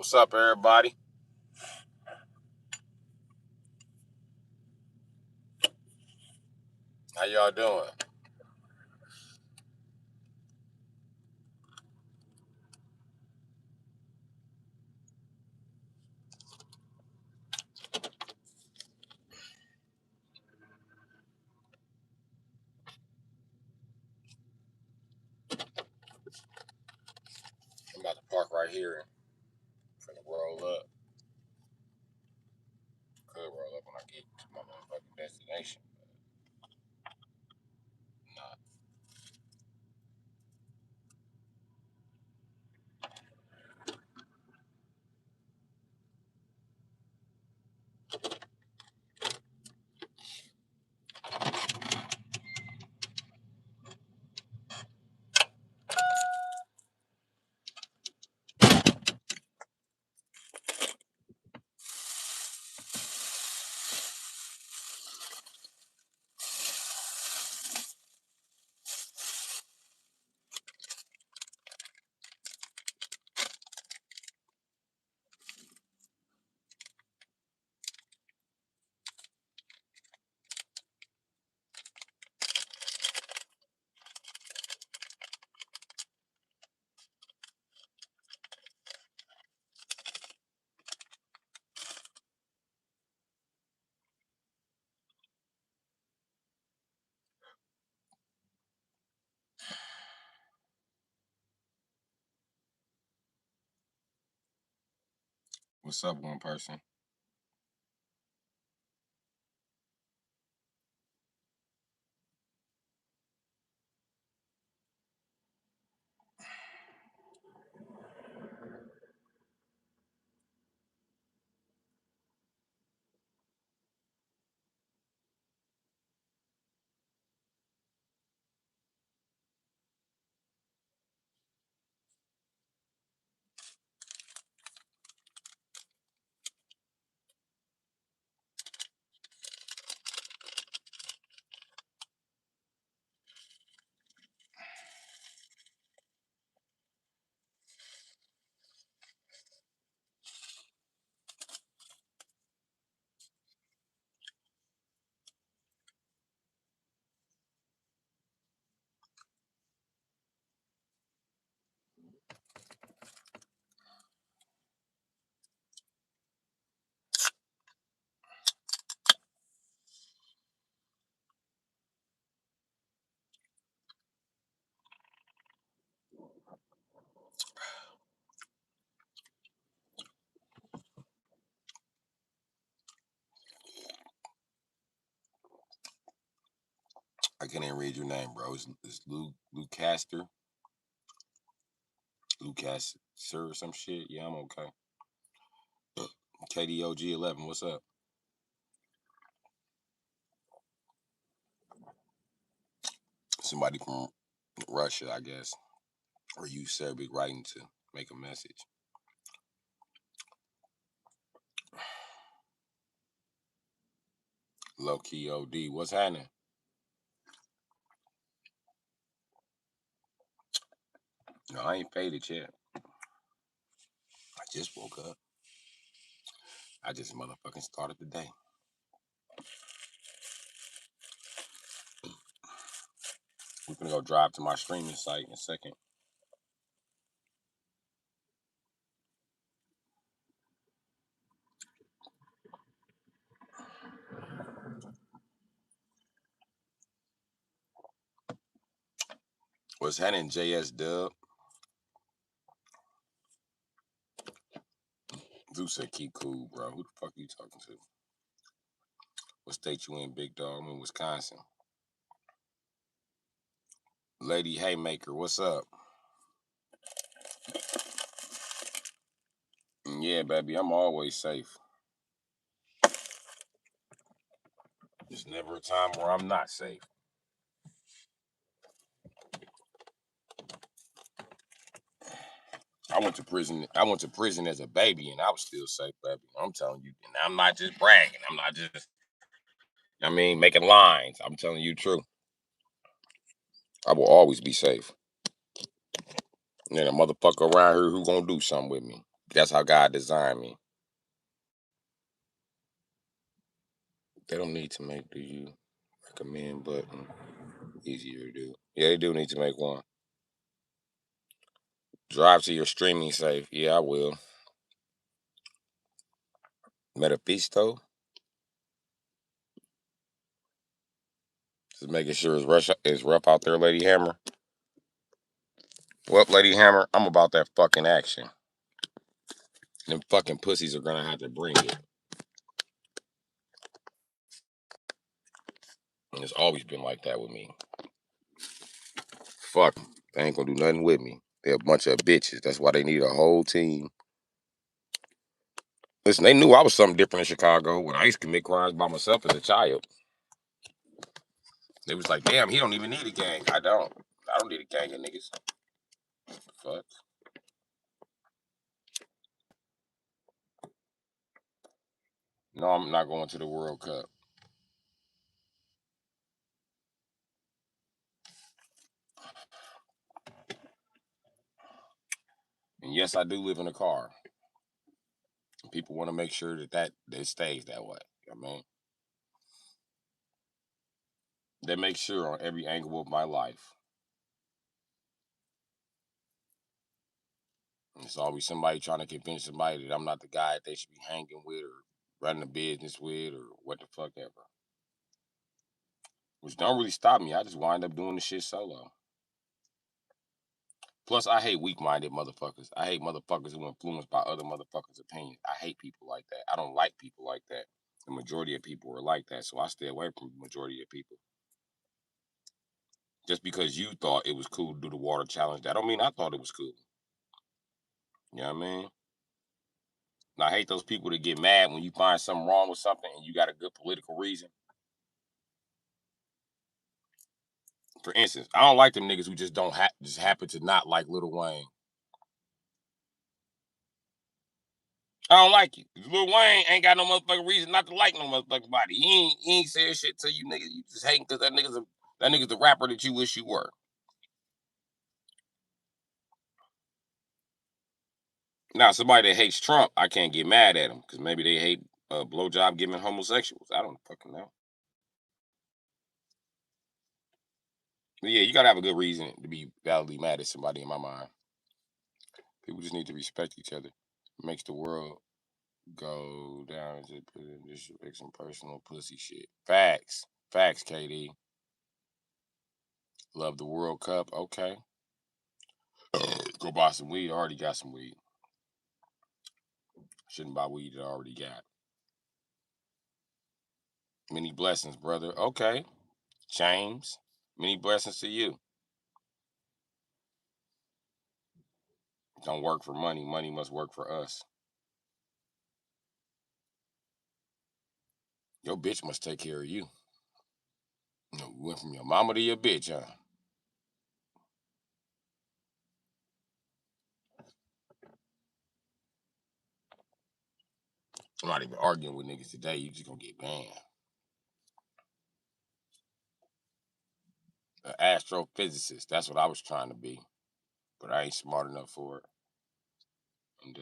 What's up, everybody? How y'all doing? I'm about to park right here. I'm finna roll up. Could roll up when I get to my motherfucking destination. Nah. What's up, one person? I can't even read your name, bro. It's Luke Caster. Luke Caster or some shit. Yeah, I'm okay. KDOG11, what's up? Somebody from Russia, I guess. Or use Serbic writing to make a message. Low key OD. What's happening? No, I ain't faded yet. I just woke up. I just motherfucking started the day. We're gonna go drive to my streaming site in a second. What's happening, JS Dub? Zeus said keep cool, bro. Who the fuck are you talking to? What state you in, big dog? I'm in Wisconsin. Lady Haymaker, what's up? Yeah, baby, I'm always safe. There's never a time where I'm not safe. I went to prison. I went to prison as a baby, and I was still safe, baby. I'm telling you, and I'm not just bragging. I'm not just, I mean, making lines. I'm telling you the truth. I will always be safe. And then a motherfucker around here who gonna do something with me. That's how God designed me. They don't need to make do you recommend button easier to do. Yeah, they do need to make one. Drive to your streaming safe. Yeah, I will. Metafisto. Just making sure it's rough out there, Lady Hammer. Well, Lady Hammer, I'm about that fucking action. Them fucking pussies are gonna have to bring it. And it's always been like that with me. Fuck 'em. They ain't gonna do nothing with me. They're a bunch of bitches. That's why they need a whole team. Listen, they knew I was something different in Chicago when I used to commit crimes by myself as a child. They was like, damn, he don't even need a gang. I don't. I don't need a gang of niggas. Fuck. No, I'm not going to the World Cup. And yes, I do live in a car. People want to make sure that it stays that way. I mean, they make sure on every angle of my life. It's always somebody trying to convince somebody that I'm not the guy that they should be hanging with or running a business with or what the fuck ever. Which don't really stop me. I just wind up doing the shit solo. Plus, I hate weak-minded motherfuckers. I hate motherfuckers who are influenced by other motherfuckers' opinions. I hate people like that. I don't like people like that. The majority of people are like that, so I stay away from the majority of people. Just because you thought it was cool to do the water challenge, that don't mean I thought it was cool. You know what I mean? And I hate those people that get mad when you find something wrong with something and you got a good political reason. For instance, I don't like them niggas who just don't just happen to not like Lil Wayne. I don't like you. Lil Wayne ain't got no motherfucking reason not to like no motherfucking body. He ain't saying shit to you, nigga. You just hating because that nigga's the rapper that you wish you were. Now, somebody that hates Trump, I can't get mad at him because maybe they hate blowjob giving homosexuals. I don't fucking know. But yeah, you gotta have a good reason to be validly mad at somebody in my mind. People just need to respect each other. It makes the world go down and just put in this some personal pussy shit. Facts. Facts, KD. Love the World Cup. Okay. Go buy some weed. I already got some weed. Shouldn't buy weed that I already got. Many blessings, brother. Okay. James. Many blessings to you. Don't work for money. Money must work for us. Your bitch must take care of you. You went from your mama to your bitch, huh? I'm not even arguing with niggas today. You just gonna get banned. An astrophysicist. That's what I was trying to be. But I ain't smart enough for it. And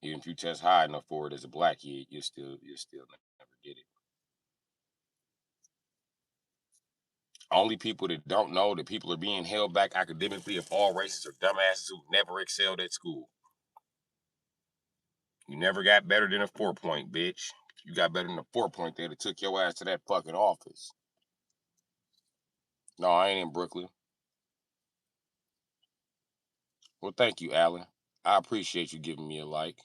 even if you test high enough for it as a black kid, you'll still never get it. Only people that don't know that people are being held back academically of all races are dumbasses who never excelled at school. You never got better than a 4 point, bitch. You got better than a 4 point, they'd have took your ass to that fucking office. No, I ain't in Brooklyn. Well, thank you, Alan. I appreciate you giving me a like.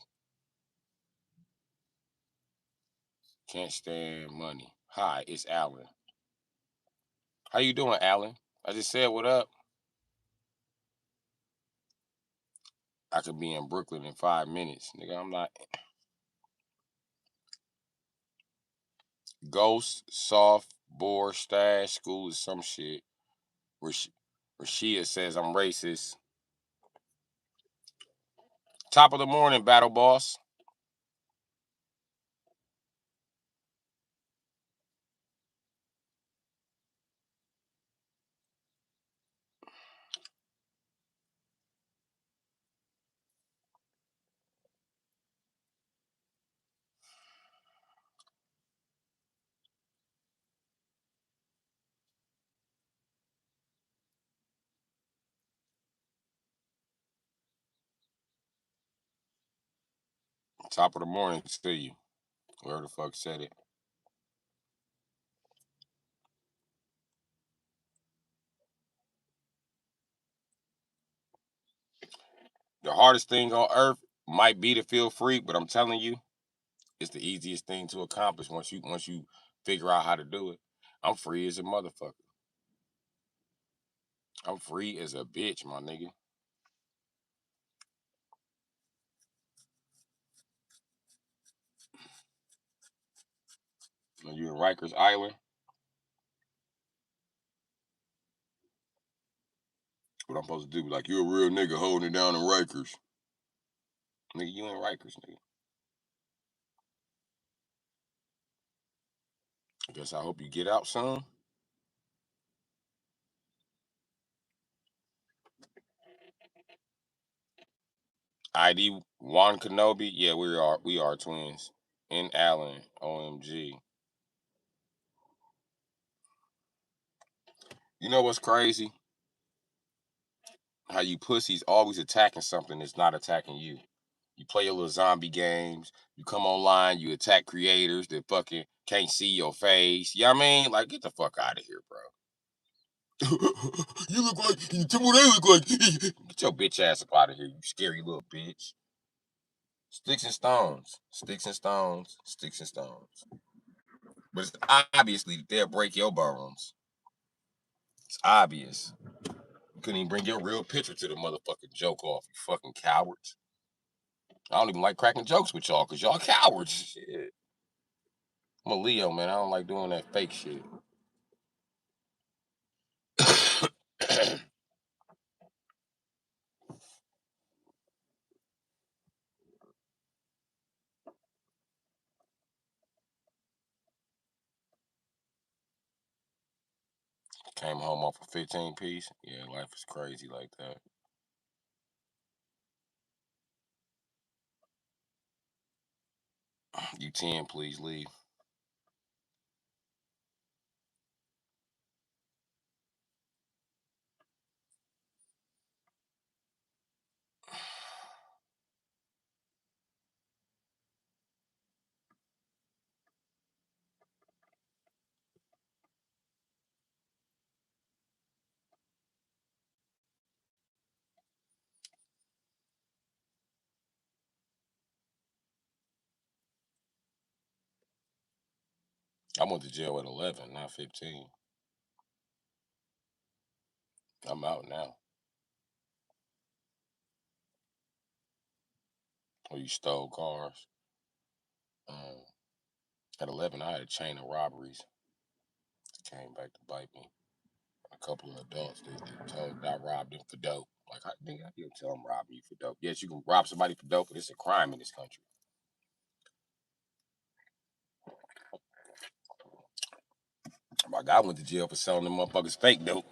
Can't stand money. Hi, it's Alan. How you doing, Alan? I just said what up. I could be in Brooklyn in 5 minutes. Nigga, I'm not. Ghost, soft, bore, stash, school is some shit. Rashia says I'm racist. Top of the morning, battle boss. Top of the morning to you. Whoever the fuck said it. The hardest thing on earth might be to feel free, but I'm telling you, it's the easiest thing to accomplish once you figure out how to do it. I'm free as a motherfucker. I'm free as a bitch, my nigga. When you in Rikers Island, what I'm supposed to do? Like you a real nigga holding it down in Rikers. Nigga, you in Rikers, nigga. I guess I hope you get out soon. ID Juan Kenobi. Yeah, we are twins. In Allen. OMG. You know what's crazy? How you pussies always attacking something that's not attacking you. You play your little zombie games. You come online. You attack creators that fucking can't see your face. You know what I mean? Like, get the fuck out of here, bro. You look like you tell me what they look like. Get your bitch ass up out of here, you scary little bitch. Sticks and stones, sticks and stones, sticks and stones. But it's obviously that they'll break your bones. It's obvious. You couldn't even bring your real picture to the motherfucking joke off, you fucking cowards. I don't even like cracking jokes with y'all because y'all cowards. Shit. I'm a Leo, man. I don't like doing that fake shit. Came home off a 15 piece. Yeah, life is crazy like that. You 10, please leave. I went to jail at 11, not 15. I'm out now. Or you stole cars. Um, at 11, I had a chain of robberies. It came back to bite me. A couple of adults they told that I robbed them for dope. Like, how you tell them robbing you for dope? Yes, you can rob somebody for dope, but it's a crime in this country. My guy went to jail for selling them motherfuckers fake dope.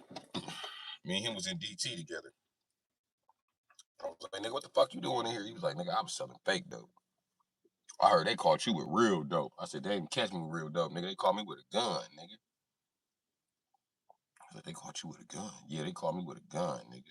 Me and him was in DT together. I was like, nigga, what the fuck you doing in here? He was like, nigga, I was selling fake dope. I heard they caught you with real dope. I said, they didn't catch me with real dope, nigga. They caught me with a gun, nigga. I said, they caught you with a gun. Yeah, they caught me with a gun, nigga.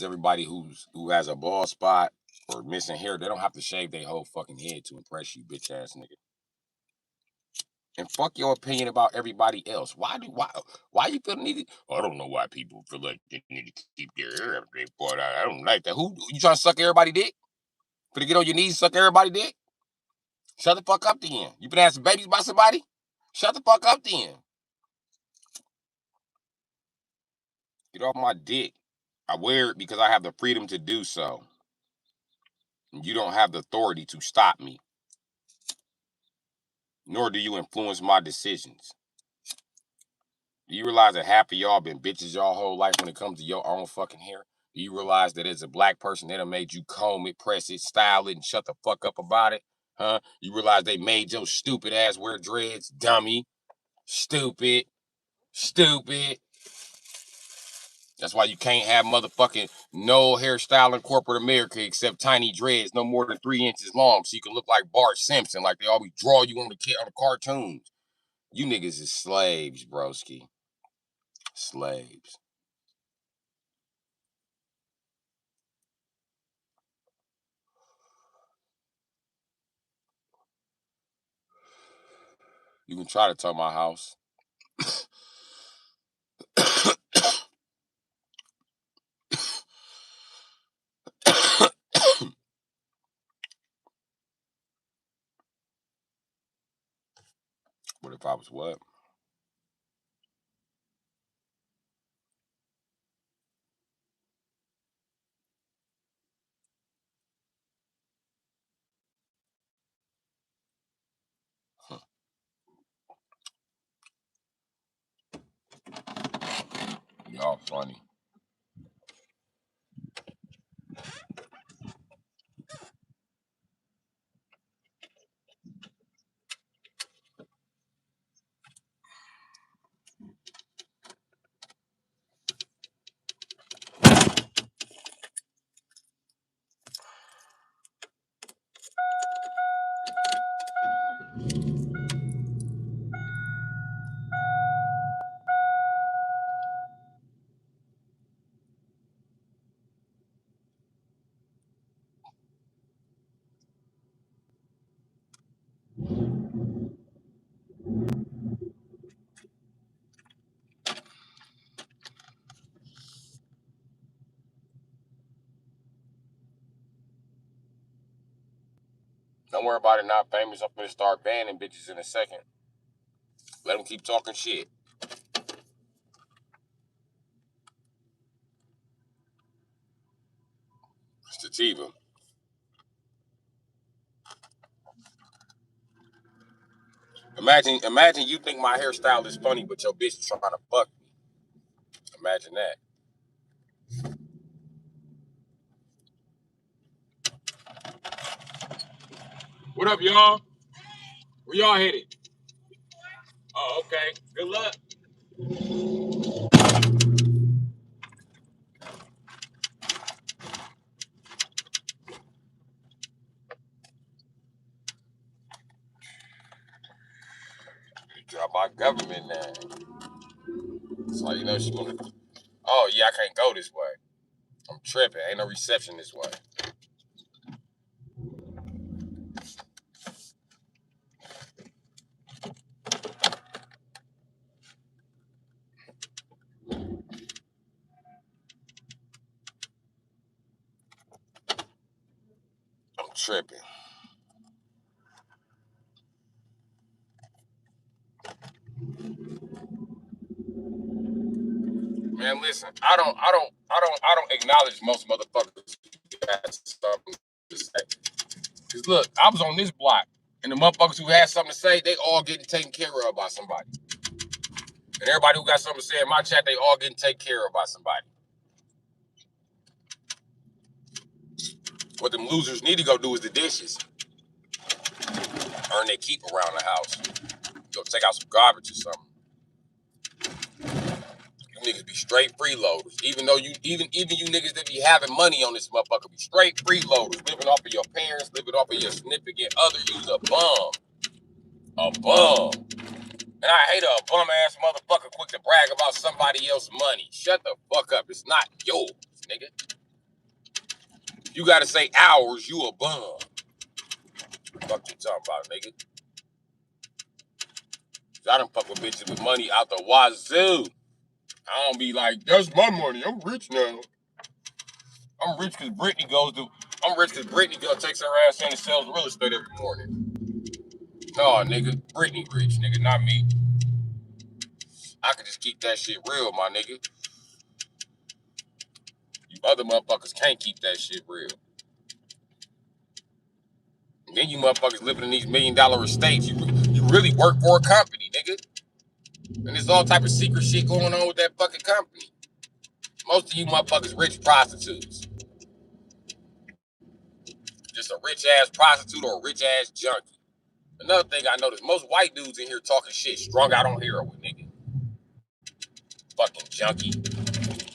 realize everybody who has a bald spot or missing hair, they don't have to shave their whole fucking head to impress you, bitch ass nigga. And fuck your opinion about everybody else. Why you feel the need? I don't know why people feel like they need to keep their hair after they part out. I don't like that. Who you trying to suck everybody dick? For to get on your knees, suck everybody dick? Shut the fuck up then. You been having some babies by somebody? Shut the fuck up then. Get off my dick. I wear it because I have the freedom to do so. And you don't have the authority to stop me. Nor do you influence my decisions. Do you realize that half of y'all been bitches y'all whole life when it comes to your own fucking hair? Do you realize that as a black person, they done made you comb it, press it, style it, and shut the fuck up about it? Huh? You realize they made your stupid ass wear dreads? Dummy. Stupid. Stupid. That's why you can't have motherfucking no hairstyle in corporate America except tiny dreads no more than 3 inches long so you can look like Bart Simpson, like they always draw you on the cartoons. You niggas is slaves, broski. Slaves. You can try to tell my house. What if I was what? Y'all funny. Don't worry about it not famous. I'm gonna start banning bitches in a second. Let them keep talking shit. Sativa. Imagine you think my hairstyle is funny, but your bitch is trying to fuck me. Imagine that. What up, y'all? Where y'all headed? Oh, okay. Good luck. Drop my government name. So you know she gonna. Oh yeah, I can't go this way. I'm tripping. Ain't no reception this way. I'm tripping. Man, listen. I don't acknowledge most motherfuckers who got something to say. Cause look, I was on this block, and the motherfuckers who had something to say, they all getting taken care of by somebody. And everybody who got something to say in my chat, they all getting taken care of by somebody. What them losers need to go do is the dishes. Earn their keep around the house. Go take out some garbage or something. You niggas be straight freeloaders. Even though even you niggas that be having money on this motherfucker be straight freeloaders. Living off of your parents, living off of your significant other. You's a bum. A bum. And I hate a bum ass motherfucker quick to brag about somebody else's money. Shut the fuck up. It's not yours, nigga. You gotta say hours, you a bum. Fuck you talking about, nigga. I done fuck with bitches with money out the wazoo. I don't be like, that's my money. I'm rich now. I'm rich because Brittany takes her ass in and sells real estate every morning. No, nigga. Brittany rich, nigga, not me. I can just keep that shit real, my nigga. You other motherfuckers can't keep that shit real. And then you motherfuckers living in these $1 million estates. You really work for a company, nigga. And there's all type of secret shit going on with that fucking company. Most of you motherfuckers rich prostitutes. Just a rich ass prostitute or a rich ass junkie. Another thing I noticed, most white dudes in here talking shit strung out on heroin, nigga. Fucking junkie.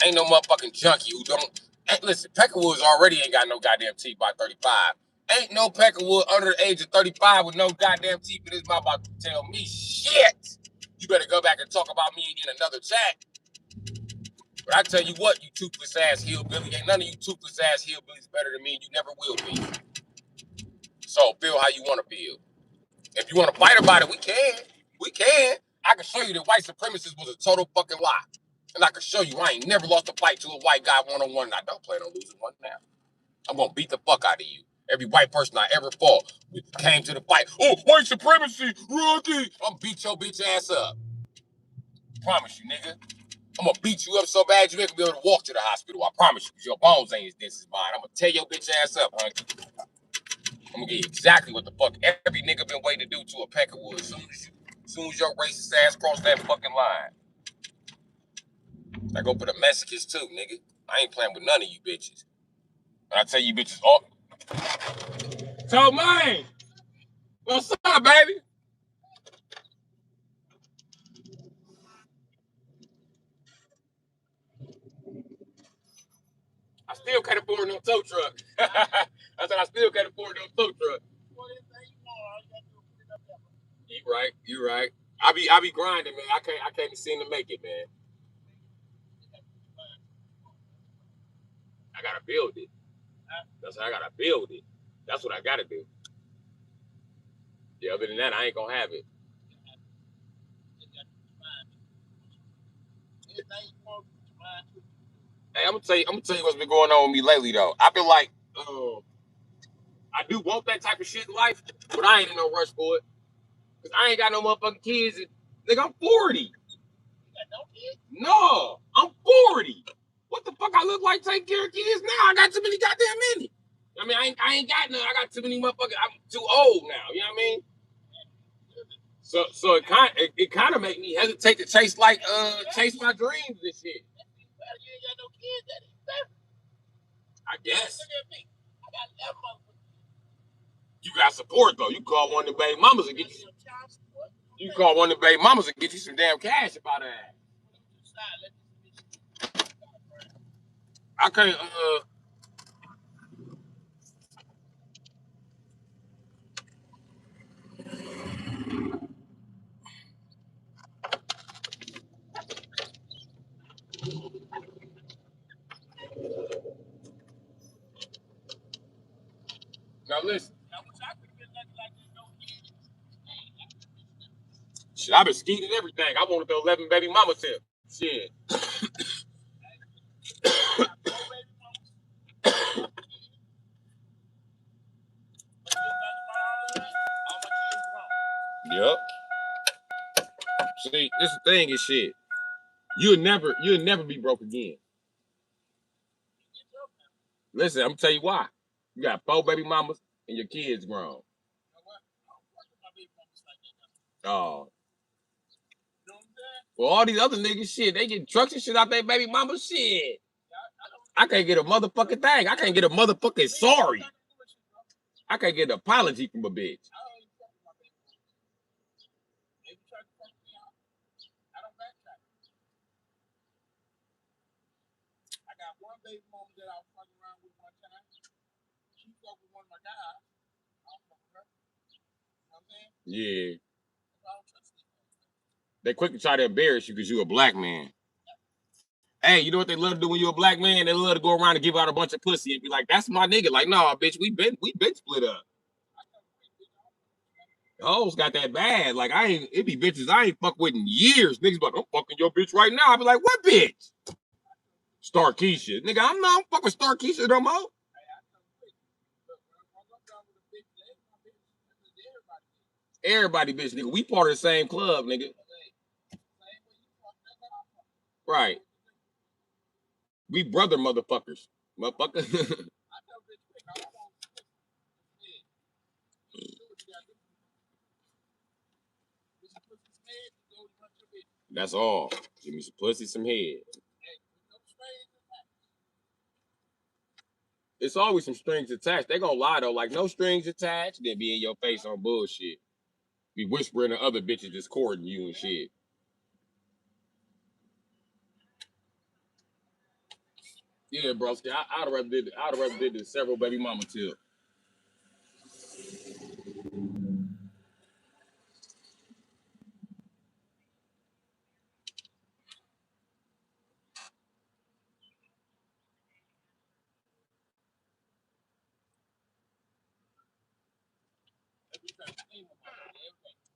Ain't no motherfucking junkie who don't. Hey, listen, Peckerwoods already ain't got no goddamn teeth by 35. Ain't no Peckerwood under the age of 35 with no goddamn teeth in his mouth about to tell me shit. You better go back and talk about me in another chat. But I tell you what, you toothless ass hillbilly, ain't none of you toothless ass hillbillies better than me, and you never will be. So feel how you want to feel. If you want to fight about it, we can. We can. I can show you that white supremacist was a total fucking lie. And I can show you I ain't never lost a fight to a white guy one-on-one, and I don't plan on losing one now. I'm going to beat the fuck out of you. Every white person I ever fought came to the fight. Oh, white supremacy, Rocky. I'm going to beat your bitch ass up. Promise you, nigga. I'm going to beat you up so bad you ain't going to be able to walk to the hospital. I promise you, because your bones ain't as dense as mine. I'm going to tear your bitch ass up, honey. I'm going to get you exactly what the fuck every nigga been waiting to do to a Peckerwood as soon as your racist ass cross that fucking line. I go for the Mexicans too, nigga. I ain't playing with none of you bitches. And I tell you bitches, oh. So, man, what's up, baby? I still can't afford no tow truck. I said I still can't afford no tow truck. You right, you right. I be grinding, man. I can't seem to make it, man. I gotta build it. That's what I gotta build it. That's what I gotta do. Yeah, other than that, I ain't gonna have it. Hey, I'm gonna tell you what's been going on with me lately though. I feel like I do want that type of shit in life, but I ain't in no rush for it. Cause I ain't got no motherfucking kids. And, nigga, I'm 40. No, I'm 40. What the fuck I look like taking care of kids now? I got too many goddamn many. I mean, I ain't got none. I got too many motherfuckers. I'm too old now. You know what I mean? So it kind of make me hesitate to chase chase my dreams and shit. I guess. You got support though. You call one of the baby mamas and get you. You call one of the baby mamas and get you some damn cash about that. I can't. Now listen. Shit, I've been skeeting everything. I wanted the 11 baby mama tip. Shit. Yep. See, this the thing is shit. You'll never be broke again. Listen, I'm gonna tell you why. You got 4 baby mamas and your kids grown. Oh. Well, all these other niggas shit, they get trucks and shit out their baby mama shit. I can't get a motherfucking thing. I can't get a motherfucking sorry. I can't get an apology from a bitch. Yeah. They quick to try to embarrass you because you a black man. Hey, you know what they love to do when you're a black man? They love to go around and give out a bunch of pussy and be like, "That's my nigga." Like, no, bitch, we been split up. Hoes got that bad. Like, it be bitches I ain't fuck with in years. Niggas be like, I'm fucking your bitch right now. I be like, what bitch? Star Keisha. Nigga, I'm not fucking Star Keisha no more. Everybody bitch, nigga. We part of the same club, nigga. Right. We brother motherfuckers. Motherfucker. That's all. Give me some pussy, some head. It's always some strings attached. They gonna lie though, like no strings attached, then be in your face on bullshit. Be whispering to other bitches just courting you and shit. Yeah, bro. I'd have rather did the several baby mama too.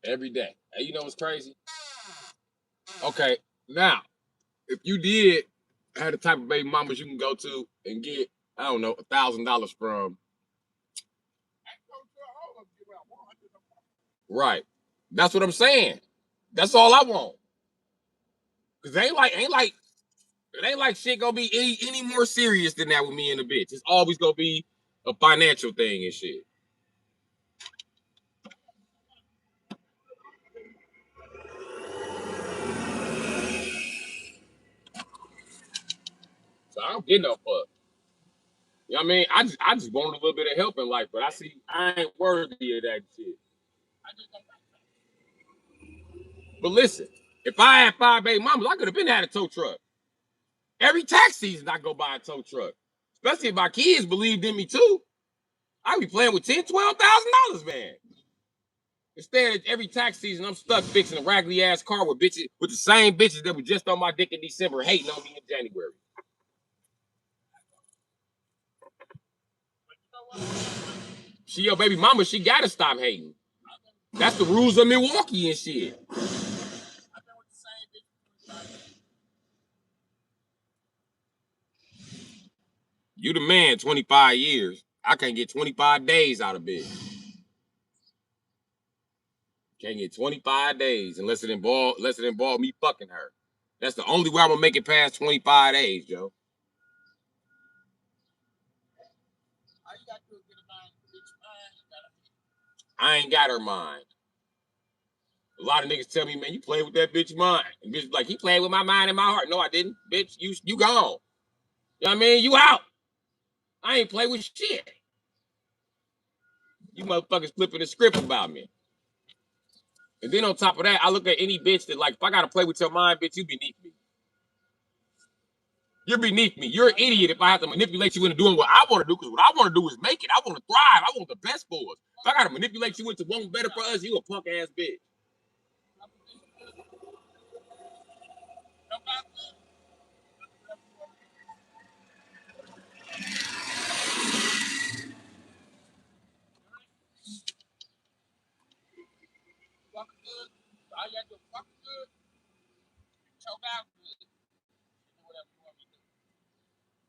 Every day. Hey, you know what's crazy? Okay, now if you did have the type of baby mamas you can go to and get, I don't know, $1,000 from. Right. That's what I'm saying. That's all I want. Cause it ain't like shit gonna be any more serious than that with me and the bitch. It's always gonna be a financial thing and shit. So I don't get no fuck. You know what I mean? I just want a little bit of help in life, but I see I ain't worthy of that shit. But listen, if I had 5 baby mamas, I could have been had a tow truck. Every tax season I go buy a tow truck. Especially if my kids believed in me too. I'd be playing with $10,000, $12,000, man. Instead, every tax season, I'm stuck fixing a raggedy ass car with bitches with the same bitches that were just on my dick in December, hating on me in January. She your baby mama, she gotta stop hating. That's the rules of Milwaukee and shit. You the man, 25 years. I can't get 25 days out of bed. Can't get 25 days unless it involve me fucking her. That's the only way I'm gonna make it past 25 days, Joe. I ain't got her mind. A lot of niggas tell me, man, you play with that bitch mind. And bitch like, he played with my mind and my heart. No, I didn't. Bitch, you gone. You know what I mean? You out. I ain't play with shit. You motherfuckers flipping the script about me. And then on top of that, I look at any bitch that like, if I gotta play with your mind, bitch, you beneath me. You're beneath me. You're an idiot if I have to manipulate you into doing what I want to do, because what I want to do is make it. I want to thrive. I want the best for us. If I gotta manipulate you into wanting better for us, you a punk ass bitch.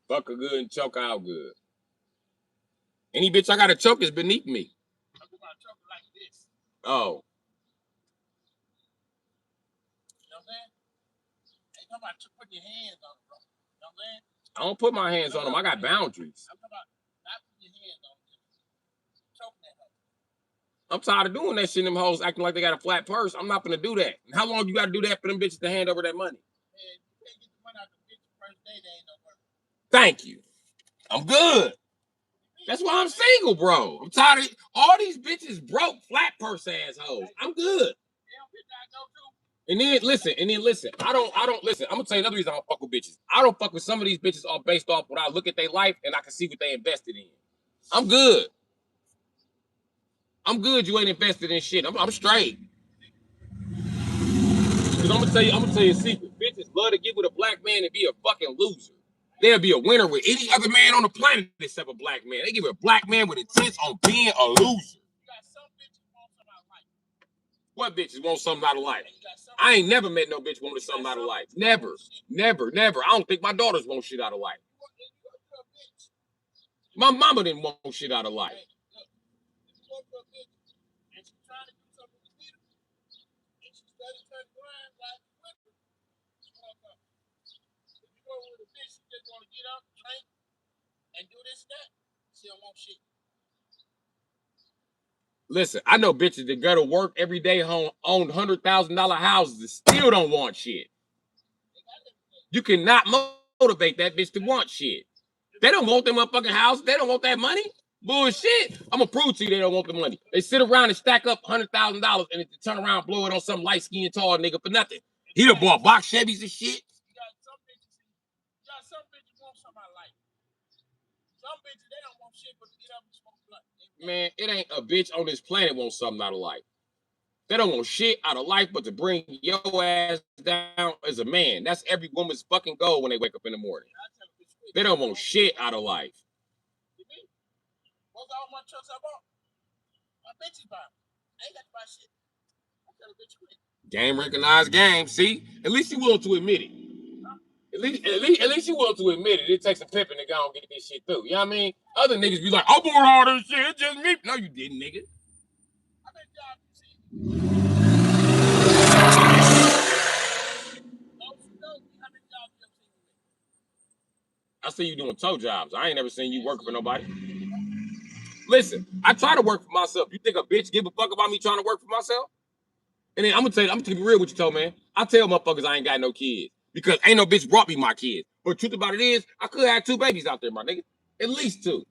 Fuck her good and choke out good. Any bitch I gotta choke is beneath me. Oh. I don't put my hands on them. I got boundaries. I'm tired of doing that shit. Them hoes acting like they got a flat purse. I'm not gonna do that. And how long you gotta do that for them bitches to hand over that money? Thank you. I'm good. That's why I'm single, bro. I'm tired of all these bitches broke, flat purse assholes. I'm good. And then listen. I don't listen. I'm gonna tell you another reason I don't fuck with bitches. I don't fuck with some of these bitches all based off what I look at their life and I can see what they invested in. I'm good. I'm good. You ain't invested in shit. I'm straight. Because I'm gonna tell you a secret. Bitches love love to get with a black man and be a fucking loser. They'll be a winner with any other man on the planet except a black man. They give a black man with intents on being a loser. What bitches want something out of life? I ain't never met no bitch wanted something out of life. Never. Never. Never. I don't think my daughters want shit out of life. My mama didn't want shit out of life. Listen, I know bitches that go to work every day home, own $100,000 houses and still don't want shit. You cannot motivate that bitch to want shit. They don't want them motherfucking house. They don't want that money. Bullshit. I'm gonna prove to you they don't want the money. They sit around and stack up $100,000 and turn around and blow it on some light skinned tall nigga for nothing. He done bought box Chevys and shit. Man, it ain't a bitch on this planet wants something out of life. They don't want shit out of life but to bring your ass down as a man. That's every woman's fucking goal when they wake up in the morning. They don't want shit out of life. Game recognized game. See? At least you willing to admit it. At least you willing to admit it. It takes a pimping to go and get this shit through. You know what I mean? Other niggas be like, I bought all this shit. It's just me. No, you didn't, nigga. I see you doing toe jobs. I ain't never seen you working for nobody. Listen, I try to work for myself. You think a bitch give a fuck about me trying to work for myself? And then I'm gonna be real with you, toe man. I tell motherfuckers I ain't got no kids because ain't no bitch brought me my kids. But the truth about it is, I could have 2 babies out there, my nigga. At least 2.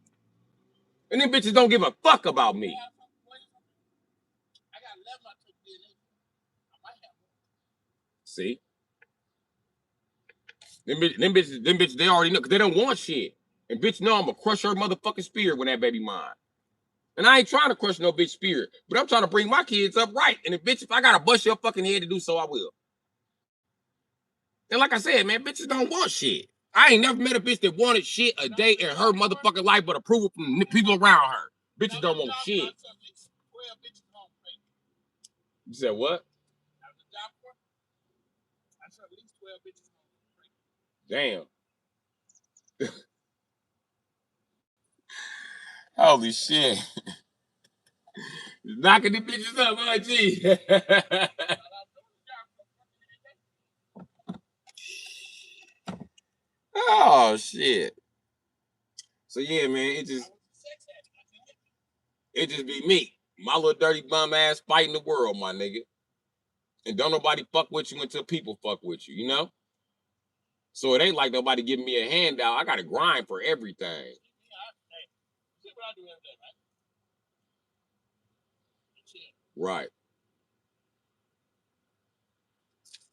And them bitches don't give a fuck about me. See? Them bitches, they already know because they don't want shit. And bitch know I'm gonna crush her motherfucking spirit when that baby mine. And I ain't trying to crush no bitch spirit, but I'm trying to bring my kids up right. And if I gotta bust your fucking head to do so, I will. And like I said, man, bitches don't want shit. I ain't never met a bitch that wanted shit a day in her motherfucking life but approval from people around her. Bitches don't want shit. You said what? Damn. Holy shit. Knocking the bitches up, huh, G? Oh shit. So yeah, man, it just be me. My little dirty bum ass fighting the world, my nigga. And don't nobody fuck with you until people fuck with you, you know? So it ain't like nobody giving me a handout. I gotta grind for everything. Right.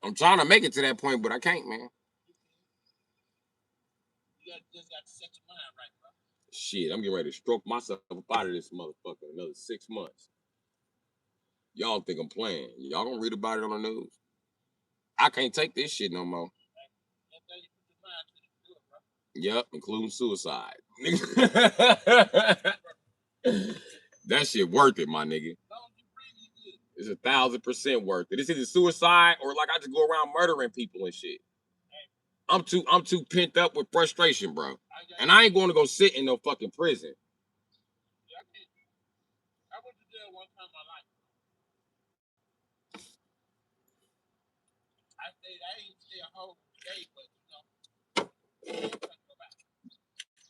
I'm trying to make it to that point, but I can't, man. Shit, I'm getting ready to stroke myself up out of this motherfucker in another 6 months. Y'all think I'm playing. Y'all don't read about it on the news. I can't take this shit no more. Yep, including suicide. That shit worth it, my nigga. It's 1,000% worth it. It's either suicide or like I just go around murdering people and shit. I'm too pent up with frustration, bro. And I ain't going to go sit in no fucking prison.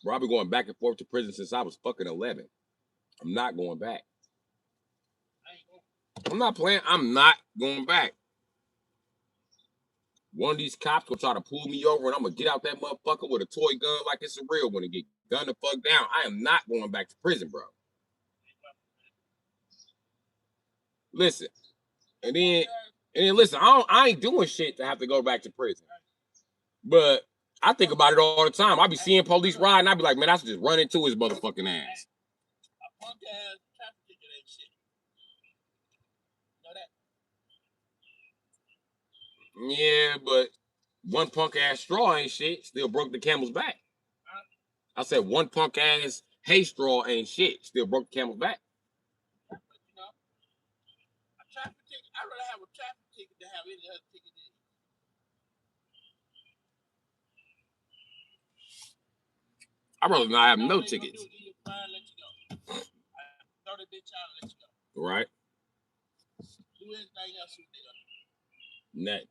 Bro, I've been going back and forth to prison since I was fucking 11. I'm not going back. I'm not playing. I'm not going back. One of these cops gonna try to pull me over and I'm gonna get out that motherfucker with a toy gun like it's a real one and get gunned the fuck down. I am not going back to prison, bro. Listen, and then listen, I ain't doing shit to have to go back to prison. But I think about it all the time. I be seeing police ride and I be like, man, I should just run into his motherfucking ass. Yeah, but One punk ass straw ain't shit. Still broke the camel's back. I said one punk ass hay straw ain't shit. Still broke the camel's back. A traffic ticket. I'd rather have a traffic ticket than have any other ticket. I'd rather not have no tickets. Right. Do anything else you think of. Nothing.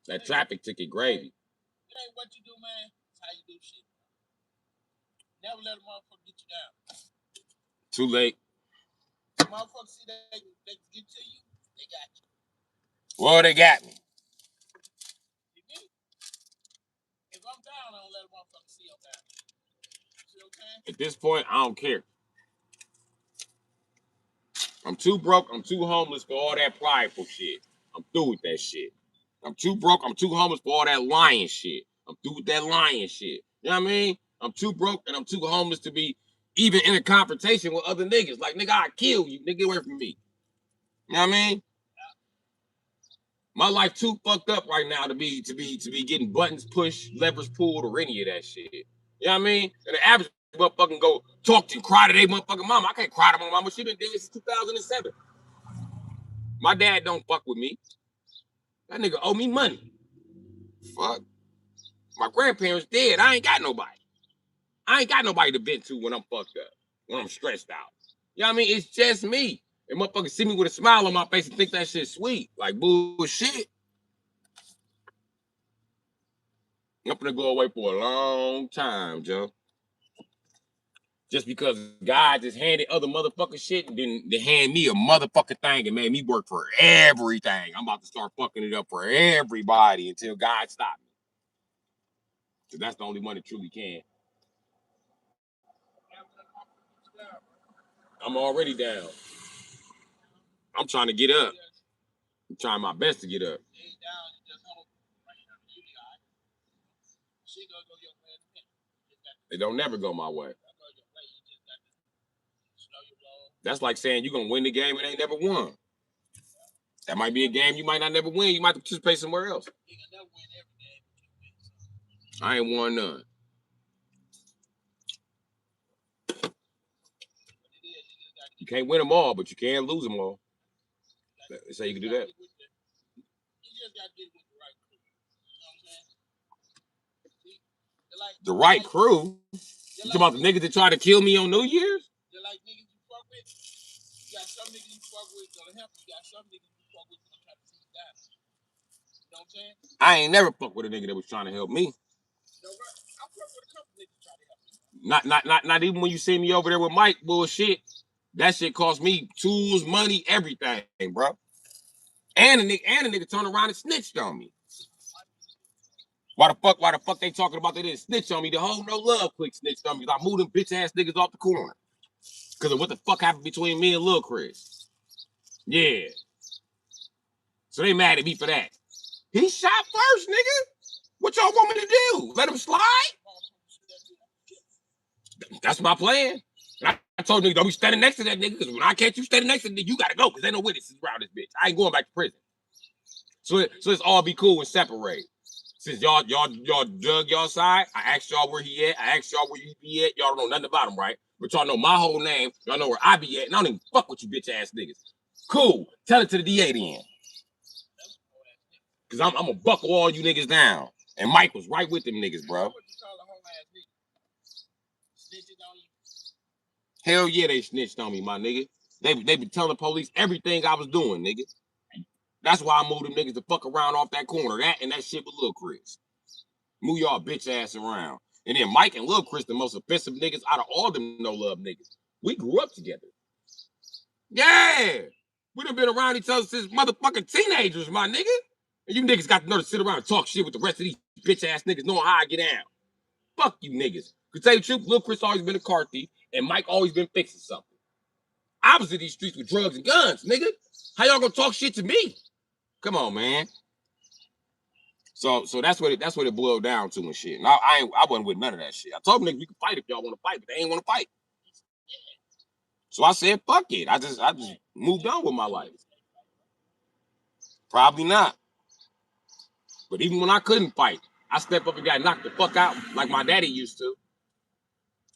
That traffic ticket gravy. It ain't what you do, man. It's how you do shit. Never let a motherfucker get you down. Too late. Motherfuckers see they get to you, they got you. Well, they got me. If I'm down, I don't let a motherfucker see I'm down. See what I'm saying? At this point, I don't care. I'm too broke. I'm too homeless for all that prideful shit. I'm through with that shit. I'm too broke. I'm too homeless for all that lying shit. I'm through with that lying shit. You know what I mean? I'm too broke and I'm too homeless to be even in a confrontation with other niggas. Like, nigga, I'll kill you. Nigga, get away from me. You know what I mean? My life too fucked up right now to be getting buttons pushed, levers pulled, or any of that shit. You know what I mean? And the average motherfucking go talk to, cry to their motherfucking mama. I can't cry to my mama. She been dead since 2007. My dad don't fuck with me. That nigga owe me money. Fuck. My grandparents dead. I ain't got nobody. I ain't got nobody to vent to when I'm fucked up, when I'm stressed out. You know what I mean? It's just me. And motherfuckers see me with a smile on my face and think that shit's sweet. Like, bullshit. I'm gonna go away for a long time, Joe. Just because God just handed other motherfucker shit and then they hand me a motherfucking thing and made me work for everything. I'm about to start fucking it up for everybody until God stops me. Because that's the only one that truly can. I'm already down. I'm trying to get up. I'm trying my best to get up. It don't never go my way. That's like saying you're gonna win the game and ain't never won. That might be a game you might not never win. You might participate somewhere else. I ain't won none. You can't win them all, but you can lose them all. They say you can do that. The right crew? You talking about the niggas that tried to kill me on New Year's? I ain't never fucked with a nigga that was trying to help me. Not even when you see me over there with Mike bullshit. That shit cost me tools, money, everything, bro. And the nigga turned around and snitched on me. Why the fuck they talking about they didn't snitch on me? The whole no love clique snitched on me because I moved them bitch ass niggas off the corner. Because of what the fuck happened between me and Lil Chris. Yeah. So they mad at me for that. He shot first, nigga. What y'all want me to do? Let him slide? That's my plan. And I told nigga, don't be standing next to that nigga, because when I catch you standing next to the nigga, you gotta go, because ain't no witnesses around this bitch. I ain't going back to prison. So it's all be cool and separate. Since y'all dug y'all side, I asked y'all where he at. I asked y'all where he be at. Y'all don't know nothing about him, right? But y'all know my whole name. Y'all know where I be at. And I don't even fuck with you bitch ass niggas. Cool. Tell it to the DA then. Because I'm going to buckle all you niggas down. And Mike was right with them niggas, bro. Hell yeah, they snitched on me, my nigga. They been telling the police everything I was doing, nigga. That's why I moved them niggas to fuck around off that corner. That and that shit with Lil Chris. Move y'all bitch ass around. And then Mike and Lil Chris, the most offensive niggas out of all them no love niggas. We grew up together. Yeah. We done been around each other since motherfucking teenagers, my nigga. And you niggas got to know to sit around and talk shit with the rest of these bitch ass niggas knowing how I get down. Fuck you niggas. To tell you the truth, Lil Chris always been a car thief and Mike always been fixing something. I was in these streets with drugs and guns, nigga. How y'all gonna talk shit to me? Come on, man. So that's what it boiled down to and shit. And I wasn't with none of that shit. I told them niggas we can fight if y'all want to fight, but they ain't want to fight. So I said, fuck it. I just moved on with my life. Probably not. But even when I couldn't fight, I stepped up and got knocked the fuck out like my daddy used to.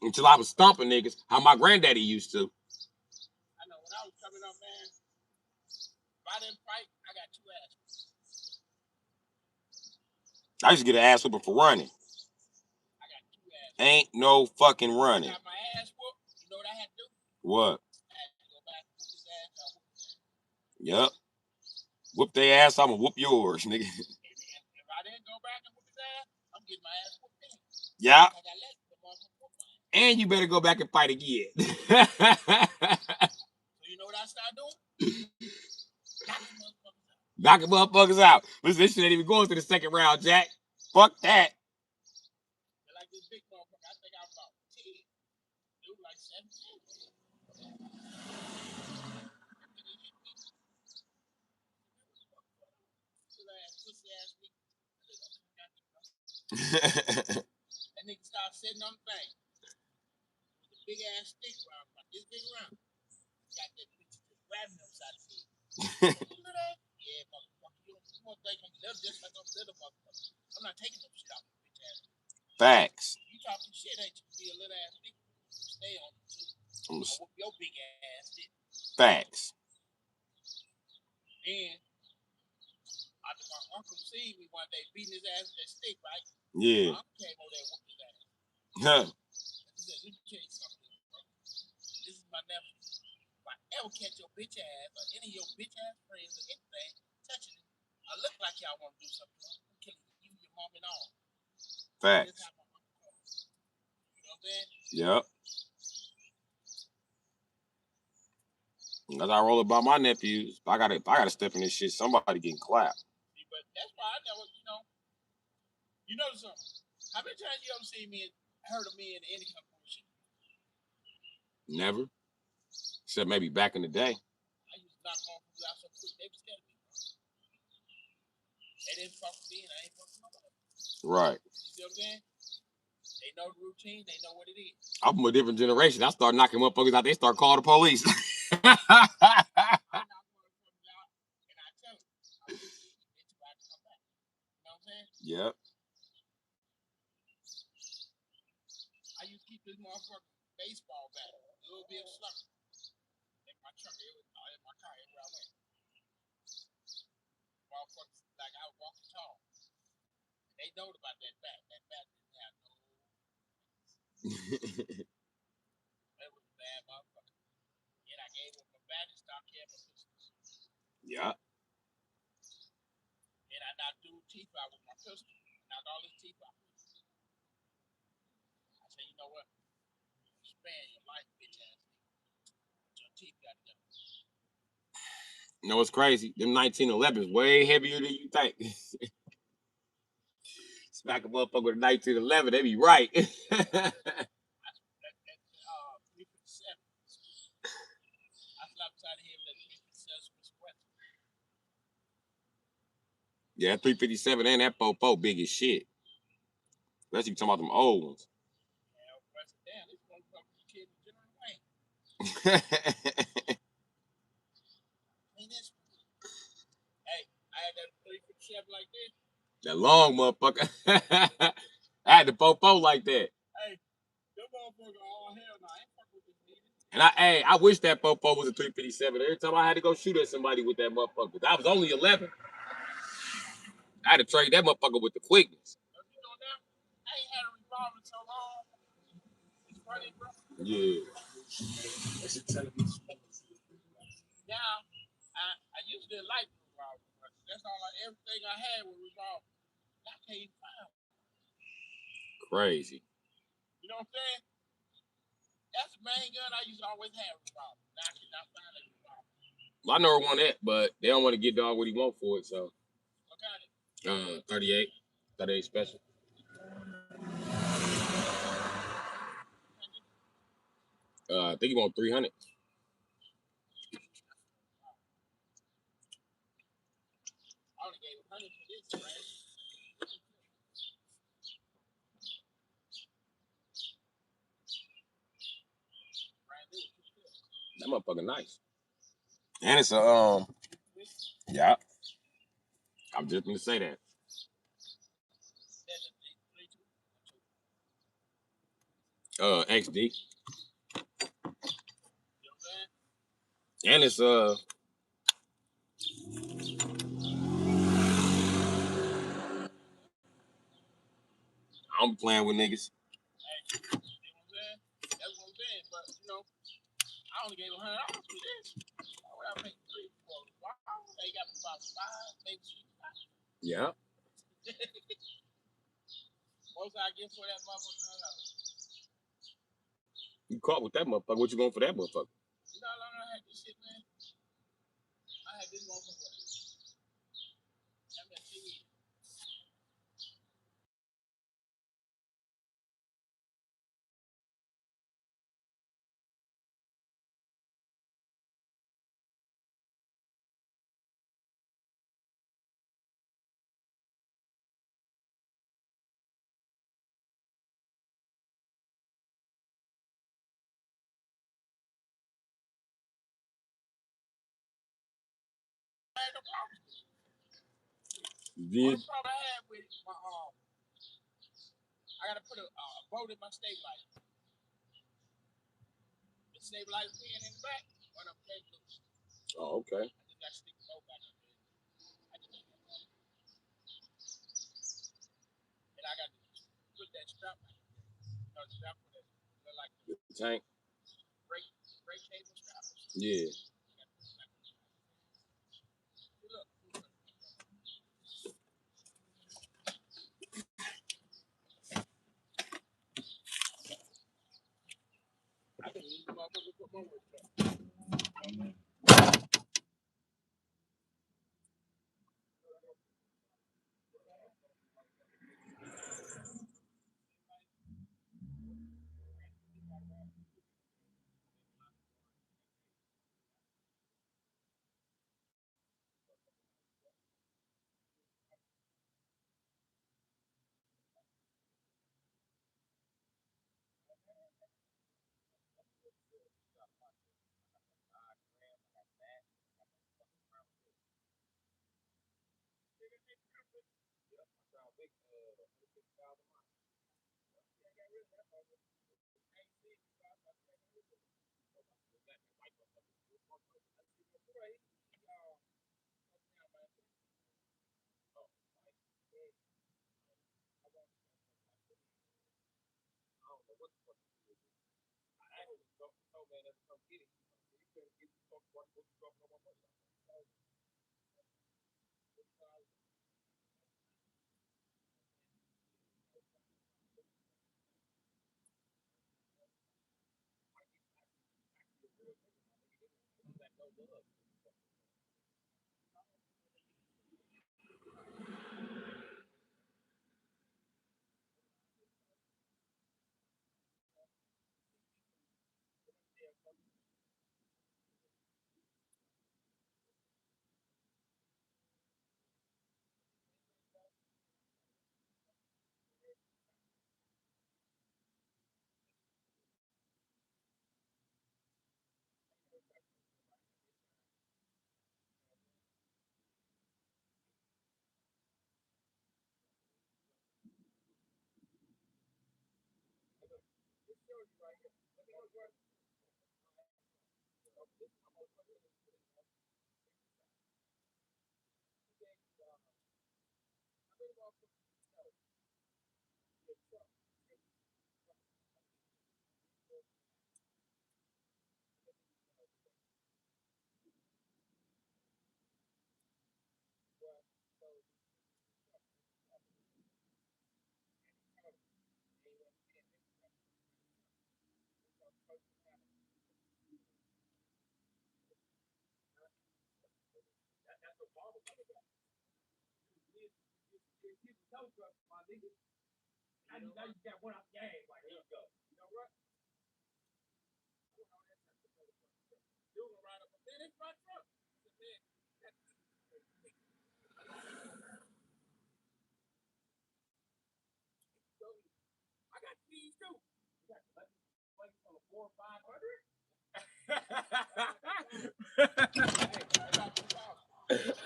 Until I was stomping niggas, how my granddaddy used to. I know when I was coming up, man, if I didn't fight, I got 2 ass whoopings. I used to get an ass whooping for running. I got 2 ass whoopings. Ain't no fucking running. I got my ass whooped. You know what I had to do? What? I had to go back and whoop his ass. Yup. Whoop their ass, I'm gonna whoop yours, nigga. If I didn't go back and whoop his ass, I'm getting my ass whooped in. Yeah. And you better go back and fight again. So you know what I started doing? Knocking motherfuckers out. Listen, this shit ain't even going to the second round, Jack. Fuck that. Like this big motherfucker, I think I was about 10. Dude, like 17. That nigga started sitting on the bank. With a big ass stick around, about this big around. Got that bitch just grabbing him upside his head. Yeah, motherfucker. You don't think I'm just like a little motherfucker. I'm not taking no shit off the bitch ass. Facts. You talking shit, ain't you? Be a little ass nigga. Stay on it too. I whoop your big ass shit. Facts. Then after my uncle seen me one day beating his ass with that stick, right? Yeah. My uncle came over there and whooped his ass. Huh. He said, let me tell you something, bro. This is my nephew. If I ever catch your bitch ass or any of your bitch ass friends or anything touching it, I look like y'all want to do something. I'm killing you, your mom, and all. Facts. You know what I'm saying? Yep. As I roll about my nephews, I gotta step in this shit. Somebody getting clapped. But that's why I never, you know something. How many times you ever seen me and heard of me in any kind of bullshit? Never. Except maybe back in the day. I used to knock motherfuckers out so quick they was scared of me. They didn't fuck with me and I ain't fucking nobody. Right. You see what I'm saying? They know the routine, they know what it is. I'm from a different generation. I start knocking motherfuckers out, they start calling the police. I knock motherfuckers out and I tell them, I'm going to see you, bitch, about to come back. You know what I'm saying? Yep. I used to keep this motherfucking baseball bat, a little bit of slucker. In my truck, in my car, everywhere I went. Motherfuckers, like I was walking tall. They know about that bat. That bat didn't have no. That was a bad motherfucker. And I gave him my bat and stopped carrying my pistols. Yeah. And I knocked dude's teeth out with my pistol. Knocked all his teeth out. I said, you know what? Spare your life, bitch ass nigga. Your teeth got to go. You know what's crazy? Them 1911s way heavier than you think. Smack a motherfucker with a 1911, they be right. That's 357. I slapped beside him that 357 was sweat. Yeah, 357 and that 44 big as shit. Unless you talking about them old ones. Damn, this motherfucker kid in General Wayne. Hey, I had that 357 like this. That long motherfucker. I had the 44 like that. Hey, that motherfucker, oh hell no, I ain't fucking with this nigga. And I wish that 44 was a 357. Every time I had to go shoot at somebody with that motherfucker. I was only 11. I had to trade that motherfucker with the quickness. You know now, I ain't had a revolver so long. It's funny, bro. Yeah. Now, I used to like revolver. That's all everything I had was revolver. I can't even find one. Crazy. You know what I'm saying? That's the main gun I used to always have revolver. Now I cannot find a revolver. Well, I know where one at, but they don't want to get dog what he want for it, so. What kind of? 38. 38 special. I think he want 300. I only gave 100 for this, right? That motherfucker nice. And it's a yeah. I'm just gonna say that. XD. And it's I'm playing with niggas. Yeah. You caught with that motherfucker. What you going for that motherfucker? You did? Oh, okay. The tank. Yeah.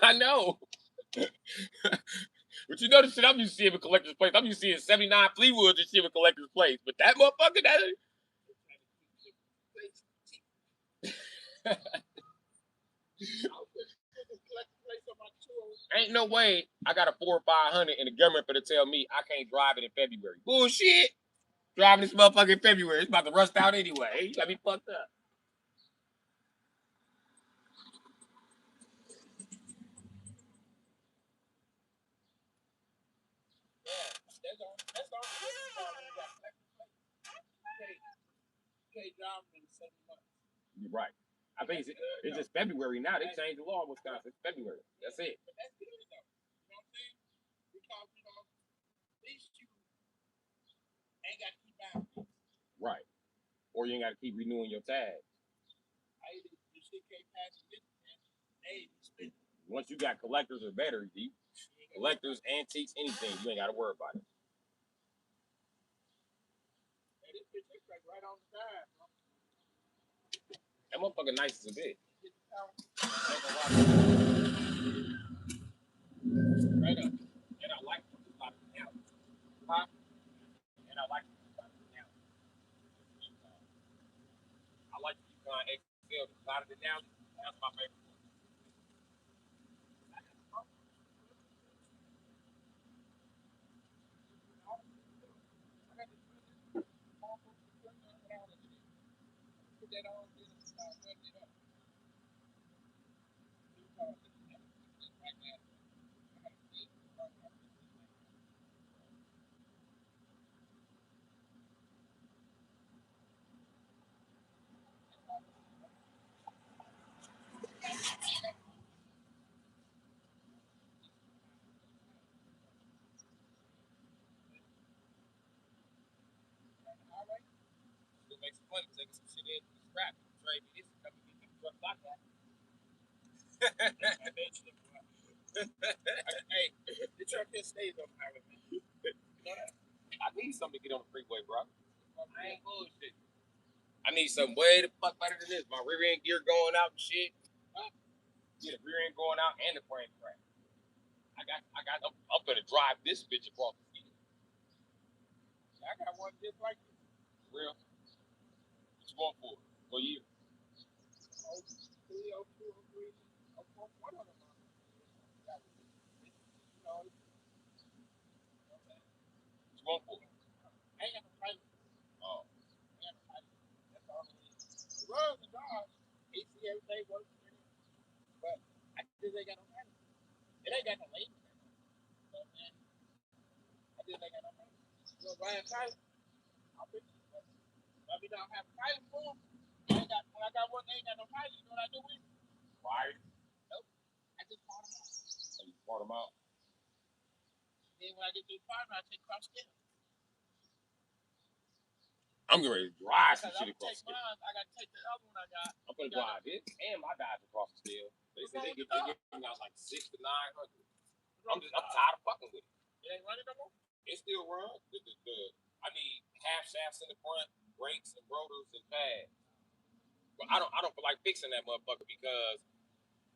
I know. But you know the shit I'm used to seeing with collector's plates. I'm used to seeing 79 Fleetwoods and shit with collector's plates. But that motherfucker, that ain't no way I got a 4 or 500 and the government better tell me I can't drive it in February. Bullshit. Driving this motherfucker in February. It's about to rust out anyway. You got me fucked up. You're right. I think it's just February now. They changed the law in Wisconsin. It's February. That's it. Right. Or you ain't got to keep renewing your tag. Once you got collectors or better, collectors, antiques, anything, you ain't got to worry about it. That motherfucker nice as a bitch. Right up. And I like it a lot now. Huh? And I like it a lot now. I like the Yukon XL. A lot of it now. That's my favorite. It makes some money taking some shit in, scrap, trade me this, come and get the truck like that. Hey, the truck here stays on highway, man. You know that? I need something to get on the freeway, bro. I ain't bullshit. I need something way the fuck better than this. My rear end gear going out and shit. Yeah, the rear end going out and the frame crack. I'm gonna drive this bitch across the field. I got one just like this. Real. What you want for it? For you? What you want for it? I ain't got no fight. Oh. That's all it is. The roads are dog. AC everything works. But I just ain't got no money. It ain't got no labor. You know what I'm saying? I just ain't got no money. You know, buying title, I'll fix it. But I mean, I don't have a title for them. When I got one, they ain't got no title. You know what I do with it? Why? Nope. I just bought them out. So you bought them out? Then when I get to the partner, I take cross skin. I'm getting ready to drive some shit across the scale. I got to take the other one I got. I'm going to drive this and my Dodge across the scale. They say they get out like 6 to 900. I'm tired of fucking with it. It ain't running no more? It still runs. I need half shafts in the front, brakes and rotors and pads. But I don't feel like fixing that motherfucker because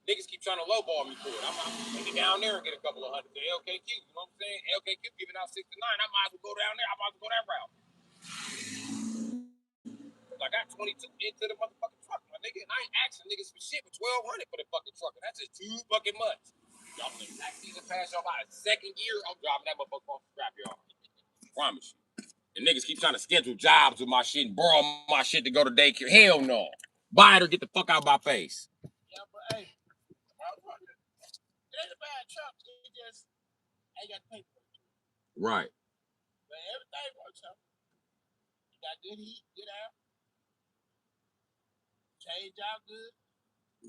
niggas keep trying to lowball me for it. I'm going to get down there and get a couple of hundred to LKQ. You know what I'm saying? LKQ giving out 6 to 9. I might as well go down there. I might as well go that route. I got 22 into the motherfucking truck, my nigga, and I ain't asking niggas for shit for 1,200 for the fucking truck, and that's just 2 fucking months. Y'all think that season pass y'all by a second year? I'm driving that motherfucker off the scrap yard. Promise you. And niggas keep trying to schedule jobs with my shit and borrow my shit to go to daycare. Hell no. Buy it or get the fuck out of my face. Yeah, but hey, it ain't a bad truck. It just ain't got to pay for it. Right. But everything works out. You got good heat, good air. Change out good.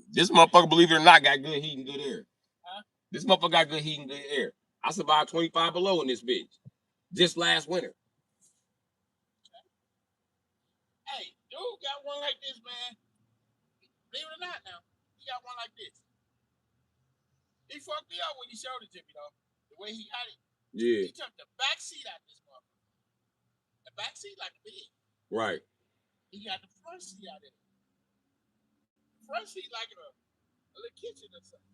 This motherfucker, believe it or not, got good heat and good air. Huh? This motherfucker got good heat and good air. I survived 25 below in this bitch. Just last winter. Hey, dude got one like this, man. Believe it or not now. He got one like this. He fucked me up when he showed it to me, though. The way he got it. Yeah. He took the back seat out of this motherfucker. The back seat like a big. Right. He got the front seat out of it. The front seat like a little kitchen or something.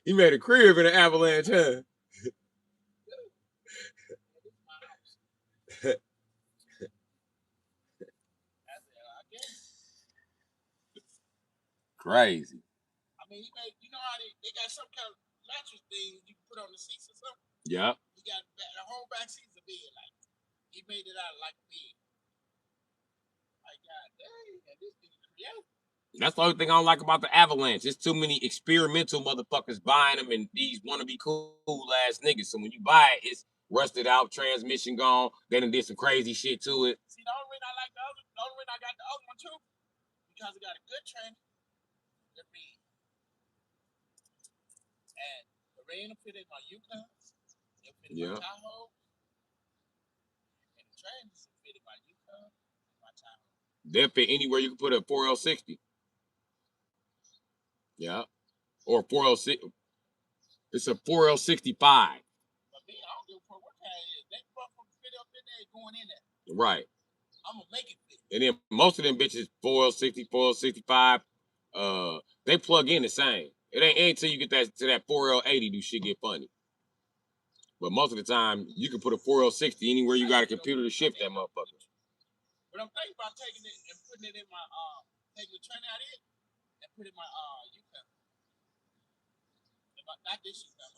He made a crib in an avalanche, huh? Crazy. I mean, he made, you know how they got some kind of mattress thing you can put on the seats or something? Yeah. He got the whole back seat's a bed. Like, he made it out like a bed. Like, God dang, and this thing is creative. That's the only thing I don't like about the Avalanche. There's too many experimental motherfuckers buying them and these want to be cool ass niggas. So when you buy it, it's rusted out, transmission gone. They done did some crazy shit to it. See, the only reason I like the only reason I got the other one too, because it got a good trend, good beat. And the rain will fit in my Yukon, it'll fit in my Tahoe, and the trains will fit in my Yukon and my Tahoe. They'll fit anywhere you can put a 4L60. Yeah. Or 4L6. It's a 4L65. But me, I don't give a fuck what kind it is. That motherfucker fit up in there going in there. Right. I'm gonna make it fit. And then most of them bitches, 4L60, 4L65, they plug in the same. It ain't until you get that to that 4L80 do shit get funny. But most of the time, you can put a 4L60 anywhere you got a computer to shift that motherfucker. But I'm thinking about taking it and putting it in my taking the train out of it and put it in my Yukon. Not this Yukon,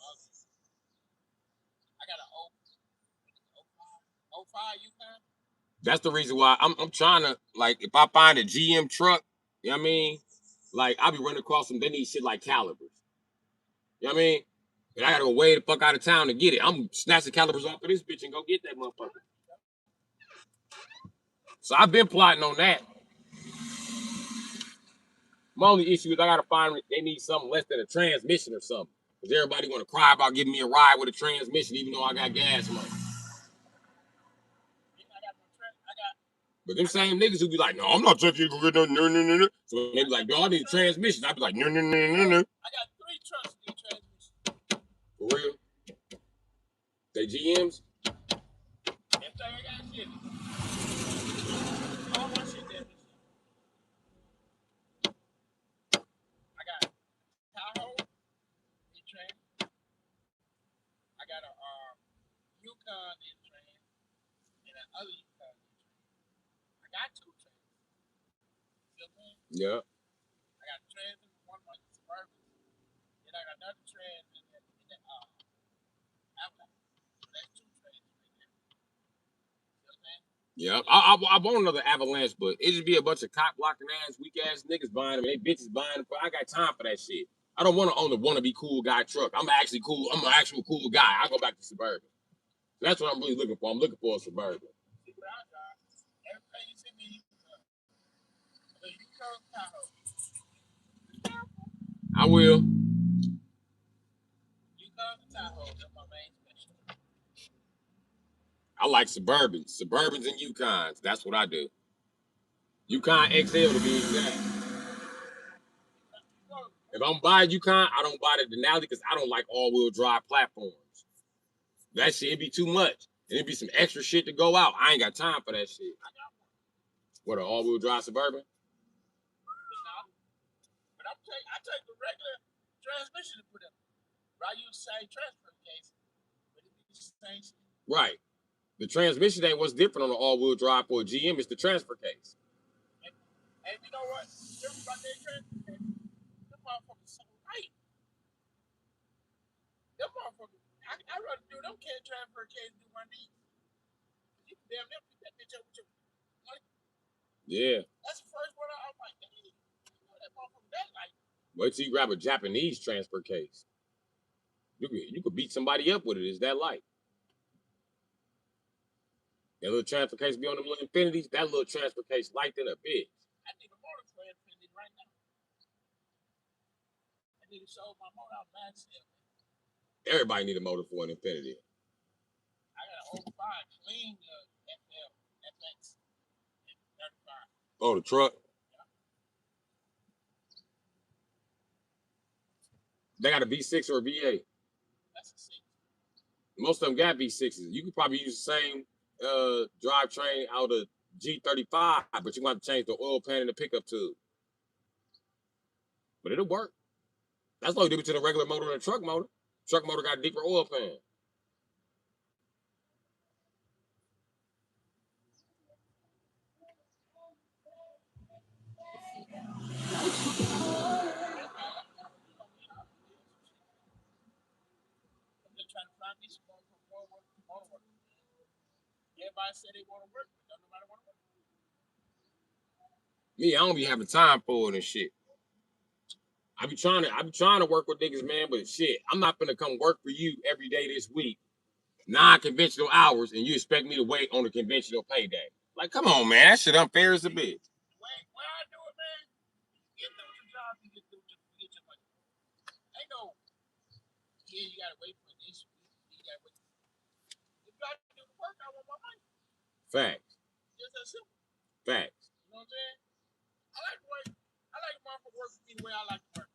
I got an 05 Yukon. That's the reason why I'm trying to, like, if I find a GM truck, you know what I mean? Like, I'll be running across them, they need shit like calibers. You know what I mean? And I gotta go way the fuck out of town to get it. I'm snatching calibers off of this bitch and go get that motherfucker. So I've been plotting on that. My only issue is I gotta find they need something less than a transmission or something. Because everybody wanna cry about giving me a ride with a transmission, even though I got gas money. But them same niggas who be like, no, I'm not touching you. No. So they be like, no, I need a transmission. I be like, no. I got 3 trucks in transmission. For real? They GMs? Everything I got shit. All my shit there. I got Tahoe, E-Train. I got a Yukon E-Train and another Yukon E-Train. I got 2 trains. Yeah. I got trans in one of my Suburban. Then I got another trans in the Avalanche. So that's 2 trains right there. Yeah, I want another Avalanche, but it just be a bunch of cock blocking ass, weak ass niggas buying them. They bitches buying them. I got time for that shit. I don't want to own a wannabe cool guy truck. I'm actually cool. I'm an actual cool guy. I go back to Suburban. That's what I'm really looking for. I'm looking for a Suburban. I will. I like Suburbans. Suburbans and Yukons. That's what I do. Yukon XL to be exact. If I'm buying Yukon, I don't buy the Denali because I don't like all-wheel drive platforms. That shit be too much. And it'd be some extra shit to go out. I ain't got time for that shit. What, an all-wheel drive Suburban? But I take the regular transmission to put in. But I use the same transfer case. But it be the same shit. Right. The transmission ain't what's different on an all-wheel drive for a GM. It's the transfer case. And you know what? Different about that transfer case? Them motherfuckers so right. Them motherfuckers, I'd rather do them can't transfer case than one of these. You can damn near pick that bitch up with your money. Yeah. That's the first one I'm like, dang, you know that motherfucker that like. Wait till you grab a Japanese transfer case. You could beat somebody up with it. It's that light. That little transfer case be on them little Infinities. That little transfer case light than a bitch. I need a motor for Infinity right now. I need to show my motor out mad still. Everybody need a motor for an Infinity. I got an 05 clean FL FX 35. Oh, the truck. Yeah. They got a V6 or a V8. That's a 6. Most of them got V6s. You could probably use the same drivetrain out of G35, but you're going to have to change the oil pan and the pickup tube. But it'll work. That's all you do to the regular motor and the truck motor. Truck motor got a deeper oil pan. Everybody said they want to work, but nobody want to work. Me, I don't be having time for it and shit. I be trying to work with niggas, man, but shit, I'm not gonna come work for you every day this week, non-conventional hours, and you expect me to wait on a conventional payday. Like, come on, man, that shit unfair as a bitch. When I do it, man, get through your job, you get your money. Ain't no, yeah, you gotta wait for this week, you gotta wait. If you gotta do the work, I want my money. Facts. Just that simple. Facts. You know what I'm saying? I like to work. I like to work for me the way I like to work.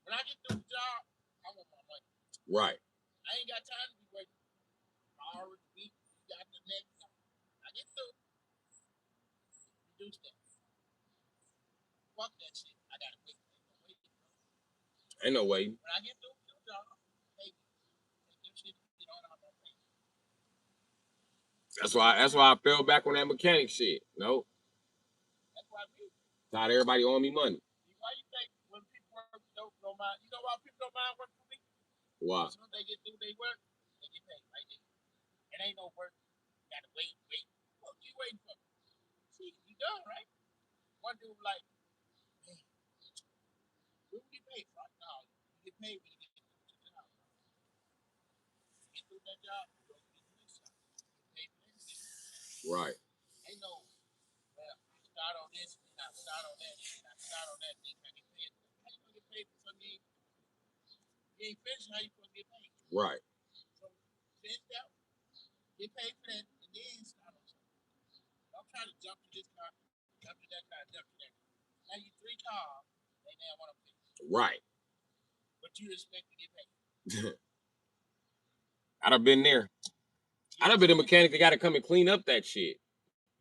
When I get through the job, I want my money. Right. I ain't got time to be waiting hours, weeks, you got the next. I get through. Reduce that. Fuck that shit. I gotta wait. Ain't no way. When I get through the job, hey, take your shit and get on out my face. That's why I fell back on that mechanic shit. No. That's why Tired everybody owing me money. Why you think when people work don't mind? You know why people don't mind working for me? Why? As soon as they get through their work, they get paid right there. It ain't no work. You gotta wait. What you waiting for? See, you done, right? One dude like, hey, when you get paid? No, you get paid when you get through the job. Get through that job, you go get to this job. You get paid for everything. Right. Ain't no, well, I start on this, and I start on that, and I start on that, then I get paid. How you gonna get paid for something you ain't finished? How you gonna get paid? Right. So finish that, get paid for that, and then start on something. Don't try to jump to this car, jump to that car, jump to that car. Now you 3 cars, they now want to finish. Right. But you expect to get paid. I'd have been there. I'd have been a mechanic that got to come and clean up that shit.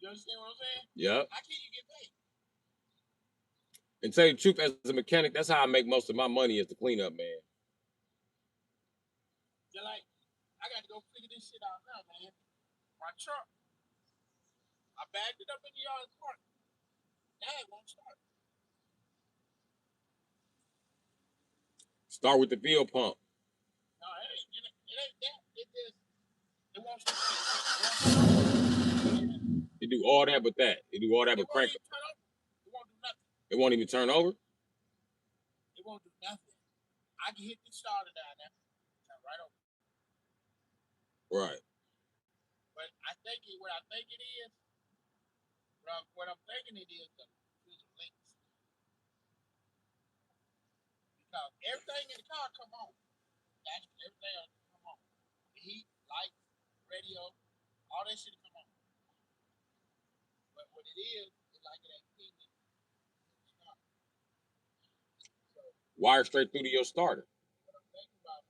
You understand what I'm saying? Yep. How can you get paid? And tell you the truth, as a mechanic, that's how I make most of my money as the cleanup man. They're like, I got to go figure this shit out now, man. My truck, I bagged it up in the yard park. Now it won't start. Start with the fuel pump. No, it ain't that. It won't start. It do all that but that. It do all that but crank. It won't do nothing. It won't even turn over? It won't do nothing. I can hit the starter down there. Turn right over. Right. But what I think it is, what I'm thinking it is the links. Because everything in the car come on. Everything come on. The heat, lights, radio, all that shit come on. But what it is like it ain't clean. So, wire straight through to your starter. What I'm thinking about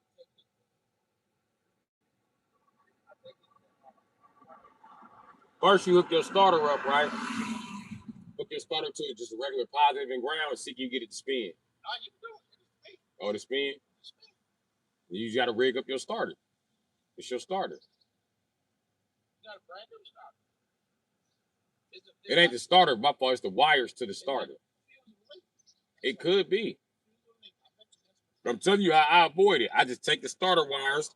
First, you hook your starter up, right? Hook your starter to just a regular positive and ground and see if you get it to spin. Oh, you can do it. Oh, the spin? You just got to rig up your starter. It's your starter. You got a brand new starter. It ain't the starter, my fault. It's the wires to the starter. It could be. But I'm telling you how I avoid it. I just take the starter wires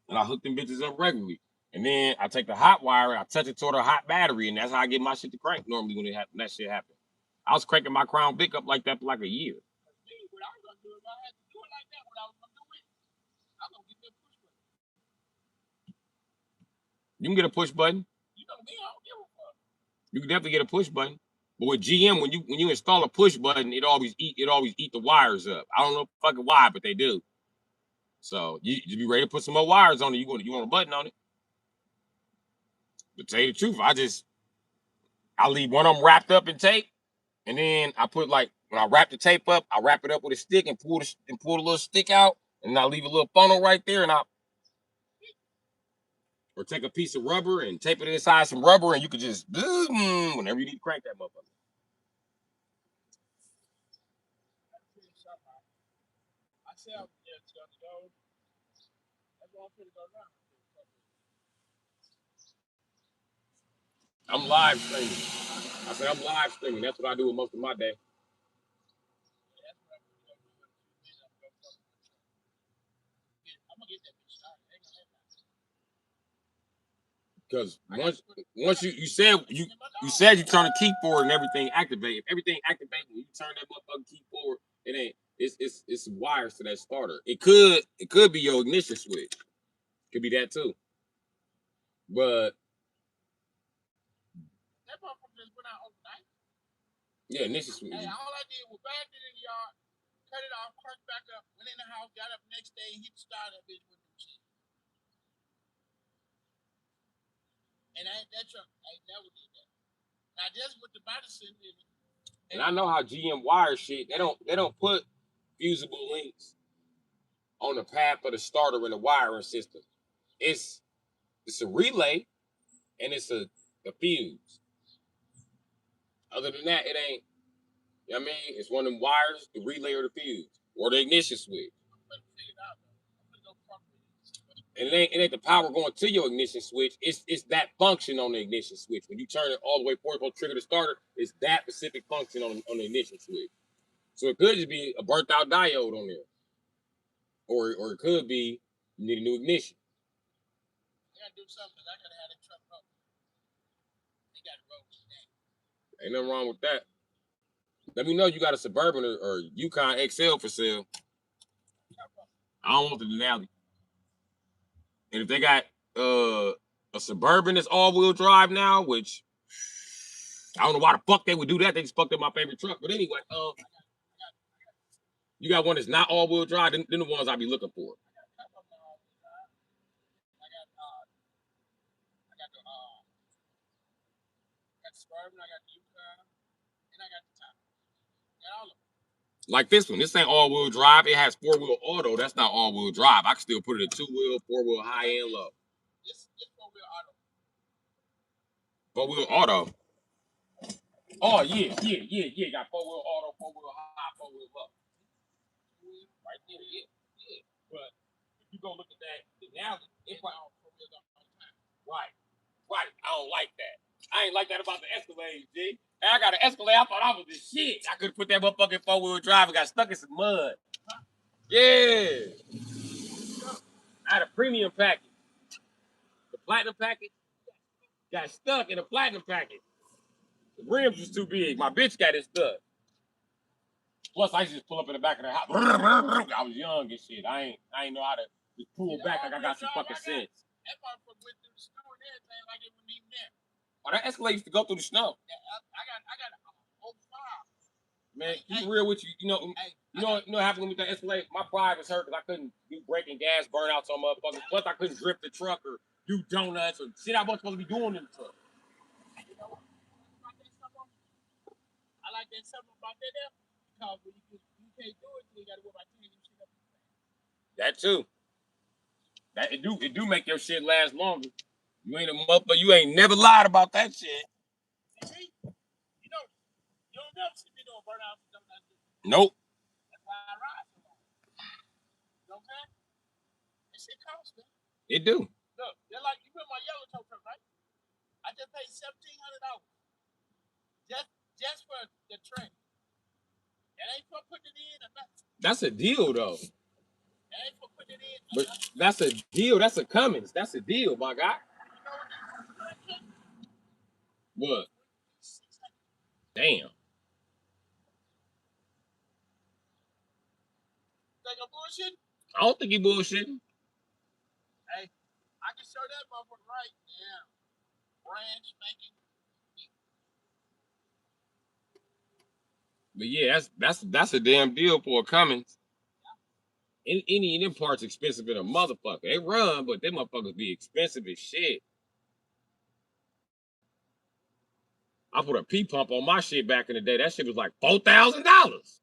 and I hook them bitches up regularly. And then I take the hot wire and I touch it toward a hot battery, and that's how I get my shit to crank normally when that shit happens. I was cranking my Crown Vic up like that for like a year. What I was gonna do if I had to do it like that, what I was gonna do it, I'm gonna get that push button. You can get a push button. You know me, I don't give a fuck. You can definitely get a push button. But with GM, when you install a push button, it always eat the wires up. I don't know fucking why, but they do. So you be ready to put some more wires on it. You want a button on it. But tell you the truth, I leave one of them wrapped up in tape, and then I put when I wrap the tape up, I wrap it up with a stick and pull the little stick out, and I leave a little funnel right there, and or take a piece of rubber and tape it inside some rubber, and you could just whenever you need to crank that motherfucker. myself, yeah, to go. That's what I'm finna go now. I'm live streaming. I said I'm live streaming. That's what I do with most of my day. Yeah, that's what I'm finna go do in a few minutes. I'm gonna go fuck with my truck. I'm gonna get that bitch started. I ain't gonna have that. Because I got to put it. I once got to you put it said in my you dog. said you turn the key forward and everything activate. If everything activate when you turn that motherfucking key forward, it ain't. It's wires to that starter. It could be your ignition switch. Could be that too. But That motherfucker just went out overnight. yeah, ignition switch. Hey, all I did was back in the yard, cut it off, cranked back up, went in the house, got up the next day, hit the start that bitch with new shit. And that truck, I never did that. Now just with the body sitting in it. And I know how GM wire shit. They don't put fusible links on the path of the starter in the wiring system. It's a relay and it's a fuse. Other than that, it ain't. You know what I mean? It's one of them wires, the relay or the fuse, or the ignition switch. I'm gonna figure it out, though. I'm gonna go fuck with it. And it ain't the power going to your ignition switch. It's that function on the ignition switch. When you turn it all the way forward to trigger the starter, it's that specific function on the ignition switch. So it could just be a burnt out diode on there. Or it could be you need a new ignition. I gotta do something because I gotta have that truck up. They gotta roll today. Ain't nothing wrong with that. Let me know you got a Suburban or Yukon XL for sale. I don't want the Denali. And if they got a Suburban that's all-wheel drive now, which I don't know why the fuck they would do that. They just fucked up my favorite truck. But anyway, you got one that's not all-wheel drive, then the ones I be looking for. I got the Suburban, I got the Yukon, and I got the top. I got all of them. Like this one, this ain't all-wheel drive. It has four-wheel auto. That's not all-wheel drive. I can still put it in two-wheel, four-wheel, high and low. This four-wheel auto. Four-wheel auto. Oh yeah. Got four-wheel auto, four-wheel high, four-wheel low. Right there, yeah. But if you go look at that, now it's like right. I don't like that. I ain't like that about the Escalade, G. I got an Escalade. I thought I was the shit. I could have put that motherfucking four-wheel drive and got stuck in some mud. Yeah. I had a premium package. The platinum package got stuck in a platinum package. The rims was too big. My bitch got it stuck. Plus, I used to just pull up in the back of the house. I was young and shit. I ain't know how to just pull back like I got some fucking sense. That motherfucker went through the snow and everything like it wasn't even there. Oh, that Escalade used to go through the snow. I got 05. Man, keep real with you. You know what happened with that Escalade? My pride was hurt because I couldn't do braking gas burnouts on motherfuckers. Plus, I couldn't drift the truck or do donuts or shit I wasn't supposed to be doing in the truck. You know what? I like that something about that there because when you can't do it, you got to go by changing shit up. That too. That it do make your shit last longer. You ain't a motherfucker. You ain't never lied about that shit. See, you don't never see me doing burnouts and stuff like that. Nope. That's why I ride so long. You know what I'm saying? That shit costs, man. It do. Look, they're like you put my yellow tow truck, right? I just paid $1,700 just for the training. That ain't for putting it in or nothing. That's a deal though. That ain't for putting it in. But that's a deal. That's a Cummins. That's a deal, my guy. You know what they do? What? Damn. Think I'm bullshitting? I don't think he bullshitting. Hey, I can show that motherfucker right now. Brand spanking. But yeah, that's a damn deal for a Cummins. Any of them parts expensive than a motherfucker. They run, but them motherfuckers be expensive as shit. I put a P pump on my shit back in the day. That shit was like $4,000.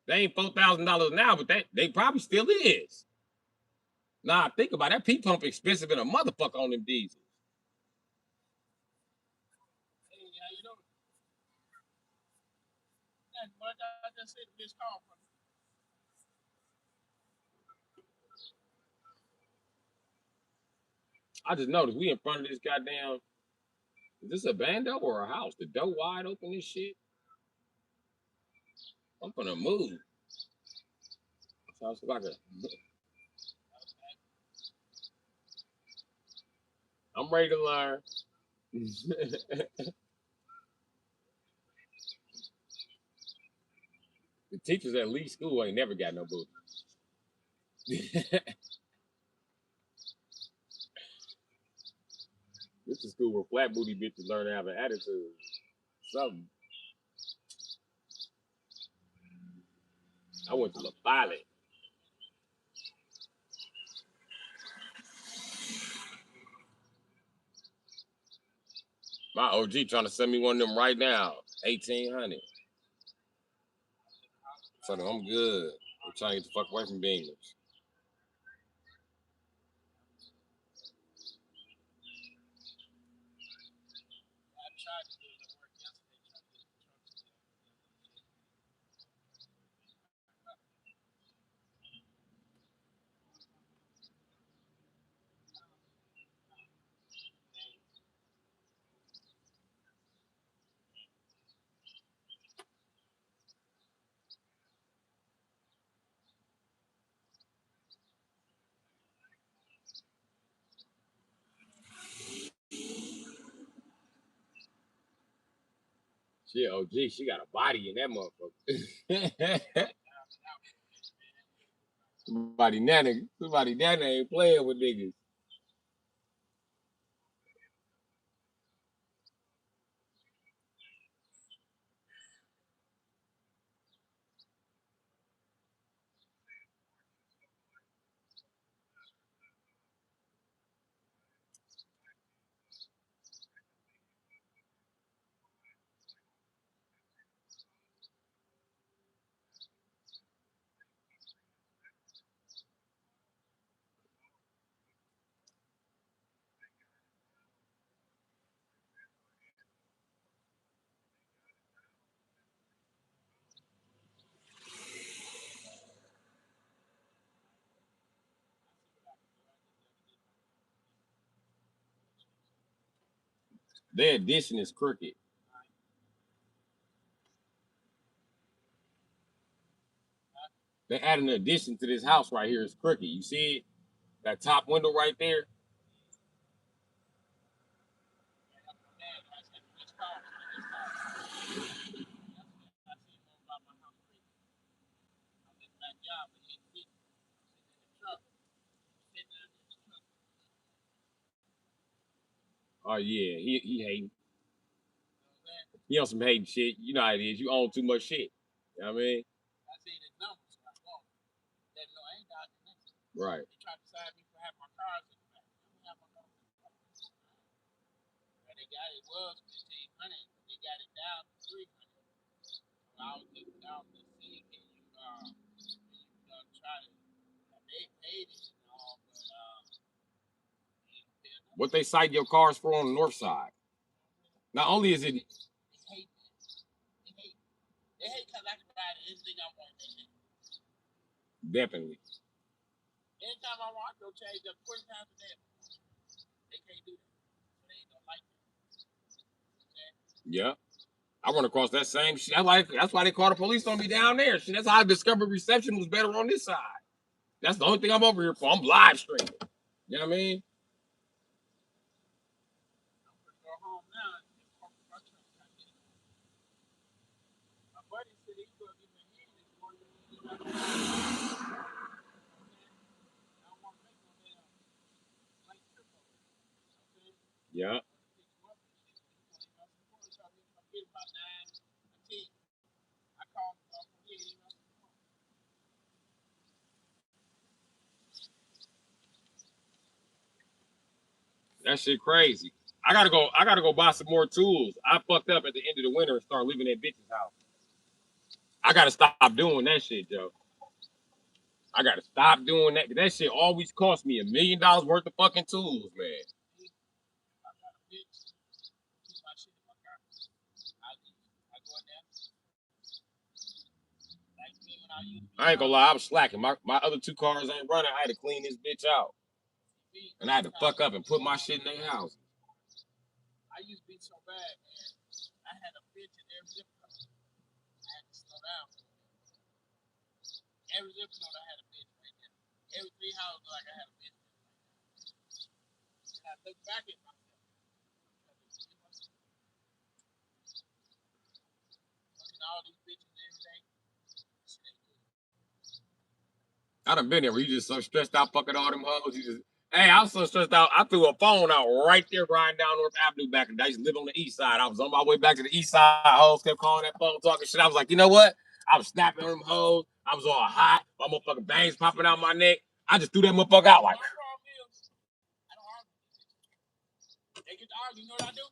They ain't $4,000 now, but they probably still is. Nah, think about it. That P pump expensive than a motherfucker on them diesels. Hey, how you doing? Nothing much. I just said this call from you. I just noticed we in front of this goddamn. Is this a bando or a house? The door wide open. This shit. I'm gonna move. Sounds like a. I'm ready to learn. The teachers at Lee School ain't never got no booty. This is school where flat booty bitches learn to have an attitude. Something. I went to La Pilot. My OG trying to send me one of them right now. 1800. So I'm good. I'm trying to get the fuck away from Beamers. She OG, she got a body in that motherfucker. somebody nana ain't playing with niggas. Their addition is crooked. They added an addition to this house right here. It's crooked. You see it? That top window right there. Oh yeah, he hating. He on some hating shit. You know how it is. You own too much shit. You know what I mean? Right. What they cite your cars for on the north side? Not only is it definitely. Yeah. I run across that same shit. That's why they call the police on me down there. Shit, that's how I discovered reception was better on this side. That's the only thing I'm over here for. I'm live streaming. You know what I mean? Yeah. That shit crazy. I gotta go buy some more tools. I fucked up at the end of the winter and start leaving that bitch's house. I gotta stop doing that shit, Joe. I gotta stop doing that. That shit always cost me $1 million worth of fucking tools, man. I ain't gonna lie, I was slacking. My other two cars ain't running. I had to clean this bitch out. And I had to fuck up and put my shit in their house. I used to be so bad, man. I had a bitch in every zip code. I had to slow down. Every zip code I had a bitch right there. Every 3 houses like I had a bitch. And I look back at myself. Looking at all these bitches and everything. I done been there where you just so stressed out fucking all them hoes. You just, hey, I was so stressed out. I threw a phone out right there riding down North Avenue back in the day. I used to live on the east side. I was on my way back to the east side. Hoes kept calling that phone, talking shit. I was like, you know what? I was snapping on them hoes. I was all hot. My motherfucking bangs popping out my neck. I just threw that motherfucker out like. I don't argue. They get to argue. You know what I do?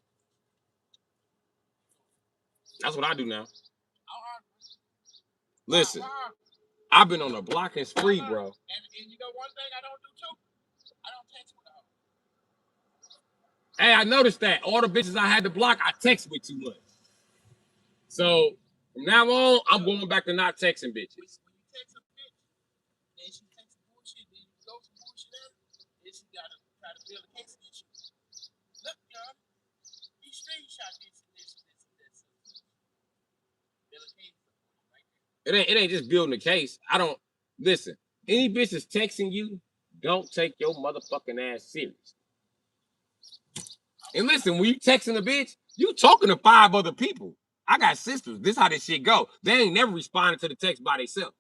That's what I do now. I'll argue. Listen, I've been on a block and spree, bro. And you know one thing I don't do too? I don't text with her. Hey, I noticed that all the bitches I had to block, I text with too much. So from now on, I'm going back to not texting bitches. When you text a bitch, then she texts bullshit, then you go some bullshit at her, then she gotta try to build a case against you. Look, y'all, you screenshot this. Build a case right there. It ain't just building a case. I don't listen. Any bitch that's texting you, don't take your motherfucking ass serious. And listen, when you texting a bitch, you talking to 5 other people. I got sisters. This how this shit go. They ain't never responding to the text by themselves.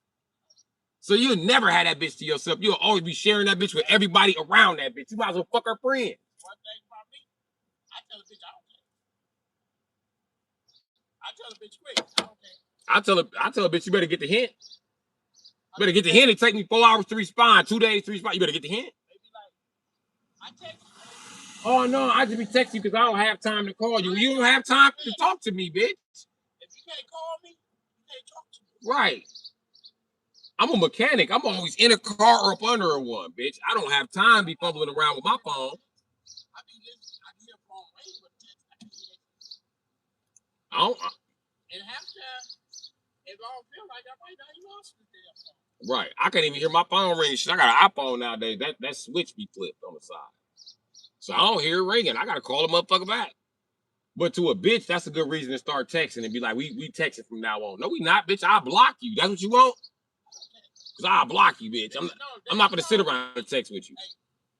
So you'll never have that bitch to yourself. You'll always be sharing that bitch with everybody around that bitch. You might as well fuck her friend. One thing about me, I tell a bitch I don't care. I tell a bitch quick, I don't care. I tell a bitch you better get the hint. You better get the hint. It take me 4 hours to respond, 2 days to respond. You better get the hint. I text you. Oh no, I just be texting you because I don't have time to call you. You don't have time to talk to me, bitch. If you can't call me, you can't talk to me. Right. I'm a mechanic. I'm always in a car or up under one, bitch. I don't have time to be fumbling around with my phone. I be listening. I hear phone ring, but text. I can hear that. I don't. And half time, if I don't feel like I might not even answer the damn phone. Right. I can't even hear my phone ring. Shit, I got an iPhone nowadays. That switch be flipped on the side. So I don't hear it ringing. I gotta call the motherfucker back. But to a bitch, that's a good reason to start texting and be like, we texting from now on. No, we not, bitch. I'll block you. That's what you want? Because I'll block you, bitch. I'm not gonna sit around and text with you. Hey,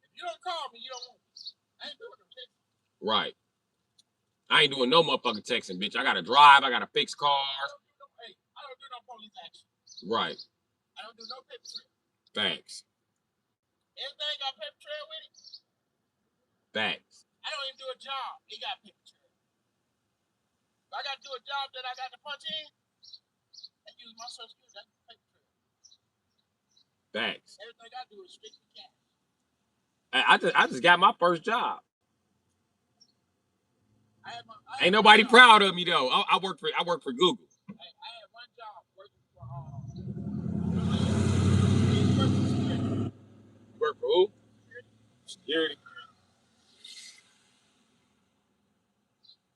if you don't call me, you don't want me. I ain't doing no texting. Right. I ain't doing no motherfucking texting, bitch. I gotta drive. I gotta fix cars. I don't do no police action. Right. I don't do no paper trail. Thanks. Everything got paper trail with it. Thanks. I don't even do a job. It got paper trail. If I got to do a job that I got to punch in, I use my social security. That's paper trail. Thanks. Everything I do is strictly cash. I just got my first job. Ain't nobody proud of me though. I work for Google. I had one job working for You work for who? Security.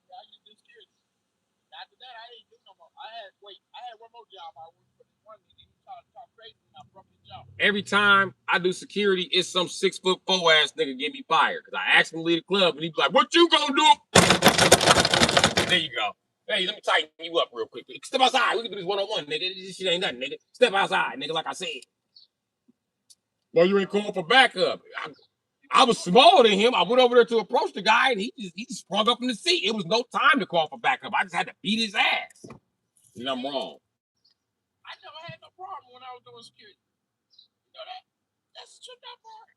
Yeah, I used to do security. After that, I didn't do no more. I had one more job. I worked for this one nigga. He talk crazy and I broke his job. Every time I do security, it's some 6'4" ass nigga get me fired. Cause I asked him to leave the club and he be like, "What you gonna do?" There you go. Hey, let me tighten you up real quick. Step outside. We can do this one-on-one, nigga. This shit ain't nothing, nigga. Step outside, nigga, like I said. Well, you ain't calling for backup. I was smaller than him. I went over there to approach the guy, and he just sprung up in the seat. It was no time to call for backup. I just had to beat his ass. And I'm wrong. I never had no problem when I was doing security. You know that? That's the tripped out part.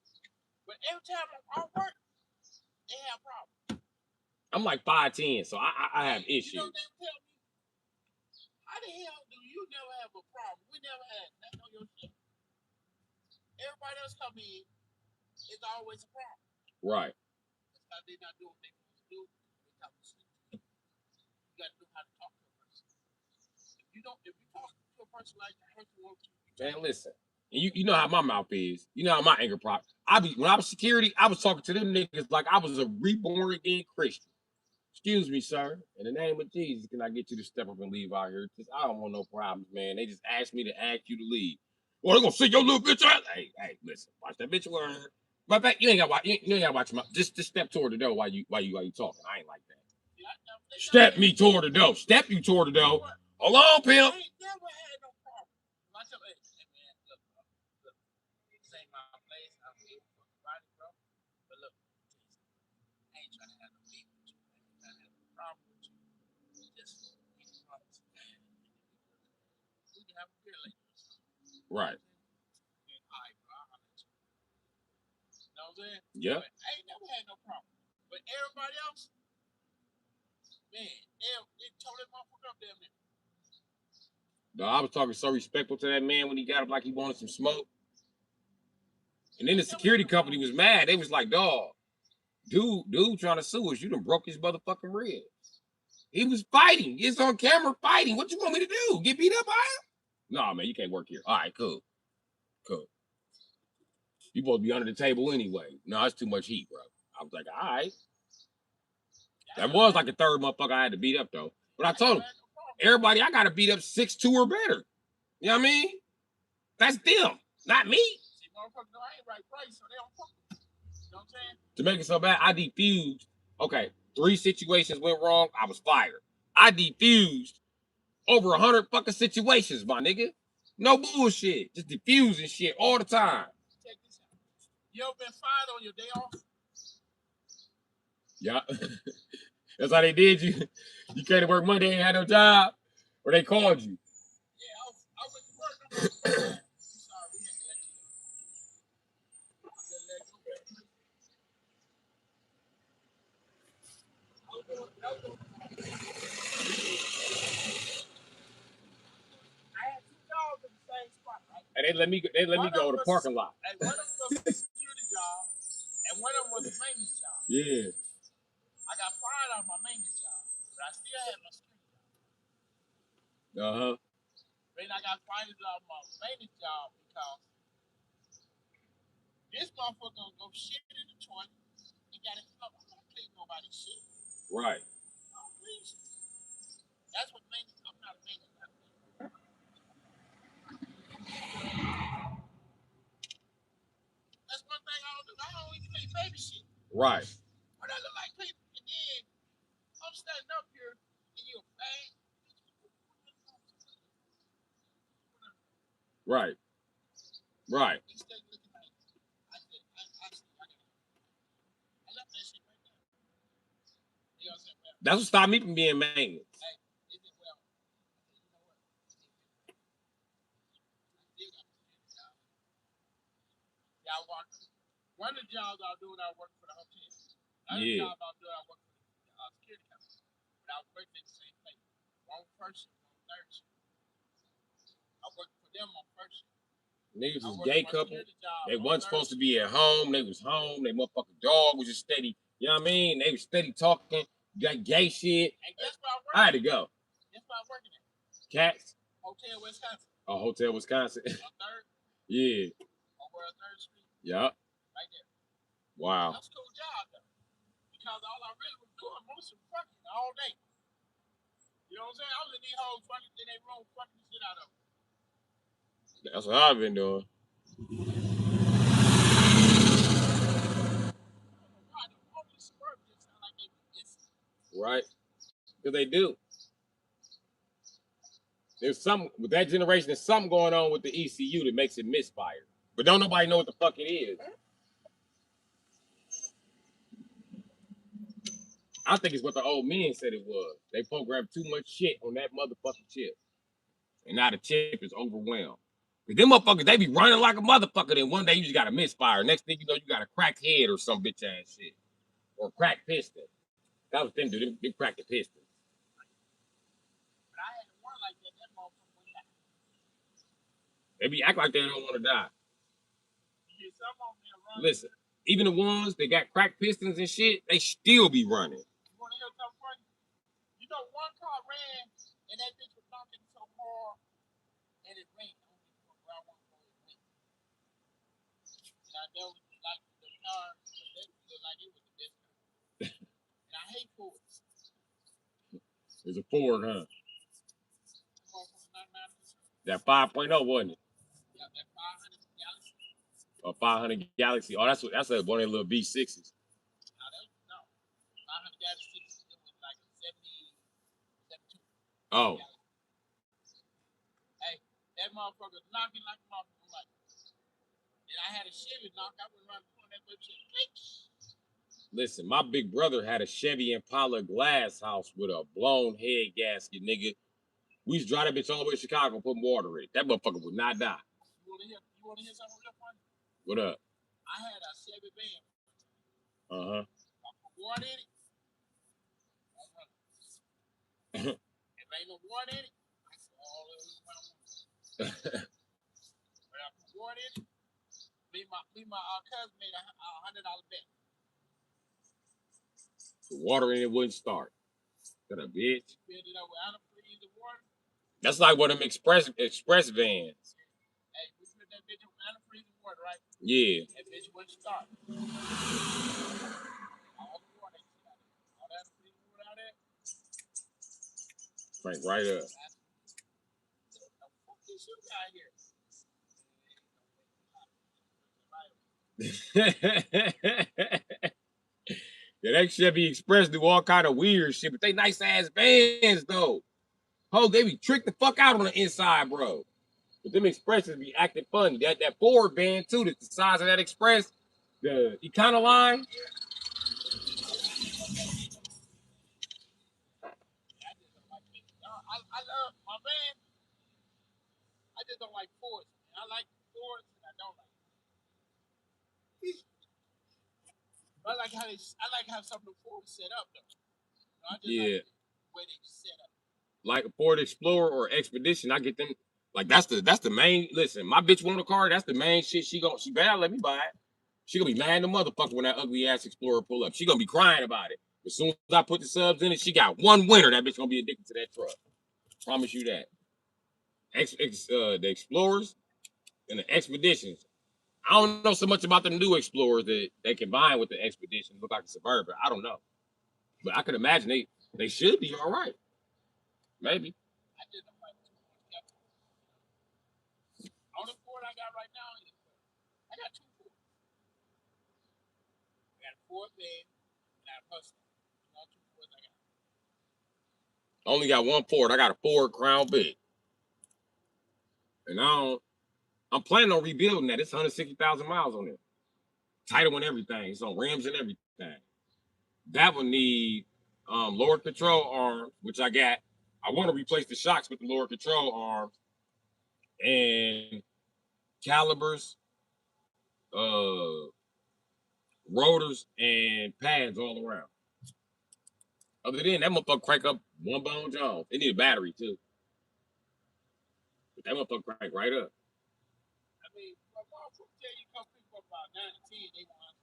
But every time I work, they have problems. I'm like 5'10", so I have issues. You know, they tell me, how the hell do you never have a problem? We never had nothing on your shit. Everybody else come in, it's always a problem. Right. That's how they not doing what they supposed to do. They talk to sleep. You got to know how to talk to a person. If you talk to a person like the person wants you. Man, listen. And you know how my mouth is. You know how my anger prop. When I was security, I was talking to them niggas like I was a reborn again Christian. Excuse me, sir. In the name of Jesus, can I get you to step up and leave out here? Because I don't want no problems, man. They just asked me to ask you to leave. Well, they're gonna see your little bitch ass. Hey, listen, watch that bitch word. But you ain't got watch. You ain't got to watch my. Just step toward the door while you talking. I ain't like that. Step me toward the door. Step you toward the door. Hold on, pimp. I ain't never had no problem. I tell hey man, look, this ain't my place. I'm here for the body, bro. But look, I ain't trying to have no beef with you. I ain't trying to have no problem with you. Just be honest. We can have a beer later or something. Right. All right, bro. I'll let you. You know what I'm saying? Yeah. But I ain't never had no problem. But everybody else, man, they totally motherfucker up there, man. No, I was talking so respectful to that man when he got up like he wanted some smoke. And then the security company was mad. They was like, dog, dude trying to sue us. You done broke his motherfucking ribs. He was fighting. It's on camera fighting. What you want me to do? Get beat up by him? No, man, you can't work here. All right, cool. You supposed to be under the table anyway. No, it's too much heat, bro. I was like, all right. That was like the third motherfucker I had to beat up, though. But I told him, everybody, I got to beat up 6'2" or better. You know what I mean? That's them, not me. See, motherfuckers know I ain't right price, so they don't fuck with me. You know what I'm saying? To make it so bad, I defused. Okay, 3 situations went wrong. I was fired. I defused over 100 fucking situations, my nigga. No bullshit. Just diffusing shit all the time. Check this out. You ever been fired on your day off? Yeah. That's how they did you. You came to work Monday and had no job, or they called you. Yeah, I went to work. I'm like, sorry, we had to let you go. I said, let go, man. I had 2 jobs in the same spot, right? And they let me go to the parking lot. And one of them was a security job, and one of them was a maintenance job. Yeah. I got fired off my maintenance job, but I still had my security job. Uh-huh. Then I got fired off my maintenance job because this motherfucker gonna go shit in the toilet and got it covered. I'm not cleaning nobody's shit. Right. Oh, please. That's what maintenance. I'm not a maintenance guy. That's one thing I don't do. I don't even clean baby shit. Right. But I look like people, and then I'm standing up here, and you're bang. Right. Right. Instead of looking like, I left that shit right there. You know what I'm saying? Well, That's what stopped me from being maintenance. hey, is it well? I said, you know what? I still got to job. Yeah, I walked. One of the jobs I was doing, I worked for the hotel. Another job I was doing, I worked for the security company. But I was working at the same place. One first shift, one third shift. I worked for them on first shift. Niggas was gay couple. They wasn't supposed to be at home. They was home. They motherfucking dog was just steady. You know what I mean? They was steady talking. Got gay shit. And guess where I worked? I had to go. Guess where I working at? Cats? Hotel Wisconsin. Oh, Hotel Wisconsin. On third? Yeah. Over on 3rd Street? Yeah. Right there. Wow. That's a cool job, though. Because all I really was doing, mostly fucking all day. You know what I'm saying? I was in these hoes fucking in their room fucking the shit out of them. That's what I've been doing. Right? Because they do. There's something with that generation. There's something going on with the ECU that makes it misfire. But don't nobody know what the fuck it is. I think it's what the old men said it was. They programmed too much shit on that motherfucking chip. And now the chip is overwhelmed. Because them motherfuckers, they be running like a motherfucker. Then one day you just got a misfire. Next thing you know, you got a cracked head or some bitch ass shit. Or a cracked piston. That was them, dude. They cracked the piston. But I had one like that. That motherfucker went out. They be act like they don't want to die. You get some of them running. Listen, even the ones that got cracked pistons and shit, they still be running. You want to hear something funny? You know, one car ran and that bitch was knocking so hard and it rained. I don't even know where I want to go. It rained. And I know, like, the car, that looked like it was the best car. And I hate Fords. It's a Ford, huh? That 5.0, wasn't it? Yeah, that 500 Galaxy. A 500 Galaxy. Oh, that's one of the little B6s. No, 500 Galaxy 6, it was like a 70, 72. Oh. Hey, that motherfucker knocking like a motherfucker. Like, and I had a Chevy knock. I went around the corner, that bitch shit. Listen, my big brother had a Chevy Impala glass house with a blown head gasket, nigga. We used to drive that bitch all the way to Chicago and put water in it. That motherfucker would not die. You wanna hear something real funny? What up? I had a Chevy van. Uh-huh. I put water in it. If ain't no water in it, I said all the way around. When I put water in it, my cousin made $100 bet. The water in it wouldn't start. That a bitch. Filled it up with antifreeze and water. That's like one of them express vans. Hey, we put that bitch with antifreeze and water, right? Yeah. That bitch wouldn't start. All the water, all that antifreeze and water out there. Crank right up. The fuck this you got here? Yeah, that Chevy Express do all kind of weird shit, but they nice ass vans though. Oh, they be tricked the fuck out on the inside, bro. But them Expresses be acting funny. That Ford van too, that's the size of that Express, the Econoline. I love my man. I just don't like Fords. I like Fords and I don't like. I like how some of the Fords set up though. I just Yeah. like the way they set up. Like a Ford Explorer or Expedition, I get them. Like that's the main. Listen, my bitch want a car. That's the main shit. She better let me buy it. She gonna be mad at the motherfucker when that ugly ass Explorer pull up. She gonna be crying about it. As soon as I put the subs in it, she got one winner. That bitch gonna be addicted to that truck. Promise you that. The Explorers and the Expeditions. I don't know so much about the new Explorers that they combine with the Expeditions. Look like a Suburban. I don't know, but I could imagine they should be all right. Maybe. I just don't like too much. Only Ford I got right now is I got two Fords. I got a Ford van and I got a Mustang. All two Fords I got. I only got one Ford. I got a Ford Crown Vic, and I'm planning on rebuilding that. It's 160,000 miles on it. Title and everything. It's on rims and everything. That will need lower control arms, which I got. I want to replace the shocks with the lower control arms and calibers, uh, rotors, and pads all around. Other than that motherfucker crank up one bone Jones. It need a battery too. But that motherfucker crank right up. I mean, my mom will tell you come pick up about 9 to 10, they want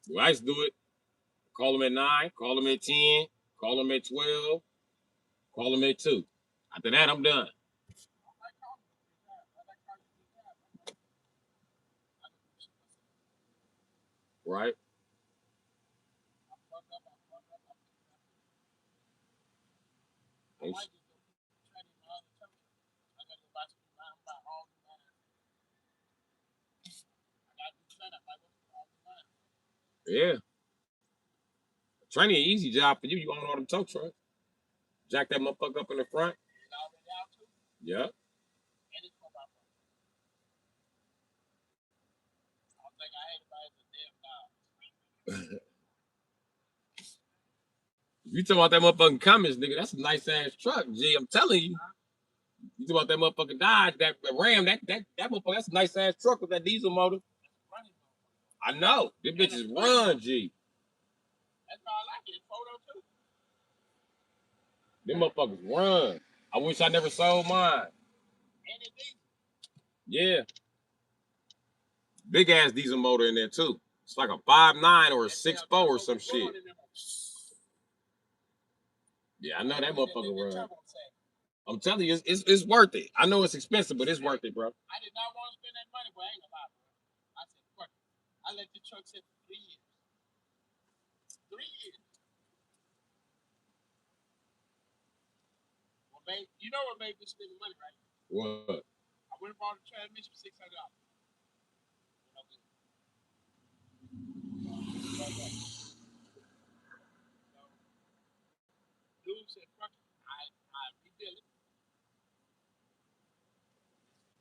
to. Well, I used to do it. Call them at 9, call them at 10, call them at 12, call them at 2. After that, I'm done. Right? Yeah. Training an easy job for you. You own all them tow trucks. Jack that motherfucker up in the front. Yeah. You talking about that motherfucking Cummins, nigga? That's a nice ass truck, G. I'm telling you. You talking about that motherfucking Dodge, that Ram, that motherfucker? That's a nice ass truck with that diesel motor. I know. Them bitches run, G. That's all I like. It's photo too. Them motherfuckers run. I wish I never sold mine. Yeah. Big ass diesel motor in there too. It's like a 5.9 or a 6.4 or some shit. Yeah, I know that motherfucker run. I'm telling you, it's worth it. I know it's expensive, but it's worth it, bro. I did not want to spend that money, but I ain't gonna lie, bro. I said, fuck it. I let the truck sit for 3 years. 3 years. Well, babe, you know what made me spend the money, right? What? I went and bought a transmission for $600. Dude said, "Fuck it, I rebuilt it.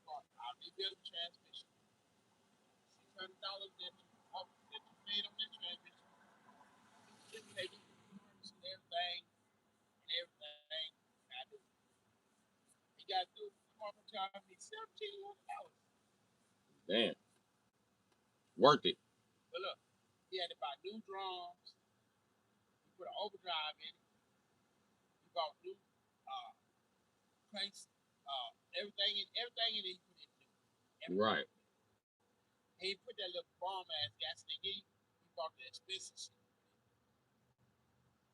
I rebuilt the transmission. $600 that you paid on that transmission. Just take it, everything. I do. He got to do. Come on, charge me $1,700. Damn. Worth it. But look, he had to buy new drums. He put an overdrive in it. He bought new uh, cranks, everything in it. He put it new. Right. He put that little bomb ass gas they give you. He bought the expensive shit.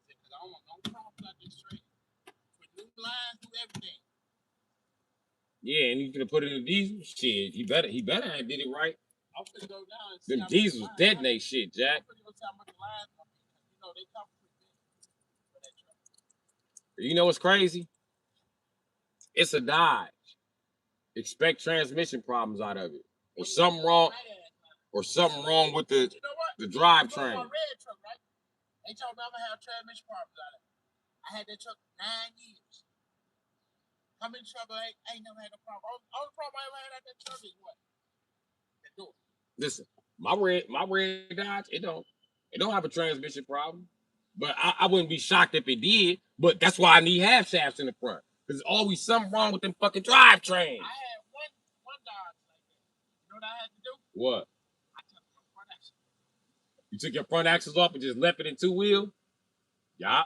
He said, "Cause I don't want no problems out this train. Put new lines, do everything." Yeah, and he's gonna put it in diesel shit. He better have did it right. I'm finna go down and see Them how much diesels lines. detonate shit, Jack. I'm finna go see how much the lines gonna be. You know they come pretty big for that truck. You know what's crazy? It's a Dodge. Expect transmission problems out of it, or something wrong, or something wrong with You know what? the You drivetrain. know my red truck, right? They told me I'm gonna have transmission problems out of it. I had that truck 9 years. How many trouble I ain't never had no problem. Only problem I ever had at that truck is what? The door. Listen, my red Dodge, it don't have a transmission problem. But I wouldn't be shocked if it did. But that's why I need half shafts in the front. There's always something wrong with them fucking drivetrains. I had one Dodge like that. You know what I had to do? What? I took my front axle. You took your front axles off and just left it in two wheel? Yeah.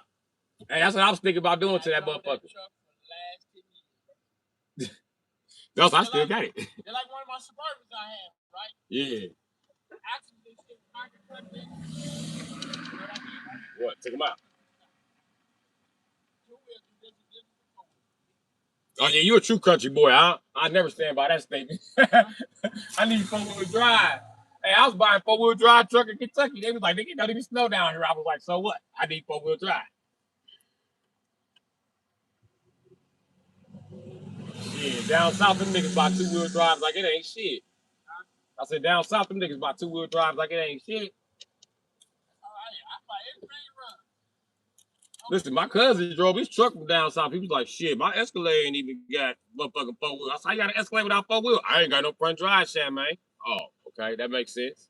Hey, that's what I was thinking about doing to that motherfucker. That truck for the last 10 years. That's I still got it. They're like one of my Suburbans I have, right? Yeah. Axles, they shit, pocket cut thing. What? Took them out. Two wheels, just Oh yeah, you a true country boy. I never stand by that statement. I need 4-wheel drive. Hey, I was buying 4-wheel drive truck in Kentucky. They was like, "Nigga, don't even snow down here." I was like, "So what? I need 4-wheel drive." Yeah, down south them niggas buy 2-wheel drives like it ain't shit. I said down south them niggas buy 2-wheel drives like it ain't shit. I buy everything run. Listen, my cousin drove his truck from down south. He was like, "Shit, my Escalade ain't even got motherfucking 4-wheel." I said, "How you got an Escalade without 4-wheel?" "I ain't got no front drive shaft, man." "Oh, okay, that makes sense."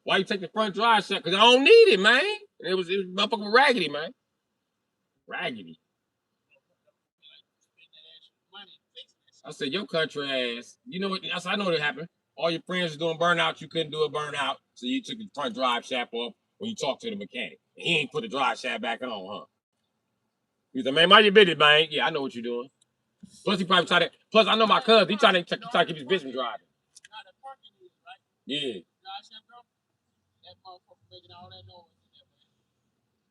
"Why you take the front drive shaft?" "Because I don't need it, man." And it was motherfucking raggedy, man. Raggedy. I said, "Your country ass." You know what? I know what happened. All your friends was doing burnout. You couldn't do a burnout, so you took the front drive shaft off when you talked to the mechanic. And he ain't put the drive shaft back on, huh? He said, "Man, mind your business, man." "Yeah, I know what you're doing." Plus, he probably tried to. Plus, I know my cousin. He trying to keep his bitch from driving. Yeah. That motherfucker making all that noise in there, man.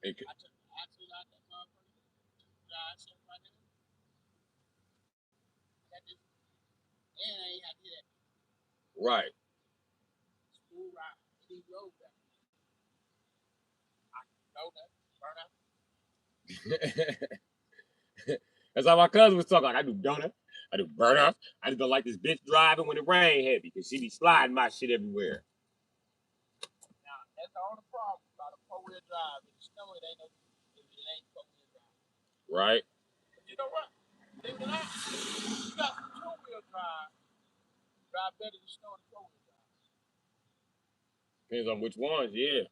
Hey, I took the axle out that motherfucker. Drive shit right there. Got this. And I ain't had to do that. right. School ride. He drove that. I know that. Burn out. That's how my cousin was talking. Like, I do donut. I do burnout. I just don't like this bitch driving when it rain heavy because she be sliding my shit everywhere. Now, that's the only problem about a 4-wheel drive. If it snow, it ain't 4-wheel drive. Right. But you know what? Believe it or not, you got some 2-wheel drive better than snow and 4-wheel drive. Depends on which ones, yeah.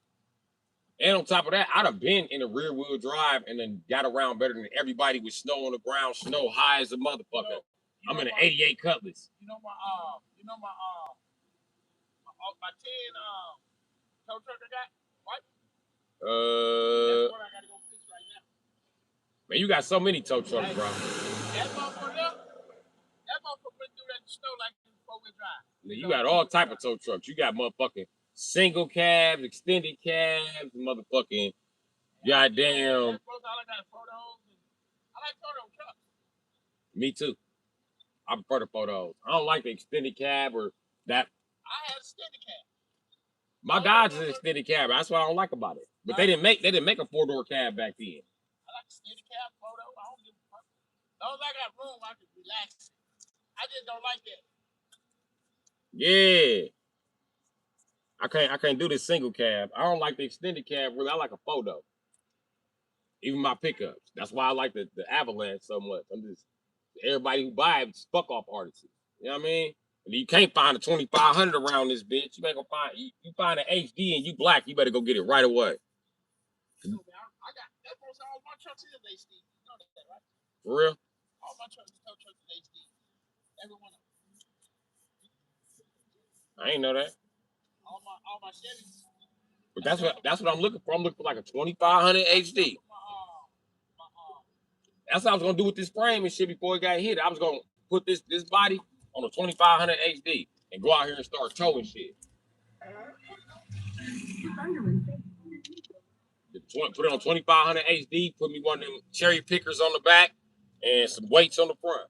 And on top of that, I'd have been in a rear wheel drive and then got around better than everybody with snow on the ground, snow high as a motherfucker. I'm in an '88 Cutlass. You know my 10 tow truck I got, right? That's what I gotta go fix right now. Man, you got so many tow trucks, bro. That motherfucker went through that snow like 4-wheel drive. You got all type of tow trucks. You got motherfucking single cabs, extended cabs, motherfucking goddamn. All I got is photos. I like photo trucks. Me too. I prefer the photos. I don't like the extended cab or that. I had a extended cab. My Dodge is an extended cab. That's what I don't like about it. But they didn't make a 4-door cab back then. I like extended cab photo. I don't give a fuck. As long as I got room, I can relax. I just don't like that. Yeah. I can't do this single cab. I don't like the extended cab really. I like a photo. Even my pickups. That's why I like the Avalanche so much. I'm just everybody who buy it, fuck off artists. You know what I mean? And you can't find a 2500 around this bitch. You ain't gonna find you find an HD and you black, you better go get it right away. No, man, I got that's most all my trucks is HD. You know that, right? For real? All my trucks is HD. Every one of them. I ain't know that. All my Chevys. But that's what I'm looking for. I'm looking for like a 2500 HD. That's what I was gonna do with this frame and shit before it got hit. I was gonna put this body on a 2500 HD and go out here and start towing shit. Put it on 2500 HD. Put me one of them cherry pickers on the back and some weights on the front.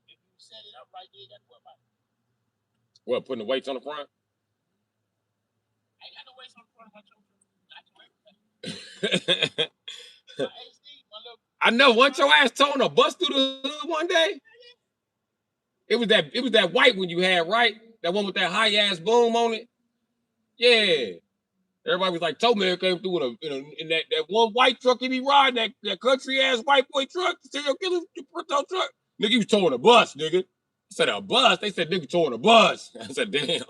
If you set it up right there, that's what about it. What, putting the weights on the front? I ain't got no weights on the front of my truck. My HD, my little. I know. Once your ass towing a bus through the hood one day. It was that white one you had, right? That one with that high ass boom on it. Yeah. Everybody was like, "Tow man came through in that one white truck he be riding, that country ass white boy truck, the serial killer tow truck. Nigga, he was towing a bus, nigga. I said a bus. They said nigga towing a bus. I said, damn.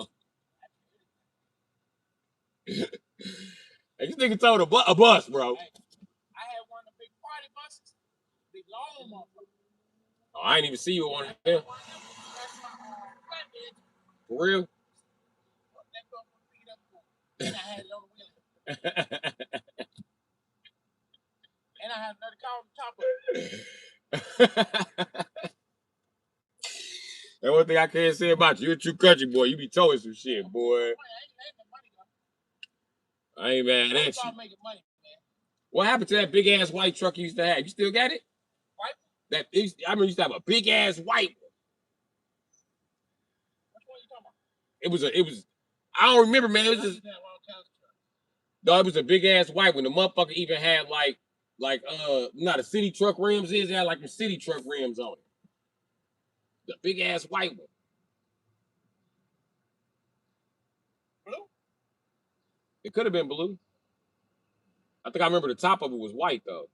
Hey, this nigga towed a bus, bro. Hey, I had one of the big party buses, big long motherfucker. Oh, I ain't even see you on here. For real? And I had it on the wheel. And I had another car on top of it. That's one thing I can't say about you. You're a true country boy. You be towing some shit, boy. I ain't mad at you. What happened to that big ass white truck you used to have? You still got it? White? I remember you used to have a big ass white one. Which one are you talking about? It was. I don't remember, man. It was just. No, it was a big ass white one. The motherfucker even had like not a city truck rims is. It had like the city truck rims on it. The big ass white one. Blue? It could have been blue. I think I remember the top of it was white though.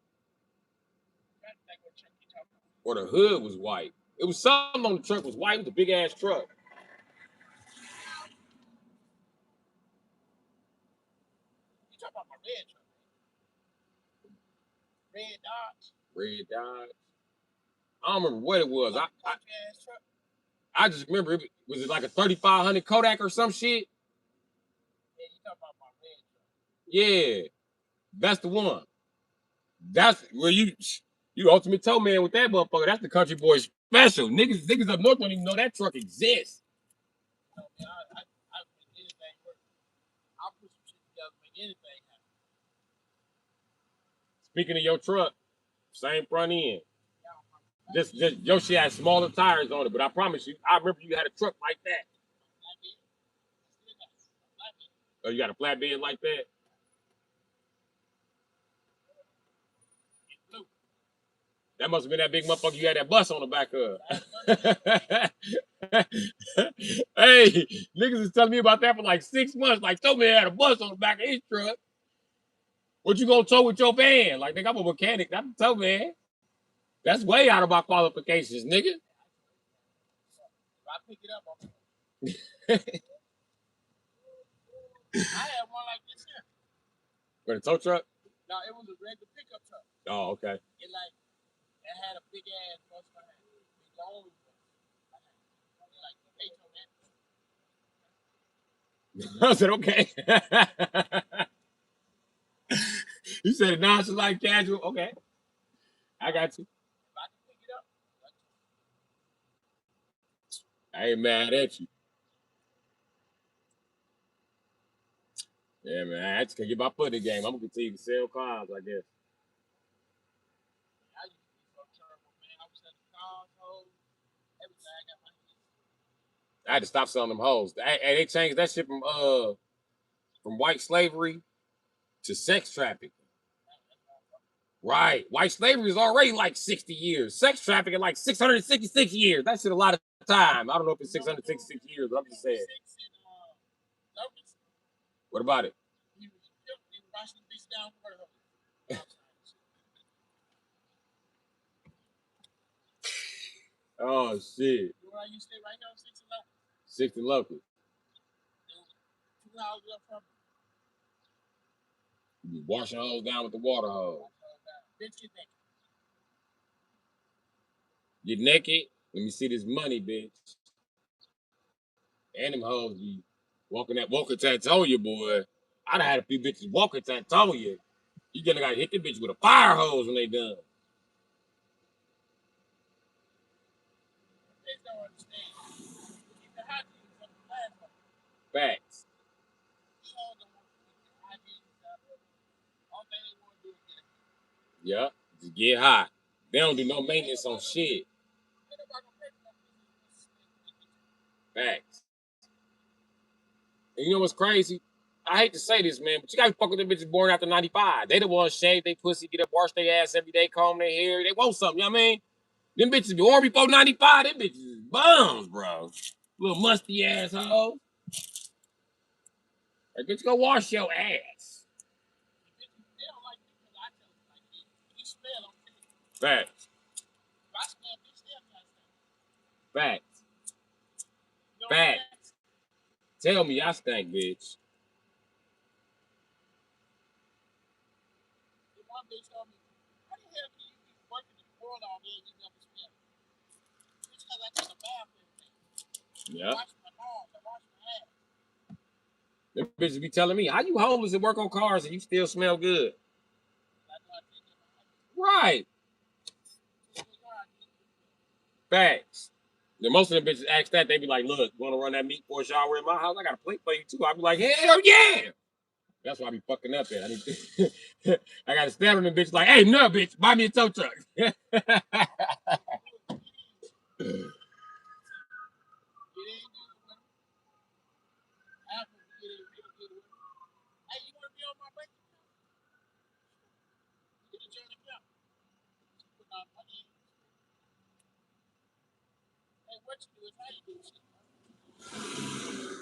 Or the hood was white. It was something on the truck was white. It was a big ass truck. You talking about my red truck? Red Dodge. Red Dodge. I don't remember what it was. I just remember was it like a 3500 Kodak or some shit? Yeah, you talking about my red truck? Yeah, that's the one. That's where you ultimate tow man with that motherfucker. That's the country boy special. Niggas up north don't even know that truck exists. No, man, I make anything work. I'll put some shit together, make anything happen. Speaking of your truck, same front end. Just your shit has smaller tires on it, but I promise you, I remember you had a truck like that. Oh, you got a flatbed like that? That must have been that big motherfucker you had that bus on the back of. Hey, niggas is telling me about that for like 6 months. Like, tow man had a bus on the back of his truck. What you gonna tow with your van? Like, nigga, I'm a mechanic. I'm a tow man. That's way out of my qualifications, nigga. If I pick it up, I had one like this here. For the tow truck? No, it was a regular pickup truck. Oh, okay. It had a big ass bus behind it. Big long bus. Like, hey, tow I man. said, okay. You said nonchalant casual. Okay. I got you. If I can pick it up, I ain't mad at you. Yeah, man. I just can't get my foot in the game. I'm gonna continue to sell cars, I guess. I used to be so terrible, man. I was selling cars, hoes, everything. I got my kids. I had to stop selling them hoes. They changed that shit from white slavery to sex trafficking. Right. White slavery is already like 60 years. Sex trafficking like 666 years. That shit a lot of time. I don't know if it's 666 years, but I'm just saying. What about it? Oh shit. You know where I used to stay right now? 60 Locust. 2 houses up from you washing hoes down with the water hose. Bitch, get naked. Let me see this money, bitch. And them hoes be walking that Walker Tatoya, boy. I done had a few bitches Walker Tatoya. You gonna gotta hit the bitch with a fire hose when they done. Facts. Yeah, just get high. They don't do no maintenance on shit. Facts. And you know what's crazy? I hate to say this, man, but you gotta fuck with them bitches born after 95. They the ones shave they pussy, get up, wash their ass every day, comb their hair. They want something, you know what I mean? Them bitches born before 95, them bitches is bums, bro. Little musty assholes. Like, bitch, go wash your ass. Facts. Facts. Facts. Tell me I stink, bitch. Yeah. Them bitches be telling me, how you homeless and work on cars and you still smell good? Right. Facts. Then most of them bitches ask that, they be like, look, you want to run that meat for a shower in my house? I got a plate for you too. I be like, hell yeah. That's why I be fucking up at. I need to, I got to stand on them bitches like, hey, no, bitch, buy me a tow truck.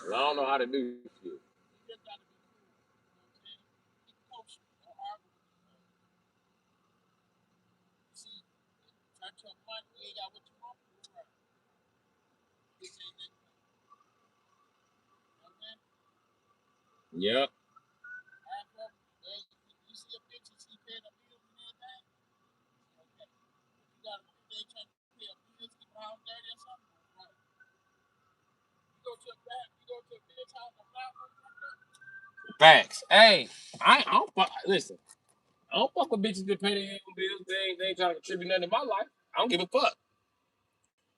Well, I don't know how to do shit. Yep. Facts. Hey, I don't fuck. Listen, I don't fuck with bitches that pay their own bills. They ain't trying to contribute nothing to my life. I don't give a fuck.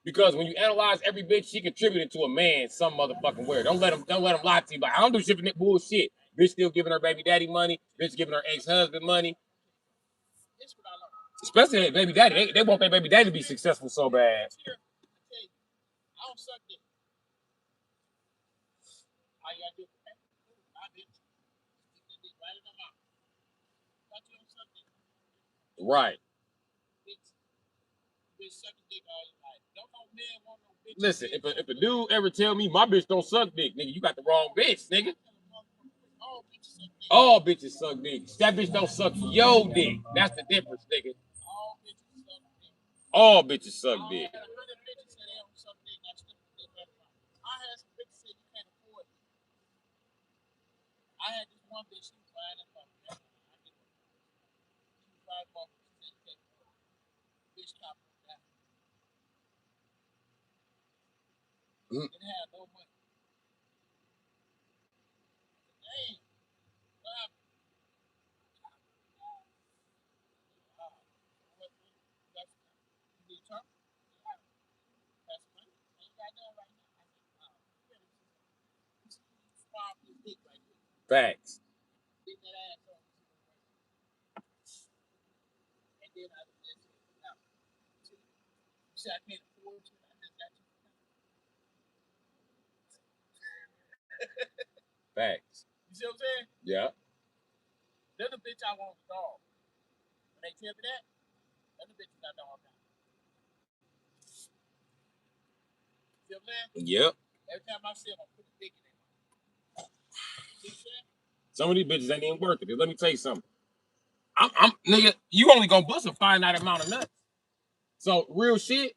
Because when you analyze every bitch, she contributed to a man some motherfucking where. Don't let them lie to you. But I don't do shit for that bullshit. Bitch still giving her baby daddy money. Bitch giving her ex-husband money. Especially that baby daddy. They want their baby daddy to be successful so bad. Right. Listen, if a dude ever tell me my bitch don't suck dick, nigga, you got the wrong bitch, nigga. All bitches suck dick. That bitch don't suck your dick. That's the difference, nigga. All bitches suck dick. Mm. Facts. Facts. You see what I'm saying? Yeah. They're the bitch I want to dog. When they tell me that, them the bitches I know I'm not. See what I'm saying? Yep. Every time I see them, I'm putting dick in their mouth. See what I'm saying? Some of these bitches ain't even worth it. Let me tell you something. I'm nigga, you only gonna bust a finite amount of nuts. So real shit,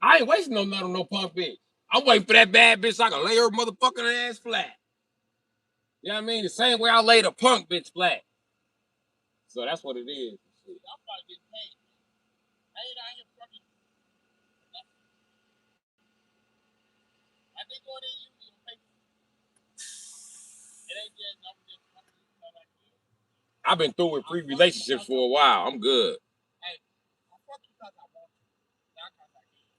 I ain't wasting no nut on no punk bitch. I'm waiting for that bad bitch so I can lay her motherfucking ass flat. You know what I mean? The same way I laid a punk bitch flat. So that's what it is. I'm about to get paid. I ain't out here fucking. I think going in you will pay. It ain't just I'm just fucking like you. I've been through with pre-relationships for a while. I'm good. Hey, I'm fucking because I want you. Not because I can.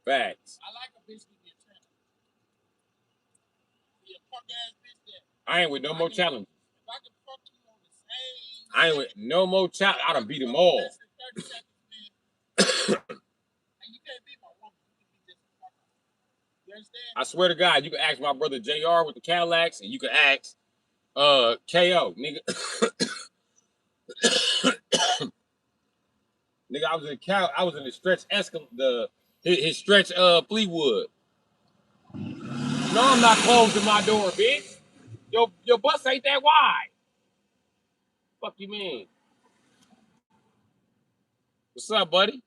Facts. I like a bitch to be a tramp. Be a fuck ass bitch that. I ain't with no more challenges. If I can fuck you on the same. I ain't with no more challenge. I done beat them all. Less than 30 seconds, man. And you can't be my woman. You can be just a fucker. You understand? I swear to God, you can ask my brother JR with the Cadillacs, and you can ask KO, nigga. Nigga, I was in the stretch his stretch Fleetwood. No, I'm not closing my door, bitch. Your bus ain't that wide. Fuck you mean? What's up, buddy?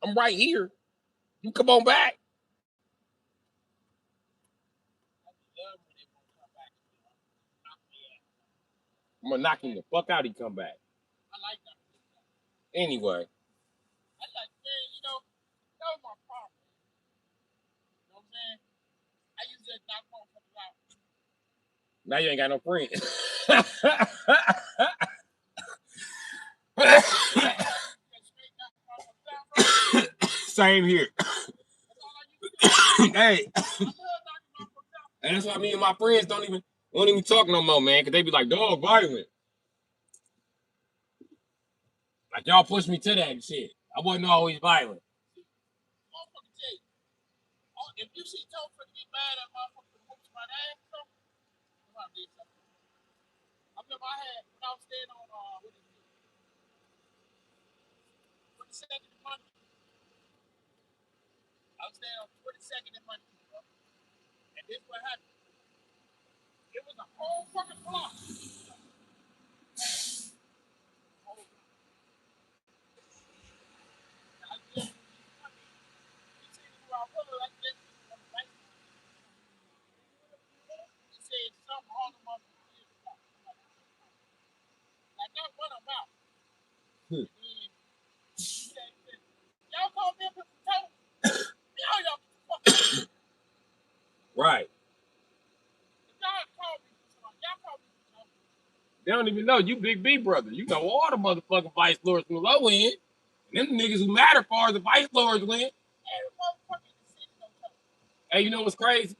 I'm right here. You come on back. I'm gonna knock him the fuck out. He come back. I like that. Anyway. I like, man, you know, that was my problem. You know what I'm saying? I used to knock motherfuckers out. Now you ain't got no friends. Same here. Hey. And that's why me and my friends don't even talk no more, man, because they be like, dog, violent. Like, y'all push me to that shit. I wasn't always violent. Motherfucker tell you, if you see Topher get mad at motherfucker whoops my ass, something, I did something. I remember when I was staying on, what is it? 22nd and Monday. I was staying on 22nd and Monday, bro. And this what happened. It was a whole fucking block. Right. They don't even know you Big B brother. You know all the motherfucking vice lords from the low end. And them niggas who matter as far as the vice lords went. Hey, you know what's crazy?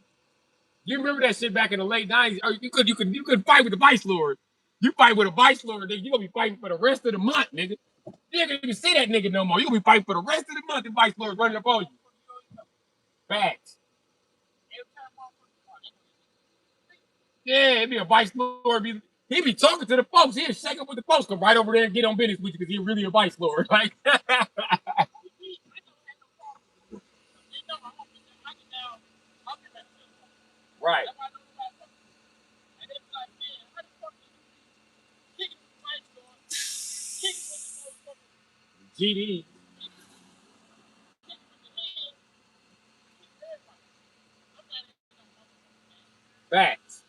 You remember that shit back in the late 90s? Or you could fight with the vice lord. You fight with a vice lord, nigga, you gonna be fighting for the rest of the month, nigga. You ain't gonna even see that nigga no more. You gonna be fighting for the rest of the month. The vice lord running up on you. Facts. Yeah, it'd be a vice lord. He'd be talking to the folks. He'd shake up with the folks, come right over there and get on business with you because he's really a vice lord. Like, right. GD. Facts.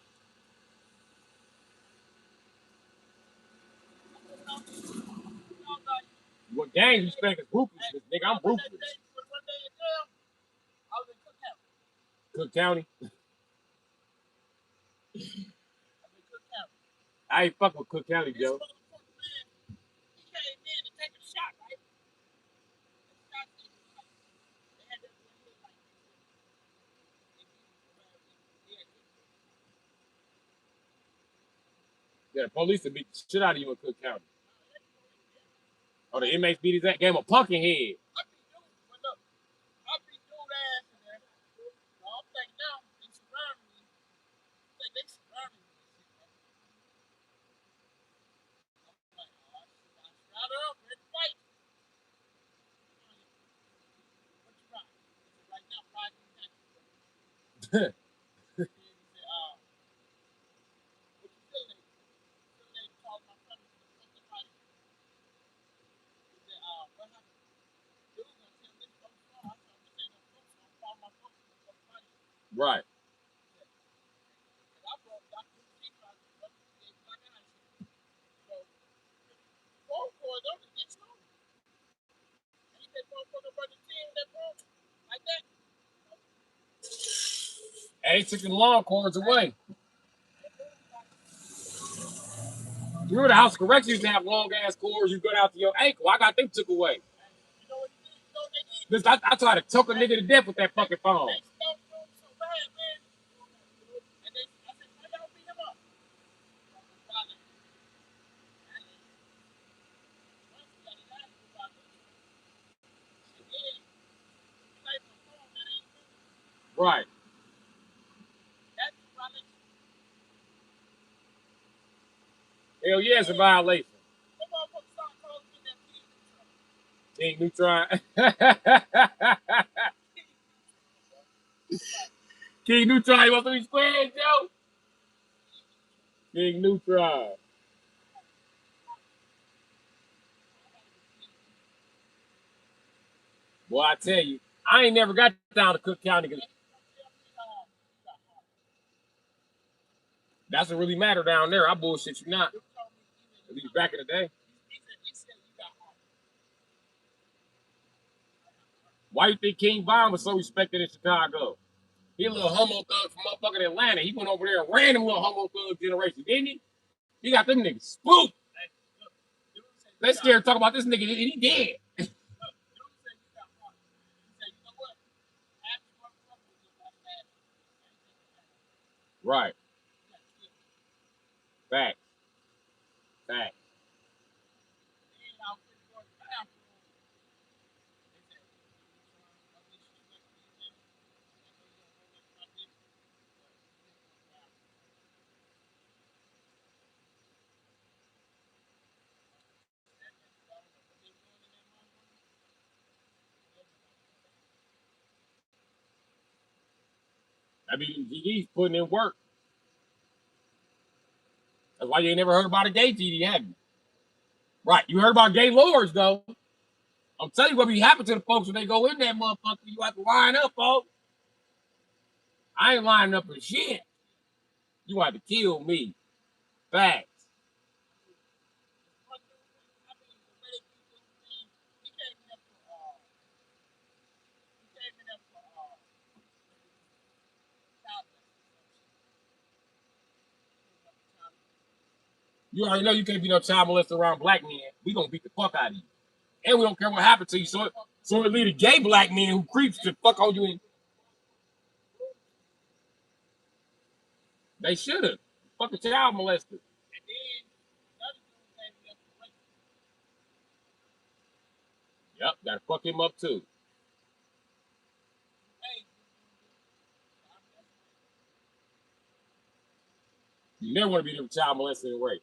What gang respect is ruthless, nigga. I'm ruthless. Cook County. I ain't fuck with Cook County, Joe. Yeah, the police would beat the shit out of you in Cook County. Oh, the inmates beat his ass, gave him a pumpkin head. Right. And they took the long cords away. You remember the House of Correction used to have long ass cords you go down to your ankle. I got them took away. Listen, I tried to choke a nigga to death with that fucking phone. Right. Hell yeah, it's a violation. King Neutron. King Neutron, you want some of these squares, Joe? King Neutron. Well, I tell you, I ain't never got down to Cook County because that's what really matter down there. I bullshit you not. At least back in the day. Why you think King Von was so respected in Chicago? He a little homo thug from motherfucking Atlanta. He went over there and ran them little homo thug generation, didn't he? He got them niggas spooked. They scared to talk about this nigga. He dead. Right. Fact. Fact. I mean, GD's putting in work. That's why you ain't never heard about a gay GD, have you? Right. You heard about gay lords, though. I'm telling you what be happening to the folks when they go in that motherfucker. You have to line up, folks. I ain't lining up for shit. You have to kill me. Facts. You already know you can't be no child molester around black men. We gonna beat the fuck out of you. And we don't care what happened to you. So it lead to gay black men who creeps to fuck on you. And they should have. Fucking child molester. Yep, gotta fuck him up too. You never want to be them child molester and rape.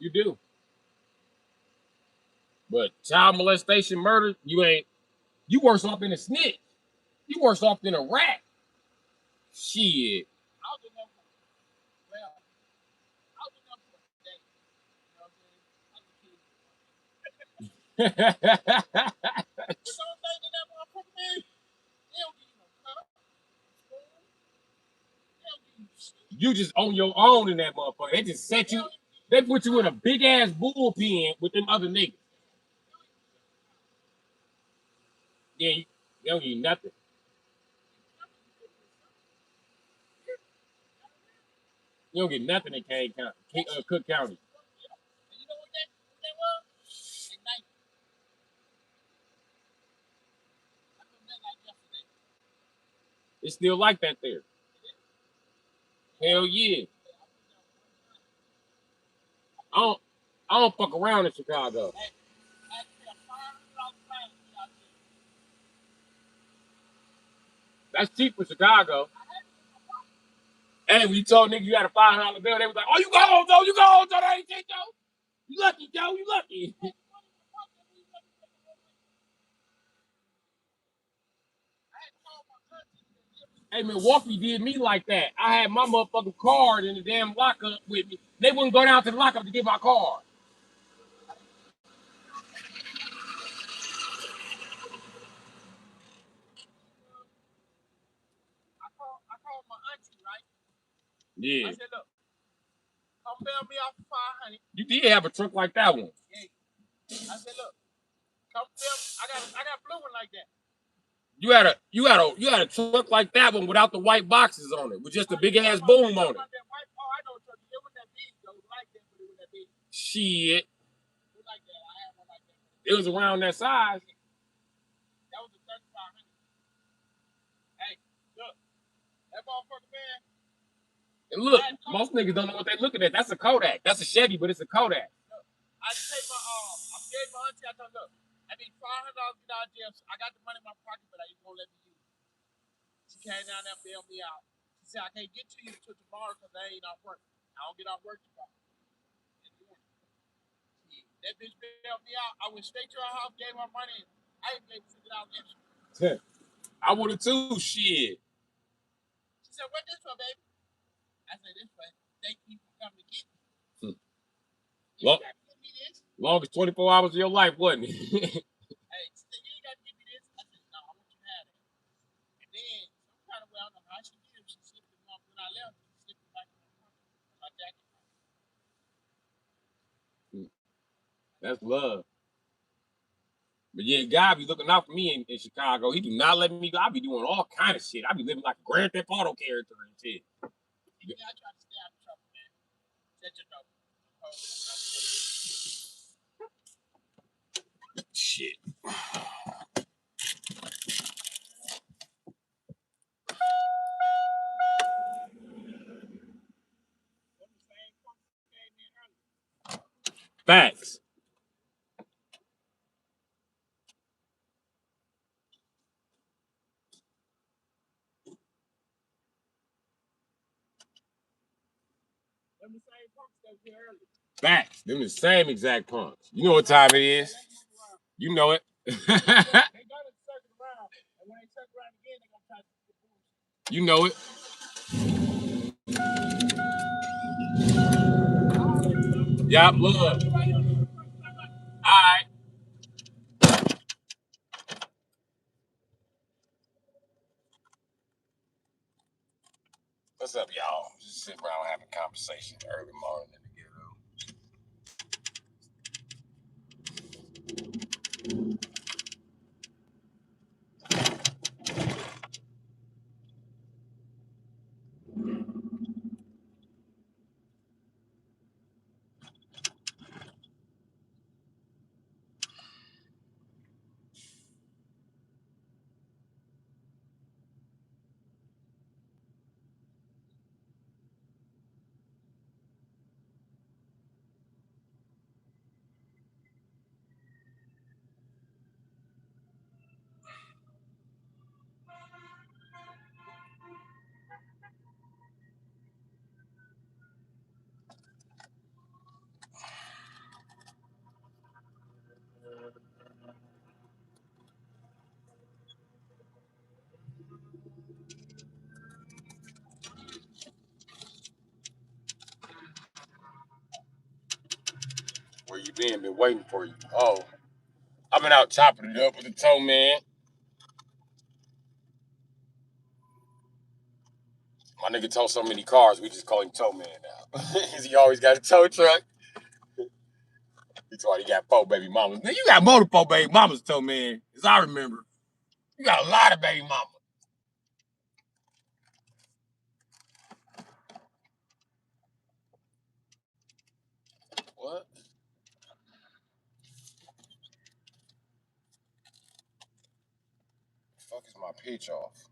You do. But child molestation, murder, you ain't. You worse off than a snitch. You worse off than a rat. Shit. You just on your own in that motherfucker. They just set you. They put you in a big ass bullpen with them other niggas. Yeah, they don't need nothing. You don't get nothing in Kane County, Cook County. It's still like that there. Hell yeah. I don't. I don't fuck around in Chicago. That's cheap for Chicago. And when you told niggas you had a $5 bill, they was like, "Oh, you go home, Joe. You go home, Joe. That ain't shit, Joe. You lucky, Joe. You lucky." Hey, Milwaukee did me like that. I had my motherfucking card in the damn lockup with me. They wouldn't go down to the lockup to get my card. I called my auntie, right? Yeah. I said, look, come bail me off for 500. You did have a truck like that one. Yeah. I said, look, come bail me. I got a blue one like that. You had a truck like that one without the white boxes on it, with just a big ass boom on it. Oh, I know truck. It wasn't that big though. It was like that, but it wasn't that big. Shit. It was like that. I had one like that. It was around that size. That was a 3500. Hey, look, that motherfucker, man. And look, most niggas don't know what they're looking at. That's a Kodak. That's a Chevy, but it's a Kodak. Look, I paid my I paid my auntie. I told her, look, I need $500 to get out of jail. So I got the money in my pocket, but I ain't gonna let me use it. She came down there and bailed me out. She said I can't get to you till tomorrow because I ain't off work. I don't get off work tomorrow. That bitch bailed me out. I went straight to her house, gave her money, and I ain't able to get out extra. I would have too. Shit. She said, "What this for, baby?" I said, "This for thank you for coming to get me." You ain't got to give me this. Longest 24 hours of your life, wasn't it? Hey, she said, "You ain't got to give me this." I said, "No, I want you to have it." And then some kind of way, I don't know how she did it. She slipped it off when I left. She slipped it back in my jacket. That's love. But yeah, God be looking out for me in Chicago. He do not let me go. I be doing all kind of shit. I be living like a Grand Theft Auto character and shit. Yeah, I try to stay out of trouble, man. Set your trouble. Shit. Facts. Them the same punks that was here earlier. Facts. Them the same exact punks. You know what time it is. You know it. They gonna circle around, and when they circle around again, they gonna try to do bullshit. You know it. Yup, love. Alright. What's up, y'all? Just sitting around having a conversation early morning in the ghetto. Where you been? Been waiting for you. Oh, I've been out chopping it up with the toe man. My nigga towed so many cars, we just call him Toe Man now. Cause he always got a tow truck. He told he got 4 baby mamas. Now you got more than 4 baby mamas, Toe Man, as I remember. You got a lot of baby mamas. What? The fuck is my pitch off?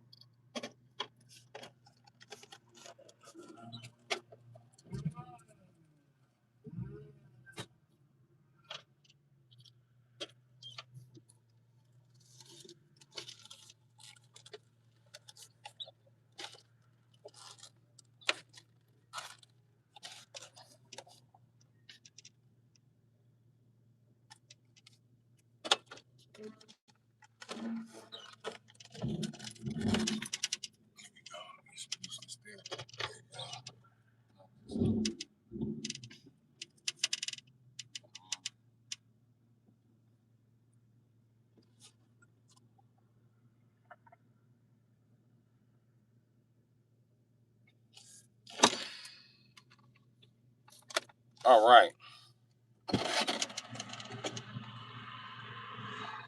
All right.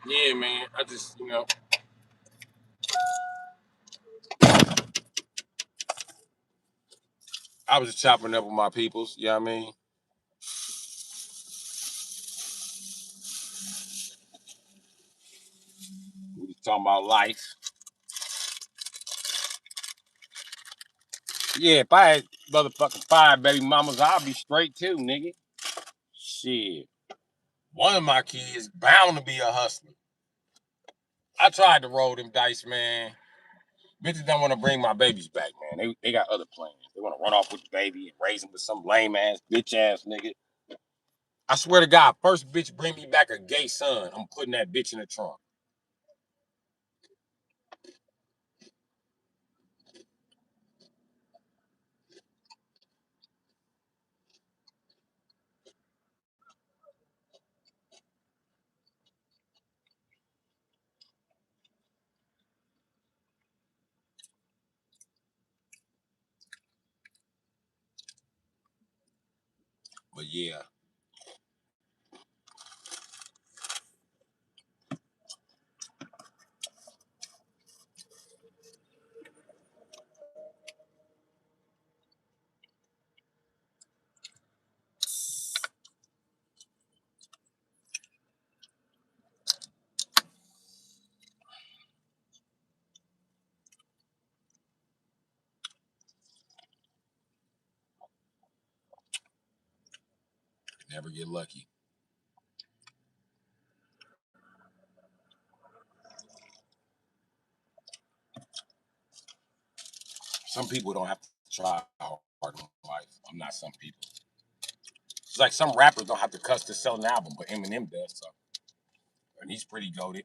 Yeah, man. I just, I was just chopping up with my peoples. You know what I mean? We was talking about life. Yeah, if I had motherfucking 5 baby mamas, I'd be straight too, nigga. Shit. One of my kids bound to be a hustler. I tried to roll them dice, man. Bitches don't want to bring my babies back, man. They got other plans. They want to run off with the baby and raise him with some lame ass, bitch ass nigga. I swear to God, first bitch bring me back a gay son, I'm putting that bitch in the trunk. But yeah, never get lucky. Some people don't have to try hard in life. I'm not some people. It's like some rappers don't have to cuss to sell an album, but Eminem does. So, and he's pretty goated.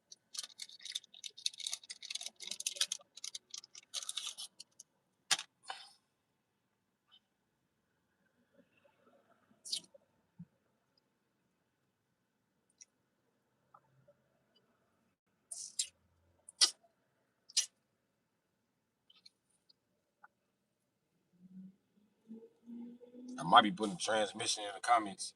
I might be putting transmission in the comments.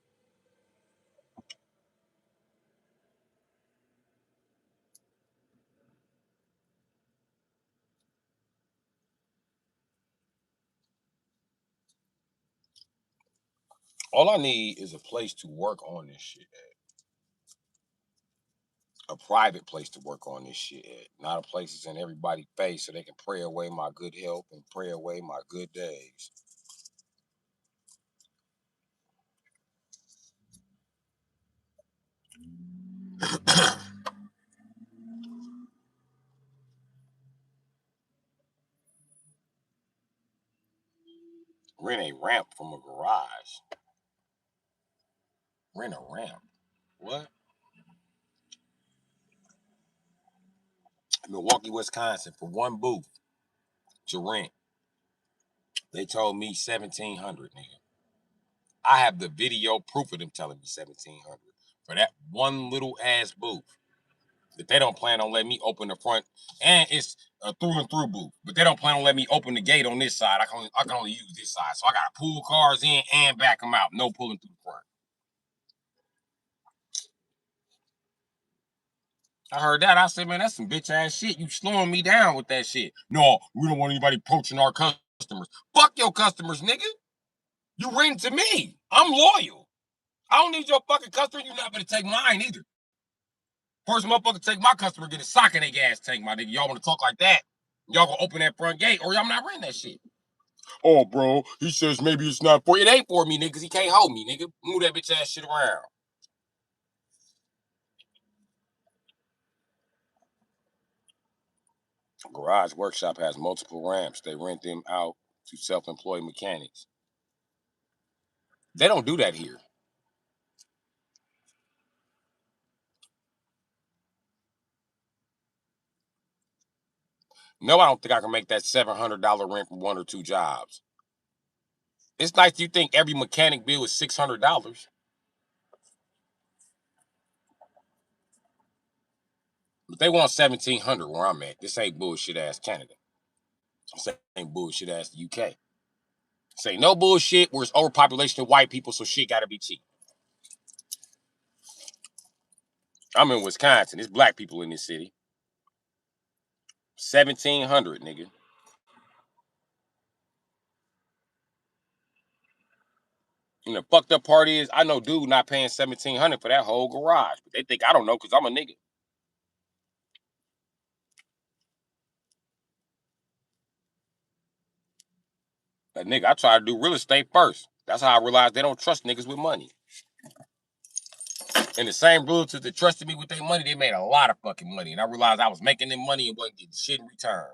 All I need is a place to work on this shit at. A private place to work on this shit at. Not a place that's in everybody's face so they can pray away my good health and pray away my good days. Rent a ramp from a garage. Rent a ramp. What? Milwaukee, Wisconsin, for one booth to rent. They told me 1,700, nigga. I have the video proof of them telling me 1,700 for that one little ass booth. That they don't plan on letting me open the front, and it's a through and through booth. But they don't plan on letting me open the gate on this side. I can only use this side, so I gotta pull cars in and back them out. No pulling through the front. I heard that. I said, man, that's some bitch ass shit. You slowing me down with that shit. No, we don't want anybody approaching our customers. Fuck your customers, nigga. You rent to me. I'm loyal. I don't need your fucking customer. You're not gonna take mine either. First motherfucker take my customer, get a sock in their gas tank, my nigga. Y'all wanna talk like that? Y'all gonna open that front gate, or y'all not renting that shit. Oh, bro, he says maybe it's not for it. Ain't for me, nigga, because he can't hold me, nigga. Move that bitch ass shit around. Garage Workshop has multiple ramps. They rent them out to self-employed mechanics. They don't do that here. No, I don't think I can make that $700 rent from one or two jobs. It's like you think every mechanic bill is $600, but they want 1,700 where I'm at. This ain't bullshit ass Canada. This ain't bullshit ass the UK. Say no bullshit. Where it's overpopulation of white people, so shit gotta be cheap. I'm in Wisconsin. There's black people in this city. 1,700, nigga. And the fucked up part is, I know dude not paying 1,700 for that whole garage, but they think I don't know because I'm a nigga. But nigga, I try to do real estate first. That's how I realized they don't trust niggas with money. And the same realtors that trusted me with their money, they made a lot of fucking money. And I realized I was making them money and wasn't getting shit in return.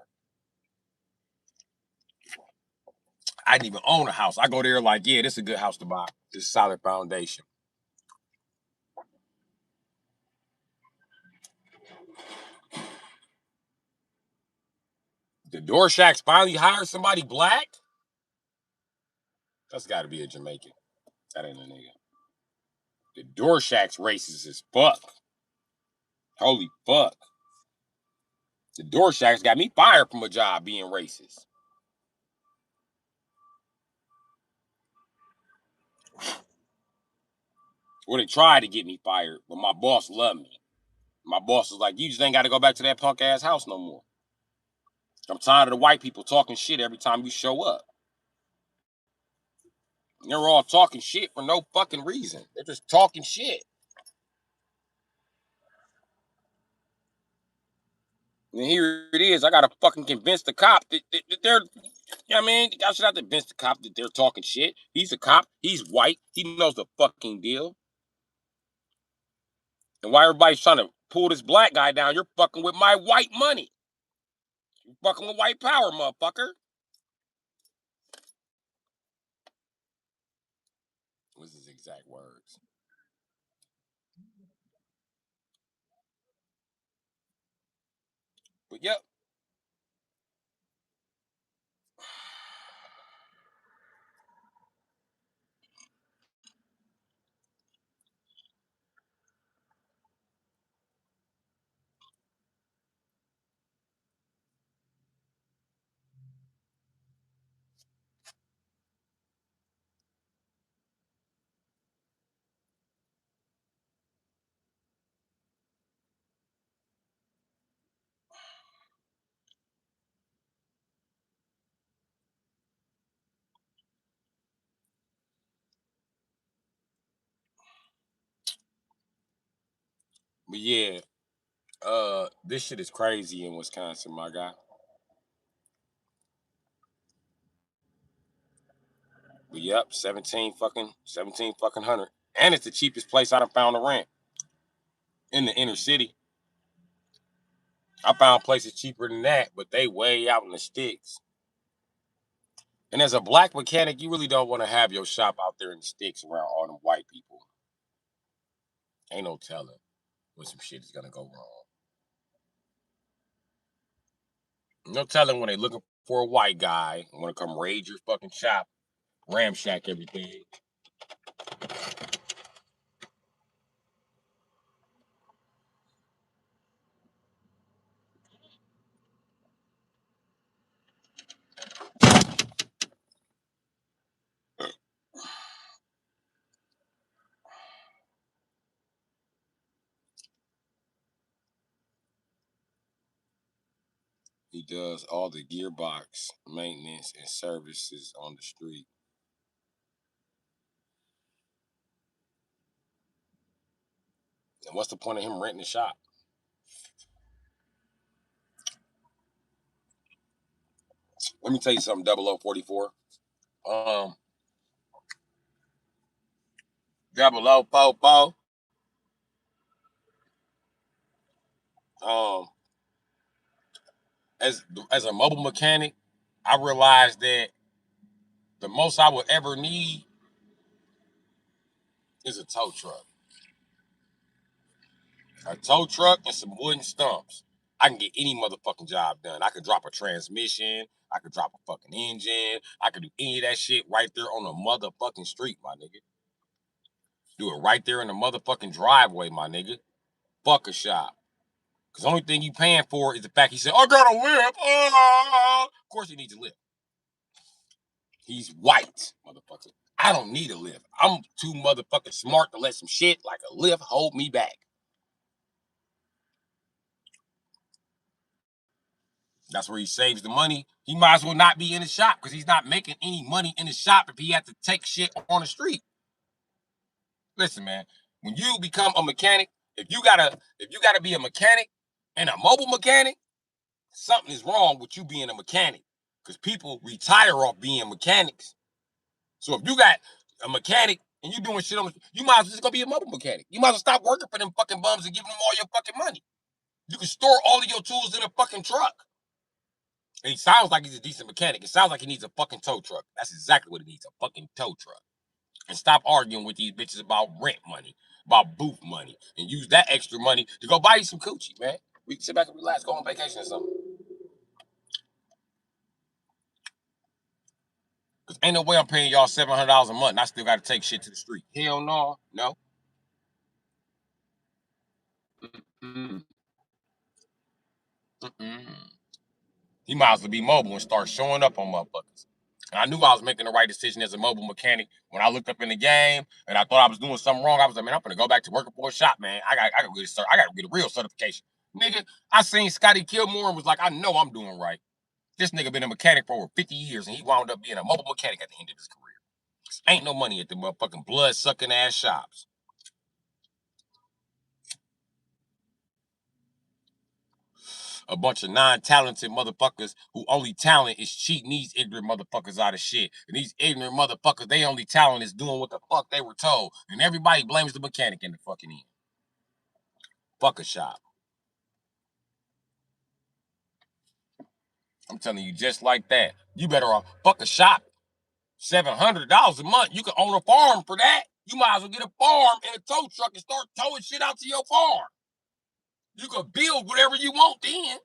I didn't even own a house. I go there like, yeah, this is a good house to buy. This is a solid foundation. The Door Shacks finally hired somebody black? That's got to be a Jamaican. That ain't a nigga. The Door Shacks racist as fuck. Holy fuck. The Door Shacks got me fired from a job being racist. Well, they tried to get me fired, but my boss loved me. My boss was like, you just ain't got to go back to that punk ass house no more. I'm tired of the white people talking shit every time you show up. They're all talking shit for no fucking reason. They're just talking shit. And here it is. I gotta fucking convince the cop that they're, you know what I mean? I should have to convince the cop that they're talking shit. He's a cop. He's white. He knows the fucking deal. And why everybody's trying to pull this black guy down? You're fucking with my white money. You're fucking with white power, motherfucker. What's his exact words? But yep. But yeah, this shit is crazy in Wisconsin, my guy. But yep, 17 fucking hundred. And it's the cheapest place I done found to rent in the inner city. I found places cheaper than that, but they way out in the sticks. And as a black mechanic, you really don't want to have your shop out there in the sticks around all them white people. Ain't no telling when some shit is gonna go wrong. No telling when they looking for a white guy and want to come raid your fucking shop, ramshack everything. He does all the gearbox maintenance and services on the street. And what's the point of him renting the shop? Let me tell you something, 0044. Um, 0044. Um, as a mobile mechanic, I realized that the most I would ever need is a tow truck. A tow truck and some wooden stumps. I can get any motherfucking job done. I could drop a transmission. I could drop a fucking engine. I could do any of that shit right there on the motherfucking street, my nigga. Do it right there in the motherfucking driveway, my nigga. Fuck a shop. Cause the only thing you paying for is the fact he said, I gotta live. Of course he needs to live. He's white, motherfucker. I don't need a lift. I'm too motherfucking smart to let some shit like a lift hold me back. That's where he saves the money. He might as well not be in the shop because he's not making any money in the shop if he had to take shit on the street. Listen, man, when you become a mechanic, if you gotta be a mechanic and a mobile mechanic, something is wrong with you being a mechanic. Because people retire off being mechanics. So if you got a mechanic and you doing shit on, you might as well just go be a mobile mechanic. You might as well stop working for them fucking bums and giving them all your fucking money. You can store all of your tools in a fucking truck. And he sounds like he's a decent mechanic. It sounds like he needs a fucking tow truck. That's exactly what he needs, a fucking tow truck. And stop arguing with these bitches about rent money, about booth money, and use that extra money to go buy you some coochie, man. We can sit back and relax, go on vacation or something. Because ain't no way I'm paying y'all $700 a month and I still got to take shit to the street. Hell no. No. Mm-mm. Mm-mm. He might as well be mobile and start showing up on motherfuckers. And I knew I was making the right decision as a mobile mechanic when I looked up in the game and I thought I was doing something wrong. I was like, man, I'm gonna go back to working for a shop, man. I gotta get a real certification. Nigga, I seen Scotty Kilmore and was like, I know I'm doing right. This nigga been a mechanic for over 50 years and he wound up being a mobile mechanic at the end of his career. Ain't no money at the motherfucking blood sucking ass shops. A bunch of non-talented motherfuckers who only talent is cheating these ignorant motherfuckers out of shit. And these ignorant motherfuckers, they only talent is doing what the fuck they were told. And everybody blames the mechanic in the fucking end. Fuck a shop. I'm telling you, just like that. You better off fuck a shop. $700 a month. You can own a farm for that. You might as well get a farm and a tow truck and start towing shit out to your farm. You can build whatever you want then.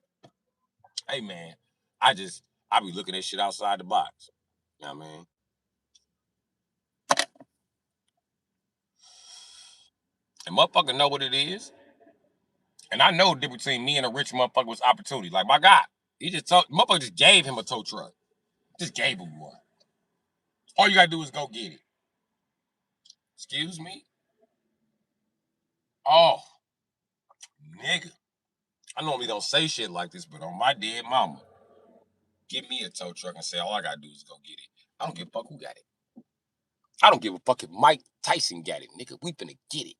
Hey man, I be looking at shit outside the box. You know what I mean? And motherfucker know what it is. And I know the difference between me and a rich motherfucker was opportunity. Like my guy, he just told motherfucker just gave him a tow truck. Just gave him one. All you gotta do is go get it. Excuse me? Oh, nigga. I normally don't say shit like this, but on my dead mama, give me a tow truck and say all I gotta do is go get it. I don't give a fuck who got it. I don't give a fuck if Mike Tyson got it, nigga. We finna get it.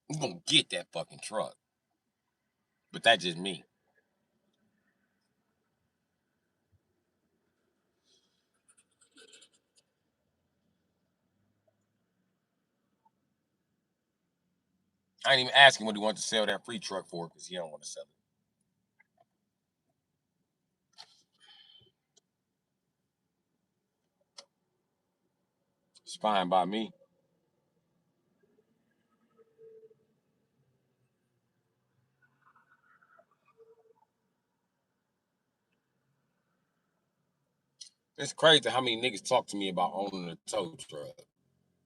We gonna get that fucking truck. But that's just me. I ain't even asking what he wants to sell that free truck for because he don't want to sell it. It's fine by me. It's crazy how many niggas talk to me about owning a tow truck.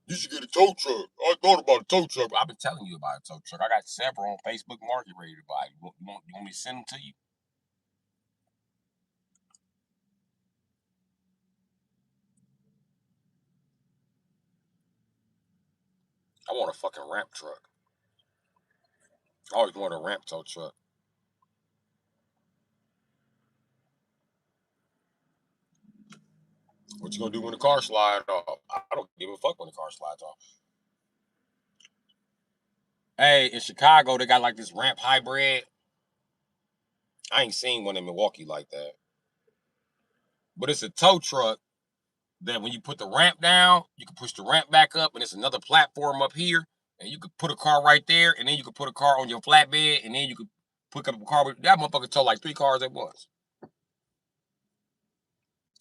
You should get a tow truck. I thought about a tow truck. I've been telling you about a tow truck. I got several on Facebook Market ready to buy. You want me to send them to you? I want a fucking ramp truck. I always wanted a ramp tow truck. What you gonna do when the car slides off? I don't give a fuck when the car slides off. Hey, in Chicago, they got like this ramp hybrid. I ain't seen one in Milwaukee like that. But it's a tow truck that when you put the ramp down, you can push the ramp back up, and it's another platform up here, and you could put a car right there, and then you could put a car on your flatbed, and then you could pick up a car. That motherfucker tow like 3 cars at once.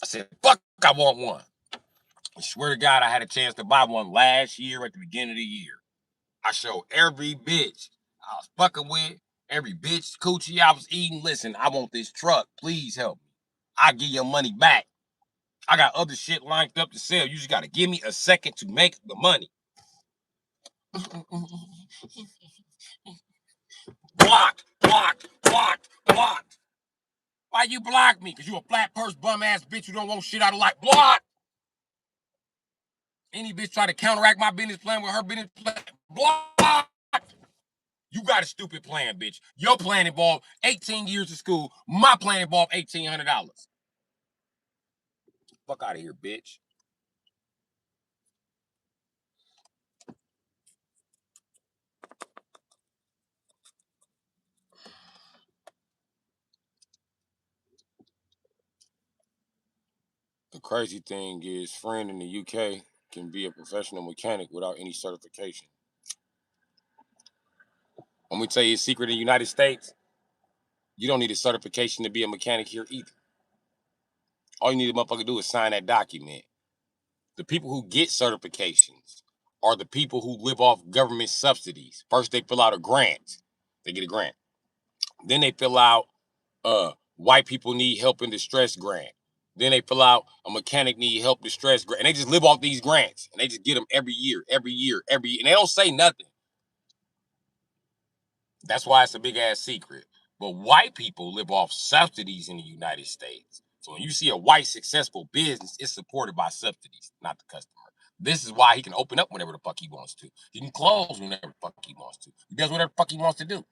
I said, fuck, I want one. I swear to God, I had a chance to buy one last year at the beginning of the year. I showed every bitch I was fucking with, every bitch coochie I was eating. Listen, I want this truck. Please help me. I'll give your money back. I got other shit lined up to sell. You just got to give me a second to make the money. Blocked, blocked, blocked, blocked. Why you block me? Because you a flat purse bum ass bitch who don't want shit out of life. Blocked. Any bitch try to counteract my business plan with her business plan, block. You got a stupid plan, bitch. Your plan involved 18 years of school. My plan involved $1,800. Fuck out of here, bitch. The crazy thing is, friend in the UK can be a professional mechanic without any certification. Let me tell you a secret in the United States. You don't need a certification to be a mechanic here either. All you need a motherfucker to do is sign that document. The people who get certifications are the people who live off government subsidies. First, they fill out a grant. They get a grant. Then they fill out white people need help in distress grant. Then they fill out a mechanic need help distress grant. And they just live off these grants. And they just get them every year, every year, every year. And they don't say nothing. That's why it's a big ass secret. But white people live off subsidies in the United States. So when you see a white successful business, it's supported by subsidies, not the customer. This is why he can open up whenever the fuck he wants to. He can close whenever the fuck he wants to. He does whatever the fuck he wants to do.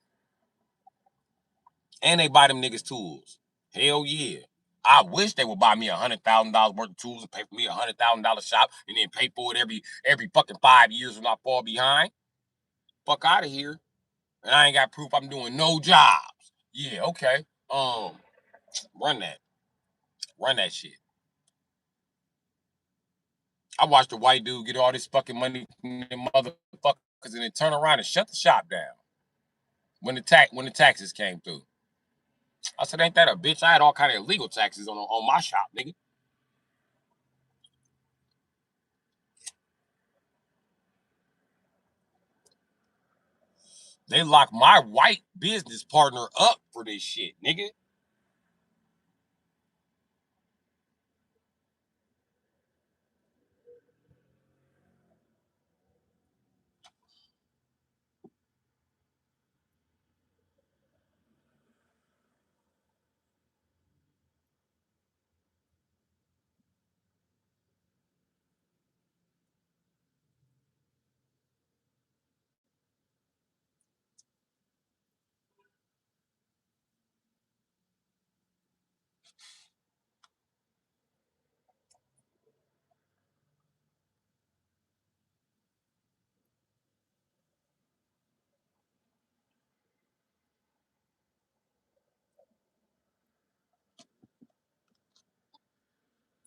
And they buy them niggas tools. Hell yeah. I wish they would buy me $100,000 worth of tools and pay for me $100,000 shop and then pay for it every fucking 5 years when I fall behind. Fuck out of here. And I ain't got proof I'm doing no jobs. Yeah, okay. Run that. Run that shit. I watched a white dude get all this fucking money from the motherfuckers and then turn around and shut the shop down when the taxes came through. I said, ain't that a bitch? I had all kind of illegal taxes on my shop, nigga. They locked my white business partner up for this shit, nigga.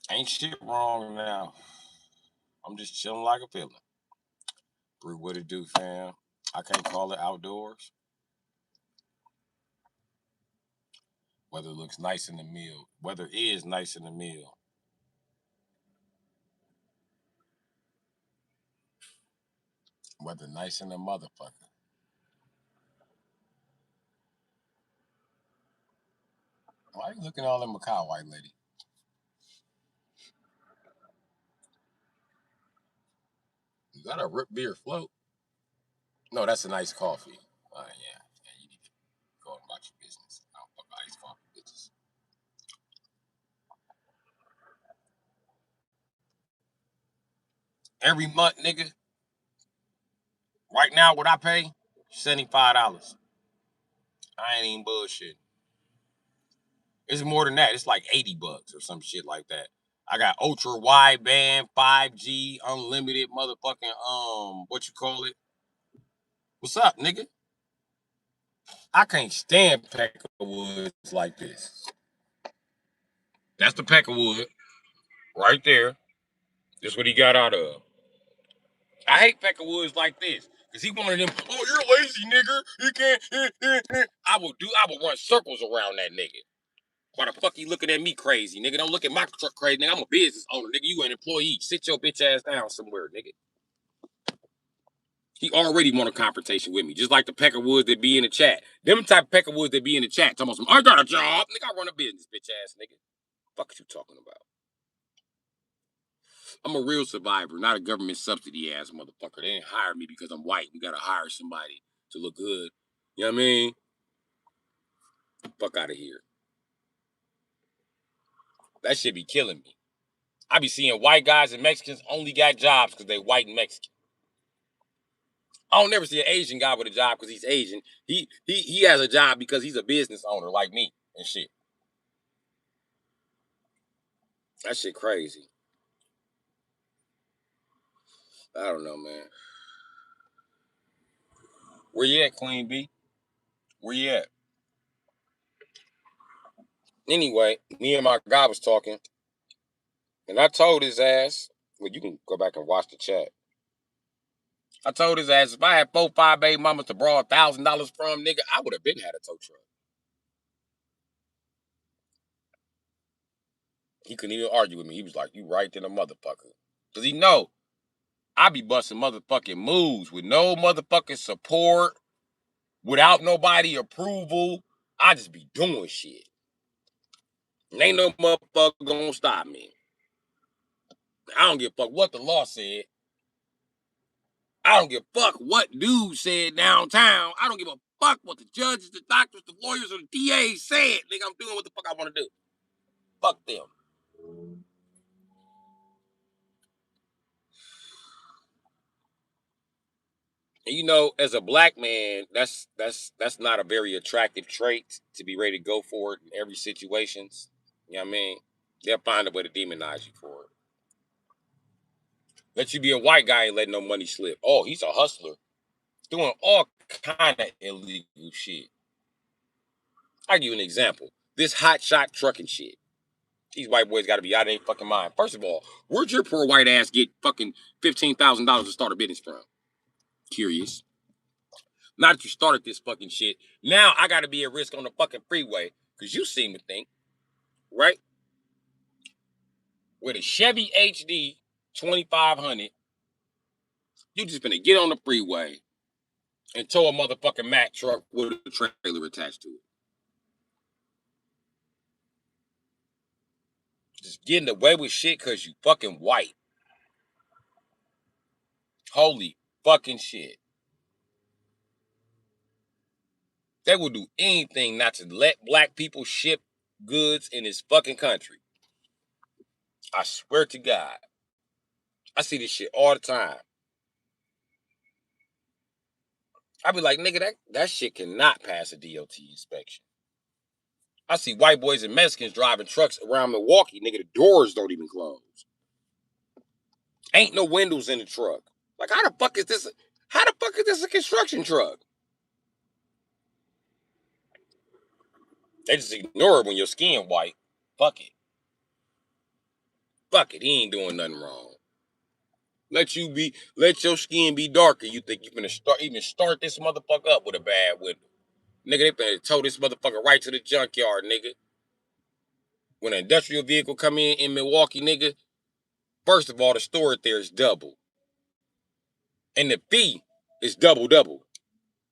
Ain't shit wrong now. I'm just chilling like a villain. Bru, what it do, fam? I can't call it outdoors. Weather looks nice in the meal. Weather is nice in the meal. Weather nice in the motherfucker. Why are you looking all in Macau, white lady? You got a root beer float? No, that's a nice coffee. Yeah. Yeah, you need to go about your business. I don't fuck iced coffee, bitches. Every month, nigga, right now, what I pay? $75. I ain't even bullshit. It's more than that. It's like $80 or some shit like that. I got ultra wideband, 5G, unlimited motherfucking what you call it? What's up, nigga? I can't stand Peckerwoods like this. That's the Peckerwood right there. That's what he got out of. I hate Peckerwoods like this. Cause he one of them, oh, you're lazy, nigga. You can't. I will run circles around that nigga. Why the fuck you looking at me crazy, nigga? Don't look at my truck crazy, nigga. I'm a business owner, nigga. You an employee. Sit your bitch ass down somewhere, nigga. He already want a confrontation with me, just like the Peckerwoods that be in the chat. Them type of Peckerwoods that be in the chat, talking about some, I got a job, nigga. I run a business, bitch ass nigga. Fuck you talking about? I'm a real survivor, not a government subsidy ass motherfucker. They didn't hire me because I'm white. We gotta hire somebody to look good. You know what I mean? Fuck out of here. That shit be killing me. I be seeing white guys and Mexicans only got jobs because they white and Mexican. I don't never see an Asian guy with a job because he's Asian. He has a job because he's a business owner like me and shit. That shit crazy. I don't know, man. Where you at, Queen B? Where you at? Anyway, me and my guy was talking, and I told his ass, well, you can go back and watch the chat. I told his ass if I had 4, 5 baby mamas to borrow $1,000 from, nigga, I would have been had a tow truck. He couldn't even argue with me. He was like, "You right in a motherfucker," cause he know I be busting motherfucking moves with no motherfucking support, without nobody approval. I just be doing shit. And ain't no motherfucker gonna stop me. I don't give a fuck what the law said. I don't give a fuck what dude said downtown. I don't give a fuck what the judges, the doctors, the lawyers, or the DA said. Nigga, I'm doing what the fuck I want to do. Fuck them. And you know, as a black man, that's not a very attractive trait to be ready to go for it in every situation. You know what I mean? They'll find a way to demonize you for it. Let you be a white guy and let no money slip. Oh, he's a hustler. Doing all kind of illegal shit. I'll give you an example. This hot shot trucking shit. These white boys got to be out of their fucking mind. First of all, where'd your poor white ass get fucking $15,000 to start a business from? Curious. Now that you started this fucking shit, now I got to be at risk on the fucking freeway because you seem to think, right? With a Chevy HD 2500, you just gonna get on the freeway and tow a motherfucking Mack truck with a trailer attached to it. Just getting away with shit because you fucking white. Holy fucking shit. They will do anything not to let black people ship goods in this fucking country. I swear to God. I see this shit all the time. I be like, nigga, that shit cannot pass a DOT inspection. I see white boys and Mexicans driving trucks around Milwaukee, nigga, the doors don't even close. Ain't no windows in the truck. Like, how the fuck is this? How the fuck is this a construction truck? They just ignore it when your skin white. Fuck it. Fuck it. He ain't doing nothing wrong. Let your skin be darker. You think you finna start this motherfucker up with a bad window. Nigga, they finna tow this motherfucker right to the junkyard, nigga. When an industrial vehicle come in Milwaukee, nigga, first of all, the storage there is double. And the fee is double.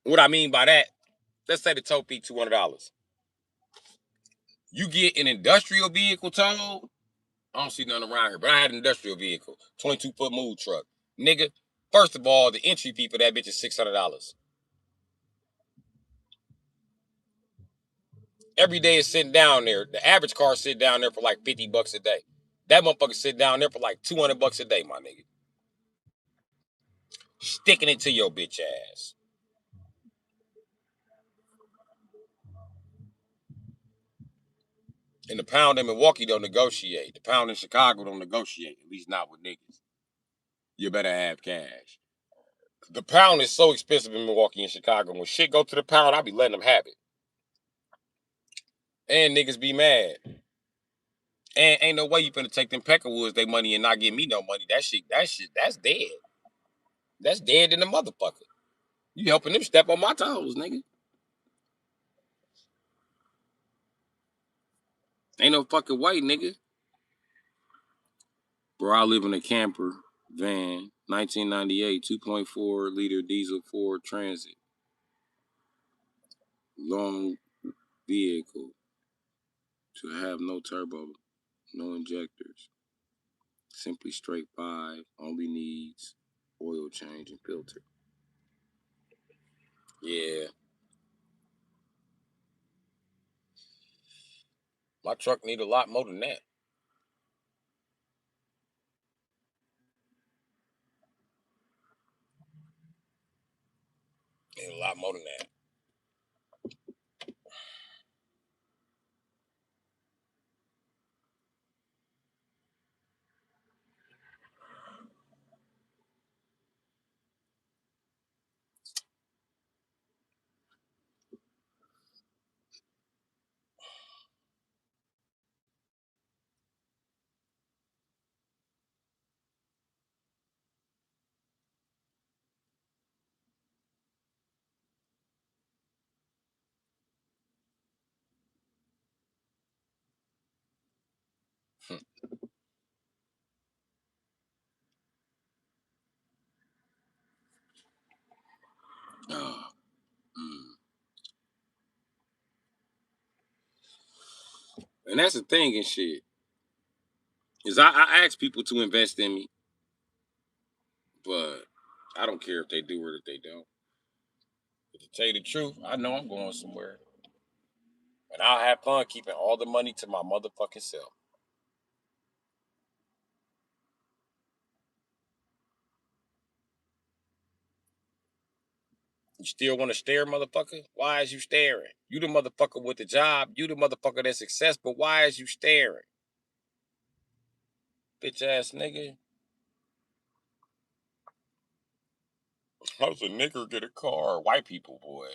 What I mean by that, let's say the tow fee $200. You get an industrial vehicle towed. I don't see nothing around here, but I had an industrial vehicle, 22-foot move truck. Nigga, first of all, the entry fee for that bitch is $600. Every day is sitting down there. The average car sit down there for like $50 a day. That motherfucker sit down there for like $200 a day, my nigga. Sticking it to your bitch ass. And the pound in Milwaukee don't negotiate. The pound in Chicago don't negotiate. At least not with niggas. You better have cash. The pound is so expensive in Milwaukee and Chicago. When shit go to the pound, I be letting them have it. And niggas be mad. And ain't no way you finna take them Peckerwoods they money and not give me no money. That's dead. That's dead in the motherfucker. You helping them step on my toes, nigga. Ain't no fucking way, nigga. Bro, I live in a camper van, 1998, 2.4 liter diesel Ford Transit. Long vehicle to have no turbo, no injectors. Simply straight 5, only needs oil change and filter. Yeah. My truck need a lot more than that. Ain't a lot more than that. Oh, and that's the thing and shit. Is I ask people to invest in me, but I don't care if they do or if they don't. But to tell you the truth, I know I'm going somewhere. And I'll have fun keeping all the money to my motherfucking self. You still want to stare, motherfucker? Why is you staring? You the motherfucker with the job. You the motherfucker that's successful. Why is you staring? Bitch ass nigga. How's a nigger get a car? White people, boy.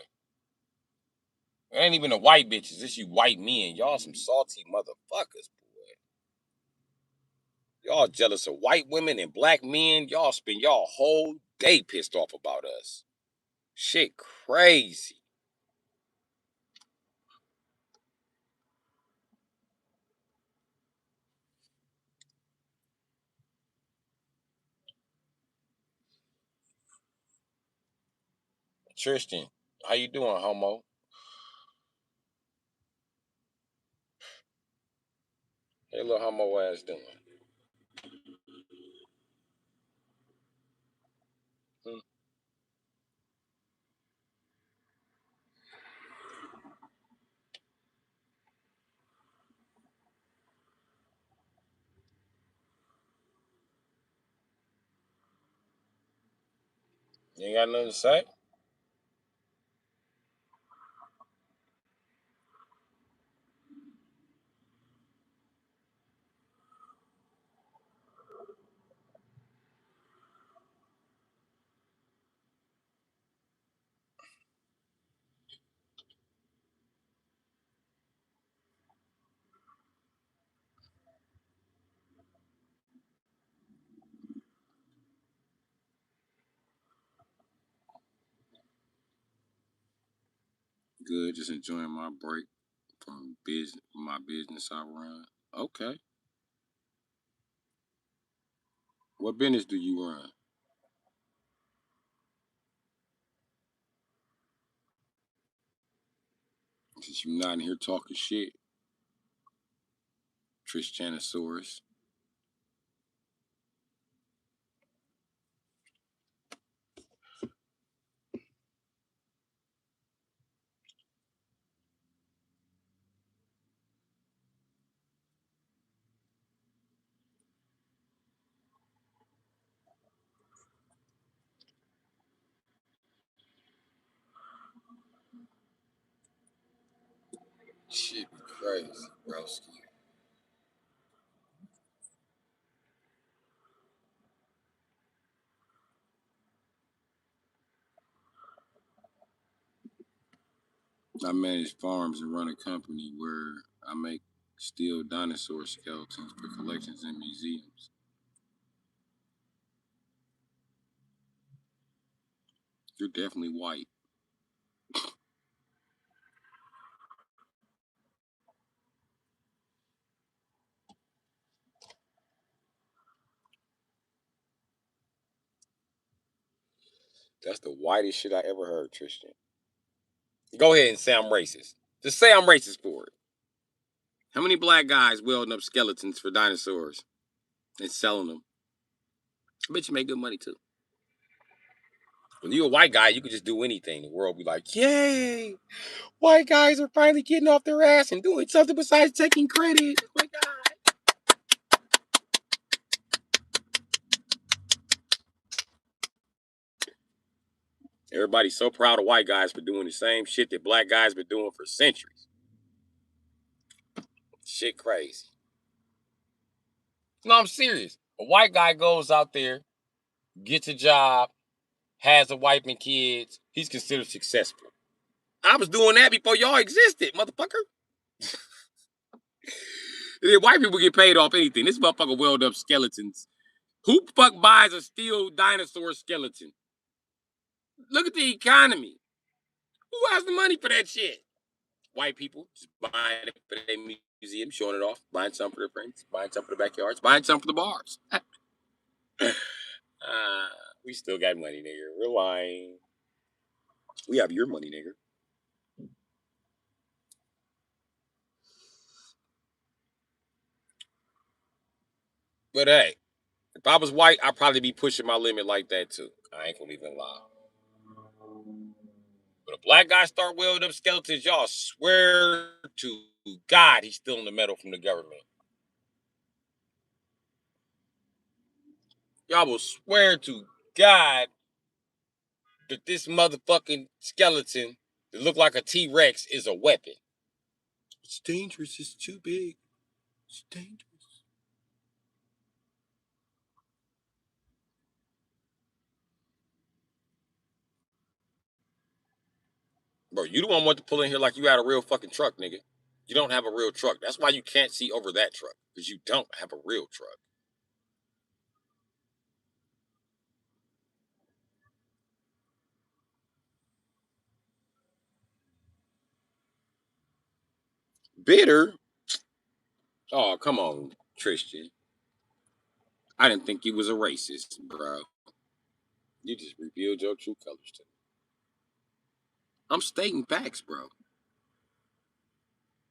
It ain't even the white bitches. It's you white men. Y'all some salty motherfuckers, boy. Y'all jealous of white women and black men. Y'all spend y'all whole day pissed off about us. Shit crazy. Tristan, how you doing, homo? Hey, little homo ass doing? Hmm? You ain't got nothing to say? Good, just enjoying my break from my business I run. Okay. What business do you run? Since you not in here talking shit, Trishanosaurus. Shit be crazy, broski. I manage farms and run a company where I make steel dinosaur skeletons for collections in museums. You're definitely white. That's the whitest shit I ever heard, Tristan. Go ahead and say I'm racist. Just say I'm racist for it. How many black guys welding up skeletons for dinosaurs and selling them? I bet you make good money too. When you're a white guy, you can just do anything. The world be like, yay! White guys are finally getting off their ass and doing something besides taking credit. Oh my God. Everybody's so proud of white guys for doing the same shit that black guys been doing for centuries. Shit crazy. No, I'm serious. A white guy goes out there, gets a job, has a wife and kids. He's considered successful. I was doing that before y'all existed, motherfucker. And then white people get paid off anything. This motherfucker weld up skeletons. Who the fuck buys a steel dinosaur skeleton? Look at the economy. Who has the money for that shit? White people just buying it for their museum, showing it off, buying some for their friends, buying some for the backyards, buying some for the bars. We still got money, nigga. We're lying. We have your money, nigga. But hey, if I was white, I'd probably be pushing my limit like that too. I ain't gonna even lie. But a black guy start welding up skeletons, y'all swear to God he's stealing the metal from the government. Y'all will swear to God that this motherfucking skeleton that look like a T-Rex is a weapon. It's dangerous. It's too big. It's dangerous. Bro, you don't want to pull in here like you had a real fucking truck, nigga. You don't have a real truck. That's why you can't see over that truck, because you don't have a real truck. Bitter? Oh, come on, Tristan. I didn't think you was a racist, bro. You just revealed your true colors to me. I'm stating facts, bro.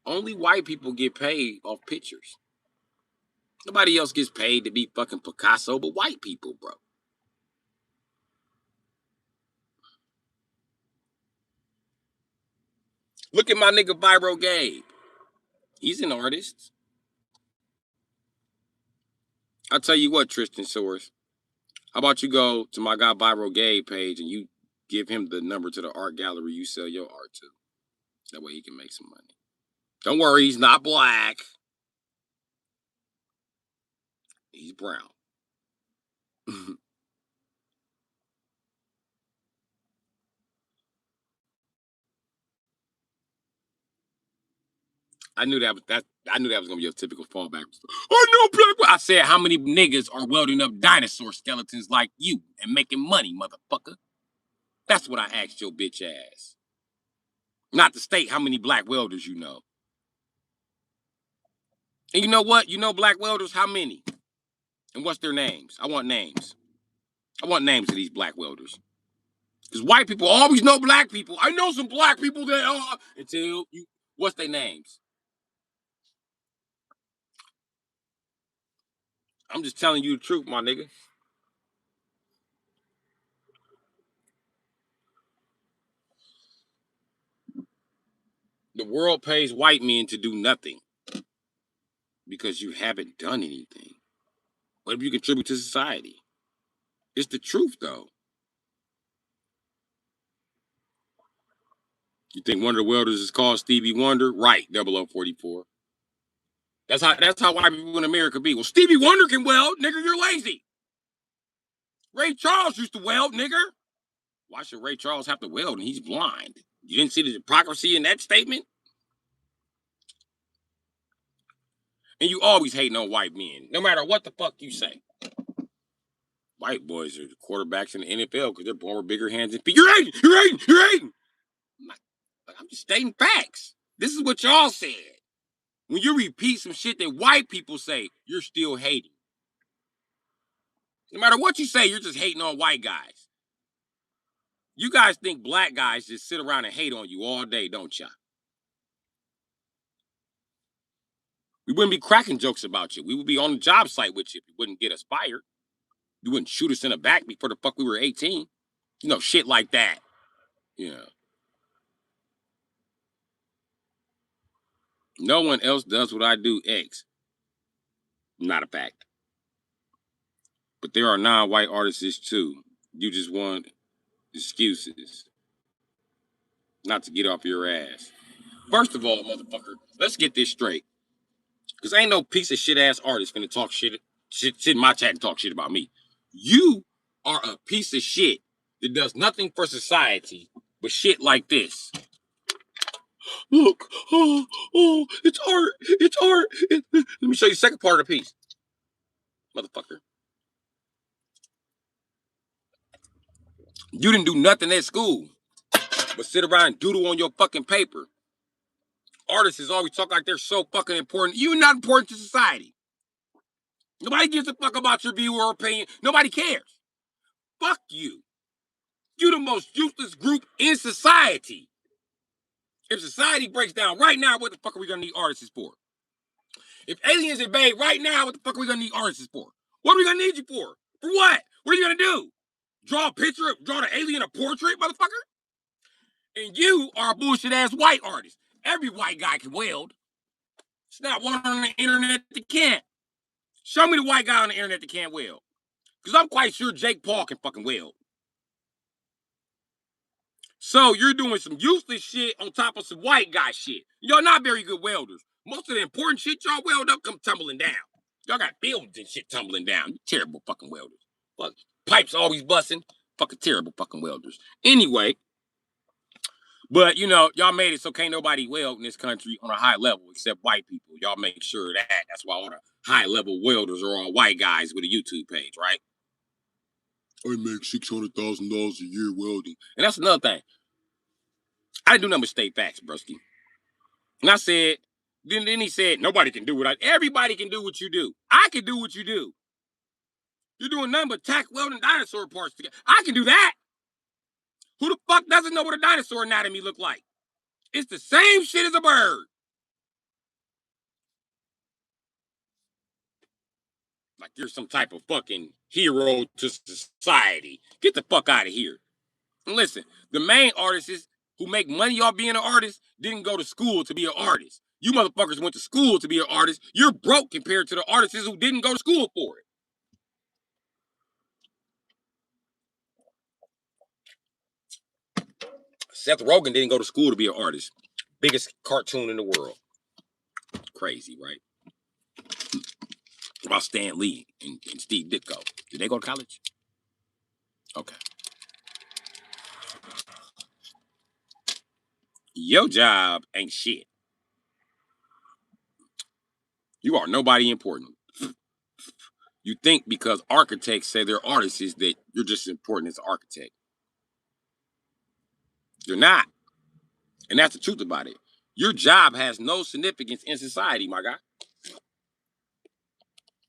Only white people get paid off pictures. Nobody else gets paid to be fucking Picasso but white people, bro. Look at my nigga Vibro Gabe. He's an artist. I'll tell you what, Tristan Soares. How about you go to my guy Vibro Gabe page and you give him the number to the art gallery you sell your art to. That way he can make some money. Don't worry, he's not black. He's brown. I knew that was that. I knew that was gonna be a typical fallback. Oh no, black. I said, how many niggas are welding up dinosaur skeletons like you and making money, motherfucker? That's what I asked your bitch ass. Not to state how many black welders you know. And you know what? You know black welders? How many? And what's their names? I want names. I want names of these black welders. Because white people always know black people. I know some black people that until you. What's their names? I'm just telling you the truth, my nigga. The world pays white men to do nothing because you haven't done anything. What have you contributed to society? It's the truth, though. You think one of the welders is called Stevie Wonder? Right, 0044. That's how white people in America be. Well, Stevie Wonder can weld, nigga. You're lazy. Ray Charles used to weld, nigger. Why should Ray Charles have to weld and he's blind? You didn't see the hypocrisy in that statement? And you always hating on white men, no matter what the fuck you say. White boys are the quarterbacks in the NFL because they're born with bigger hands and feet. You're hating, you're hating, you're hating. I'm just stating facts. This is what y'all said. When you repeat some shit that white people say, you're still hating. No matter what you say, you're just hating on white guys. You guys think black guys just sit around and hate on you all day, don't y'all? We wouldn't be cracking jokes about you. We would be on the job site with you if you wouldn't get us fired. You wouldn't shoot us in the back before the fuck we were 18. You know, shit like that. Yeah. No one else does what I do, X. Not a fact. But there are non-white artists too. You just want Excuses. Not to get off your ass. First of all, motherfucker, let's get this straight. Because ain't no piece of shit ass artist finna talk shit in my chat and talk shit about me. You are a piece of shit that does nothing for society but shit like this. Look, it's art. It's art. Let me show you the second part of the piece. Motherfucker. You didn't do nothing at school but sit around and doodle on your fucking paper. Artists always talk like they're so fucking important. You're not important to society. Nobody gives a fuck about your view or opinion. Nobody cares. Fuck you. You're the most useless group in society. If society breaks down right now, what the fuck are we gonna need artists for? If aliens invade right now, what the fuck are we gonna need artists for? What are we gonna need you for? For what? What are you gonna do? Draw a picture, draw the alien a portrait, motherfucker? And you are a bullshit ass white artist. Every white guy can weld. It's not one on the internet that can't. Show me the white guy on the internet that can't weld. Because I'm quite sure Jake Paul can fucking weld. So you're doing some useless shit on top of some white guy shit. Y'all not very good welders. Most of the important shit y'all weld up come tumbling down. Y'all got buildings and shit tumbling down. You terrible fucking welders. Fuck. Pipes always busting. Fucking terrible fucking welders. Anyway, but you know, y'all made it so can't nobody weld in this country on a high level except white people. Y'all make sure that. That's why all the high level welders are all white guys with a YouTube page, right? I make $600,000 a year welding. And that's another thing. I didn't do nothing but state facts, broski. And I said, then he said, nobody can do what everybody can do what you do. I can do what you do. You're doing nothing but tack welding dinosaur parts together. I can do that. Who the fuck doesn't know what a dinosaur anatomy look like? It's the same shit as a bird. Like you're some type of fucking hero to society. Get the fuck out of here. And listen, the main artists who make money off being an artist didn't go to school to be an artist. You motherfuckers went to school to be an artist. You're broke compared to the artists who didn't go to school for it. Seth Rogen didn't go to school to be an artist. Biggest cartoon in the world. Crazy, right? What about Stan Lee and Steve Ditko? Did they go to college? Okay. Your job ain't shit. You are nobody important. You think because architects say they're artists is that you're just as important as an architect. You're not. And that's the truth about it. Your job has no significance in society, my guy.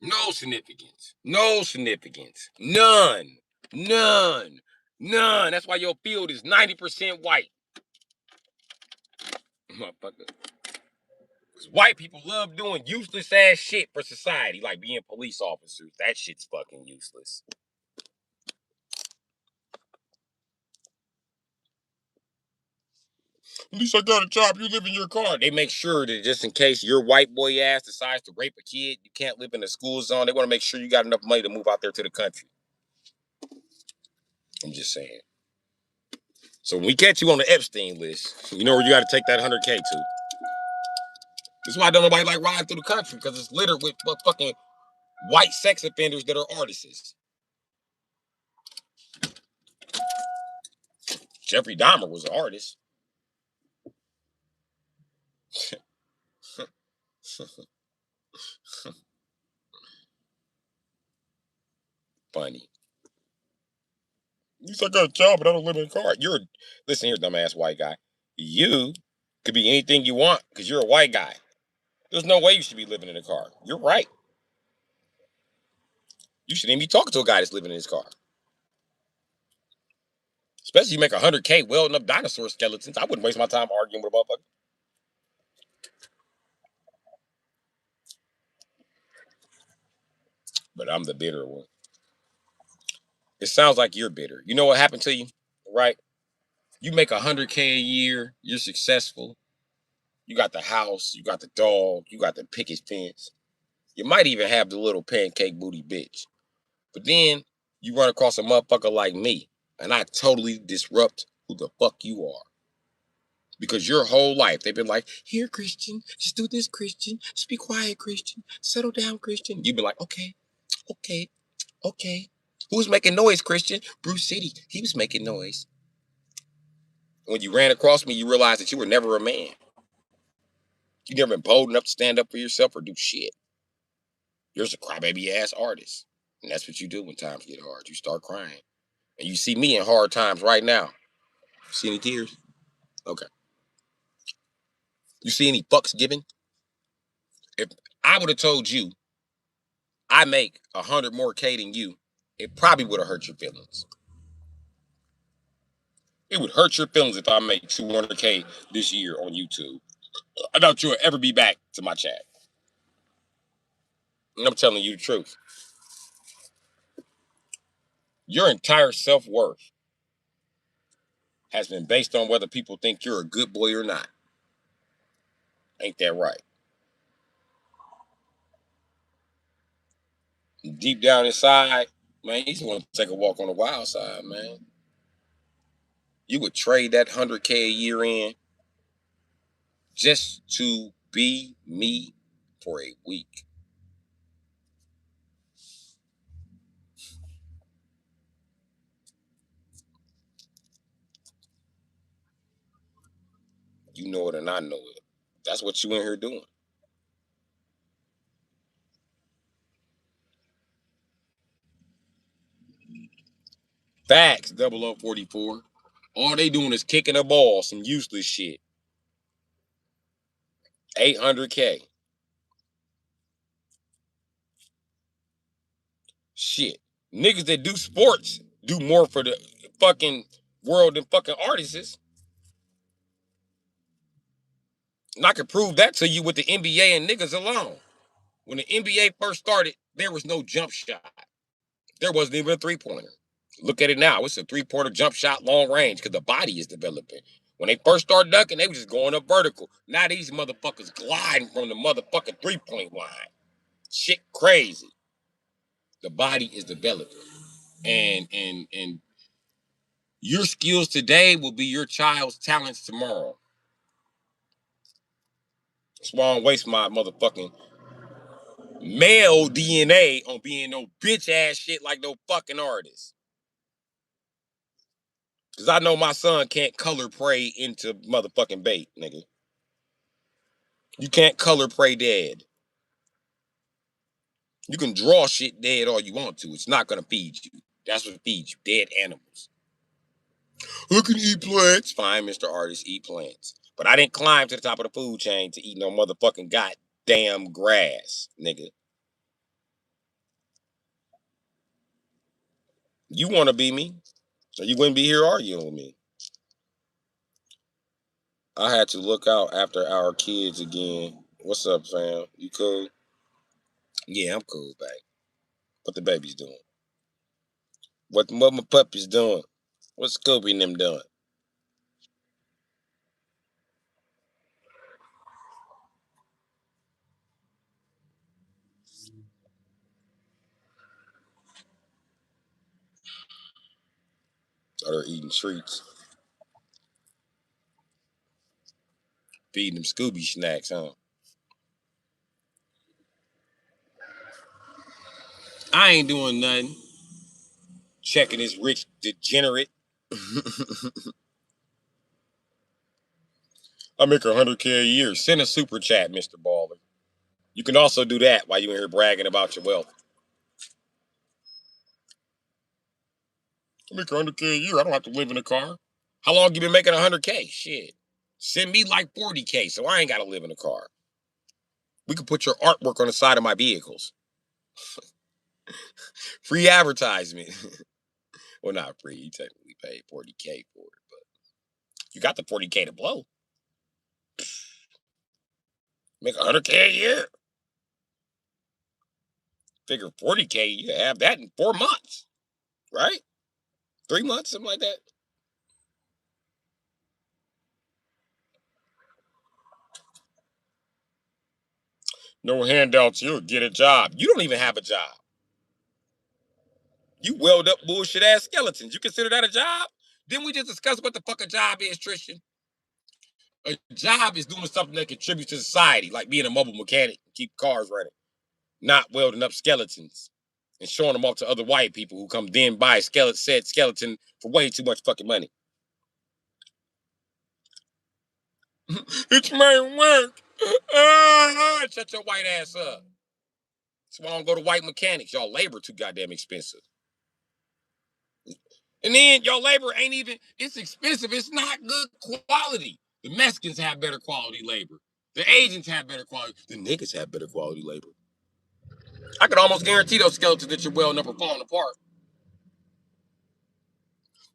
No significance. No significance. None. None. None. That's why your field is 90% white. Motherfucker. Because white people love doing useless ass shit for society, like being police officers. That shit's fucking useless. At least I got a job. You live in your car. They make sure that just in case your white boy ass decides to rape a kid, you can't live in a school zone. They want to make sure you got enough money to move out there to the country. I'm just saying. So when we catch you on the Epstein list, you know where you got to take that 100K to. This is why don't nobody like riding through the country, because it's littered with fucking white sex offenders that are artists. Jeffrey Dahmer was an artist. Funny. At least I got a job, but I don't live in a car. Listen here, dumbass white guy. You could be anything you want because you're a white guy. There's no way you should be living in a car. You're right. You shouldn't even be talking to a guy that's living in his car. Especially you make 100K welding up dinosaur skeletons. I wouldn't waste my time arguing with a motherfucker. But I'm the bitter one. It sounds like you're bitter. You know what happened to you, right? You make 100K a year. You're successful. You got the house. You got the dog. You got the picket fence. You might even have the little pancake booty bitch. But then you run across a motherfucker like me, and I totally disrupt who the fuck you are. Because your whole life they've been like, here, Christian, just do this, Christian, just be quiet, Christian, settle down, Christian. You've been like, okay, okay, okay. Who's making noise, Christian? Bru Sitdee. He was making noise. When you ran across me, you realized that you were never a man. You never been bold enough to stand up for yourself or do shit. You're just a crybaby ass artist. And that's what you do when times get hard. You start crying. And you see me in hard times right now. See any tears? Okay. You see any fucks given? If I would have told you I make 100 more K than you, it probably would have hurt your feelings. It would hurt your feelings if I make 200K this year on YouTube. I doubt you'll ever be back to my chat. And I'm telling you the truth. Your entire self worth has been based on whether people think you're a good boy or not. Ain't that right? Deep down inside, man, you just want to take a walk on the wild side, man. You would trade that 100K a year in just to be me for a week. You know it and I know it. That's what you in here doing. Facts, 0044. All they doing is kicking a ball, some useless shit. 800K. Shit. Niggas that do sports do more for the fucking world than fucking artists. And I can prove that to you with the NBA and niggas alone. When the NBA first started, there was no jump shot. There wasn't even a three-pointer. Look at it now. It's a three-pointer jump shot long range because the body is developing. When they first started ducking, they was just going up vertical. Now these motherfuckers gliding from the motherfucking three-point line. Shit crazy. The body is developing. And your skills today will be your child's talents tomorrow. That's why I don't waste my motherfucking male DNA on being no bitch ass shit like no fucking artist. Cause I know my son can't color prey into motherfucking bait, nigga. You can't color prey dead. You can draw shit dead all you want to. It's not gonna feed you. That's what feeds you. Dead animals. I can eat plants. Fine, Mr. Artist, eat plants. But I didn't climb to the top of the food chain to eat no motherfucking goddamn grass, nigga. You wanna be me? So you wouldn't be here arguing with me. I had to look out after our kids again. What's up, fam? You cool? Yeah, I'm cool, babe. What the baby's doing? What my puppy's doing? What's Scooby and them doing? Are they eating treats? Feeding them Scooby snacks, huh? I ain't doing nothing. Checking this rich degenerate. I make 100K a year. Send a super chat, Mr. Baller. You can also do that while you're in here bragging about your wealth. I make 100K a year. I don't have to live in a car. How long you been making 100K? Shit. Send me like 40K so I ain't got to live in a car. We could put your artwork on the side of my vehicles. Free advertisement. Well, not free. You technically paid 40K for it, but you got the 40K to blow. Make 100K a year. Figure 40K, you have that in 4 months, right? 3 months, something like that. No handouts. You'll get a job. You don't even have a job. You weld up bullshit ass skeletons. You consider that a job? Didn't we just discuss what the fuck a job is, Tristan? A job is doing something that contributes to society, like being a mobile mechanic, keep cars running, not welding up skeletons and showing them off to other white people who come then buy a said skeleton for way too much fucking money. It's my work. Shut your white ass up. That's why I don't go to white mechanics. Y'all labor too goddamn expensive. And then your labor ain't even, it's expensive. It's not good quality. The Mexicans have better quality labor. The Asians have better quality. The niggas have better quality labor. I could almost guarantee those skeletons that you're welding up are falling apart.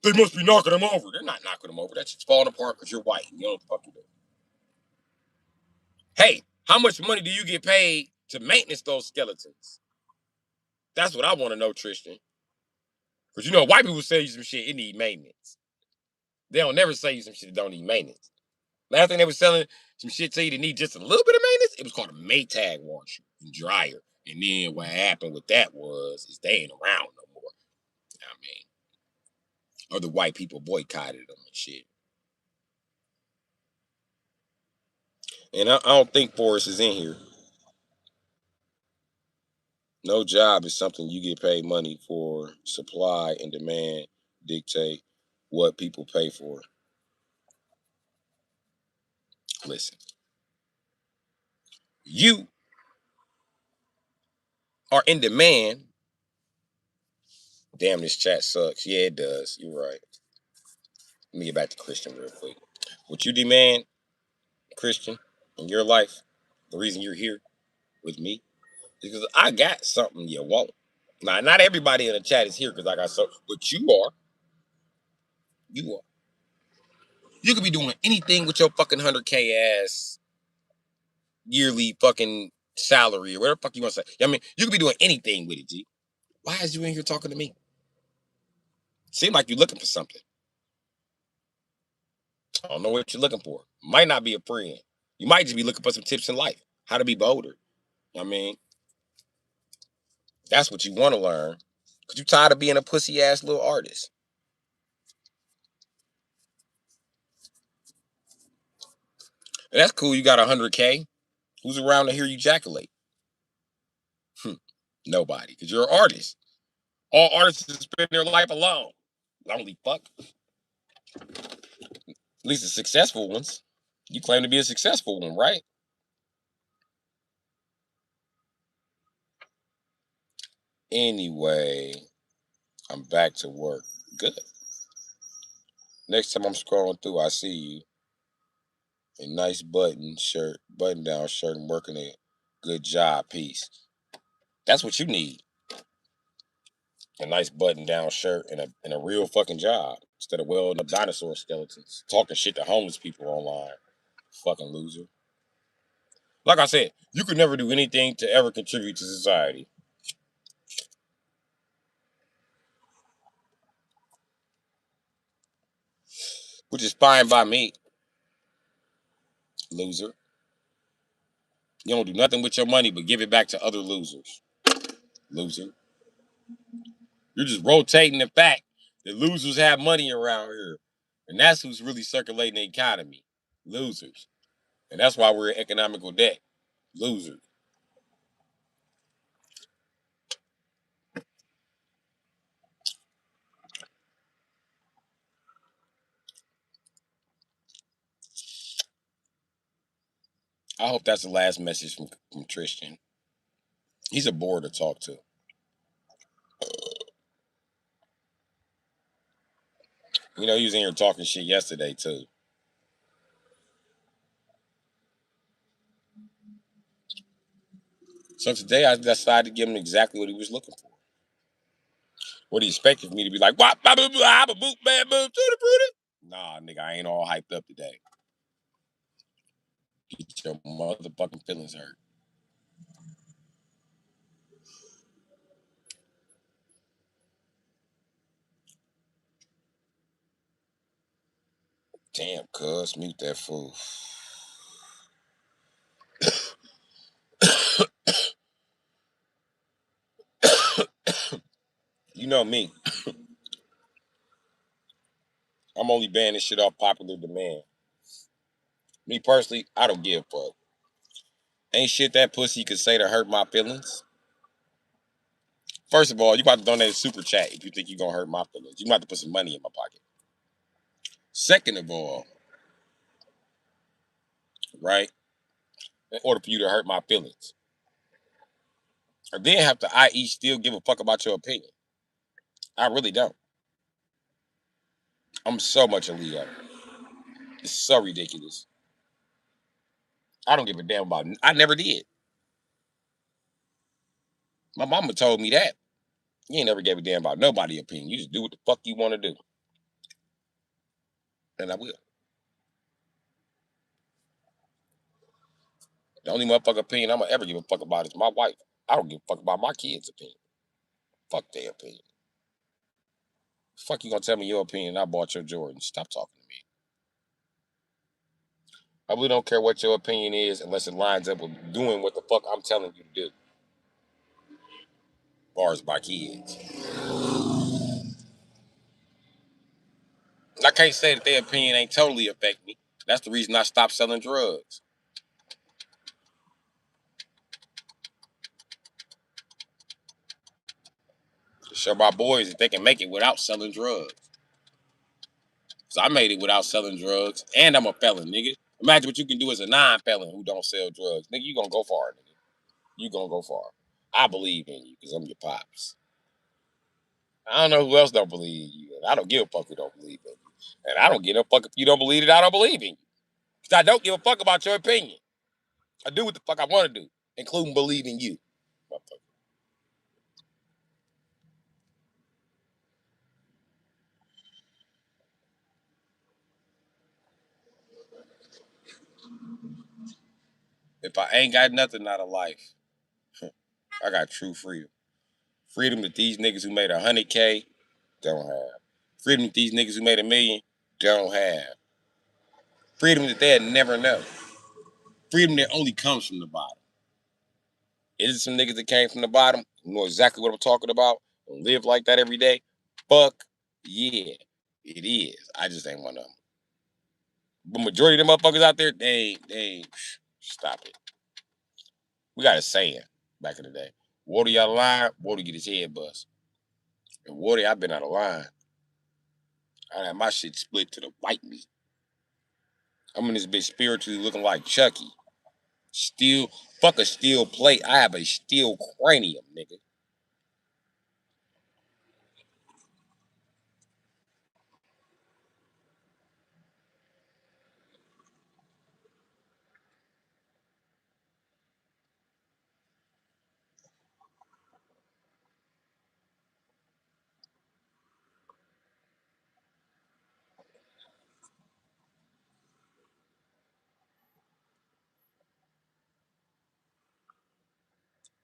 They must be knocking them over. They're not knocking them over. That shit's falling apart because you're white. You know what the fuck you do. Hey, how much money do you get paid to maintenance those skeletons? That's what I want to know, Tristan. Because you know, white people say you some shit, it need maintenance. They don't never say you some shit that don't need maintenance. Last thing they were selling some shit to you that need just a little bit of maintenance, it was called a Maytag washer and dryer. And then what happened with that is they ain't around no more. I mean, other white people boycotted them and shit. And I don't think Forrest is in here. No job is something you get paid money for. Supply and demand dictate what people pay for. Listen, you are in demand. Damn, this chat sucks. Yeah, it does. You're right. Let me get back to Christian real quick. What you demand, Christian, in your life, the reason you're here with me, is because I got something you want. Now, not everybody in the chat is here because I got something, but you are. You are. You could be doing anything with your fucking 100K ass yearly fucking salary or whatever the fuck you want to say. I mean, you could be doing anything with it, G. Why is you in here talking to me? Seem like you're looking for something. I don't know what you're looking for. Might not be a friend. You might just be looking for some tips in life. How to be bolder. I mean, that's what you want to learn. Because you tired of being a pussy ass little artist. And that's cool. You got 100K. Who's around to hear you ejaculate? Nobody. Because you're an artist. All artists spend their life alone. Lonely fuck. At least the successful ones. You claim to be a successful one, right? Anyway, I'm back to work. Good. Next time I'm scrolling through, I see you. A nice button down shirt, and working a good job piece. That's what you need. A nice button down shirt and a real fucking job. Instead of welding up dinosaur skeletons. Talking shit to homeless people online. Fucking loser. Like I said, you could never do anything to ever contribute to society. Which is fine by me, loser. You don't do nothing with your money but give it back to other losers. Loser. You're just rotating the fact that losers have money around here. And that's who's really circulating the economy. Losers. And that's why we're in economical debt. Losers. I hope that's the last message from Tristan. He's a bore to talk to. You know, he was in here talking shit yesterday, too. So today I decided to give him exactly what he was looking for. What he expected me to be like, what? Nah, nigga, I ain't all hyped up today. Get your motherfucking feelings hurt. Damn, cuz, mute that fool. You You know me. I'm only banning this shit off popular demand. Me personally, I don't give a fuck. Ain't shit that pussy could say to hurt my feelings. First of all, you about to donate a super chat if you think you're gonna hurt my feelings. You about to put some money in my pocket. Second of all, right, in order for you to hurt my feelings. I then have to, i.e., still give a fuck about your opinion. I really don't. I'm so much a Leo. It's so ridiculous. I don't give a damn about. I never did. My mama told me that. You ain't never gave a damn about nobody's opinion. You just do what the fuck you want to do, and I will. The only motherfucker opinion I'm gonna ever give a fuck about is my wife. I don't give a fuck about my kids' opinion. Fuck their opinion. Fuck you gonna tell me your opinion? I bought your Jordan. Stop talking to me. I really don't care what your opinion is unless it lines up with doing what the fuck I'm telling you to do. As far as my kids, I can't say that their opinion ain't totally affect me. That's the reason I stopped selling drugs. To show my boys that they can make it without selling drugs. Cause I made it without selling drugs, and I'm a felon, nigga. Imagine what you can do as a non-felon who don't sell drugs, nigga. You gonna go far, nigga. You gonna go far. I believe in you because I'm your pops. I don't know who else don't believe in you, and I don't give a fuck who don't believe in you, and I don't give a fuck if you don't believe it. I don't believe in you because I don't give a fuck about your opinion. I do what the fuck I want to do, including believe in you. If I ain't got nothing out of life, I got true freedom. Freedom that these niggas who made 100K don't have. Freedom that these niggas who made 1 million don't have. Freedom that they'll never know. Freedom that only comes from the bottom. Is it some niggas that came from the bottom who know exactly what I'm talking about and live like that every day? Fuck yeah, it is. I just ain't one of them. But majority of them motherfuckers out there, they ain't, stop it. We got a saying back in the day. Water out of line, Water get his head bust. And Water, I've been out of line. I had my shit split to the white meat. I'm in this bitch spiritually looking like Chucky. Steel, fuck a steel plate. I have a steel cranium, nigga.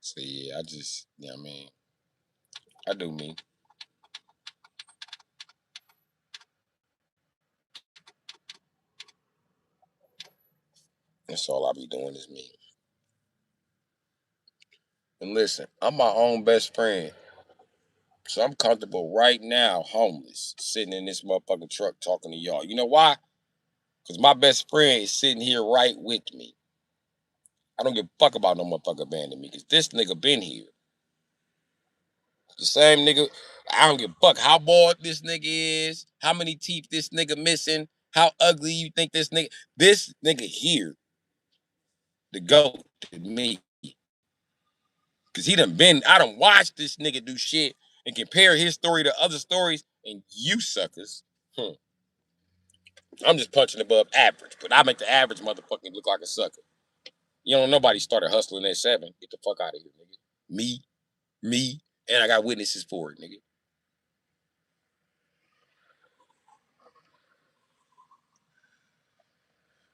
So yeah, I just, you know what I mean? I do me. That's all I be doing is me. And listen, I'm my own best friend. So I'm comfortable right now, homeless, sitting in this motherfucking truck talking to y'all. You know why? Because my best friend is sitting here right with me. I don't give a fuck about no motherfucker abandoning me. Because this nigga been here. The same nigga, I don't give a fuck how bald this nigga is, how many teeth this nigga missing, how ugly you think this nigga here, the GOAT to me. Cause he done been, I done watched this nigga do shit and compare his story to other stories, and you suckers. I'm just punching above average, but I make the average motherfucking look like a sucker. You know, nobody started hustling at 7. Get the fuck out of here, nigga. Me, and I got witnesses for it, nigga.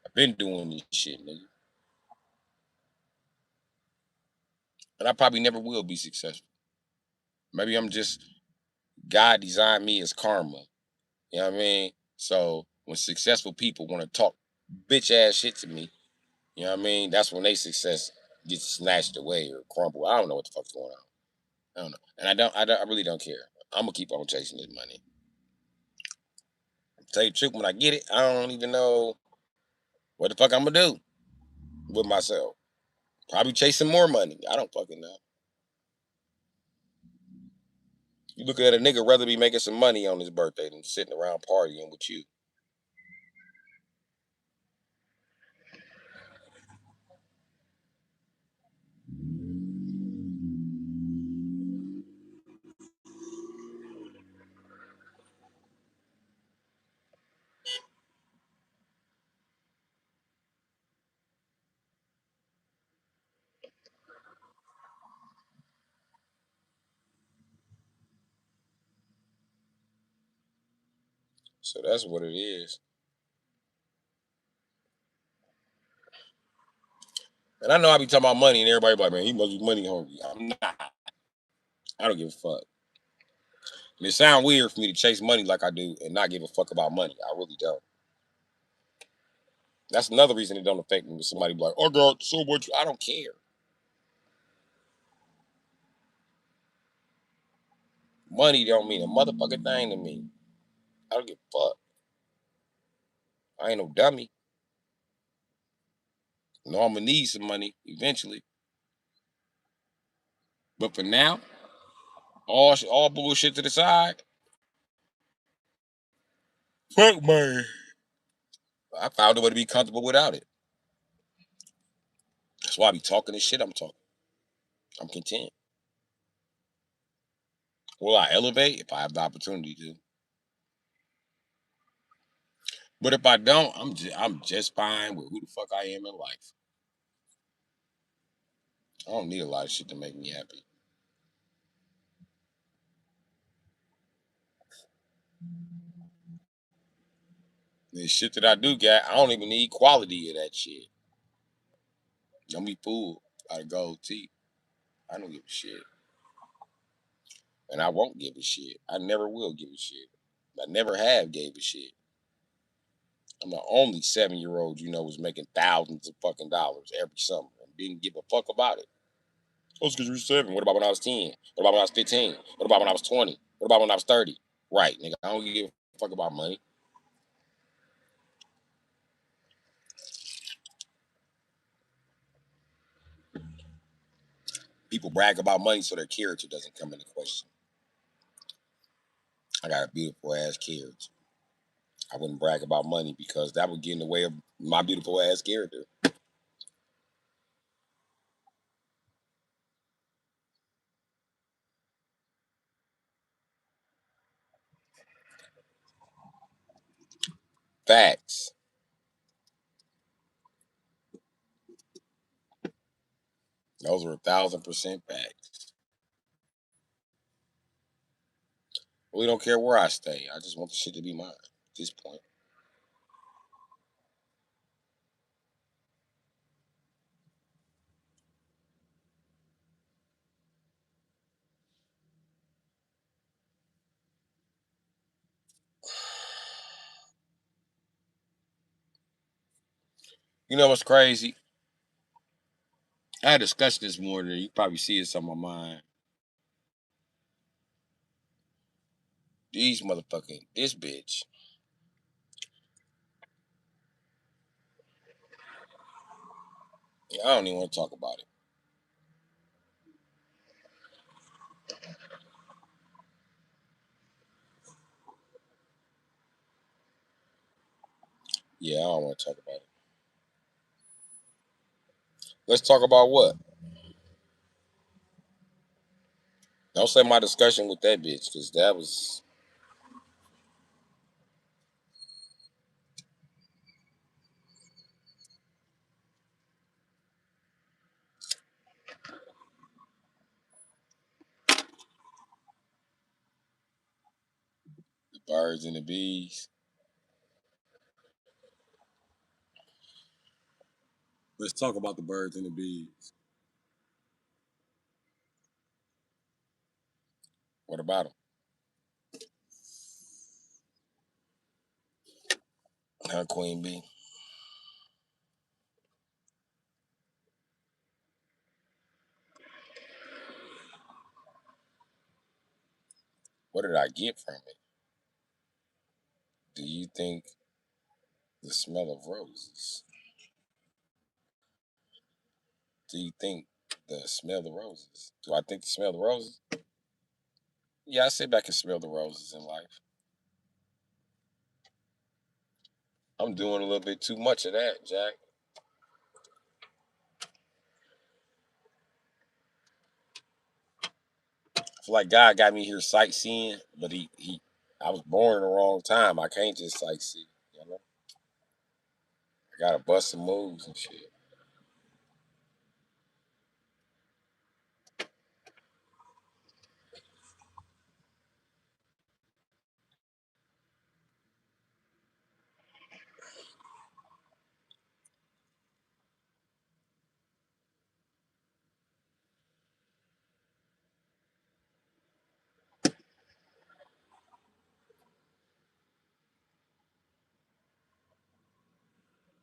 I've been doing this shit, nigga. And I probably never will be successful. Maybe I'm just, God designed me as karma. You know what I mean? So when successful people want to talk bitch ass shit to me, you know what I mean? That's when they success gets snatched away or crumbled. I don't know what the fuck's going on. I don't know. And I really don't care. I'm gonna keep on chasing this money. Tell you the truth, when I get it, I don't even know what the fuck I'm gonna do with myself. Probably chasing more money. I don't fucking know. You look at a nigga rather be making some money on his birthday than sitting around partying with you. So that's what it is. And I know I be talking about money and everybody be like, man, he must be money hungry. I'm not. I don't give a fuck. And it sounds weird for me to chase money like I do and not give a fuck about money. I really don't. That's another reason it don't affect me when somebody be like, oh, God, so much. I don't care. Money don't mean a motherfucking thing to me. I don't give a fuck. I ain't no dummy. No, I'm gonna need some money eventually. But for now, all bullshit to the side. Fuck money. I found a way to be comfortable without it. That's why I be talking this shit I'm talking. I'm content. Will I elevate if I have the opportunity to? But if I don't, I'm just fine with who the fuck I am in life. I don't need a lot of shit to make me happy. The shit that I do got, I don't even need quality of that shit. Don't be fooled by the gold teeth. I don't give a shit. And I won't give a shit. I never will give a shit. I never have gave a shit. I'm the only 7-year old was making thousands of fucking dollars every summer and didn't give a fuck about it. Oh, it's because you're 7. What about when I was 10? What about when I was 15? What about when I was 20? What about when I was 30? Right, nigga. I don't give a fuck about money. People brag about money so their character doesn't come into question. I got a beautiful ass character. I wouldn't brag about money because that would get in the way of my beautiful ass character. Facts. Those are 1,000% facts. We don't care where I stay. I just want the shit to be mine at this point. You know what's crazy? I had a discussion this morning. You probably see it's on my mind. These motherfucking this bitch. I don't even want to talk about it. Yeah, I don't want to talk about it. Let's talk about what? Don't say my discussion with that bitch because that was the birds and the bees. Let's talk about the birds and the bees. What about them? Huh, Queen Bee? What did I get from it? Do you think the smell of roses? Do you think the smell of roses? Do I think the smell of roses? Yeah, I sit back and smell the roses in life. I'm doing a little bit too much of that, Jack. I feel like God got me here sightseeing, but he I was born in the wrong time. I can't just sightsee, you know. I gotta bust some moves and shit.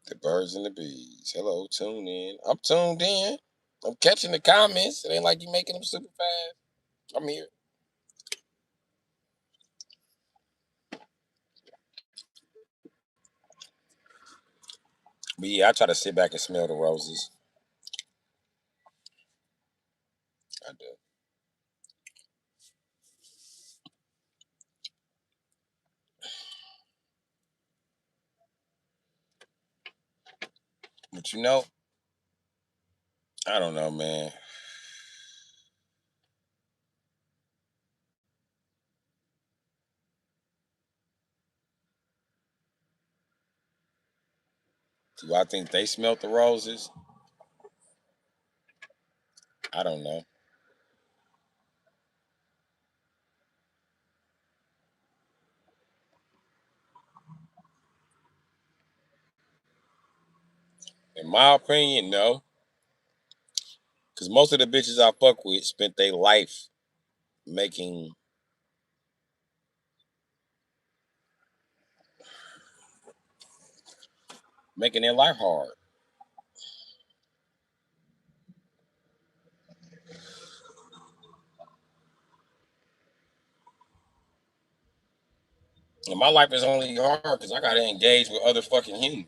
The birds and the bees. Hello, tune in. I'm tuned in. I'm catching the comments. It ain't like you making them super fast. I'm here. But yeah, I try to sit back and smell the roses. I do. But you know, I don't know, man. Do I think they smelt the roses? I don't know. In my opinion, no. Because most of the bitches I fuck with spent their life making making their life hard. And my life is only hard because I gotta engage with other fucking humans.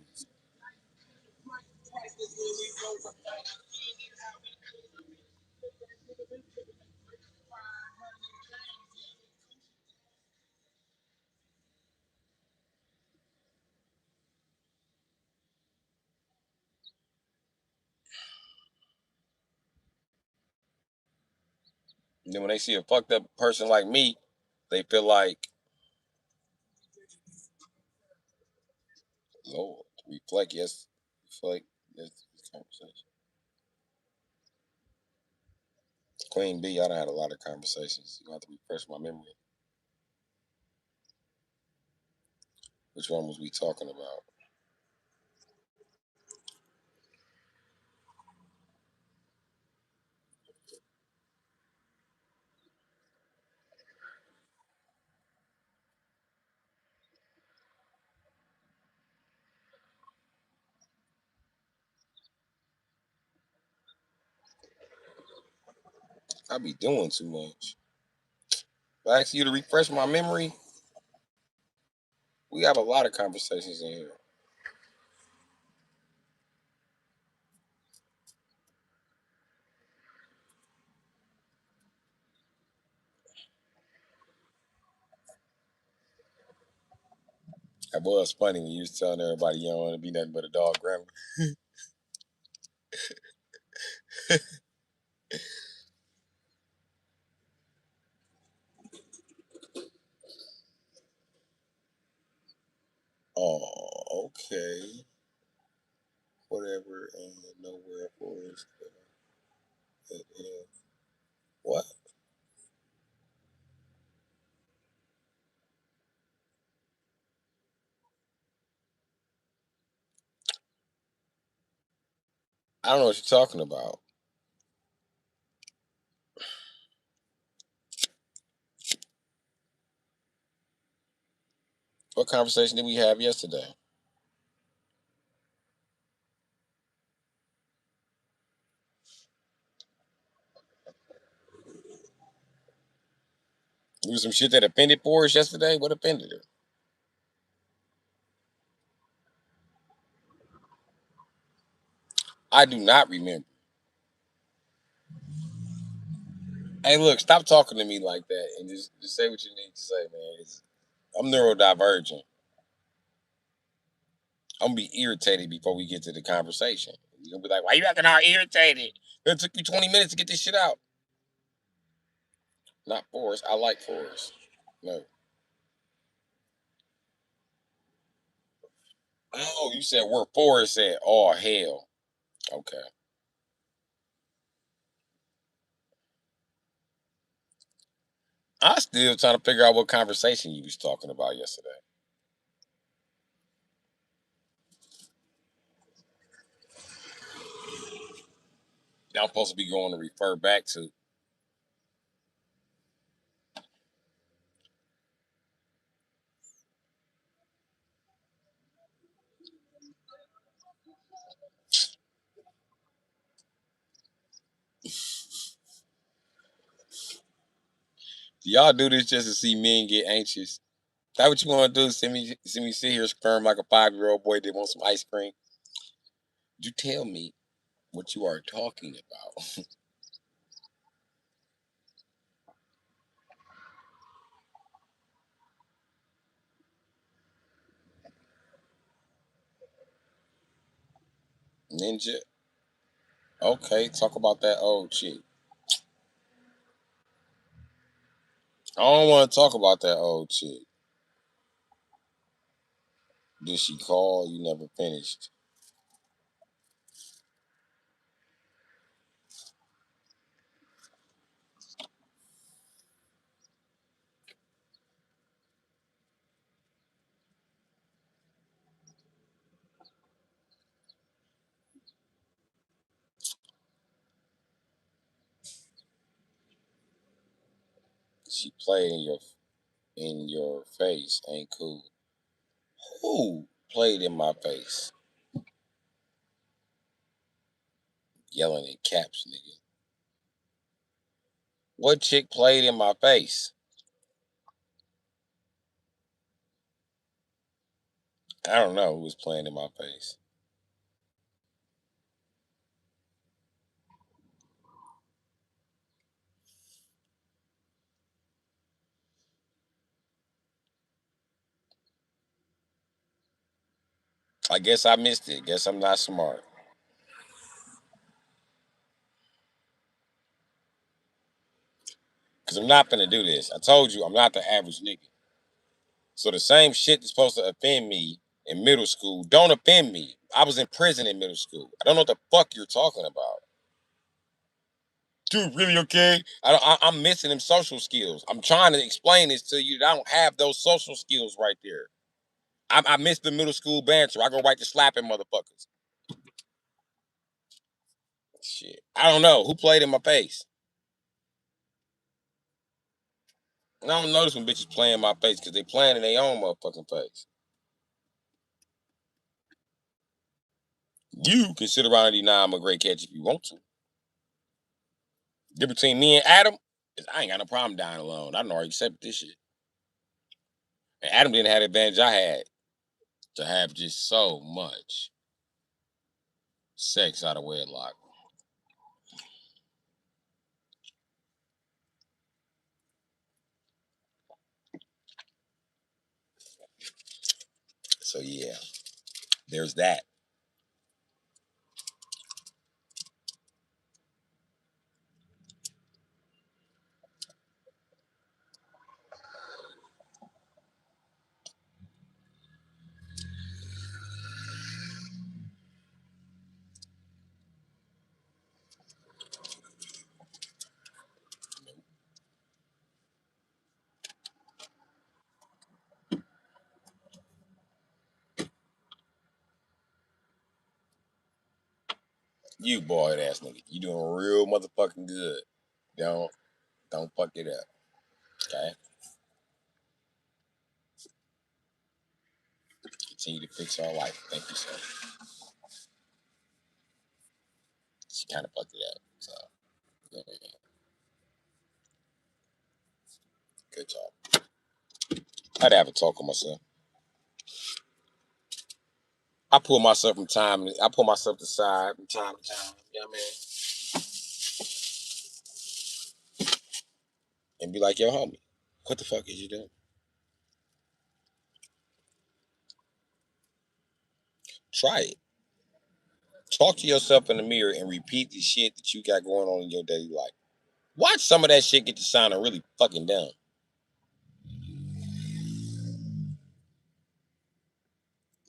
And then when they see a fucked up person like me, they feel like, Lord, reflect, yes, reflect, yes, this conversation. Queen B, I done had a lot of conversations. You have to refresh my memory. Which one was we talking about? I be doing too much. If I ask you to refresh my memory, we have a lot of conversations in here. That was funny when you was telling everybody you don't want to be nothing but a dog grandma. Oh, okay. Whatever and nowhere for us. What? I don't know what you're talking about. What conversation did we have yesterday? There was some shit that offended Forrest yesterday. What offended her? I do not remember. Hey, look, stop talking to me like that and just say what you need to say, man. I'm neurodivergent. I'm gonna be irritated before we get to the conversation. You're gonna be like, why you acting all irritated? It took you 20 minutes to get this shit out. Not Forrest. I like Forrest. No. Oh, you said where Forrest at? Oh, hell. Okay. I still trying to figure out what conversation you was talking about yesterday. I'm supposed to be going to refer back to. Do y'all do this just to see men get anxious? That what you want to do? See me sit here squirm like a 5-year-old boy that wants some ice cream? You tell me what you are talking about. Ninja. Okay, talk about that old chick. I don't want to talk about that old chick. Did she call? You never finished. She played in your face. Ain't cool. Who played in my face? Yelling in caps, nigga. What chick played in my face? I don't know who was playing in my face. I guess I missed it. Guess I'm not smart. Cause I'm not gonna do this. I told you I'm not the average nigga. So the same shit that's supposed to offend me in middle school don't offend me. I was in prison in middle school. I don't know what the fuck you're talking about. Dude, really okay? I'm missing them social skills. I'm trying to explain this to you that I don't have those social skills right there. I miss the middle school banter. I go right to slapping motherfuckers. Shit. I don't know. Who played in my face? And I don't notice when bitches play in my face because they playing in their own motherfucking face. You can sit around and deny I'm a great catch if you want to. Difference between me and Adam is I ain't got no problem dying alone. I don't already accept this shit. And Adam didn't have the advantage I had to have just so much sex out of wedlock. So yeah, there's that. You boy ass nigga. You doing real motherfucking good. Don't don't fuck it up. Okay? Continue to fix our life. Thank you, sir. She kind of fucked it up. So yeah. good talk. I'd have a talk with myself. I pull myself from time. I pull myself aside from time to time. You know what I mean? And be like, yo, homie, what the fuck is you doing? Try it. Talk to yourself in the mirror and repeat the shit that you got going on in your daily life. Watch some of that shit get to sounding really fucking dumb.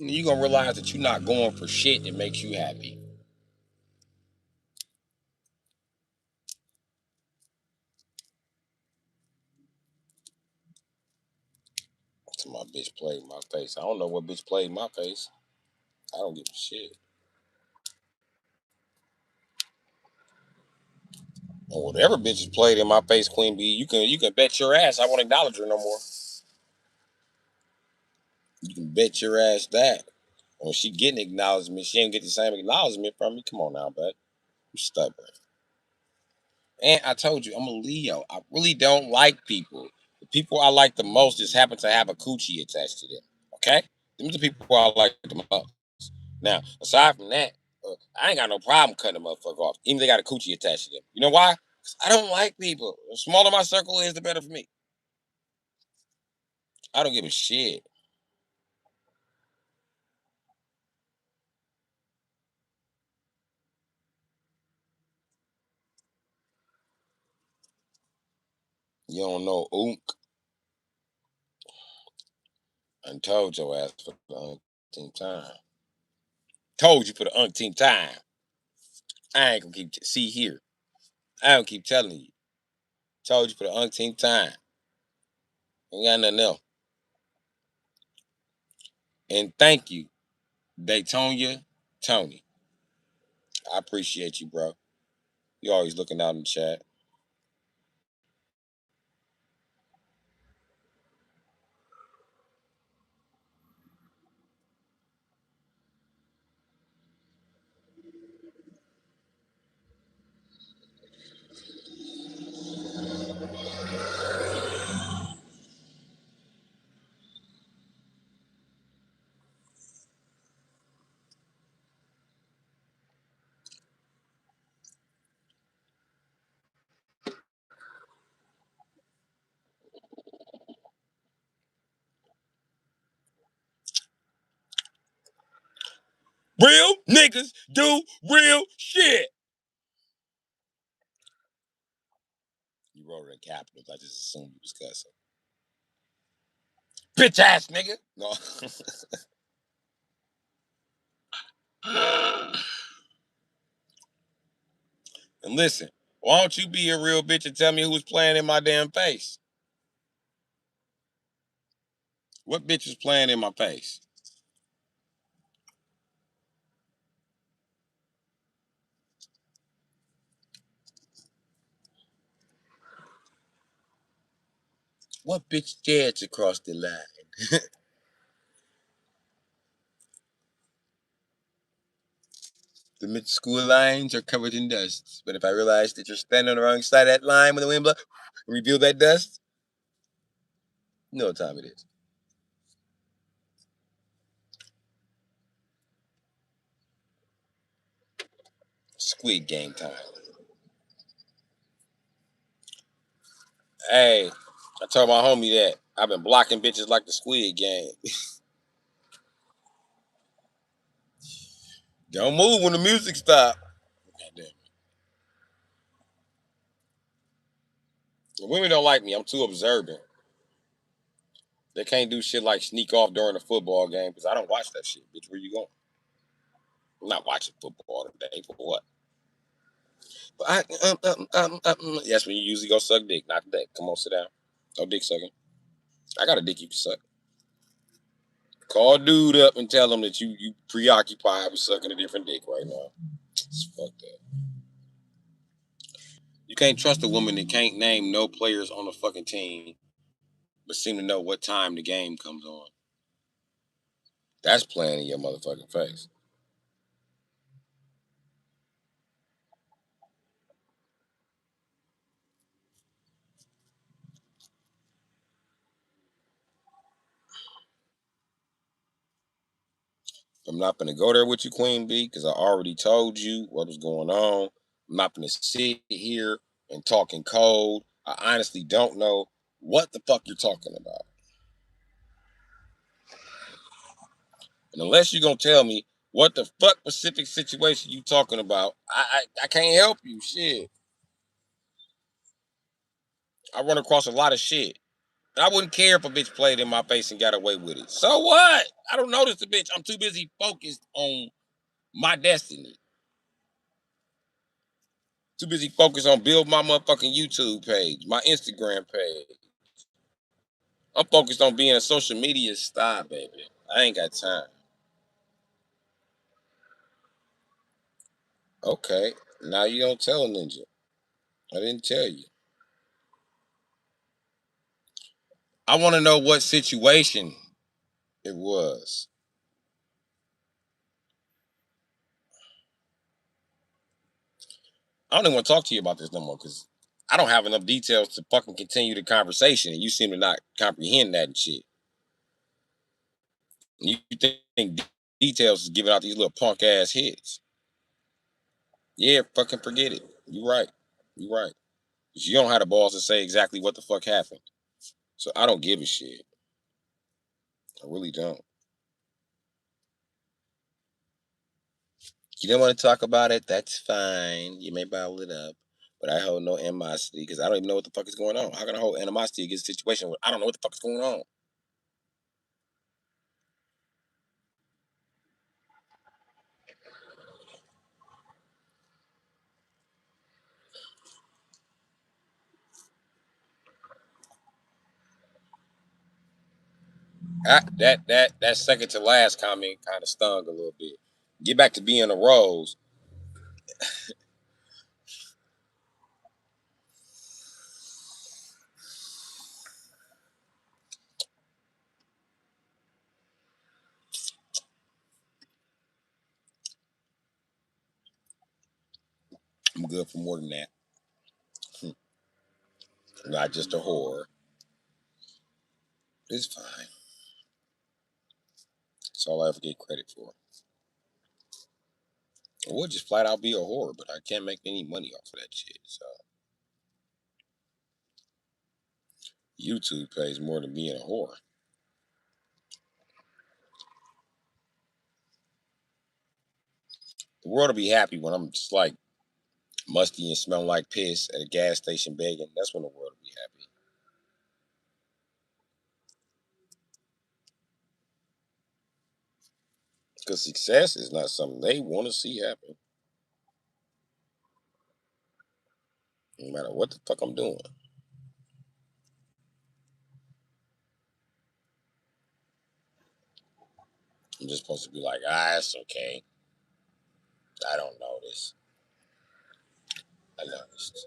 And you're gonna realize that you're not going for shit that makes you happy. So my bitch played my face. I don't know what bitch played my face. I don't give a shit. Or whatever bitches played in my face, Queen Bee, you can bet your ass I won't acknowledge her no more. You can bet your ass that. When she getting acknowledgement, she ain't get the same acknowledgement from me. Come on now, bud. You stubborn. And I told you, I'm a Leo. I really don't like people. The people I like the most just happen to have a coochie attached to them. Okay? Them are the people I like the most. Now, aside from that, I ain't got no problem cutting a motherfucker off, even if they got a coochie attached to them. You know why? 'Cause I don't like people. The smaller my circle is, the better for me. I don't give a shit. You don't know Unk. I told your ass for the umpteenth time. Told you for the umpteenth time. I ain't gonna keep see here. I don't keep telling you. Told you for the umpteenth time. Ain't got nothing else. And thank you, Daytonia Tony. I appreciate you, bro. You always looking out in the chat. Real niggas do real shit. You wrote it in capitals. I just assumed you was cussing. Bitch ass nigga. No. And listen, why don't you be a real bitch and tell me who's playing in my damn face? What bitch is playing in my face? What bitch dared to cross the line? The mid school lines are covered in dust. But if I realize that you're standing on the wrong side of that line when the wind blows and reveal that dust, you know what time it is. Squid game time. Hey, I told my homie that. I've been blocking bitches like the Squid Game. Don't move when the music stop. Goddamn. Women don't like me. I'm too observant. They can't do shit like sneak off during a football game because I don't watch that shit. Bitch, where you going? I'm not watching football today. For what? But yes, when you usually go suck dick, not today. Come on, sit down. No dick sucking. I got a dick you can suck. Call dude up and tell him that you preoccupied with sucking a different dick right now. It's fucked up. You can't trust a woman that can't name no players on the fucking team, but seem to know what time the game comes on. That's playing in your motherfucking face. I'm not gonna go there with you, Queen B, because I already told you what was going on. I'm not gonna sit here and talk in code. I honestly don't know what the fuck you're talking about. And unless you're gonna tell me what the fuck specific situation you talking about, I can't help you. Shit. I run across a lot of shit. I wouldn't care if a bitch played in my face and got away with it. So what? I don't notice the bitch. I'm too busy focused on my destiny. Too busy focused on build my motherfucking YouTube page, my Instagram page. I'm focused on being a social media star, baby. I ain't got time. Okay, now you don't tell a ninja. I didn't tell you. I want to know what situation it was. I don't even want to talk to you about this no more because I don't have enough details to fucking continue the conversation, and you seem to not comprehend that and shit. You think details is giving out these little punk ass hits? Yeah, fucking forget it. You right. You right. 'Cause you don't have the balls to say exactly what the fuck happened. So I don't give a shit. I really don't. You don't want to talk about it? That's fine. You may bottle it up. But I hold no animosity because I don't even know what the fuck is going on. How can I hold animosity against a situation where I don't know what the fuck is going on? That second to last comment kind of stung a little bit. Get back to being a rose. I'm good for more than that. Not just a whore. It's fine. That's all I ever get credit for. I would just flat out be a whore, but I can't make any money off of that shit. So YouTube pays more than being a whore. The world will be happy when I'm just like musty and smelling like piss at a gas station begging. That's when the world will be happy. Because success is not something they want to see happen. No matter what the fuck I'm doing. I'm just supposed to be like, it's okay. I don't notice. I noticed.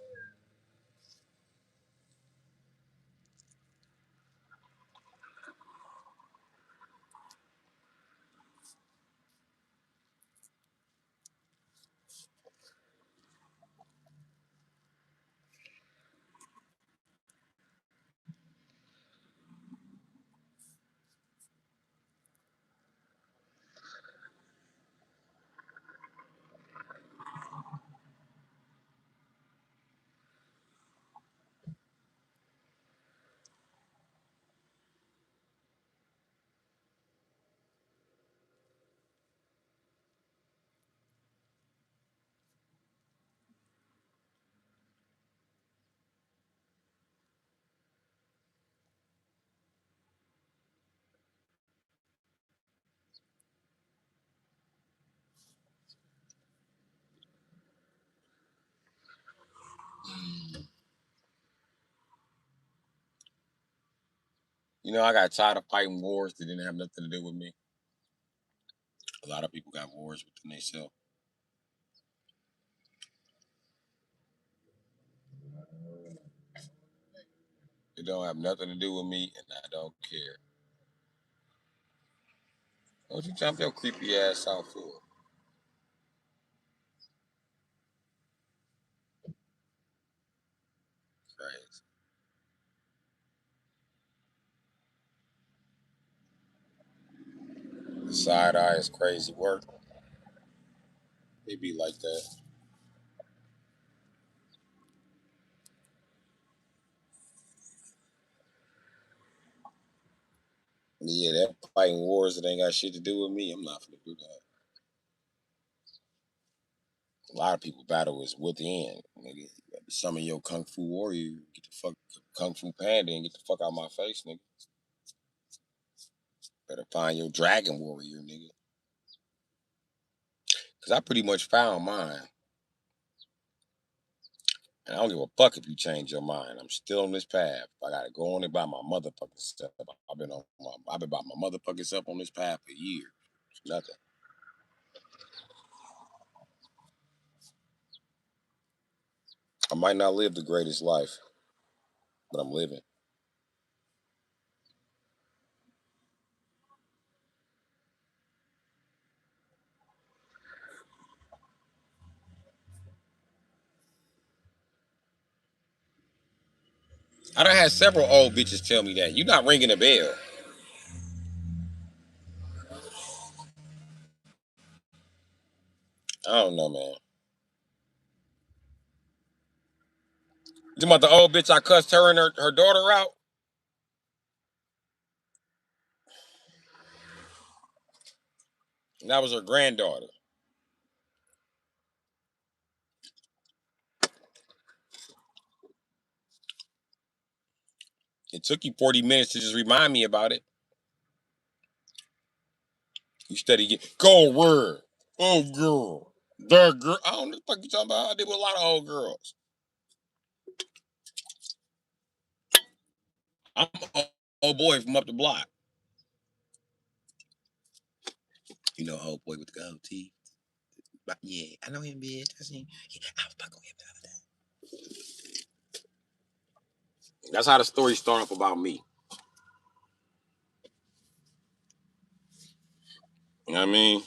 I got tired of fighting wars that didn't have nothing to do with me. A lot of people got wars within themselves. It don't have nothing to do with me, and I don't care. What you jump your creepy ass out for? Crazy. Side eye is crazy work. It be like that. Yeah, that fighting wars that ain't got shit to do with me. I'm not gonna do that. A lot of people battle is within. Nigga. Some of your kung fu warrior, get the fuck kung fu panda and get the fuck out of my face, nigga. Better find your dragon warrior, nigga. Cause I pretty much found mine. And I don't give a fuck if you change your mind. I'm still on this path. I gotta go on it by my motherfucking self. I've been by my motherfucking self on this path for years. It's nothing. I might not live the greatest life, but I'm living. I done had several old bitches tell me that. You not ringing a bell. I don't know, man. You talking about the old bitch I cussed her and her daughter out? And that was her granddaughter. It took you 40 minutes to just remind me about it. You steady get go word. Oh girl. That girl. I don't know what the fuck you talking about. I did with a lot of old girls. I'm an old boy from up the block. You know, old boy with the gold teeth. But yeah, I know him, bitch. I seen. Yeah, I was fucking with him the other day. That's how the story started off about me. You know what I mean?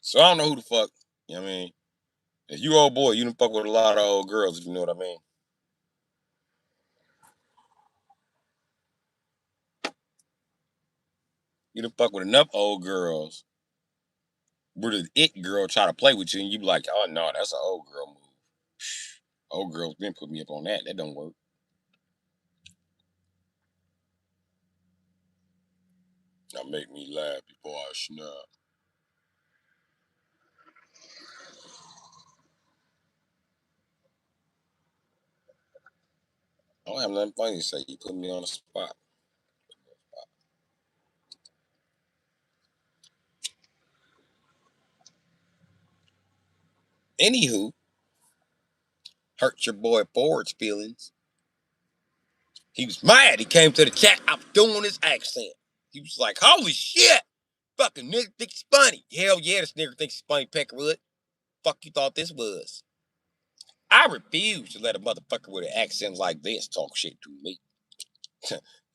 So I don't know who the fuck. You know what I mean? If you old boy, you done fuck with a lot of old girls, if you know what I mean. You done fuck with enough old girls where the it girl try to play with you and you be like, oh no, that's an old girl move. Old girls been put me up on that. That don't work. Now make me laugh before I snap. I don't have nothing funny to say. You put me on the spot. Anywho, hurt your boy Ford's feelings. He was mad. He came to the chat. I was doing his accent. He was like, holy shit. Fucking nigga thinks he's funny. Hell yeah, this nigga thinks he's funny, Peckerwood. Fuck you thought this was. I refuse to let a motherfucker with an accent like this talk shit to me.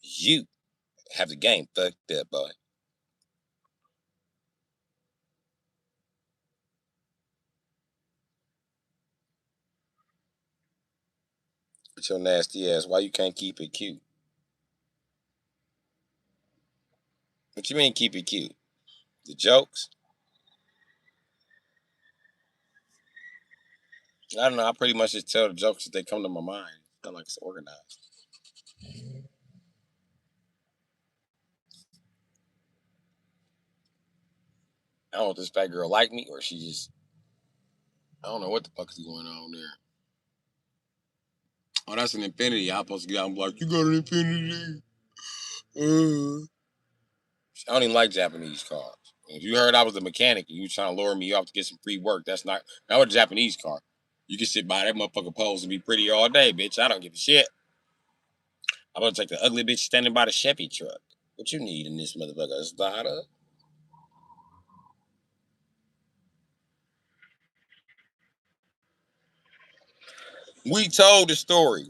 You have the game fucked up, boy. With your nasty ass, why you can't keep it cute? What you mean keep it cute? The jokes? I don't know. I pretty much just tell the jokes that they come to my mind. It's not like it's organized. I don't know if this fat girl like me or she just, I don't know what the fuck is going on there. Oh, that's an infinity. I'm supposed to get out and be like, you got an infinity. I don't even like Japanese cars. If you heard I was a mechanic and you trying to lure me off to get some free work, that's not a Japanese car. You can sit by that motherfucker pose and be pretty all day, bitch. I don't give a shit. I'm gonna take the ugly bitch standing by the Chevy truck. What you need in this motherfucker? Is that We told the story.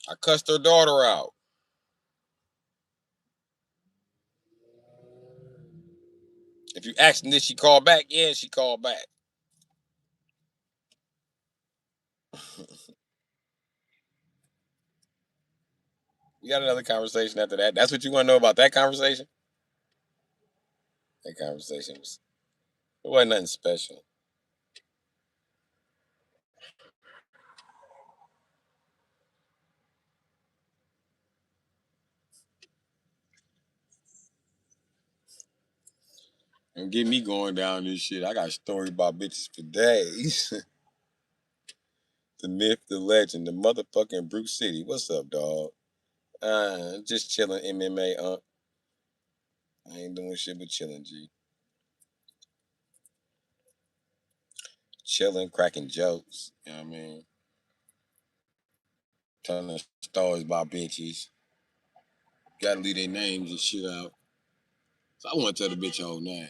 I cussed her daughter out. If you asking did she call back, yeah, she called back. We got another conversation after that. That's what you want to know about that conversation? That conversation was it wasn't nothing special. And get me going down this shit. I got a story about bitches for days. The myth, the legend, the motherfucking Bru Sitdee. What's up, dog? Just chilling MMA. I ain't doing shit but chilling, G. Chilling, cracking jokes. You know what I mean? Telling stories about bitches. Gotta leave their names and shit out. So I want to tell the bitch whole name.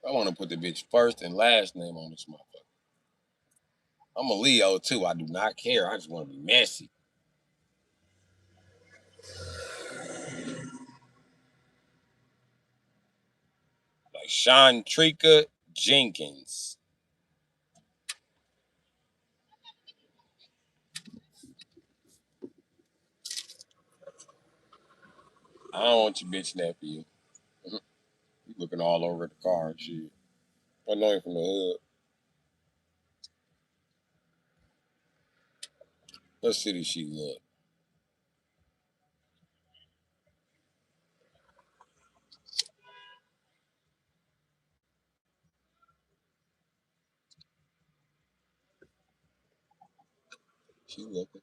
I want to put the bitch first and last name on this motherfucker. I'm a Leo too. I do not care. I just want to be messy. Like Sean Trika Jenkins. I don't want you bitching that for you. You looking all over the car and shit. I know you from the hood. What city she look? She looking.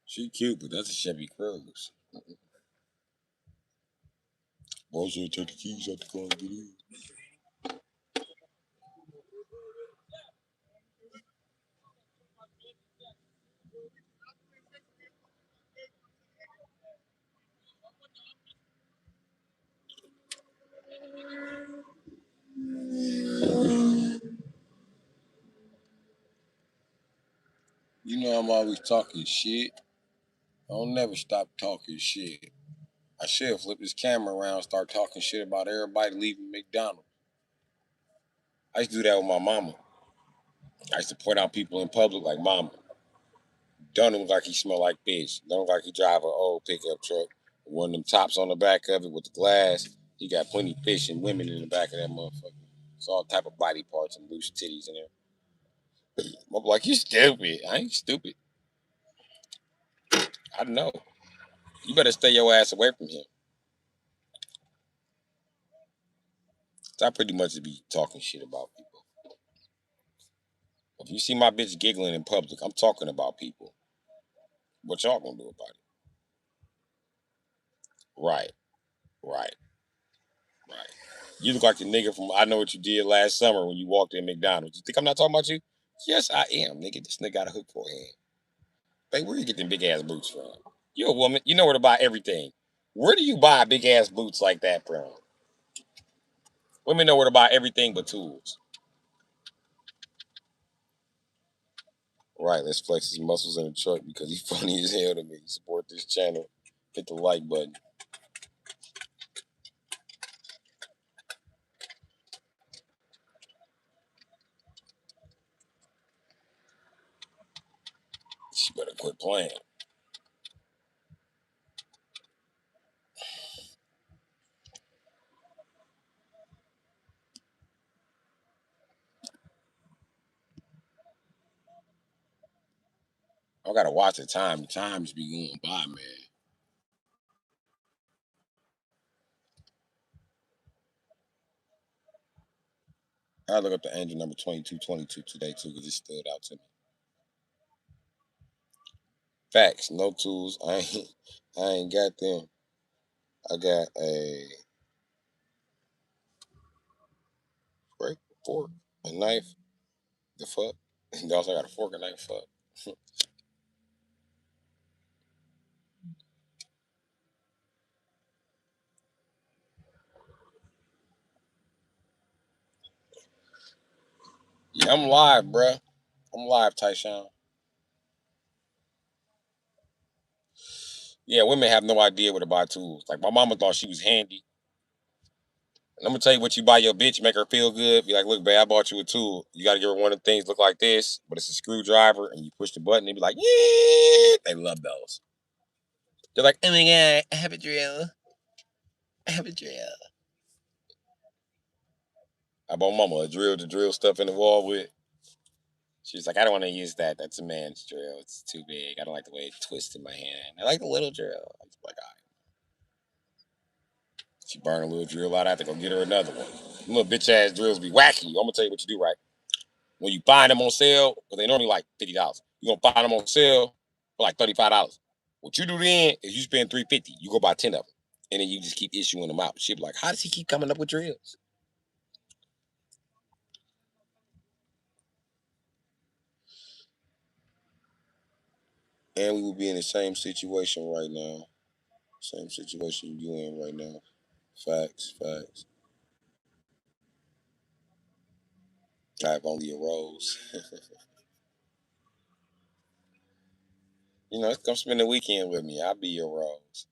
She cute, but that's a Chevy Cruze. Boy said take the keys out the car and get in. You know I'm always talking shit. I don't never stop talking shit. I should flip this camera around and start talking shit about everybody leaving McDonald's. I used to do that with my mama. I used to point out people in public like, Mama, don't look like he smell like fish. Don't look like he drive an old pickup truck. One of them tops on the back of it with the glass. He got plenty of fish and women in the back of that motherfucker. It's all type of body parts and loose titties in there. I'm like, you stupid. I ain't stupid. I know. You better stay your ass away from him. So I pretty much be talking shit about people. If you see my bitch giggling in public, I'm talking about people. What y'all gonna do about it? Right, right, right. You look like the nigga from I Know What You Did Last Summer when you walked in McDonald's. You think I'm not talking about you? Yes, I am, nigga. This nigga got a hook for a hand. Babe, where you get them big ass boots from? You a woman. You know where to buy everything. Where do you buy big ass boots like that from? Women know where to buy everything but tools. Right, let's flex his muscles in the truck because he's funny as hell to me. Support this channel. Hit the like button. She better quit playing. I gotta watch the time. The times be going by, man. I look up the angel number 2222 today too because it stood out to me. Facts, no tools. I ain't got them. I got a break, fork, a knife, the fuck. And also got a fork and knife, fuck. Yeah, I'm live, bruh. I'm live, Tyshawn. Yeah, women have no idea where to buy tools. Like my mama thought she was handy. And I'm gonna tell you what you buy your bitch, make her feel good. Be like, look, babe, I bought you a tool. You gotta give her one of the things look like this, but it's a screwdriver, and you push the button, and be like, yeah. They love those. They're like, oh my god, I have a drill. I have a drill. I bought mama a drill to drill stuff in the wall with. She's like, I don't want to use that. That's a man's drill. It's too big. I don't like the way it twists in my hand. I like the little drill. I'm like, all right. She burned a little drill out. I have to go get her another one. Them little bitch ass drills be wacky. I'm gonna tell you what you do, right? When you find them on sale, because they normally like $50. You're gonna find them on sale for like $35. What you do then is you spend $350. You go buy 10 of them. And then you just keep issuing them out. She'll be like, how does he keep coming up with drills? And we will be in the same situation right now. Same situation you in right now. Facts, facts. I have only a rose. Come spend the weekend with me. I'll be your rose.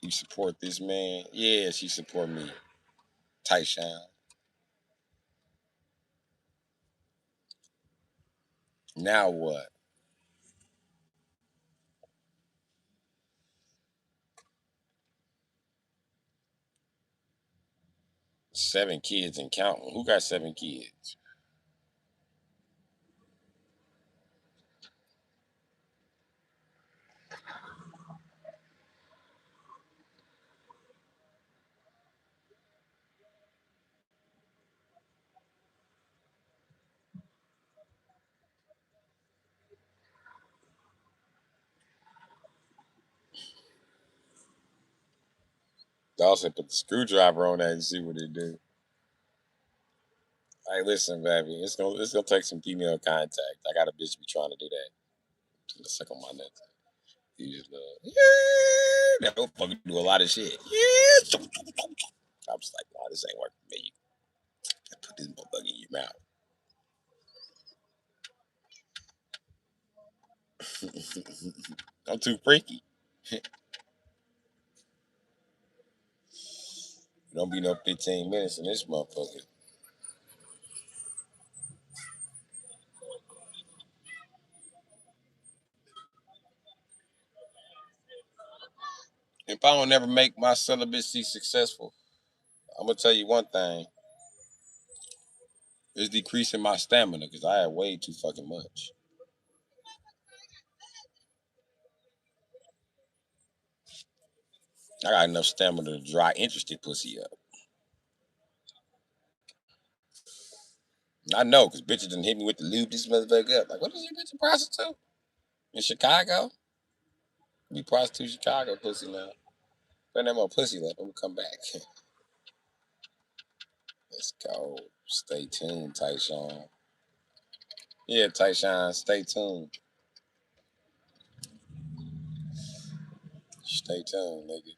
You support this man? Yeah, she support me. Tyshawn. Now what? 7 kids and counting. Who got 7 kids? Dawson put the screwdriver on that and see what it do. Hey, listen, baby, it's gonna take some female contact. I got a bitch be trying to do that. Let's suck on my nuts. You just yeah, that motherfucker do a lot of shit. Yeah. I was like, nah, this ain't working for me. Put this motherfucker in your mouth. I'm too freaky. Don't be no 15 minutes in this motherfucker. If I don't ever make my celibacy successful, I'm gonna tell you one thing: it's decreasing my stamina because I have way too fucking much. I got enough stamina to dry interested pussy up. I know, because bitches done hit me with the lube this motherfucker up. Like, what is your bitch a prostitute? In Chicago? We prostitute Chicago pussy now. If ain't no more pussy left, I'm gonna come back. Let's go. Stay tuned, Tyshawn. Yeah, Tyshawn, stay tuned. Stay tuned, nigga.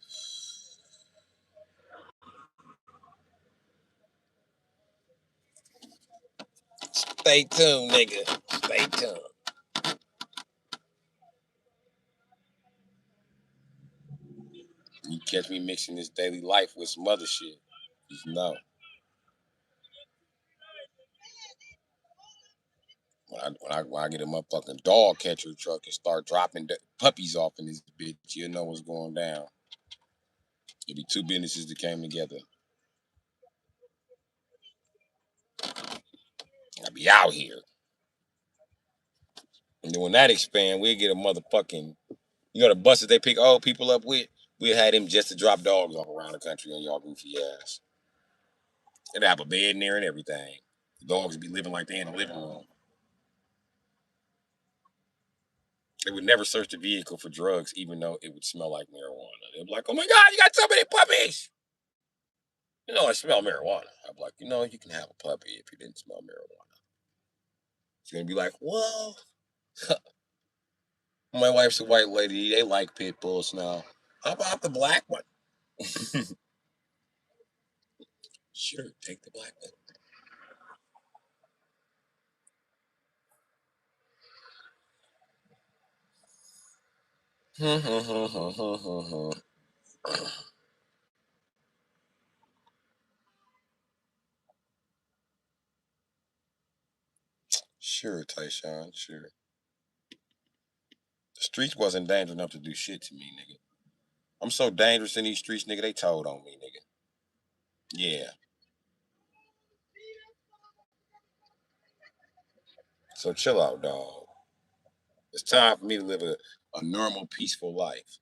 Stay tuned, nigga. Stay tuned. You catch me mixing this daily life with some other shit. Just know. When I get a motherfucking dog catcher truck and start dropping puppies off in this bitch, you know what's going down. It'll be two businesses that came together. I'll be out here. And then when that expand, we'll get a motherfucking, the buses they pick old people up with, we'll have them just to drop dogs off around the country on y'all goofy ass. They'd have a bed in there and everything. The dogs would be living like they in the living room. They would never search the vehicle for drugs, even though it would smell like marijuana. They'd be like, oh my God, you got so many puppies. I smell marijuana. I'm like, you can have a puppy if you didn't smell marijuana. She's going to be like, well, my wife's a white lady. They like pit bulls now. How about the black one? Sure, take the black one. Sure, Tyshawn, sure. The streets wasn't dangerous enough to do shit to me, nigga. I'm so dangerous in these streets, nigga, they told on me, nigga. Yeah. So chill out, dog. It's time for me to live a normal, peaceful life.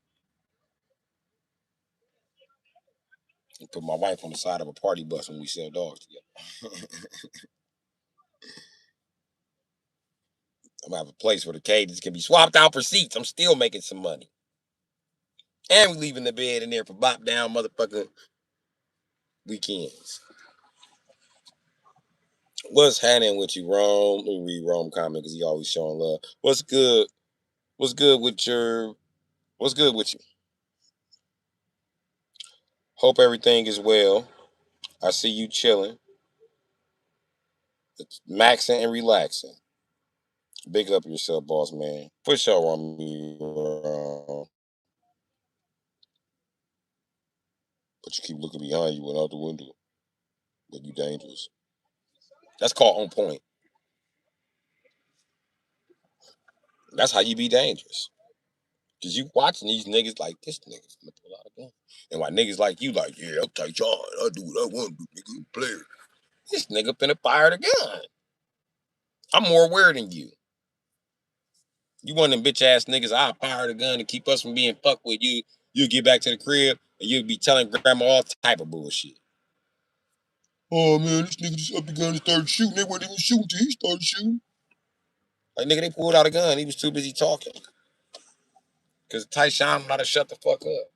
And put my wife on the side of a party bus when we sell dogs together. I'm gonna have a place where the cages can be swapped out for seats. I'm still making some money. And we leaving the bed in there for bop down motherfucking weekends. What's happening with you, Rome? Let me read Rome comment because he always showing love. What's good? What's good with your what's good with you? Hope everything is well. I see you chilling. It's maxing and relaxing. Big up yourself, boss man. For sure on me, but you keep looking behind you and out the window. But you dangerous. That's called on point. That's how you be dangerous. Cause you watching these niggas like this nigga's gonna pull out a gun. And why niggas like you like, yeah, I'll take y'all. I'll do what I want to do, nigga. I'm a player. This nigga finna fire the gun. I'm more aware than you. You one of them bitch ass niggas, I'll fire the gun to keep us from being fucked with you. You'll get back to the crib and you'll be telling grandma all type of bullshit. Oh man, this nigga just up the gun and started shooting. They weren't even shooting till he started shooting. Like nigga, they pulled out a gun. He was too busy talking. Cause Tyshawn not to shut the fuck up.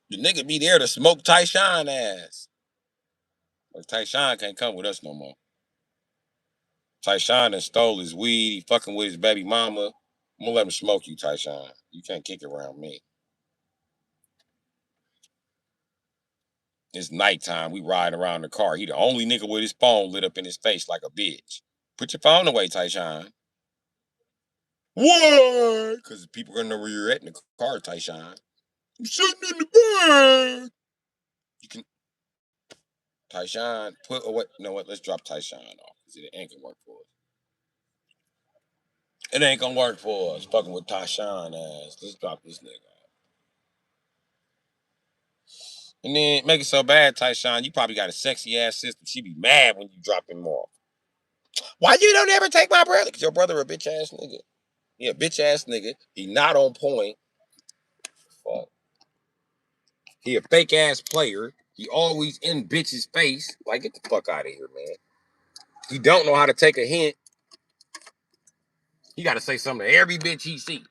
The nigga be there to smoke Tyshawn ass. Like Tyshawn can't come with us no more. Tyshawn done stole his weed. He fucking with his baby mama. I'm gonna let him smoke you, Tyshawn. You can't kick it around me. It's nighttime. We riding around the car. He the only nigga with his phone lit up in his face like a bitch. Put your phone away, Tyshawn. What? Because people gonna know where you're at in the car, Tyshawn. I'm sitting in the bed. You can, Tyshawn, put away. You know what? Let's drop Tyshawn off because it ain't gonna work for us. It ain't gonna work for us. Fucking with Tyshawn ass. Let's drop this nigga. And then make it so bad, Tyshawn, you probably got a sexy ass sister. She be mad when you drop him off. Why you don't ever take my brother? Because your brother a bitch ass nigga. He a bitch ass nigga. He not on point. Fuck. He a fake ass player. He always in bitch's face. Like, get the fuck out of here, man. He don't know how to take a hint. He got to say something to every bitch he see.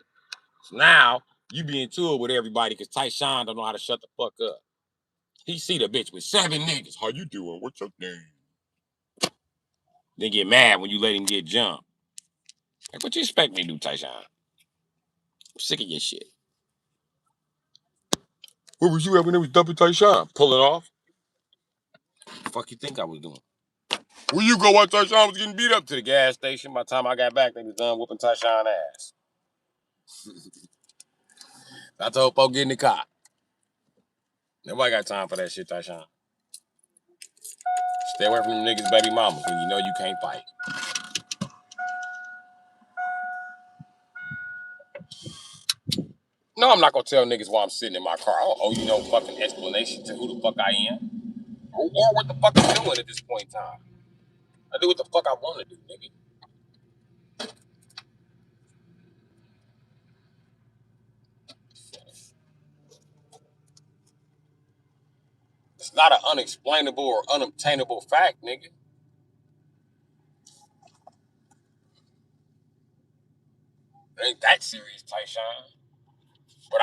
So now, you be into it with everybody because Tyshawn don't know how to shut the fuck up. He see the bitch with 7 niggas. How you doing? What's your name? Then get mad when you let him get jumped. Like, what you expect me to do, Tyshawn? I'm sick of your shit. Where was you at when it was dumping Tyshawn? Pull it off? What the fuck you think I was doing? Where you go while Tyshawn was getting beat up? To the gas station. By the time I got back, they was done whooping Tyshawn ass. I told folks get in the car. Nobody got time for that shit, Tyshawn. Stay away from them niggas' baby mamas when you know you can't fight. No, I'm not gonna tell niggas why I'm sitting in my car. I don't owe you no fucking explanation to who the fuck I am. Or what the fuck I'm doing at this point in time. I do what the fuck I wanna do, nigga. It's not an unexplainable or unobtainable fact, nigga. It ain't that serious, Tyshawn. But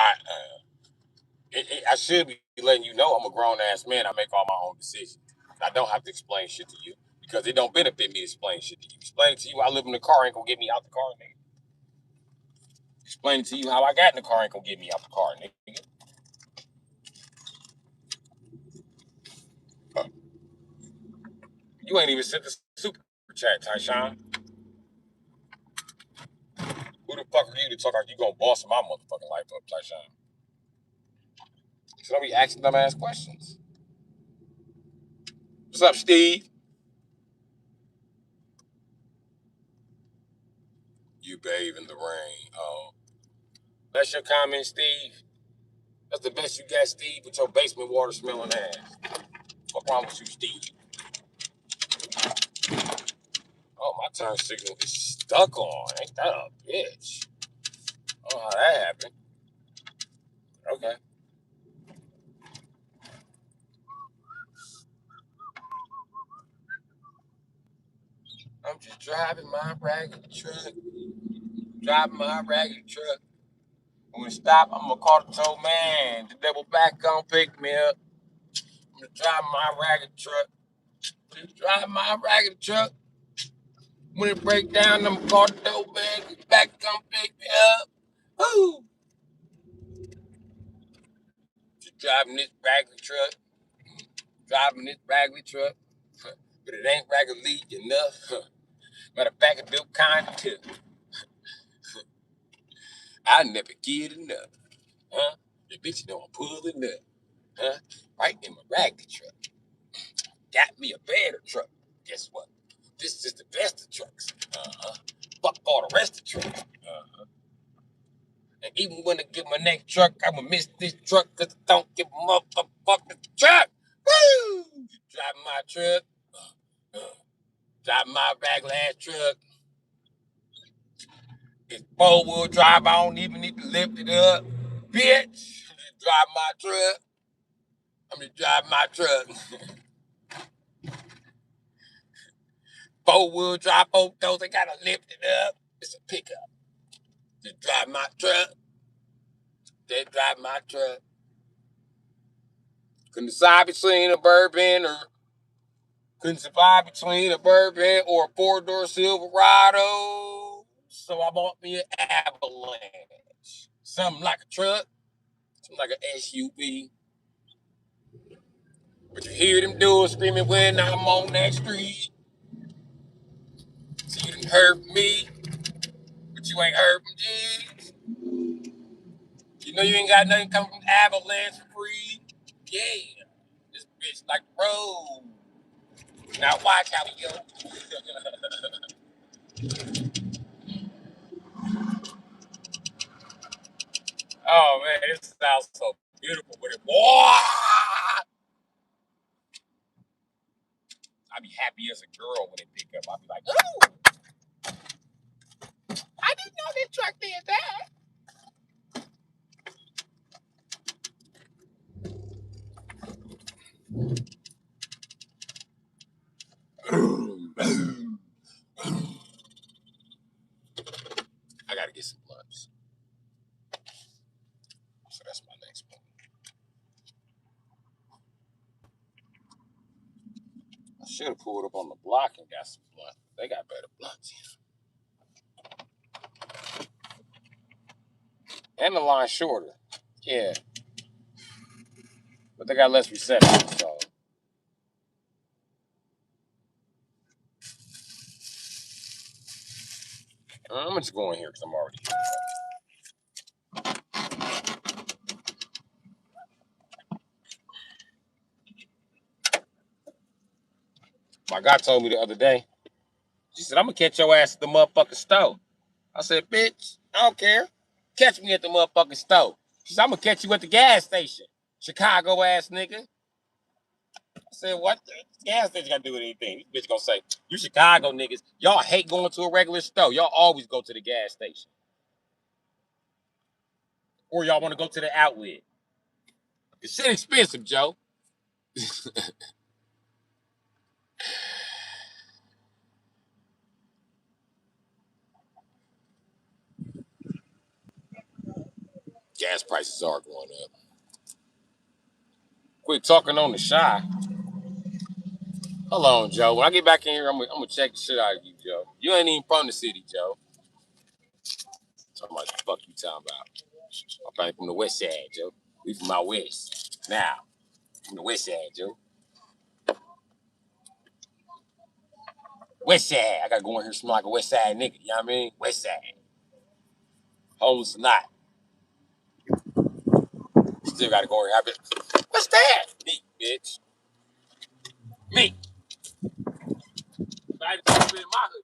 I should be letting you know I'm a grown ass man. I make all my own decisions. I don't have to explain shit to you because it don't benefit me to explain shit to you. Explain it to you. I live in the car ain't gonna get me out the car, nigga. Explain it to you how I got in the car ain't gonna get me out the car, nigga. You ain't even sent the super chat, Tyshawn. Who the fuck are you to talk like you gonna boss my motherfucking life up, Tyshawn? So don't be asking dumb ass questions. What's up, Steve? You bathe in the rain. Oh, that's your comment, Steve. That's the best you got, Steve, with your basement water smelling ass. What's wrong with you, Steve? Oh, my turn signal is stuck on. Ain't that a bitch? Oh, how that happened. Okay. I'm just driving my ragged truck. Driving my ragged truck. When we stop, I'm gonna call the tow man. The devil back gonna pick me up. I'm gonna drive my ragged truck. Just drive my ragged truck. When it break down, I'm gonna call the tow man. He's back gonna pick me up. Woo! Just driving this ragged truck. Driving this ragged truck. But it ain't raggedy enough. Matter of fact, I do kind of too. I never get enough. Huh? The bitch know I'm pulling up. Huh? Right in my ragged truck. Got me a better truck. Guess what? This is the best of trucks. Uh-huh. Fuck all the rest of the trucks. Uh-huh. And even when I get my next truck, I'ma miss this truck because I don't give a motherfucking truck. Woo! Driving my truck. Driving my ragged ass truck. It's four-wheel drive. I don't even need to lift it up. Bitch. Drive my truck. I'm just driving my truck. Four-wheel drive, both those, I gotta lift it up. It's a pickup. Just drive my truck. They drive my truck. Couldn't decide between a bourbon or a four-door Silverado. So I bought me an Avalanche. Something like a truck, something like an SUV. But you hear them dudes screaming when I'm on that street. So you done hurt me, but you ain't hurt me, G. You know you ain't got nothing coming from Avalanche for free. Yeah, this bitch like the road. Now watch how we go. Oh man, this sounds so beautiful with it. Boy, I'd be happy as a girl when it pick up. I'd be like, ooh, I didn't know this truck did that. I gotta get some blunts. So that's my next one. I should have pulled up on the block and got some blunts. They got better blunts. And the line shorter. Yeah. But they got less reception, so I'm just going here because I'm already here. My guy told me the other day, she said, I'm gonna catch your ass at the motherfucking stove. I said, bitch, I don't care. Catch me at the motherfucking stove. She said, I'm gonna catch you at the gas station. Chicago ass nigga. I said, what the gas station got to do with anything? This bitch gonna say, you Chicago niggas, y'all hate going to a regular store. Y'all always go to the gas station. Or y'all wanna go to the outlet. It's shit expensive, Joe. Gas prices are going up. Quit talking on the shy. Hold on, Joe. When I get back in here, I'm gonna check the shit out of you, Joe. You ain't even from the city, Joe. Talking about the fuck you talking about. I'm probably from the west side, Joe. We from out west. Now, from the west side, Joe. West side. I gotta go in here smell like a west side nigga. You know what I mean? West side. Homeless or not, still gotta go and have it. What's that? Me, bitch. Me. But I just been in my hood.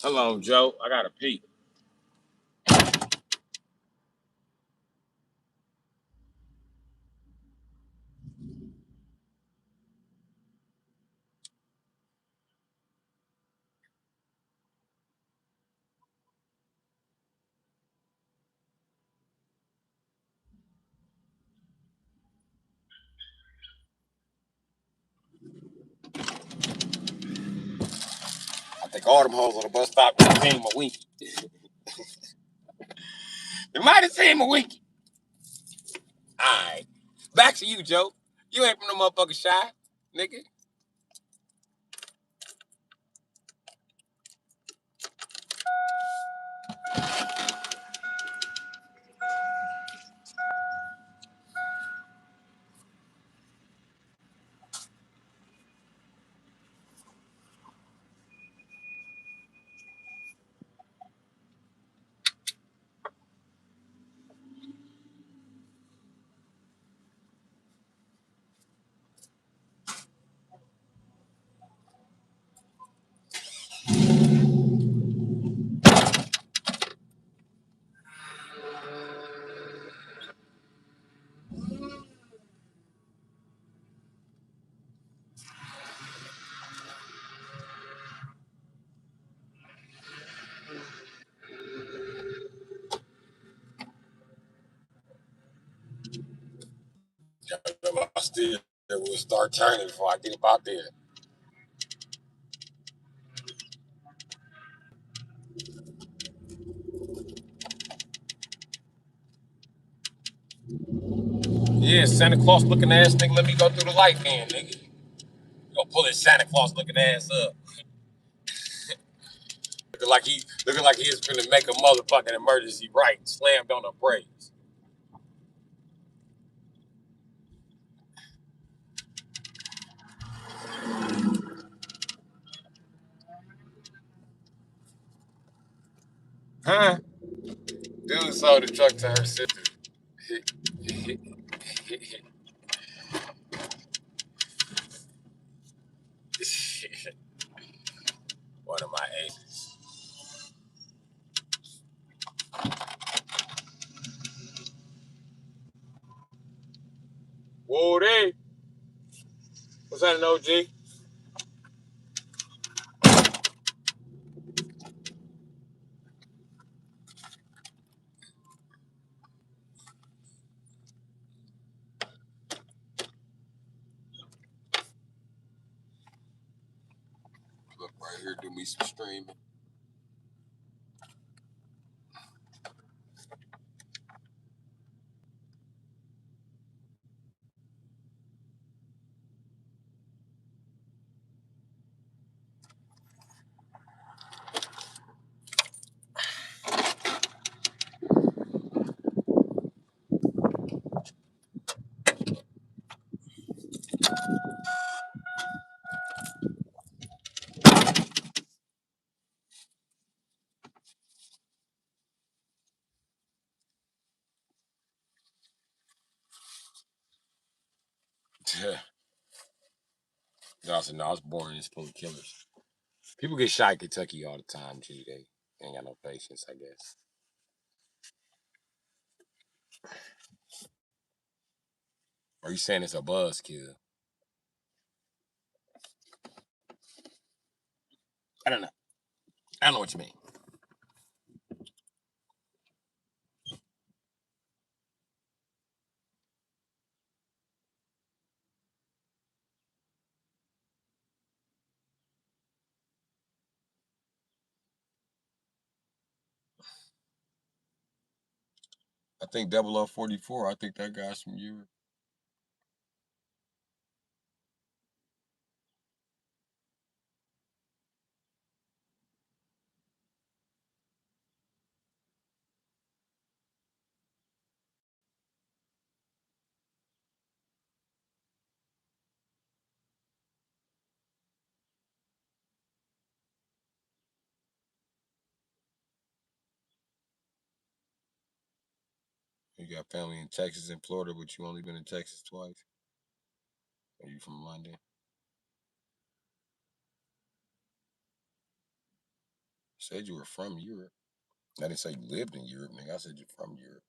Hello, Joe. I gotta pee. I think all them hoes on the bus stop seen my winky. They might have seen my winky. Alright. Back to you, Joe. You ain't from no motherfucking shy, nigga. I still will start turning before I get up out there. Yeah, Santa Claus looking ass nigga, let me go through the light then, nigga. You gonna pull his Santa Claus looking ass up. Looking like he is finna make a motherfucking emergency right. Slammed on the brakes. Huh? Dude sold the truck to her sister. One of my aces. Whoa, there. What's that, an OG? Look right here, do me some streaming. Dawson, no, I was born in this full of killers. People get shot in Kentucky all the time, G. They ain't got no patience, I guess. Are you saying it's a buzzkill? I don't know. I don't know what you mean. I think 0044. I think that guy's from Europe. You got family in Texas and Florida, but you only been in Texas twice. Are you from London? You said you were from Europe. I didn't say you lived in Europe, nigga. I said you're from Europe.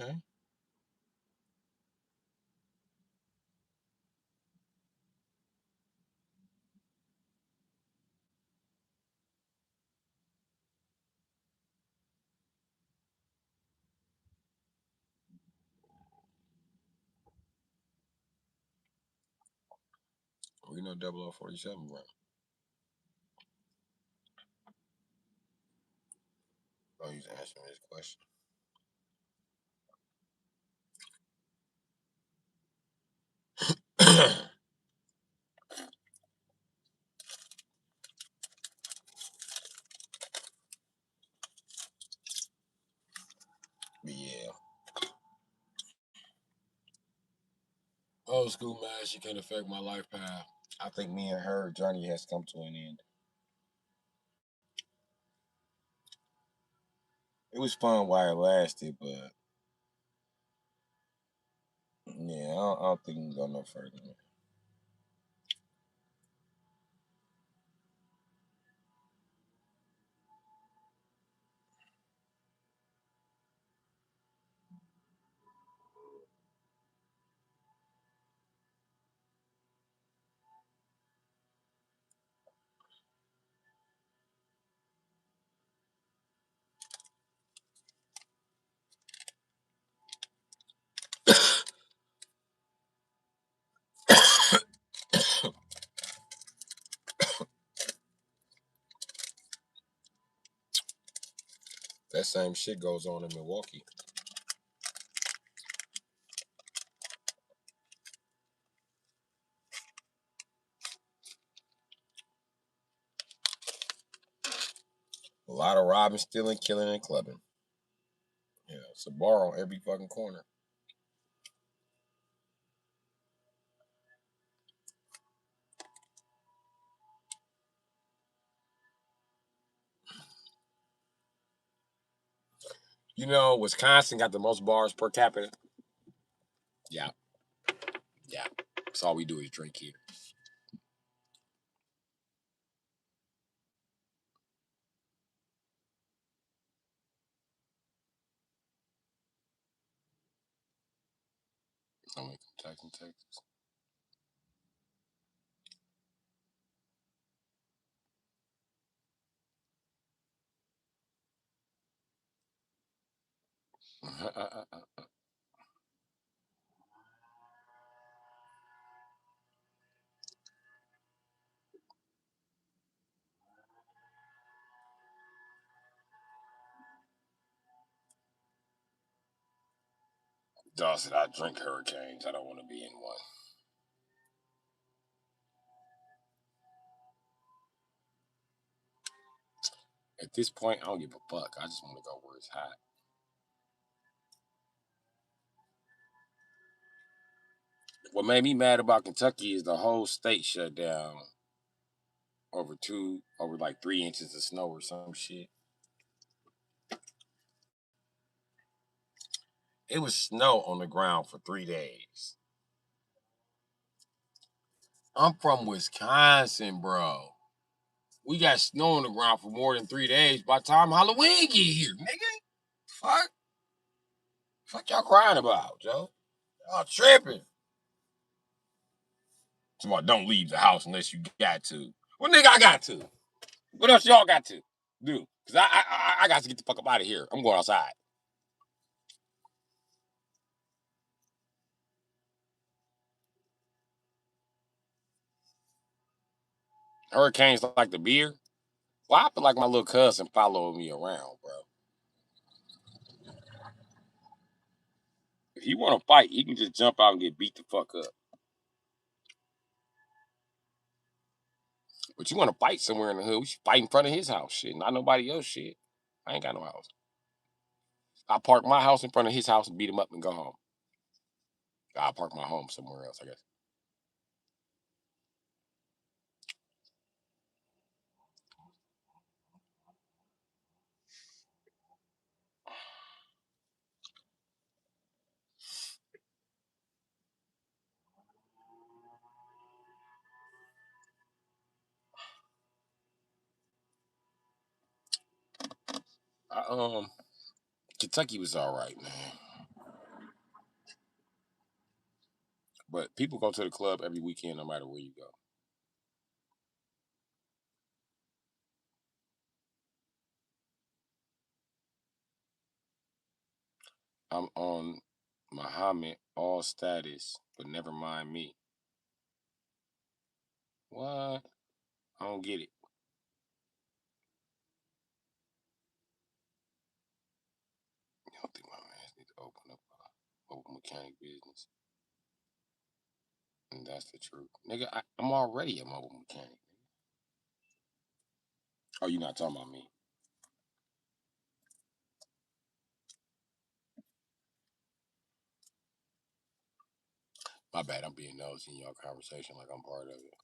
Okay. We know 0047, bro. Oh, he's answering his question. But yeah. Old school man, she can't affect my life path. I think me and her journey has come to an end. It was fun while it lasted, but yeah, I don't think we can go no further. That same shit goes on in Milwaukee. A lot of robbing, stealing, killing, and clubbing. Yeah, it's a bar on every fucking corner. You know, Wisconsin got the most bars per capita. Yeah, yeah. That's all we do is drink here. I'm in Kentucky, Texas. Dawson, I drink hurricanes. I don't want to be in one. At this point, I don't give a fuck. I just want to go where it's hot. What made me mad about Kentucky is the whole state shut down over like 3 inches of snow or some shit. It was snow on the ground for 3 days. I'm from Wisconsin, bro. We got snow on the ground for more than 3 days by the time Halloween get here, nigga. Fuck. Fuck y'all crying about, Joe. Y'all tripping. Somebody don't leave the house unless you got to. Well, nigga, I got to. What else y'all got to do? Because I got to get the fuck up out of here. I'm going outside. Hurricanes like the beer. Well, I feel like my little cousin following me around, bro. If he want to fight, he can just jump out and get beat the fuck up. But you want to fight somewhere in the hood, we should fight in front of his house, shit. Not nobody else, shit. I ain't got no house. I park my house in front of his house and beat him up and go home. I park my home somewhere else, I guess. I, Kentucky was all right, man. But people go to the club every weekend, no matter where you go. I'm on Muhammad all status, but never mind me. What? I don't get it. I don't think my man needs to open up a mobile mechanic business. And that's the truth. Nigga, I'm already a mobile mechanic. Oh, you not talking about me. My bad, I'm being nosy in y'all conversation like I'm part of it.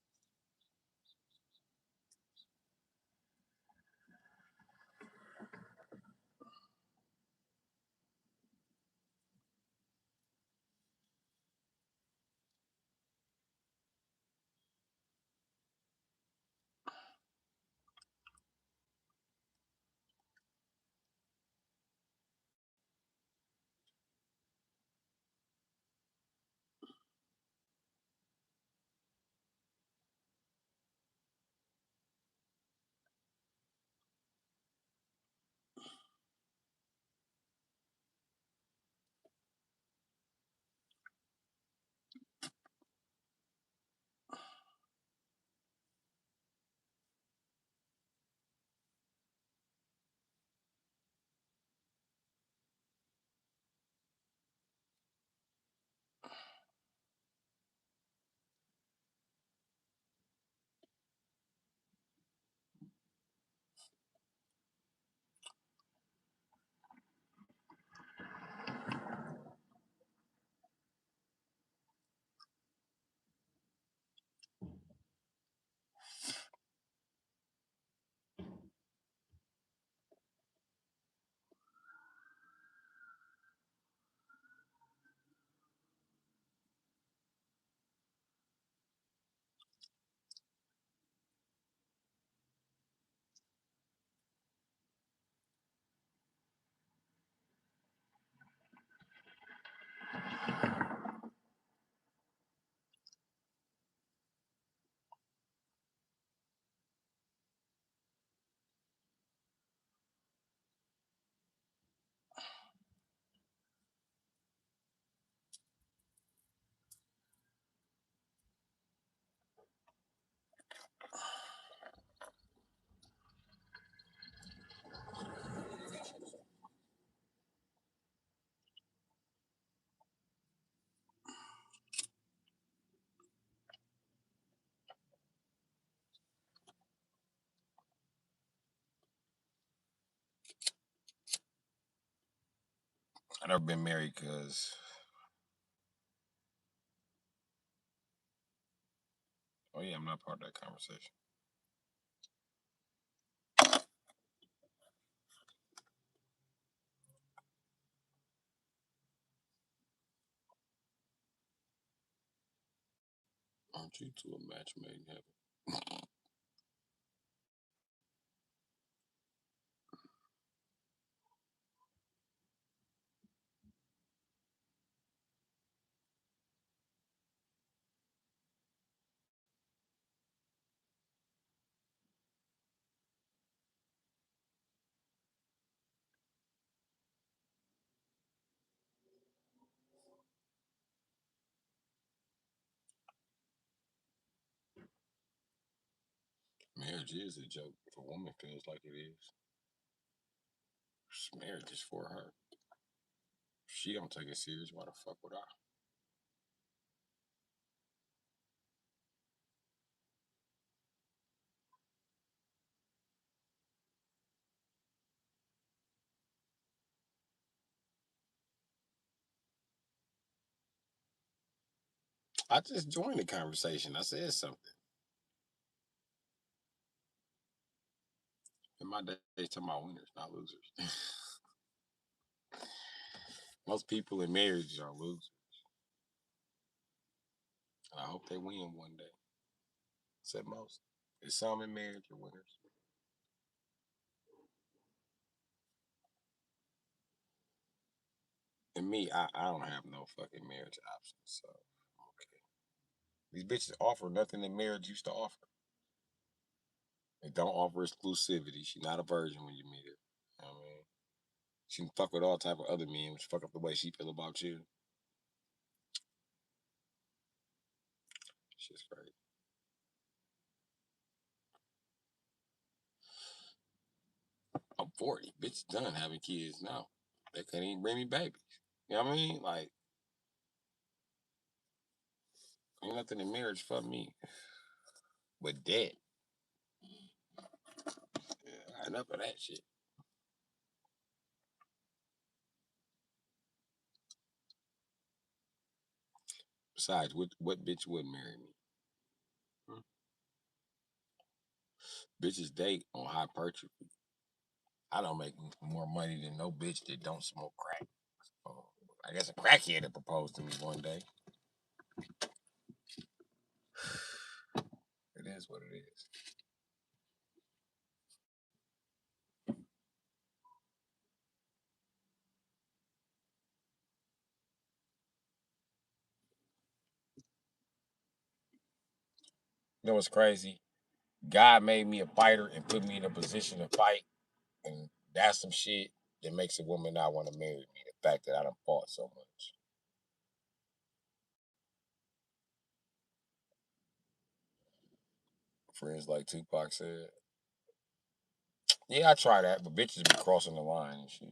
never been married because, oh yeah, I'm not part of that conversation. Aren't you two a match made in heaven? Marriage is a joke. If a woman feels like it is, marriage is for her. If she don't take it serious, why the fuck would I? I just joined the conversation. I said something. In my day, they talking about winners, not losers. Most people in marriage are losers. And I hope they win one day. Said most. There's some in marriage are winners. And me, I don't have no fucking marriage options. So, okay. These bitches offer nothing that marriage used to offer. They don't offer exclusivity. She's not a virgin when you meet her. You know what I mean? She can fuck with all type of other men, which fuck up the way she feel about you. Shit's crazy. I'm 40. Bitch done having kids now. They can't even bring me babies. You know what I mean? Like, ain't nothing in marriage for me. But debt. Yeah, enough of that shit. Besides, what bitch would marry me? Hmm? Bitches date on hypertrophy. I don't make more money than no bitch that don't smoke crack. Oh, I guess a crackhead had proposed to me one day. It is what it is. You know what's crazy? God made me a fighter and put me in a position to fight, and that's some shit that makes a woman not want to marry me. The fact that I done fought so much. Friends like Tupac said. Yeah, I try that, but bitches be crossing the line and shit.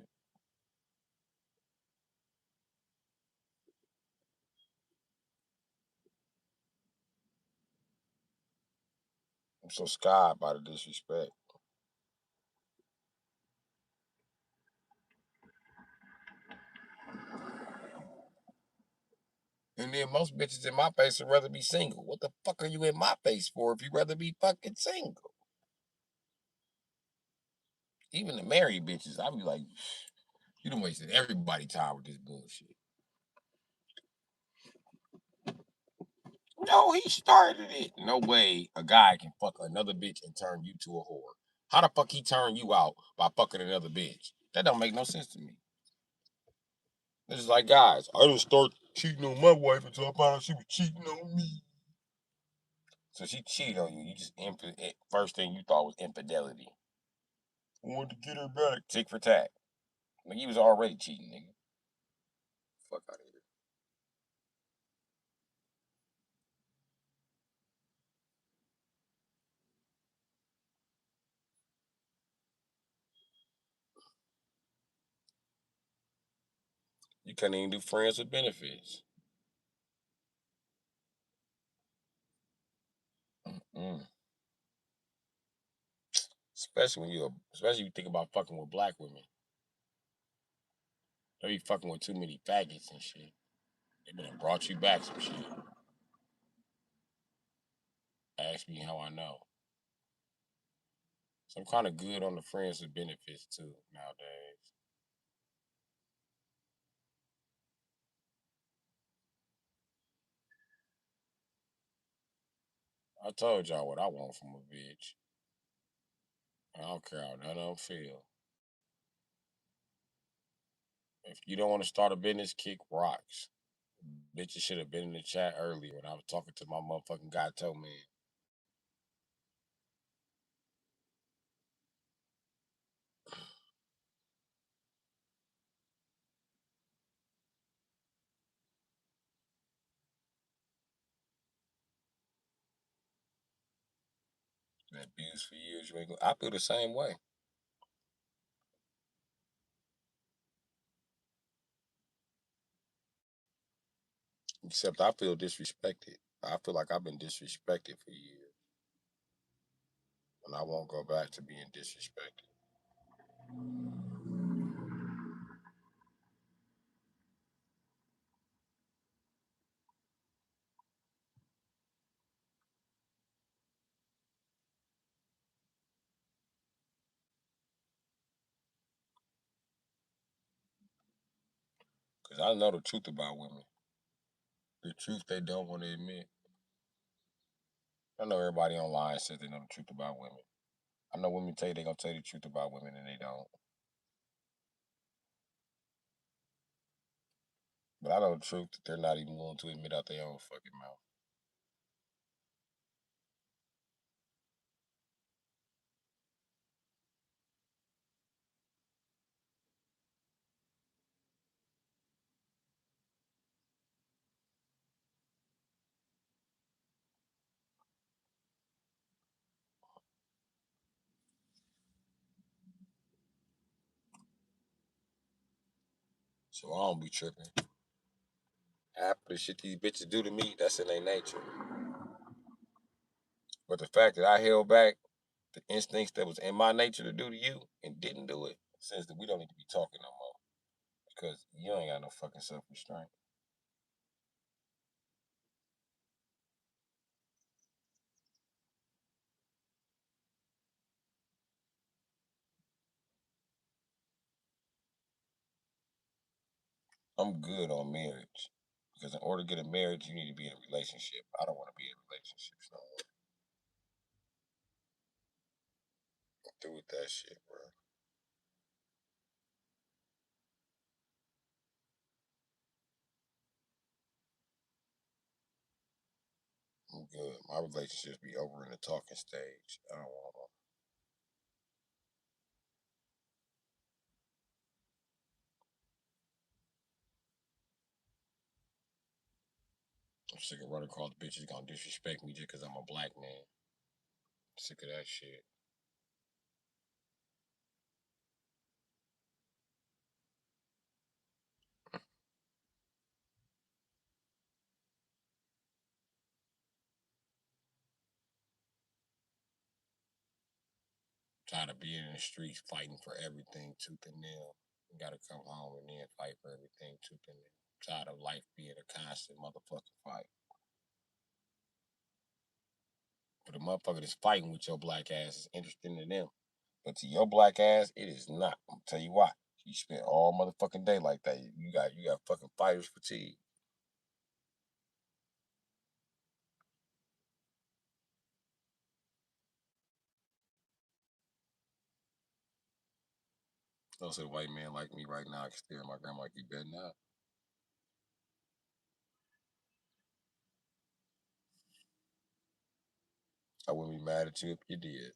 I'm so scarred by the disrespect. And then most bitches in my face would rather be single. What the fuck are you in my face for if you rather be fucking single? Even the married bitches, I be like, you done wasted everybody time with this bullshit. No, he started it. No way a guy can fuck another bitch and turn you to a whore. How the fuck he turn you out by fucking another bitch? That don't make no sense to me. It's like, guys, I didn't start cheating on my wife until I found out she was cheating on me. So she cheated on you. You just first thing you thought was infidelity. I wanted to get her back. Tick for tack. Like, he was already cheating, nigga. Fuck out of here. You couldn't even do friends with benefits. Mm. Especially when especially you think about fucking with black women. They be fucking with too many faggots and shit. They better brought you back some shit. Ask me how I know. So I'm kind of good on the friends with benefits too nowadays. I told y'all what I want from a bitch. I don't care how none of them feel. If you don't want to start a business, kick rocks. Bitches should have been in the chat earlier when I was talking to my motherfucking guy toe man. Been abused for years. You ain't I feel the same way. Except I feel disrespected. I feel like I've been disrespected for years. And I won't go back to being disrespected. Because I know the truth about women. The truth they don't want to admit. I know everybody online says they know the truth about women. I know women tell you they're going to tell you the truth about women and they don't. But I know the truth that they're not even willing to admit out their own fucking mouth. So I don't be tripping. Half of the shit these bitches do to me, that's in their nature. But the fact that I held back the instincts that was in my nature to do to you and didn't do it says that we don't need to be talking no more. Because you ain't got no fucking self restraint. I'm good on marriage. Because in order to get a marriage, you need to be in a relationship. I don't want to be in relationships no more. I'm through with that shit, bro. I'm good. My relationships be over in the talking stage. I don't want them. I'm sick of running across bitches gonna disrespect me just because I'm a black man. Sick of that shit. Tired of being in the streets fighting for everything tooth and nail. You gotta come home and then fight for everything tooth and nail. Tired of life being a constant motherfucking fight. For the motherfucker that's fighting with your black ass is interesting to them. But to your black ass, it is not. I'm gonna tell you why. You spend all motherfucking day like that. You got fucking fighter's fatigue. Don't say the white man like me right now. I can stare at my grandma like you better not. I wouldn't be mad at you if you did.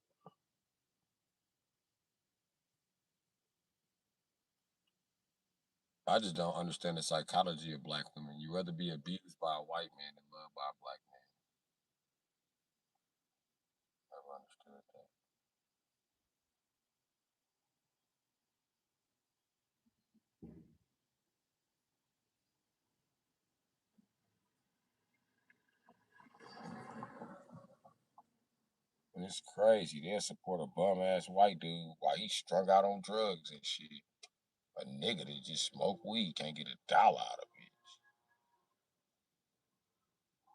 I just don't understand the psychology of black women. You rather be abused by a white man than loved by a black man. Never understood that. And it's crazy. They'll support a bum ass white dude while he's strung out on drugs and shit. A nigga that just smoke weed can't get $1 out of it.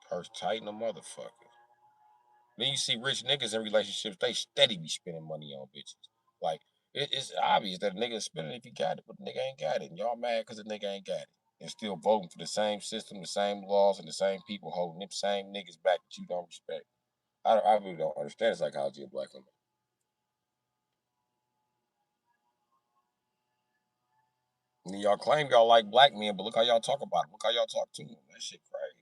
Purse tight in a motherfucker. Then you see rich niggas in relationships, they steady be spending money on bitches. Like, it's obvious that a nigga is spending if he got it, but the nigga ain't got it. And y'all mad because the nigga ain't got it. And still voting for the same system, the same laws, and the same people holding them same niggas back that you don't respect. I really don't understand the psychology of black women. And y'all claim y'all like black men, but look how y'all talk about them. Look how y'all talk to them. That shit crazy.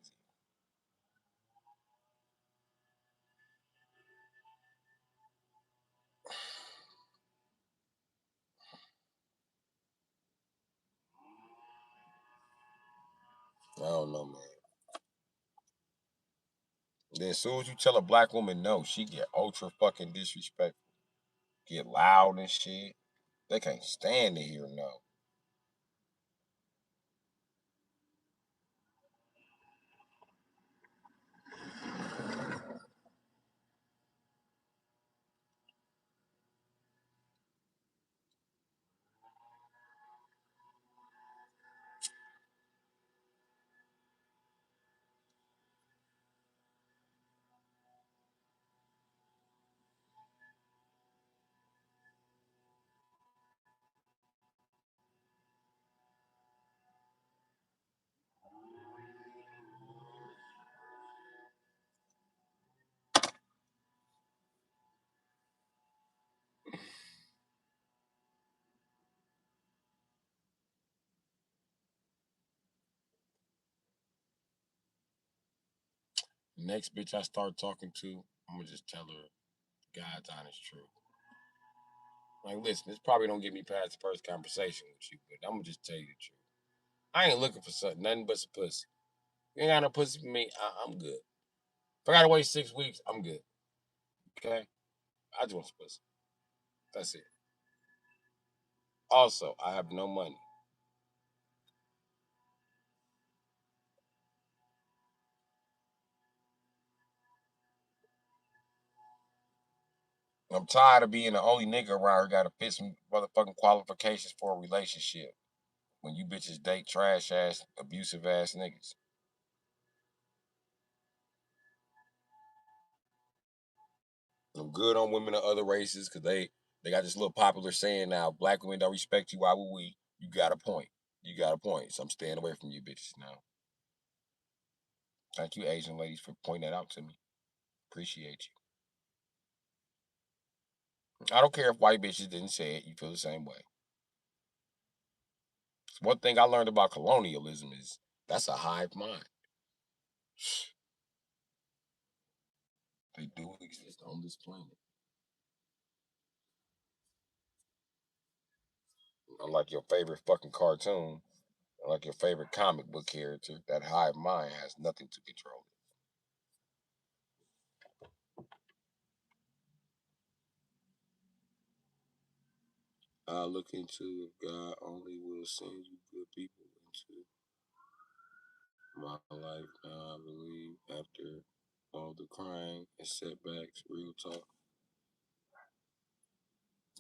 I don't know, man. Then as soon as you tell a black woman no, she get ultra fucking disrespectful. Get loud and shit. They can't stand to hear no. Next bitch I start talking to, I'm gonna just tell her God's honest truth. Like, listen, this probably don't get me past the first conversation with you, but I'm gonna just tell you the truth. I ain't looking for something, nothing but some pussy. You ain't got no pussy for me, I'm good. If I gotta wait 6 weeks, I'm good. Okay? I just want some pussy. That's it. Also, I have no money. I'm tired of being the only nigga around here gotta fit some motherfucking qualifications for a relationship. When you bitches date trash ass, abusive ass niggas. I'm good on women of other races because they got this little popular saying now, black women don't respect you, why would we? You got a point. You got a point. So I'm staying away from you bitches now. Thank you, Asian ladies, for pointing that out to me. Appreciate you. I don't care if white bitches didn't say it, you feel the same way. One thing I learned about colonialism is that's a hive mind. They do exist on this planet. Unlike your favorite fucking cartoon, unlike your favorite comic book character, that hive mind has nothing to control it. I look into if God only will send you good people into my life now. I believe after all the crying and setbacks, real talk.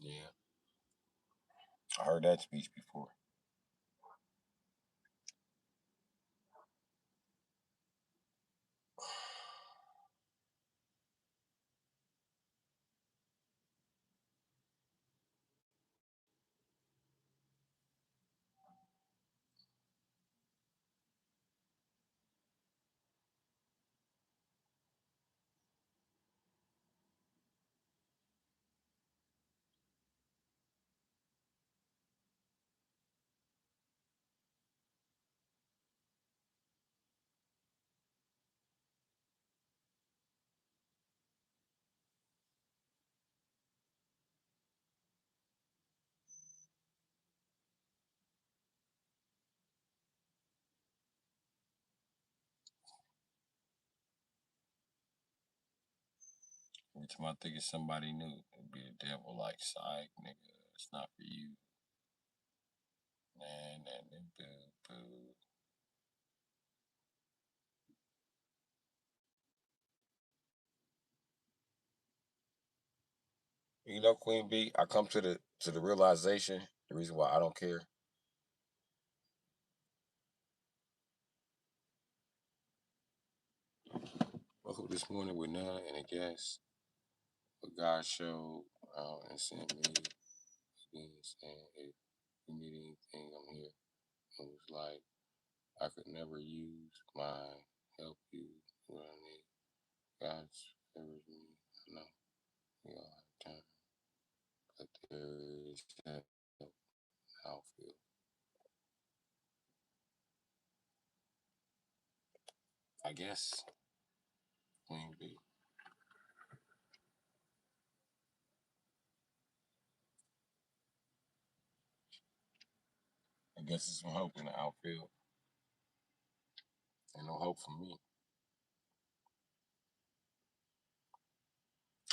Yeah, I heard that speech before. Every time I think it's somebody new, it'd be the devil like, psych, nigga, it's not for you. And boo, boo. You know, Queen B, I come to the realization, the reason why I don't care. Woke up this morning with none and a guess. But God showed out and sent me things, and if you need anything, I'm here. It was like I could never use mine, help you what I need. God favors me. I know we all have time, but there is help. I'll feel. I guess Queen B. I guess it's some hope in the outfield. Ain't no hope for me.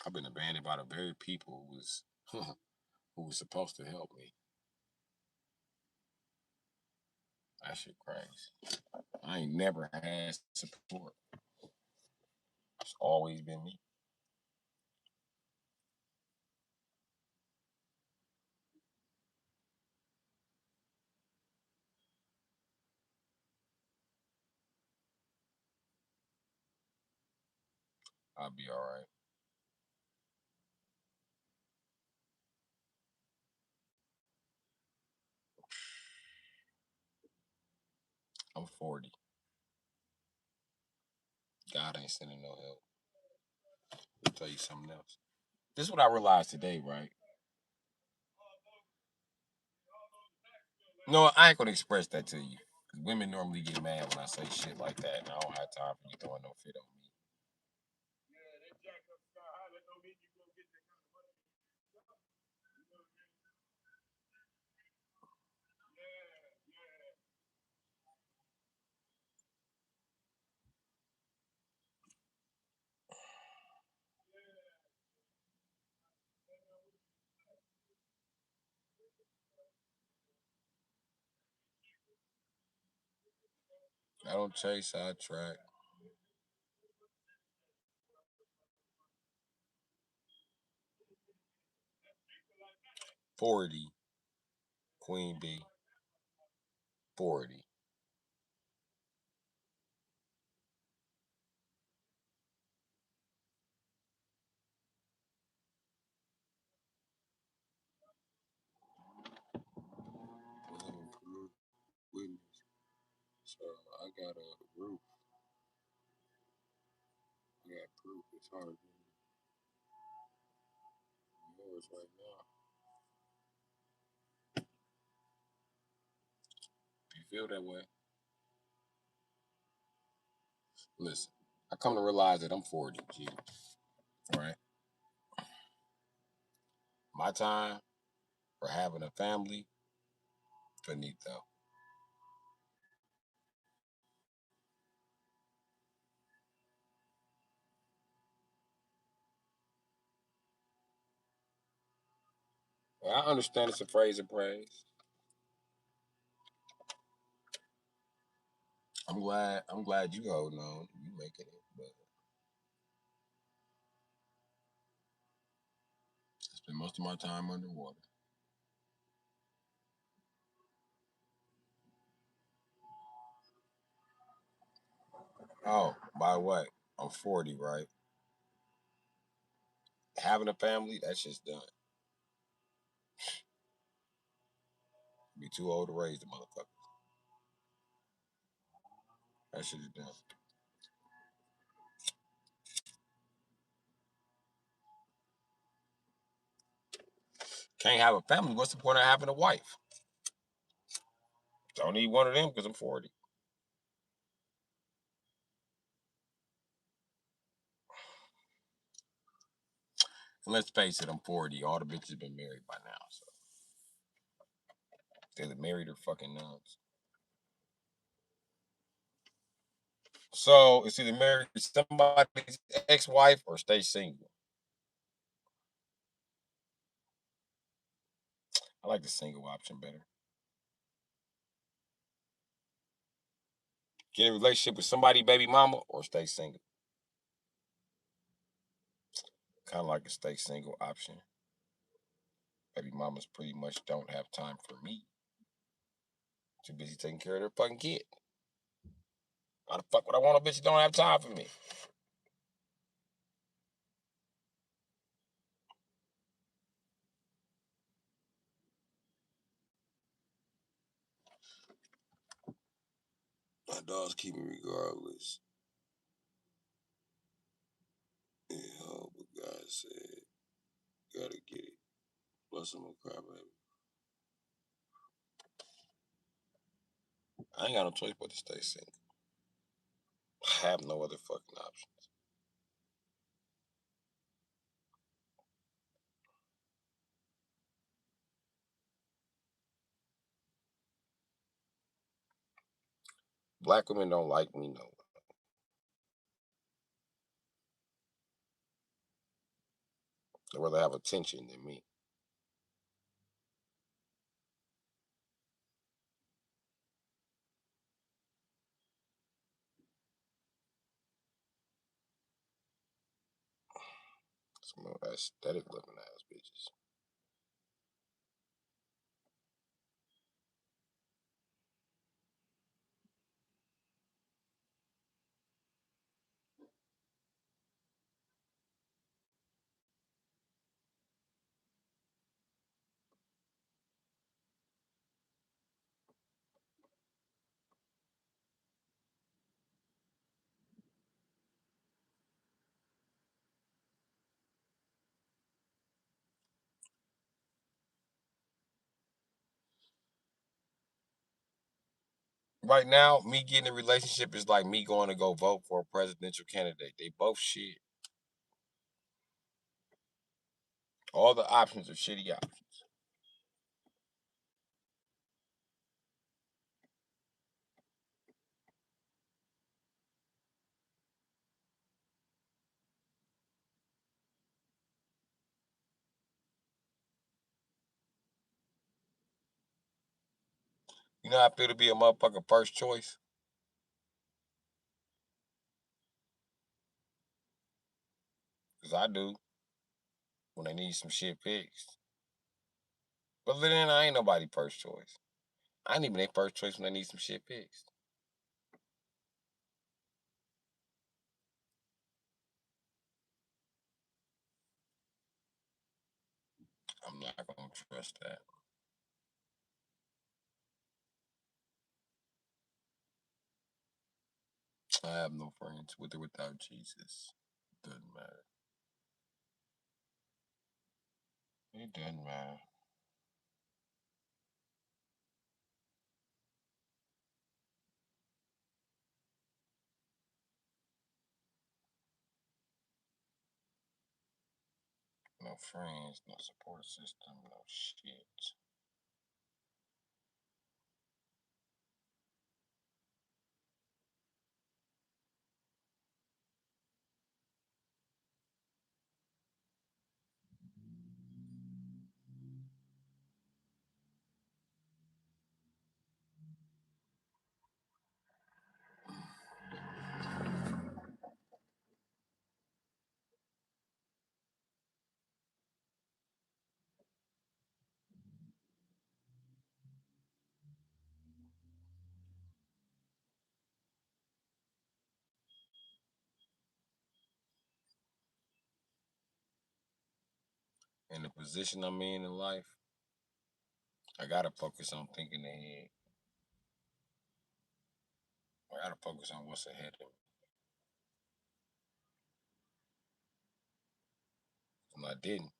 I've been abandoned by the very people who was who was supposed to help me. That shit crazy. I ain't never had support. It's always been me. I'll be all right. I'm 40. God ain't sending no help. I'll tell you something else. This is what I realized today, right? No, I ain't gonna express that to you. Because women normally get mad when I say shit like that, and I don't have time for you throwing no fit on me. I don't chase, I track. 40, Queen B. 40. Witness. So I got a roof. I got proof. It's harder than yours right now. If you feel that way, listen. I come to realize that I'm 40, G. Right? My time for having a family, finito. Well, I understand it's a phrase of praise. I'm glad you holding on. You making it. But I spend most of my time underwater. Oh, by the way, I'm 40, right? Having a family, that shit's done. Be too old to raise the motherfucker. That shit is done. Can't have a family. What's the point of having a wife? Don't need one of them because I'm 40. And let's face it, I'm 40. All the bitches been married by now. So they're married or fucking nuns. So it's either marry somebody's ex-wife or stay single. I like the single option better. Get in a relationship with somebody, baby mama, or stay single. Kind of like a stay single option. Baby mamas pretty much don't have time for me. Too busy taking care of their fucking kid. Why the fuck would I want a bitch that don't have time for me? My dogs keep me regardless. Yeah, but God said, gotta get it. Plus, I'm a crybaby. I ain't got no choice but to stay single. I have no other fucking options. Black women don't like me no. They rather have attention than me. Some aesthetic looking ass bitches. Right now, me getting a relationship is like me going to go vote for a presidential candidate. They both shit. All the options are shitty options. You know how I feel to be a motherfucker first choice? Because I do when they need some shit fixed. But then I ain't nobody first choice. I ain't even their first choice when they need some shit fixed. I'm not gonna trust that. I have no friends with or without Jesus. Doesn't matter. It doesn't matter. No friends, no support system, no shit. In the position I'm in life, I gotta focus on thinking ahead. I gotta focus on what's ahead of me. And I didn't.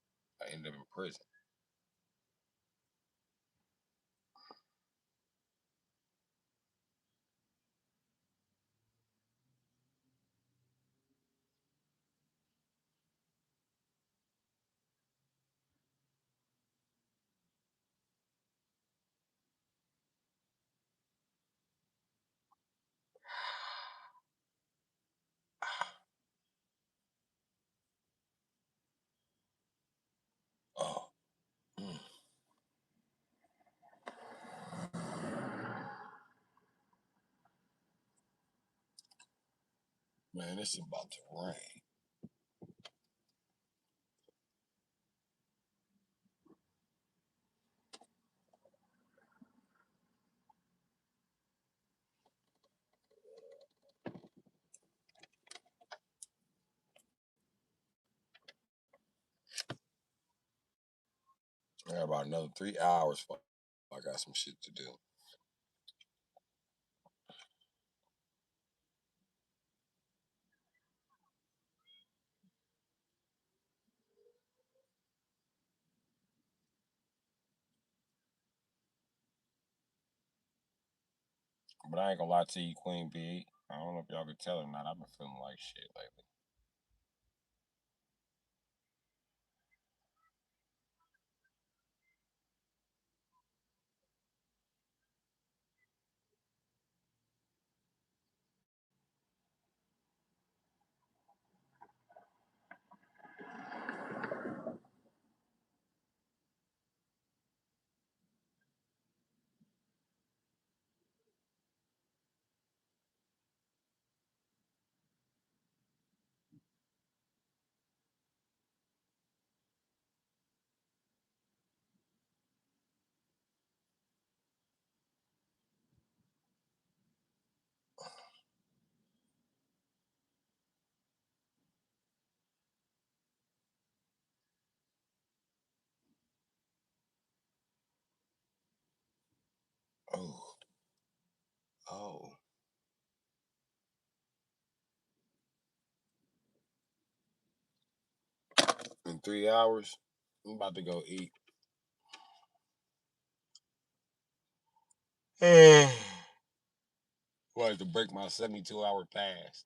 I ended up in prison. Oh, mm. Man, it's about to rain. I got about another 3 hours. I got some shit to do. But I ain't gonna lie to you, Queen B. I don't know if y'all can tell or not. I've been feeling like shit lately. Oh, oh. In 3 hours, I'm about to go eat. Wanted to break my 72-hour fast.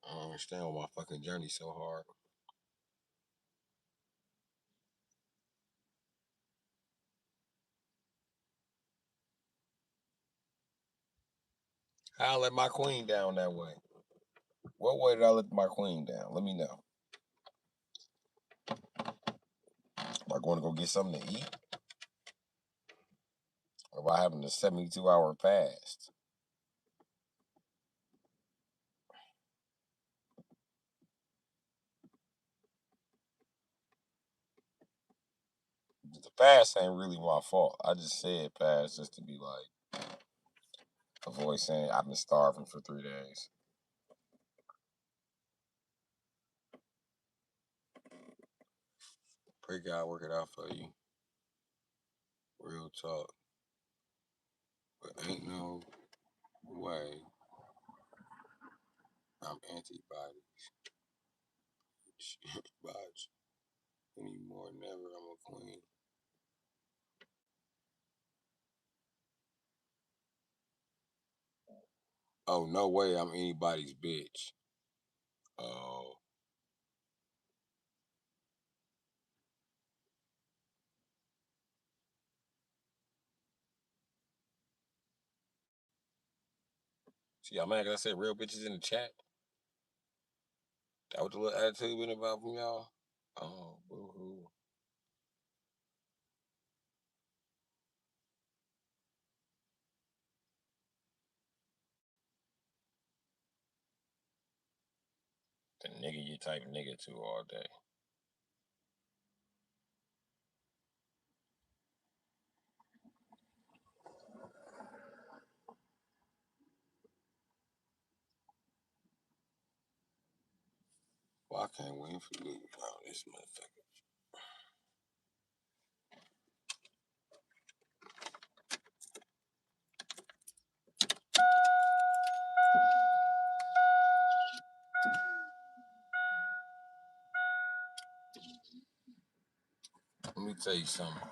I don't understand why my fucking journey so hard. How I let my queen down that way? What way did I let my queen down? Let me know. Am I going to go get something to eat? Or am I having a 72-hour fast? The fast ain't really my fault. I just said fast just to be like, avoid saying I've been starving for 3 days. Pray God work it out for you. Real talk. But ain't no way I'm antibody. Bodge. Anymore. Never. I'm a queen. Oh, no way I'm anybody's bitch. Oh. See, y'all mad 'cause I said real bitches in the chat? That what the little attitude been about from y'all? Oh, boo hoo. The nigga you type nigga to all day. Well, I can't wait for you. Oh, this motherfucker. Let me tell you something.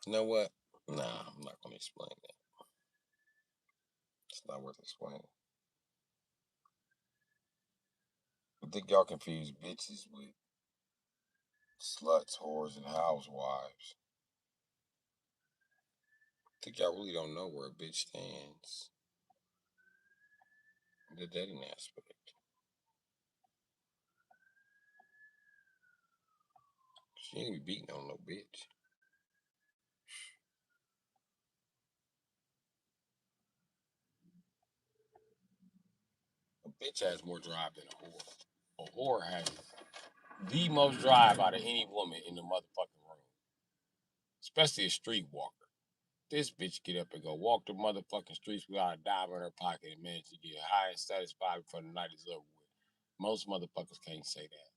You know what? Nah, I'm not gonna explain that. It's not worth explaining. I think y'all confuse bitches with sluts, whores, and housewives. I think y'all really don't know where a bitch stands in the dating aspect. She ain't be beating on no bitch. A bitch has more drive than a whore. A whore has the most drive out of any woman in the motherfucking room, especially a street walker. This bitch get up and go walk the motherfucking streets without a dime in her pocket and manage to get high and satisfied before the night is over with. Most motherfuckers can't say that.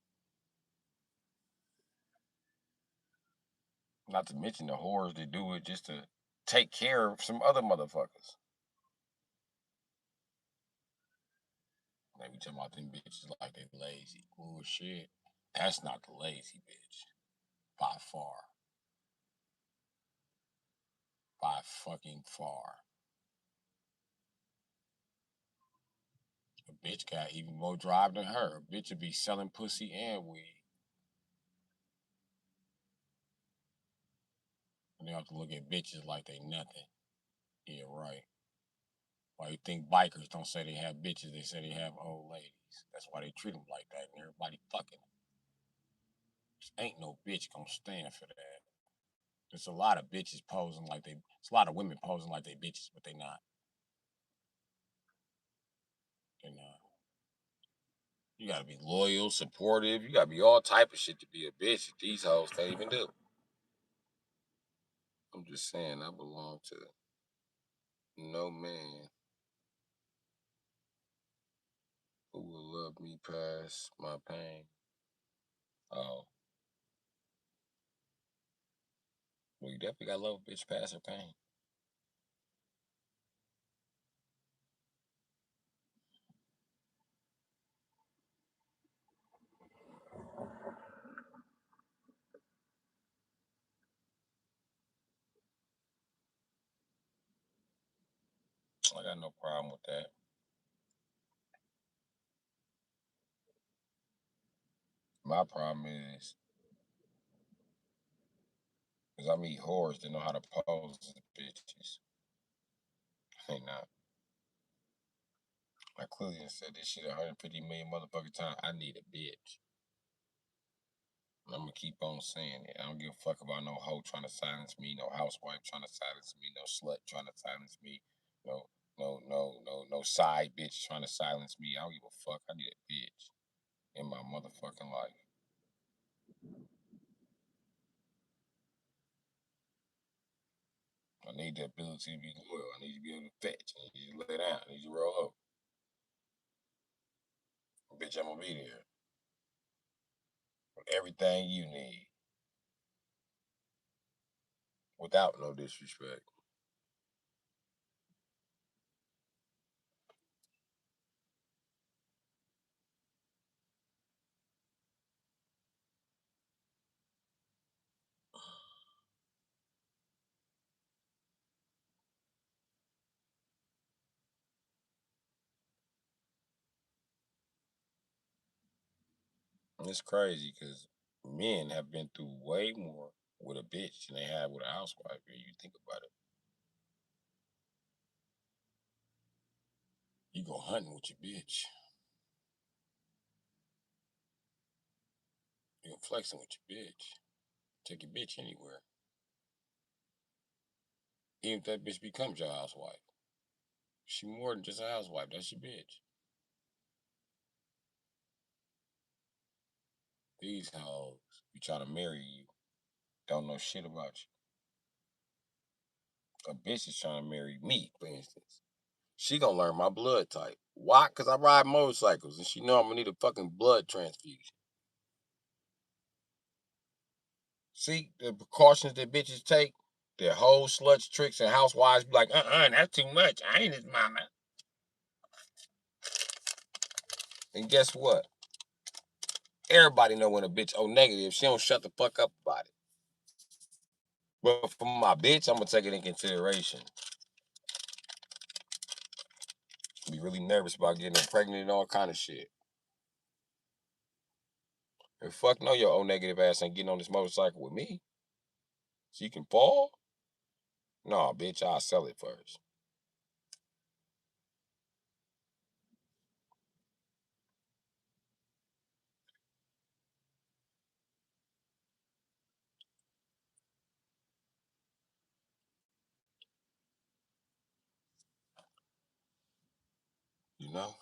Not to mention the whores that do it just to take care of some other motherfuckers. They be talking about them bitches like they lazy. Bullshit. That's not the lazy bitch. By far. By fucking far. A bitch got even more drive than her. A bitch would be selling pussy and weed. And they have to look at bitches like they nothing. Yeah, right. Why you think bikers don't say they have bitches? They say they have old ladies. That's why they treat them like that, and everybody fucking them. Ain't no bitch gonna stand for that. There's a lot of bitches posing like they. It's a lot of women posing like they bitches, but they not. They're not. You gotta be loyal, supportive. You gotta be all type of shit to be a bitch that these hoes can't even do. I'm just saying, I belong to no man who will love me past my pain. Oh, well, you definitely gotta love a bitch past her pain. I got no problem with that. My problem is because I meet whores that know how to pose as bitches. They not. I clearly said this shit 150 million motherfucking times. I need a bitch. And I'm gonna keep on saying it. I don't give a fuck about no hoe trying to silence me, no housewife trying to silence me, no slut trying to silence me, no, no side bitch trying to silence me. I don't give a fuck. I need a bitch in my motherfucking life. I need the ability to be loyal. I need to be able to fetch. I need you to lay down. I need you to roll up. Bitch, I'm gonna be there with everything you need without no disrespect. And it's crazy because men have been through way more with a bitch than they have with a housewife. When you think about it, you go hunting with your bitch. You go flexing with your bitch. Take your bitch anywhere. Even if that bitch becomes your housewife. She more than just a housewife. That's your bitch. These hoes be trying to marry you. Don't know shit about you. A bitch is trying to marry me, for instance. She gonna learn my blood type. Why? Because I ride motorcycles and she know I'm gonna need a fucking blood transfusion. See the precautions that bitches take? Their whole sluts, tricks, and housewives be like, that's too much. I ain't his mama. And guess what? Everybody know when a bitch O negative, she don't shut the fuck up about it. But for my bitch, I'm gonna take it in consideration. Be really nervous about getting her pregnant and all kind of shit. And fuck no, your O negative ass ain't getting on this motorcycle with me. She can fall? No, bitch, I'll sell it first. You know?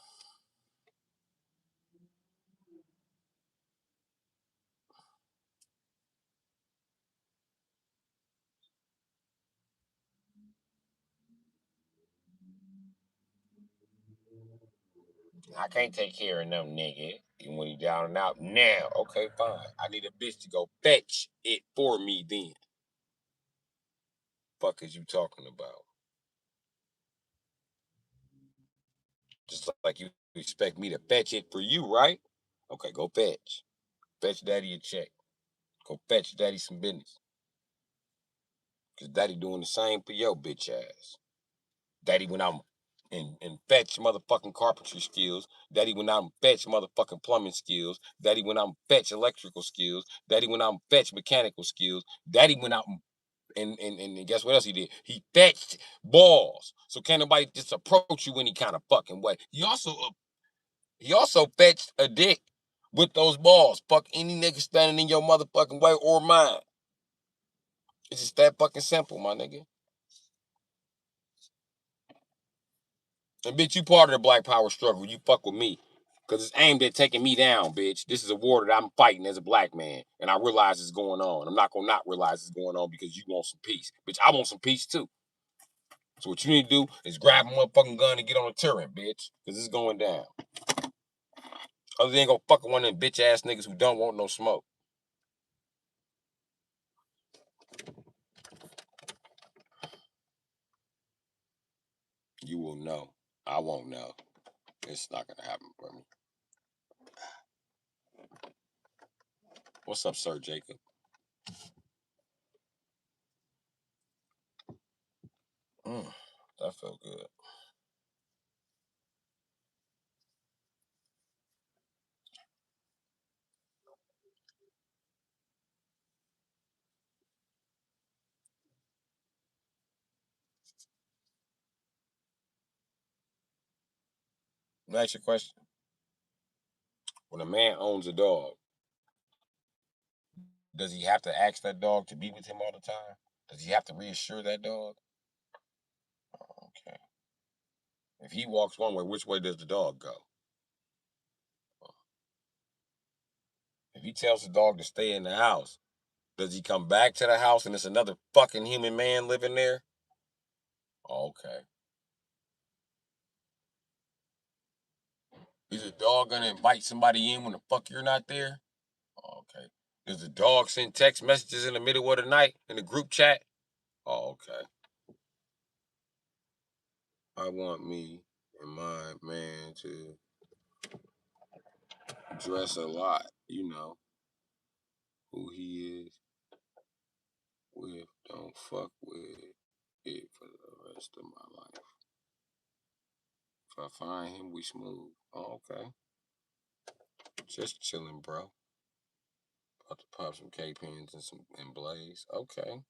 I can't take care of no nigga. And when he down and out, now, okay, fine. I need a bitch to go fetch it for me then. fuck is you talking about? Just like you expect me to fetch it for you, right? Okay, go fetch. Fetch daddy a check. Go fetch daddy some business. Cause daddy doing the same for your bitch ass. Daddy went out and fetch motherfucking carpentry skills. Daddy went out and fetch motherfucking plumbing skills. Daddy went out and fetch electrical skills. Daddy went out and fetch mechanical skills. Daddy went out and guess what else he did? He fetched balls. So can't nobody just approach you any kind of fucking way. He also fetched a dick with those balls. Fuck any nigga standing in your motherfucking way or mine. It's just that fucking simple, my nigga. And bitch, you part of the black power struggle. You fuck with me. Cause it's aimed at taking me down, bitch. This is a war that I'm fighting as a black man. And I realize it's going on. I'm not gonna not realize it's going on because you want some peace. Bitch, I want some peace too. So what you need to do is grab a motherfucking gun and get on a turret, bitch. Cause it's going down. Other than go fucking one of them bitch ass niggas who don't want no smoke. You will know. I won't know. It's not gonna happen for me. What's up, Sir Jacob? Mm, that felt good. Let me ask you a question. When a man owns a dog, does he have to ask that dog to be with him all the time? Does he have to reassure that dog? Okay. If he walks one way, which way does the dog go? If he tells the dog to stay in the house, does he come back to the house and it's another fucking human man living there? Okay. Is the dog gonna invite somebody in when the fuck you're not there? Okay. Does the dog send text messages in the middle of the night in the group chat? Oh, okay. I want me and my man to dress a lot, who he is with. Don't fuck with it for the rest of my life. If I find him, we smooth. Oh, okay. Just chilling, bro. About to pop some K pins and blaze. Okay.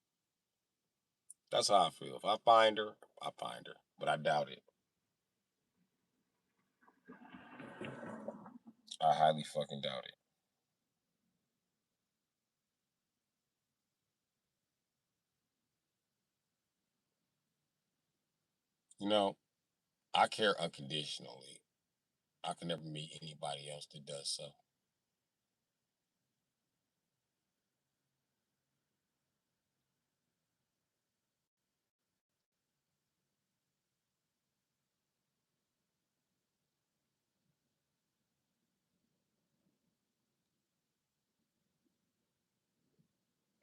That's how I feel. If I find her, I find her. But I doubt it. I highly fucking doubt it. You know, I care unconditionally. I can never meet anybody else that does so.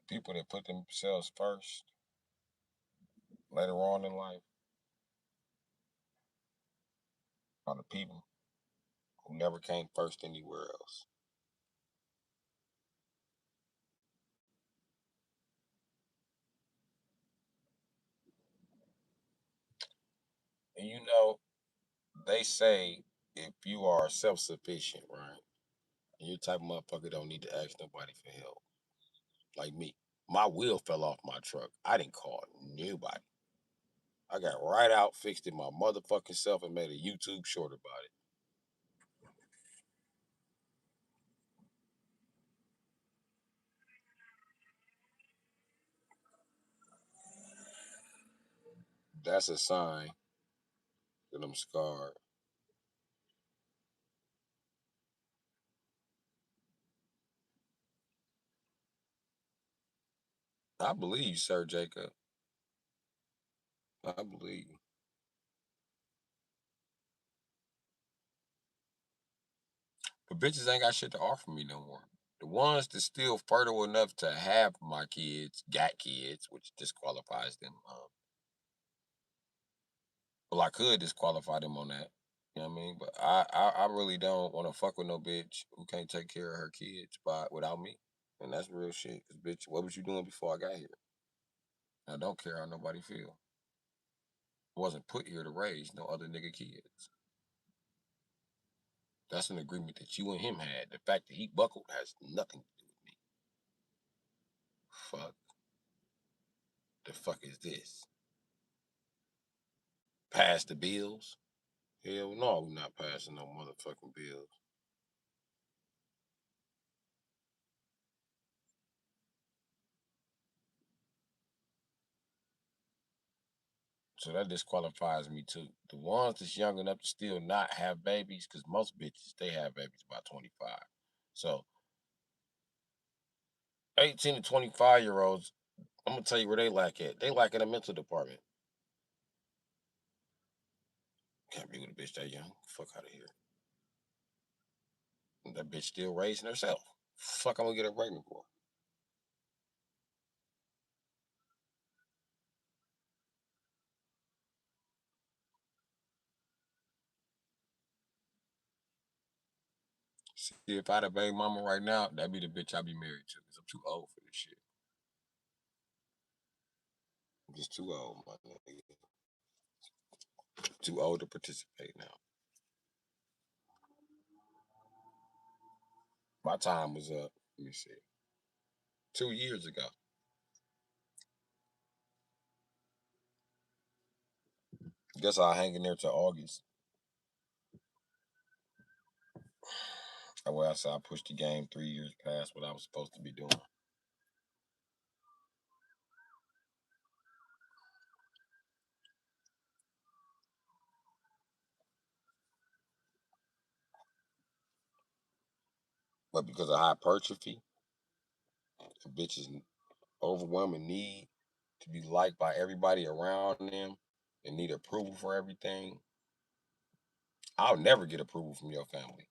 People that put themselves first later on in life are the people who never came first anywhere else. And they say if you are self sufficient, right? And you're the type of motherfucker don't need to ask nobody for help. Like me. My wheel fell off my truck. I didn't call nobody. I got right out, fixed it my motherfucking self, and made a YouTube short about it. That's a sign that I'm scarred. I believe you, Sir Jacob. I believe you. But bitches ain't got shit to offer me no more. The ones that's still fertile enough to have my kids, got kids, which disqualifies them. Well, I could disqualify them on that. You know what I mean? But I really don't want to fuck with no bitch who can't take care of her kids without me. And that's real shit. Cause bitch, what was you doing before I got here? I don't care how nobody feel. I wasn't put here to raise no other nigga kids. That's an agreement that you and him had. The fact that he buckled has nothing to do with me. Fuck. The fuck is this? Pass the bills? Hell no, we not passing no motherfucking bills. So that disqualifies me too. The ones that's young enough to still not have babies, because most bitches they have babies by 25. So 18 to 25-year-olds, I'm gonna tell you where they lack at. They lack in the mental department. Can't be with a bitch that young. Fuck out of here. That bitch still raising herself. Fuck, I'm gonna get her pregnant for. See, if I had a baby mama right now, that'd be the bitch I'd be married to. Cause I'm too old for this shit. I'm just too old, my nigga. Too old to participate now. My time was up. Let me see. 2 years ago. Guess I'll hang in there till August. Well, I said I pushed the game 3 years past what I was supposed to be doing. But because of hypertrophy, the bitches overwhelming need to be liked by everybody around them and need approval for everything. I'll never get approval from your family.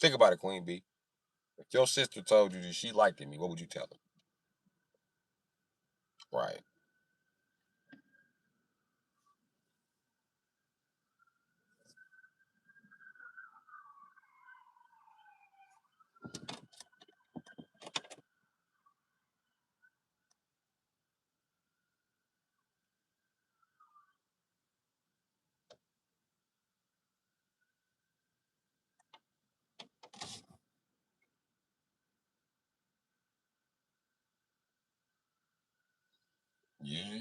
Think about it, Queen B. If your sister told you that she liked me, what would you tell her? Right. Yeah.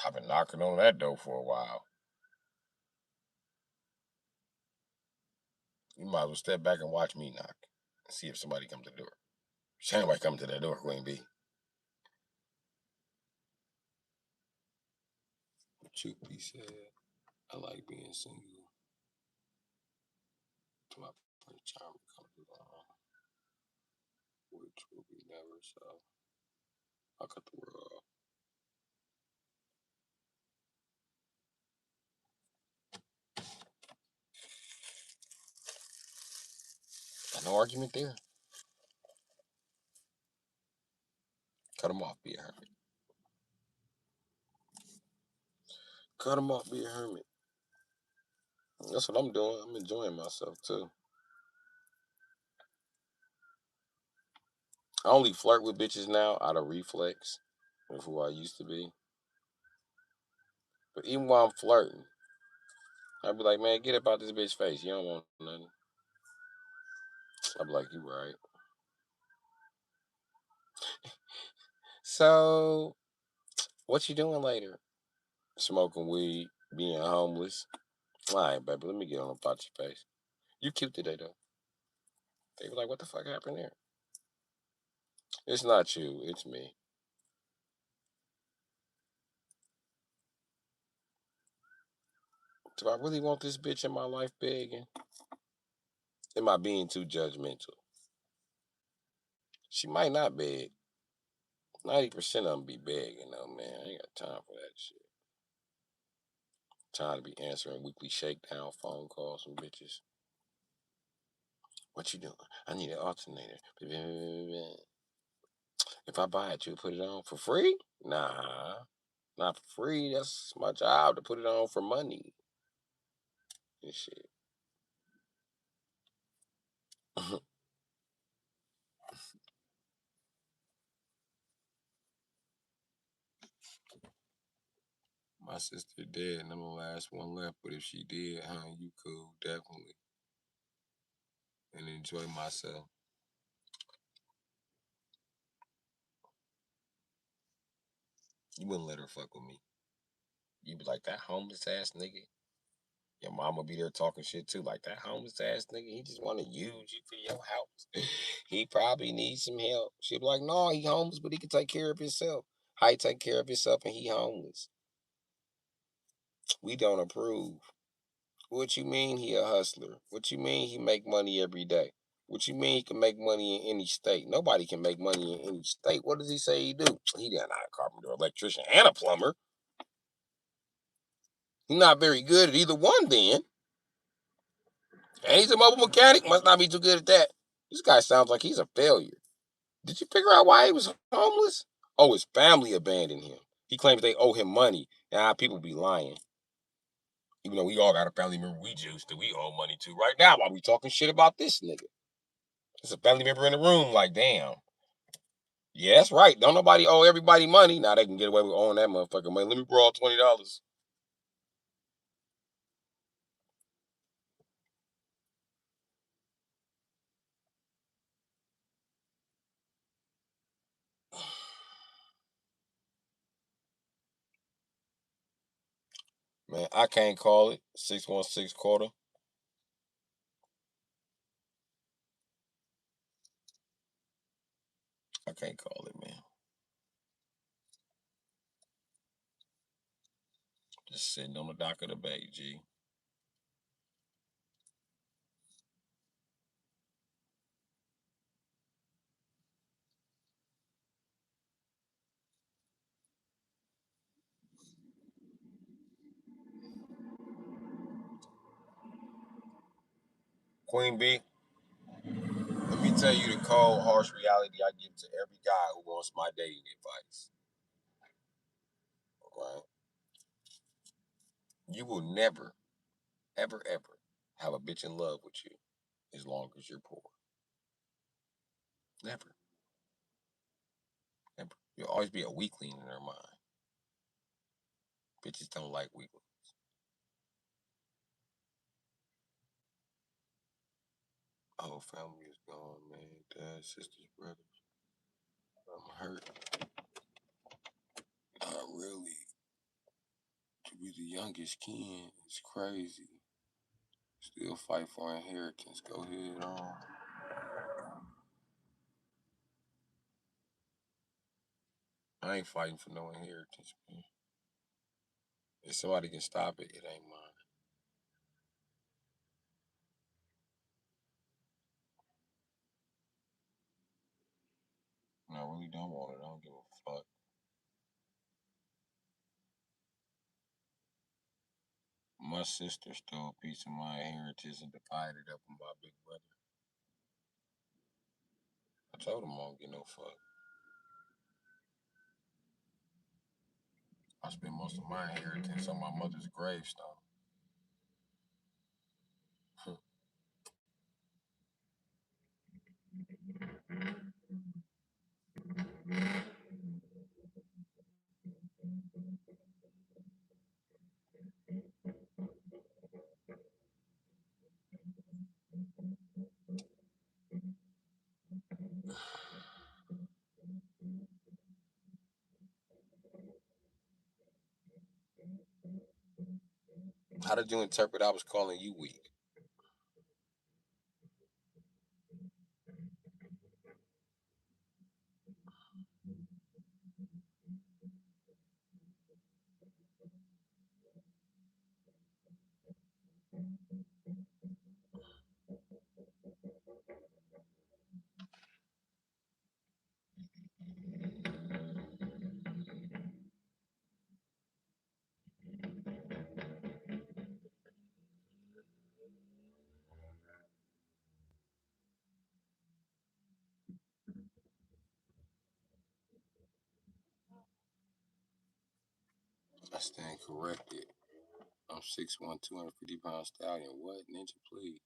I've been knocking on that door for a while. You might as well step back and watch me knock and see if somebody comes to the door. She ain't nobody come to that door, Queen B. Truth be said, I like being single. To my Prince Charming comes along, which will be never so. I'll cut the world off. Got no argument there. Cut him off, be a hermit. Cut him off, be a hermit. That's what I'm doing. I'm enjoying myself too. I only flirt with bitches now out of reflex of who I used to be. But even while I'm flirting, I'd be like, man, get up out this bitch face. You don't want nothing. I'd be like, you right. So, what you doing later? Smoking weed, being homeless. All right, baby, let me get on about your face. You cute today, though. They be like, what the fuck happened there? It's not you, it's me. Do I really want this bitch in my life begging? Am I being too judgmental? She might not beg. 90% of them be begging, though, man. I ain't got time for that shit. Time to be answering weekly shakedown phone calls from bitches. What you doing? I need an alternator. If I buy it, you put it on for free? Nah, not for free. That's my job to put it on for money and shit. My sister dead, and I'm the last one left. But if she did, you cool, definitely, and enjoy myself. You wouldn't let her fuck with me. You be like that homeless ass nigga. Your mama be there talking shit too, like that homeless ass nigga. He just want to use you for your house. He probably needs some help. She be like, no, he homeless, but he can take care of himself. How he take care of himself and he homeless? We don't approve. What you mean he a hustler? What you mean he make money every day? What you mean he can make money in any state? Nobody can make money in any state. What does he say he do? He not a carpenter, electrician, and a plumber. He's not very good at either one then. And he's a mobile mechanic. Must not be too good at that. This guy sounds like he's a failure. Did you figure out why he was homeless? Oh, his family abandoned him. He claims they owe him money. Now people be lying. Even though we all got a family member we juice that we owe money to right now while we talking shit about this nigga. There's a family member in the room like, damn. Yeah, that's right. Don't nobody owe everybody money. Now they can get away with owing that motherfucker money. Let me borrow $20. Man, I can't call it. 616 quarter. I can't call it, man. Just sitting on the dock of the bay, G. Queen B, let me tell you the cold, harsh reality I give to every guy who wants my dating advice. Right? You will never, ever, ever have a bitch in love with you as long as you're poor. Never. Never. You'll always be a weakling in their mind. Bitches don't like weaklings. Whole family is gone, man. Dad, sisters, brothers. I'm hurt. Really. To be the youngest kin is crazy. Still fight for inheritance. Go ahead on. I ain't fighting for no inheritance, man. If somebody can stop it, it ain't mine. And I really don't want it. I don't give a fuck. My sister stole a piece of my inheritance and divided it up with my big brother. I told him I don't get no fuck. I spent most of my inheritance on my mother's gravestone. How did you interpret I was calling you weak? I stand corrected. I'm 6'1", 250 pound stallion. What? Ninja, please.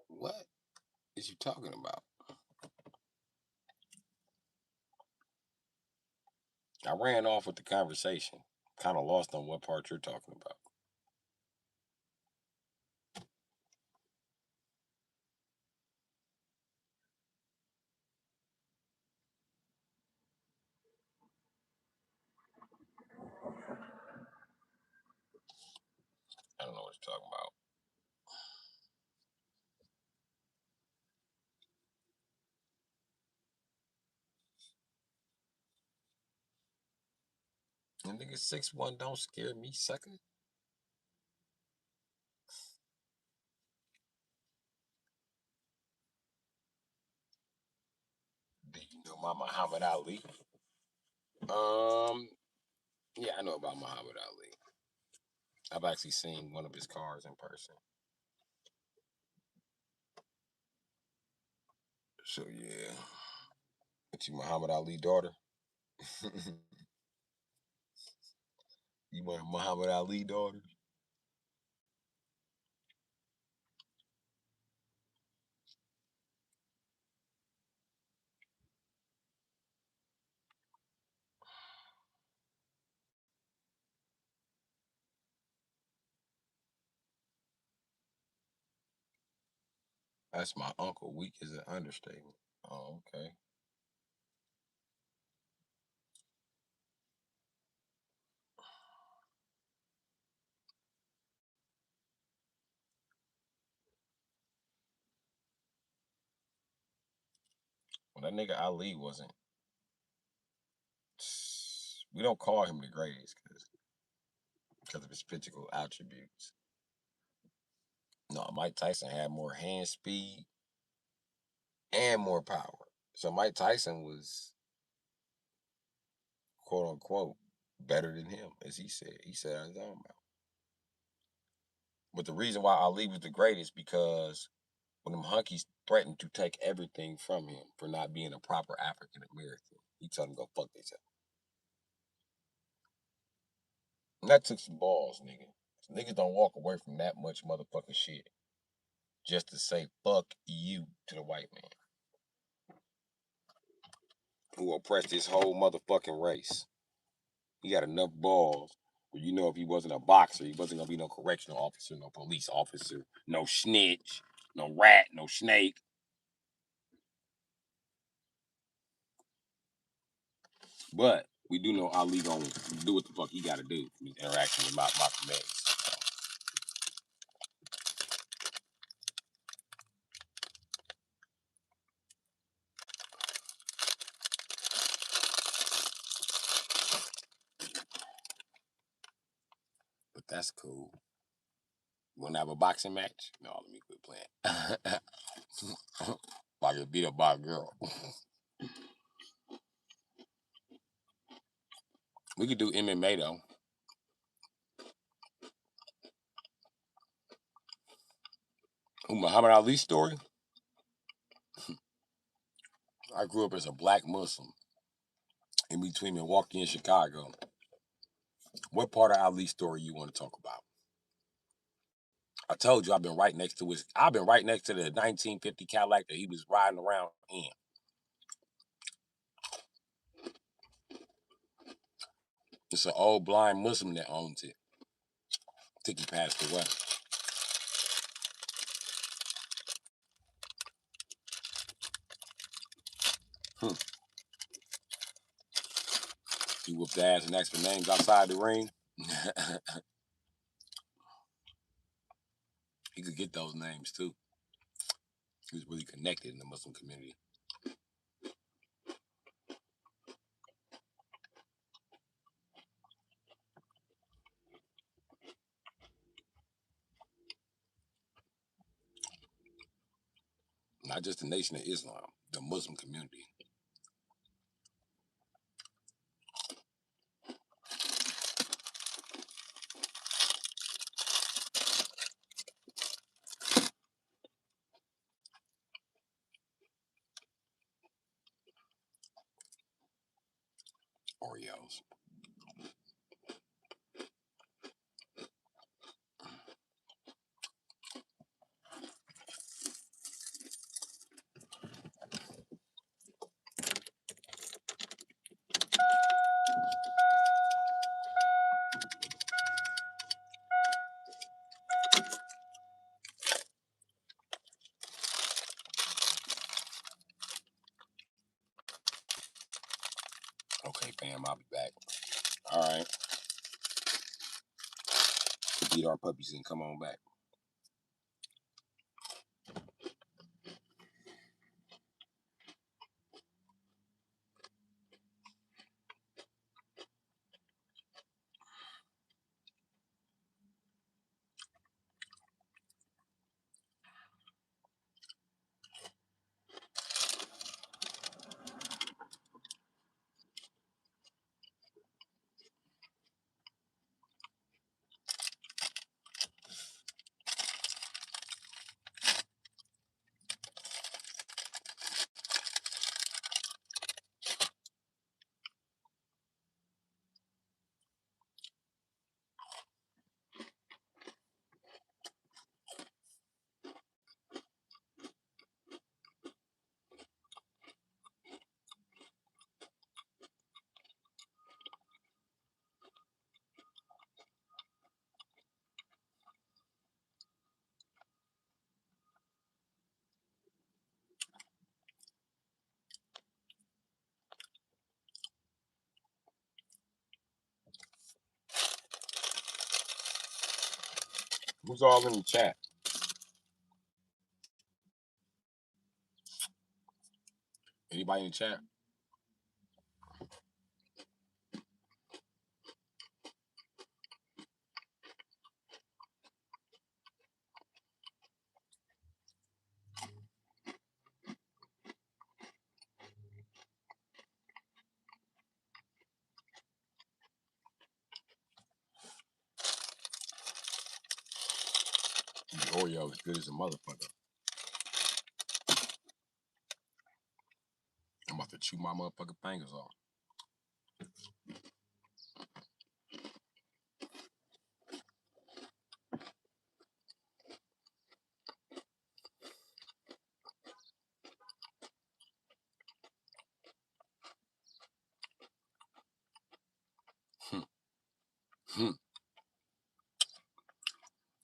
What is you talking about? I ran off with the conversation. Kind of lost on what part you're talking about. I don't know what you're talking about. And nigga 6'1" don't scare me, sucker. Do you know my Muhammad Ali? Um, yeah, I know about Muhammad Ali. I've actually seen one of his cars in person. So yeah, but you Muhammad Ali daughter? You want Muhammad Ali daughter? That's my uncle. Weak is an understatement. Oh, okay. Well, that nigga Ali wasn't. We don't call him the greatest because of his physical attributes. No, Mike Tyson had more hand speed and more power. So Mike Tyson was quote unquote better than him, as he said. He said out his own mouth. But the reason why Ali was the greatest because when them hunkies threatened to take everything from him for not being a proper African American, he told them go fuck themselves. And that took some balls, nigga. Niggas don't walk away from that much motherfucking shit just to say fuck you to the white man who oppressed his whole motherfucking race. He got enough balls where you know if he wasn't a boxer, he wasn't gonna be no correctional officer, no police officer, no snitch, no rat, no snake. But we do know Ali gonna do what the fuck he gotta do in his interaction with Malcolm X. But that's cool. You wanna have a boxing match? No, let me quit playing. I get beat up by a girl. We could do MMA though. Muhammad Ali's story. I grew up as a black Muslim in between Milwaukee and Chicago. What part of Ali's story you want to talk about? I told you I've been right next to his. I've been right next to the 1950 Cadillac that he was riding around in. It's an old blind Muslim that owns it. I think he passed away. Hmm. He whooped ass and asked for names outside the ring. He could get those names too. He was really connected in the Muslim community. Not just the Nation of Islam, the Muslim community. Oreos. Damn, I'll be back. All right. Beat our puppies and come on back. Who's all in the chat? Anybody in the chat? Oreo is good as a motherfucker. I'm about to chew my motherfucking fingers off.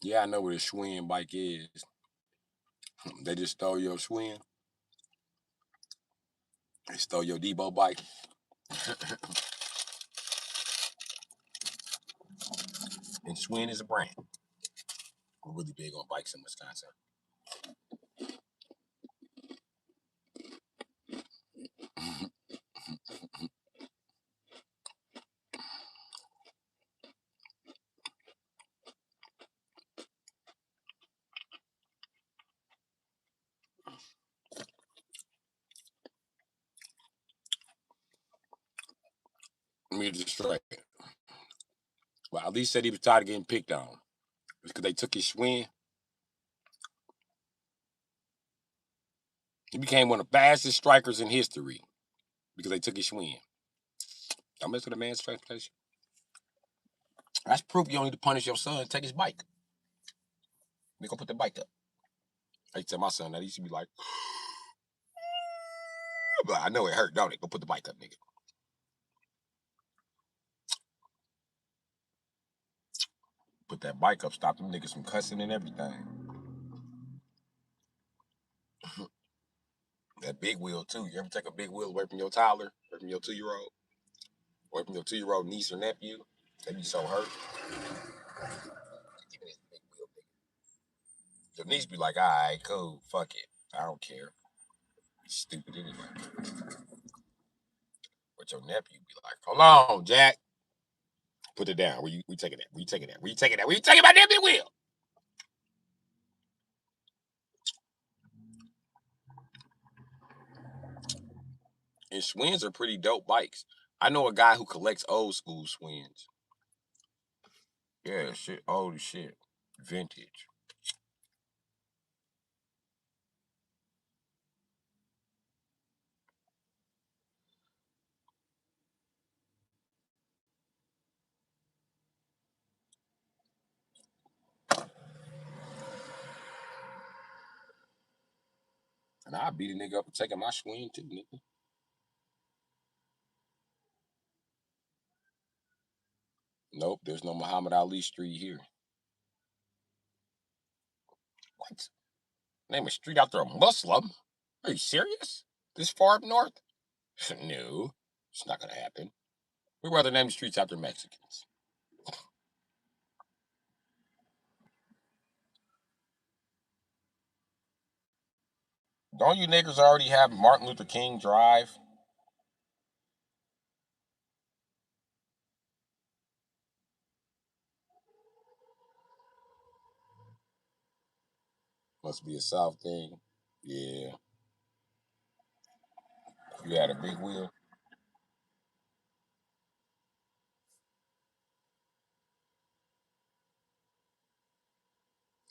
Yeah, I know what a Schwinn bike is. They just stole your Schwinn. They stole your Debo bike. And Schwinn is a brand. We're really big on bikes in Wisconsin. Let me just straight. Well, at least said he was tired of getting picked on. Because they took his Schwinn. He became one of the fastest strikers in history because they took his Schwinn. Don't mess with a man's transportation. That's proof you don't need to punish your son. Take his bike. We gonna put the bike up. I used to tell my son that. He used to be like, but I know it hurt, don't it? Go put the bike up, nigga. Put that bike up, stop them niggas from cussing and everything. That big wheel, too. You ever take a big wheel away from your toddler, away from your 2-year-old, away from your 2-year-old niece or nephew? They be so hurt. Your niece be like, all right, cool, fuck it. I don't care. Stupid anyway. But your nephew be like, hold on, Jack. Put it down. Where you taking that? Where you taking that? Where you taking that? Where you taking my damn big wheel? And Schwinns are pretty dope bikes. I know a guy who collects old school Schwinns. Yeah, shit, old as shit. Vintage. And I beat a nigga up for taking my Schwinn too, nigga. Nope, there's no Muhammad Ali Street here. What? Name a street after a Muslim? Are you serious? This far up north? No, it's not gonna happen. We'd rather name the streets after Mexicans. Don't you niggas already have Martin Luther King Drive? Must be a South thing. Yeah. You had a big wheel.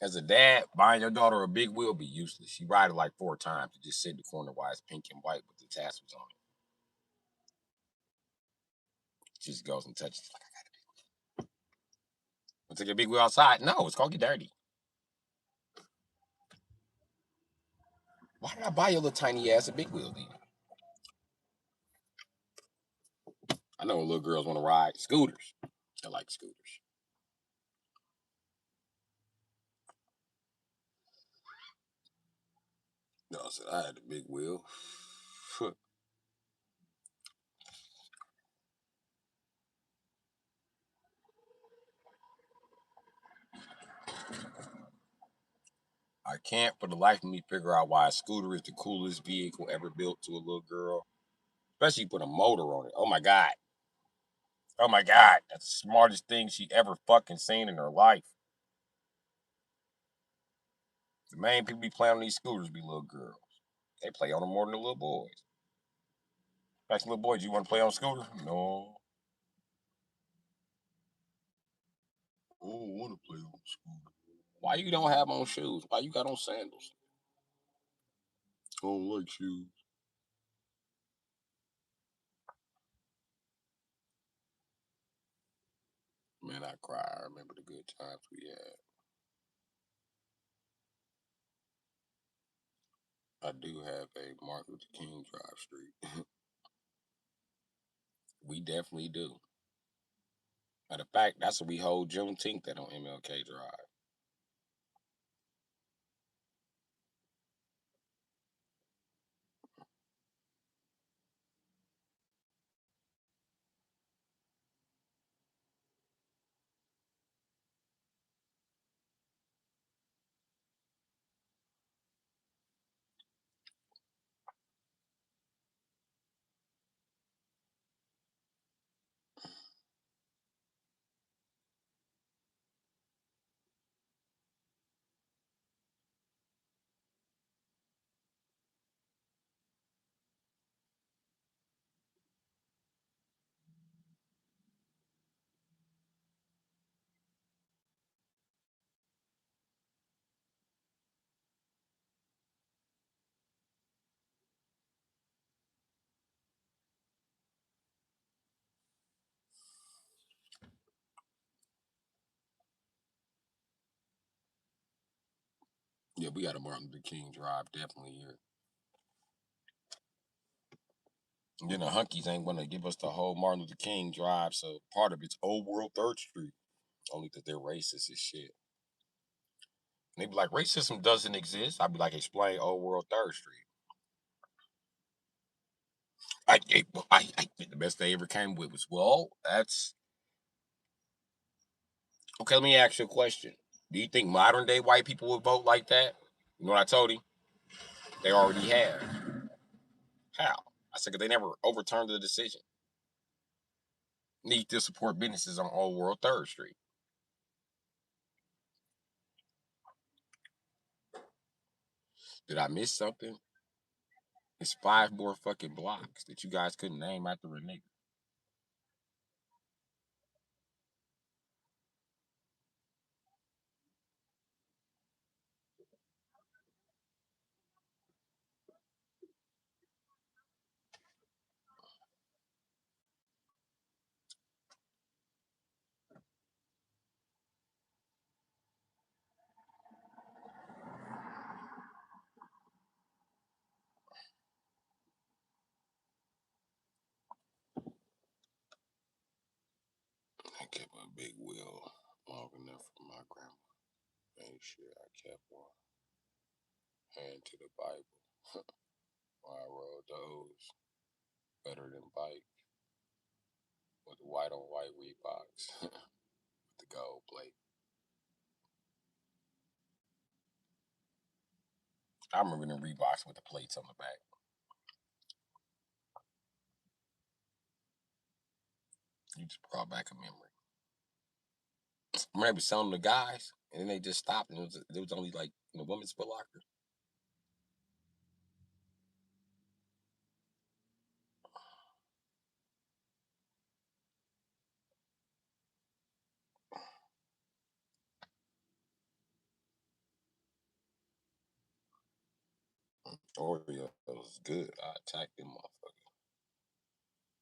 As a dad, buying your daughter a big wheel be useless. She ride it like 4 times to just sit in the corner while it's pink and white with the tassels on it. She just goes and touches it. Like, I take a big wheel outside. No, it's gonna get dirty. Why did I buy your little tiny ass a big wheel then? I know little girls want to ride scooters. I like scooters. No, I said I had a big wheel. I can't for the life of me figure out why a scooter is the coolest vehicle ever built to a little girl. Especially put a motor on it. Oh my God. Oh my God. That's the smartest thing she ever fucking seen in her life. The main people be playing on these scooters be little girls. They play on them more than the little boys. Like little boys, you want to play on a scooter? No. I don't want to play on a scooter. Why you don't have on shoes? Why you got on sandals? I don't like shoes. Man, I cry. I remember the good times we had. I do have a Martin Luther King Drive Street. We definitely do. Matter of fact, that's what we hold Juneteenth at on MLK Drive. Yeah, we got a Martin Luther King Drive definitely here. And then the Hunkies ain't gonna give us the whole Martin Luther King Drive, so part of it's Old World 3rd Street. Only that they're racist as shit. And they be like, racism doesn't exist. I'd be like, explain Old World 3rd Street. The best they ever came with was, well, that's okay. Let me ask you a question. Do you think modern day white people would vote like that? You know what I told him? They already have. How? I said, 'cause they never overturned the decision. Need to support businesses on Old World 3rd Street. Did I miss something? It's 5 more fucking blocks that you guys couldn't name after a nigga. I kept a big wheel long enough for my grandma. Made sure I kept one. Hand to the Bible. I rode those better than bike. with the white on white Reeboks with the gold plate. I remember the Reeboks with the plates on the back. You just brought back a memory. I remember selling the guys, and then they just stopped, and it was only like in the women's Foot Locker. Oreo was good. I attacked them motherfuckers.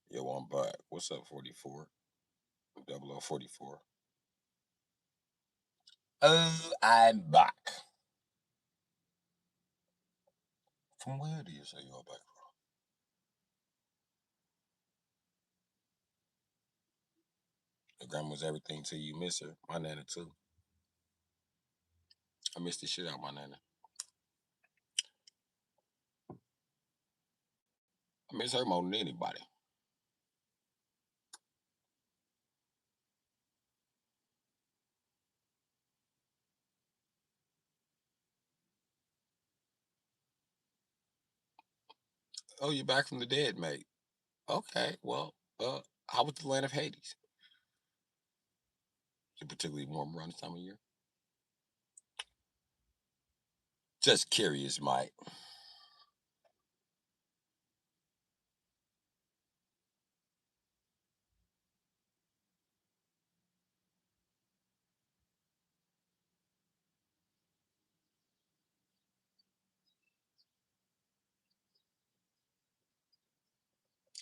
Yo, I'm back. What's up, 44? 0044. Oh, I'm back. From where do you say you're back from? Your grandma's everything till you miss her. My nana too. I miss the shit out of my nana. I miss her more than anybody. Oh, you're back from the dead, mate. Okay, well, how was the land of Hades? Is it particularly warm around this time of year? Just curious, Mike.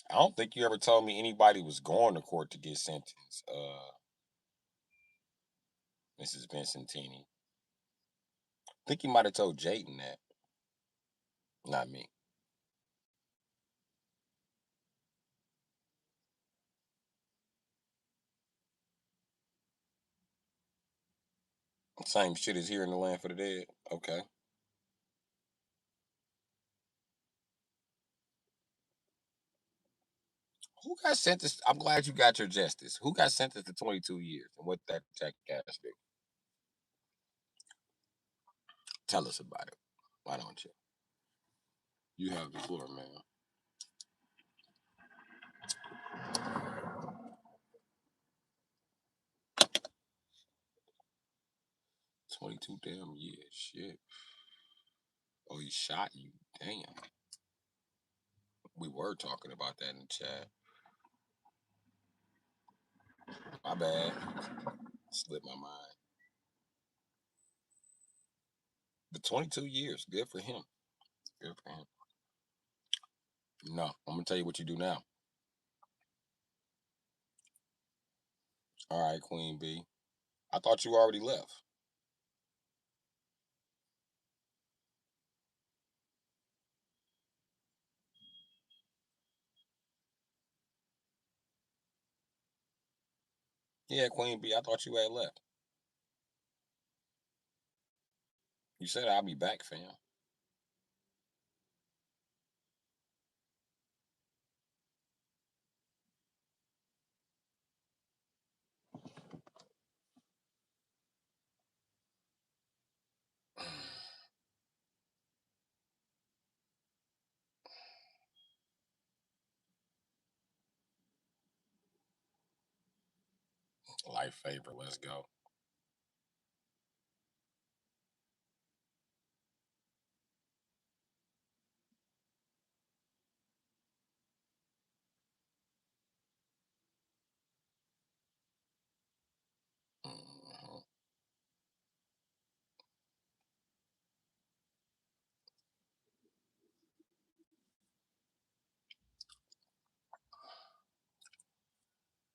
I don't think you ever told me anybody was going to court to get sentenced, Mrs. Vincentini. I think you might have told Jayden that, not me. Same shit as here in the land for the dead. Okay. Who got sentenced? I'm glad you got your justice. Who got sentenced to 22 years? And what that jackass do? Tell us about it. Why don't you? You have the floor, man. 22 damn years. Shit. Oh, he shot you. Damn. We were talking about that in the chat. My bad. Slipped my mind. But 22 years. Good for him. Good for him. No, I'm going to tell you what you do now. All right, Queen B. I thought you already left. Yeah, Queen B. I thought you had left. You said I'll be back, fam. Life favor. Let's go. Mhm.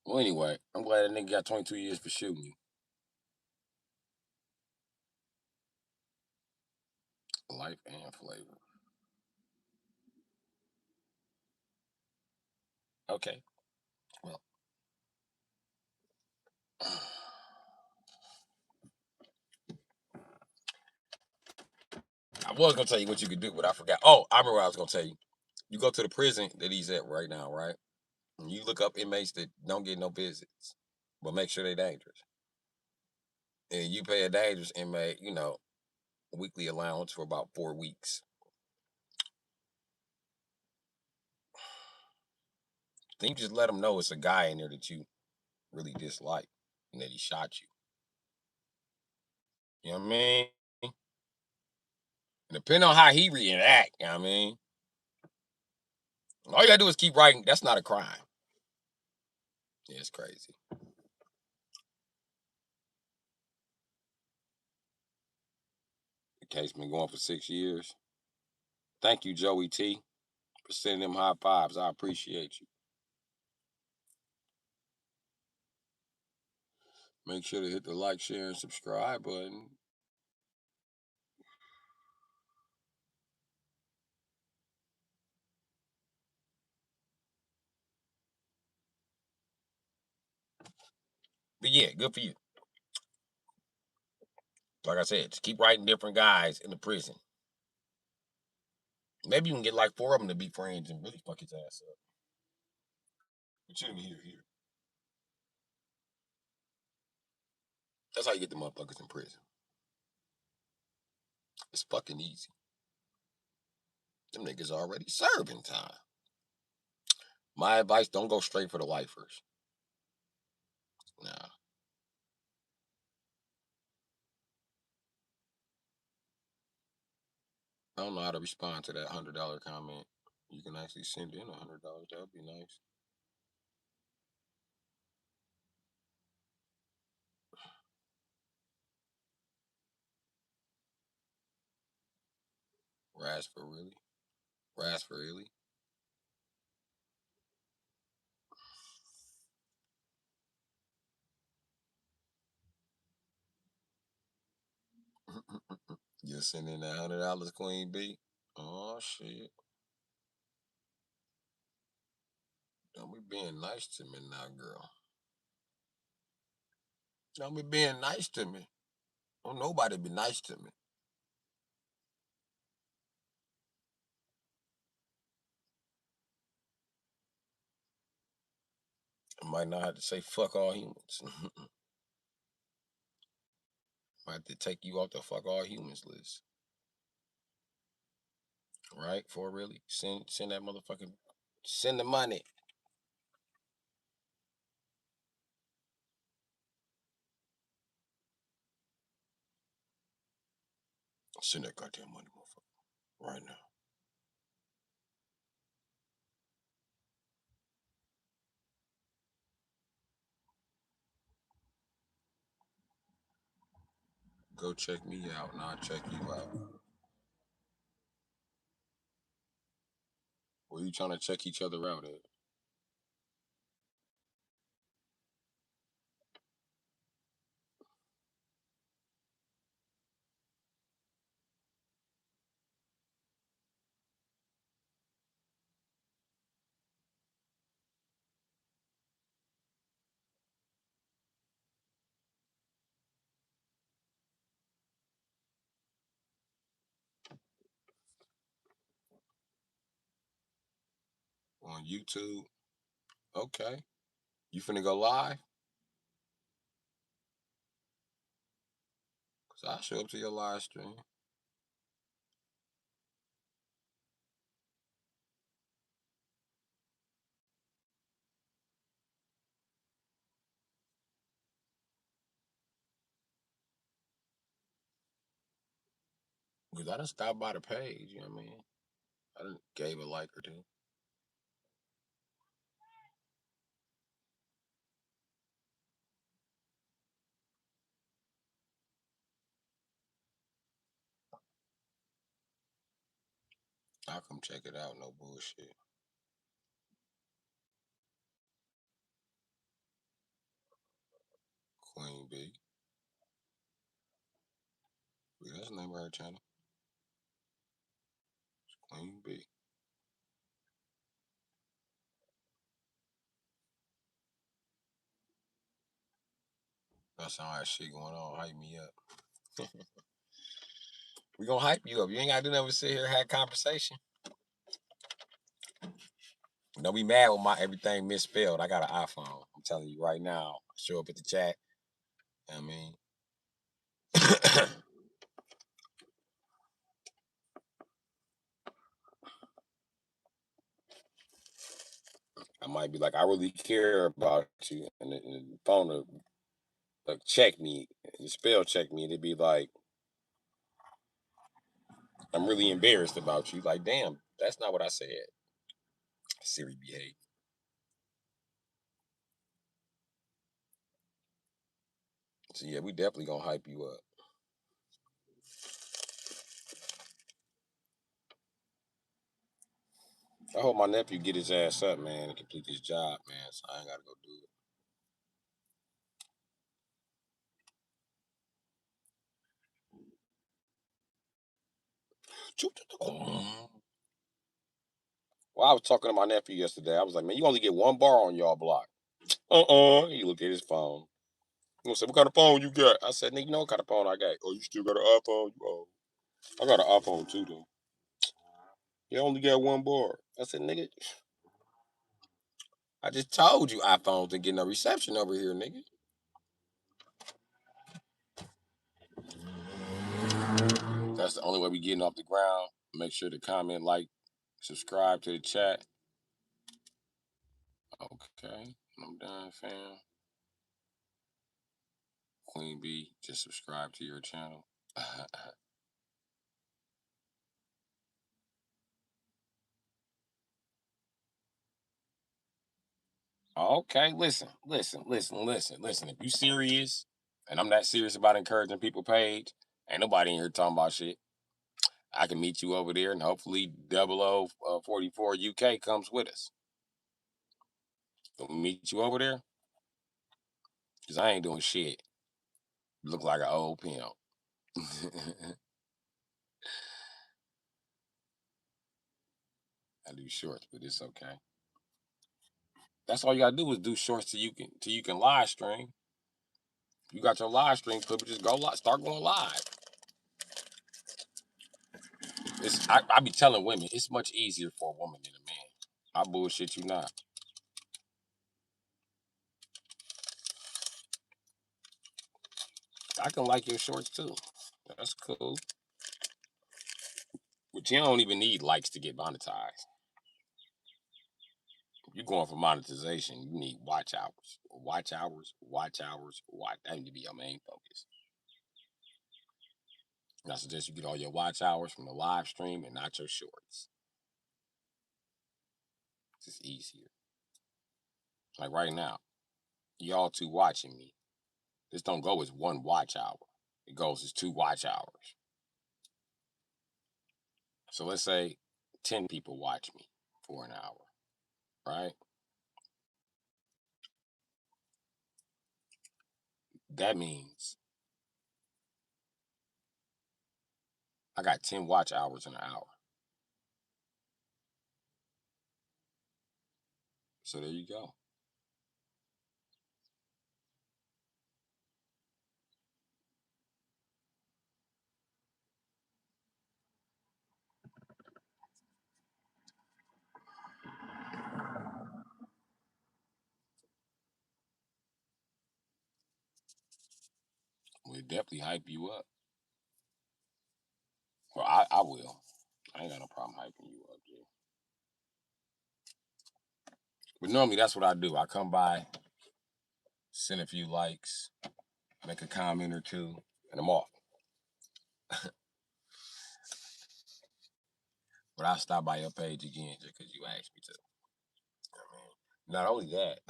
Well, anyway, I'm glad that nigga got 22 years for shooting you. Life and flavor. Okay. Well, I was gonna tell you what you could do, but I forgot. Oh, I remember what I was gonna tell you. You go to the prison that he's at right now, right? You look up inmates that don't get no visits, but make sure they're dangerous. And you pay a dangerous inmate, weekly allowance for about 4 weeks. Then you just let them know it's a guy in there that you really dislike and that he shot you. You know what I mean? And depending on how he react, you know what I mean? All you gotta do is keep writing. That's not a crime. Yeah, it's crazy. The case been going for 6 years. Thank you, Joey T, for sending them high fives. I appreciate you. Make sure to hit the like, share, and subscribe button. But yeah, good for you. Like I said, just keep writing different guys in the prison. Maybe you can get like 4 of them to be friends and really fuck his ass up. But you didn't hear here. That's how you get the motherfuckers in prison. It's fucking easy. Them niggas already serving time. My advice: don't go straight for the lifers. Nah, I don't know how to respond to that $100 comment. You can actually send in $100. That would be nice. Rasper really? Rasper really? You send in that $100, Queen B? Oh shit! Don't be being nice to me now, girl. Don't be being nice to me. Don't nobody be nice to me. I might not have to say fuck all humans. Might have to take you off the fuck all humans list. Right? For really? Send that motherfucking send the money. Send that goddamn money, motherfucker. Right now. Go check me out and I'll check you out. Where you trying to check each other out at? On YouTube? Okay. You finna go live? Cause I'll show up to your live stream. Cause I done stopped by the page, you know what I mean? I done gave a like or two. I'll come check it out, no bullshit. Queen B. Yeah, that's the name of her channel. Queen B. That's all that shit going on. Hype me up. We gonna hype you up. You ain't gotta do nothing but sit here and have conversation. Don't be mad with my everything misspelled. I got an iPhone. I'm telling you right now. Show up at the chat. I mean, I might be like, I really care about you, and the phone will like check me, the spell check me, and it'd be like, I'm really embarrassed about you. Like, damn, that's not what I said. Siri behave. So yeah, we definitely gonna hype you up. I hope my nephew get his ass up, man, and complete his job, man. So I ain't gotta go do it. Well, I was talking to my nephew yesterday. I was like, man, you only get one bar on y'all block. He looked at his phone. He said, what kind of phone you got? I said, nigga, you know what kind of phone I got? Oh, you still got an iPhone? Oh, I got an iPhone too, though. You only got one bar. I said, nigga, I just told you iPhones ain't getting no reception over here, nigga. That's the only way we getting off the ground. Make sure to comment, like, subscribe to the chat. Okay, I'm done, fam. Queen B, just subscribe to your channel. Okay, listen. If you serious, and I'm not serious about encouraging people page, ain't nobody in here talking about shit. I can meet you over there, and hopefully 0044 UK comes with us. Can we meet you over there? Cause I ain't doing shit. Look like an old pimp. I do shorts, but it's okay. That's all you gotta do is do shorts till you can live stream. You got your live stream clip, just go live, start going live. I be telling women it's much easier for a woman than a man. I bullshit you not. I can like your shorts too. That's cool. But you don't even need likes to get monetized. If you're going for monetization, you need watch hours. Watch hours, watch hours, watch. That need to be your main focus. And I suggest you get all your watch hours from the live stream and not your shorts. It's just easier. Like right now, y'all two watching me. This don't go as one watch hour. It goes as two watch hours. So let's say 10 people watch me for an hour, right? That means I got 10 watch hours in an hour. So there you go. We'll definitely hype you up. Well, I will. I ain't got no problem hyping you up, dude. But normally that's what I do. I come by, send a few likes, make a comment or two, and I'm off. But I'll stop by your page again just because you asked me to. I mean, not only that,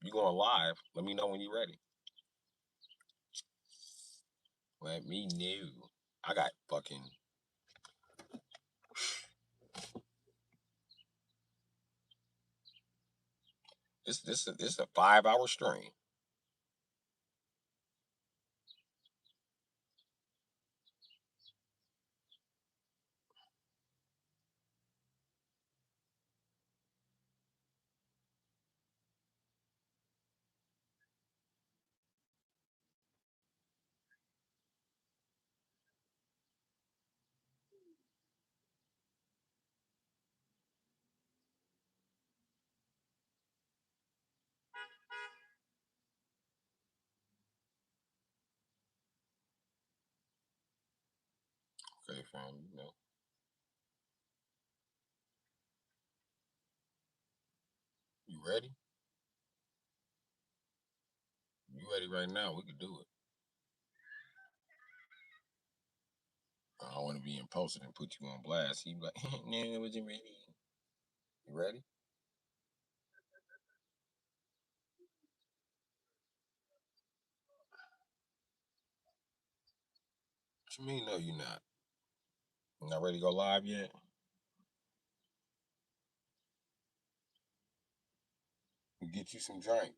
you going live, let me know when you're ready. Let me know. I got fucking. This is a 5 hour stream. fam. You ready? You ready right now? We could do it. I don't want to be impulsive and put you on blast. You be like, nah, I wasn't ready. You ready? What you mean? No, you're not. You not ready to go live yet? We get you some drink.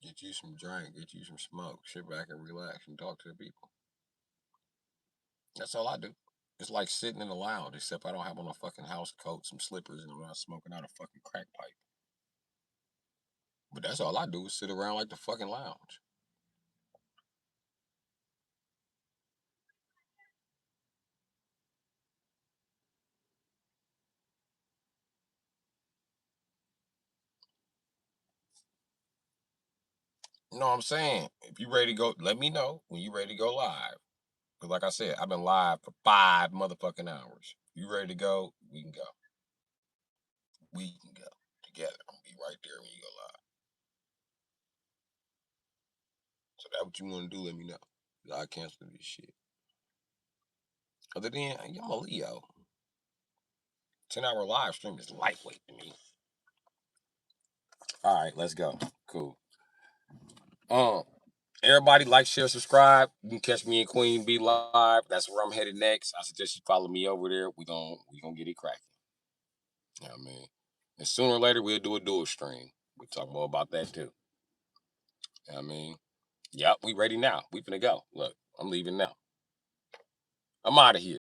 Get you some drink. Get you some smoke. Sit back and relax and talk to the people. That's all I do. It's like sitting in the lounge, except I don't have on a fucking house coat, some slippers, and I'm not smoking out a fucking crack pipe. But that's all I do is sit around like the fucking lounge. You know what I'm saying? If you ready to go, let me know when you ready to go live. Because like I said, I've been live for 5 motherfucking hours. You ready to go? We can go. We can go together. I'm gonna be right there when you go live. So that what you want to do? Let me know. I cancel this shit. Other than I'm a Leo. 10-hour live stream is lightweight to me. All right, let's go. Cool. Um, everybody like, share, subscribe. You can catch me and Queen B live. That's where I'm headed next. I suggest you follow me over there. We gonna get it cracking. You know what I mean? And sooner or later we'll do a dual stream. We talk more about that too. You know what I mean? Yep, we ready now. We finna go. Look, I'm leaving now. I'm out of here.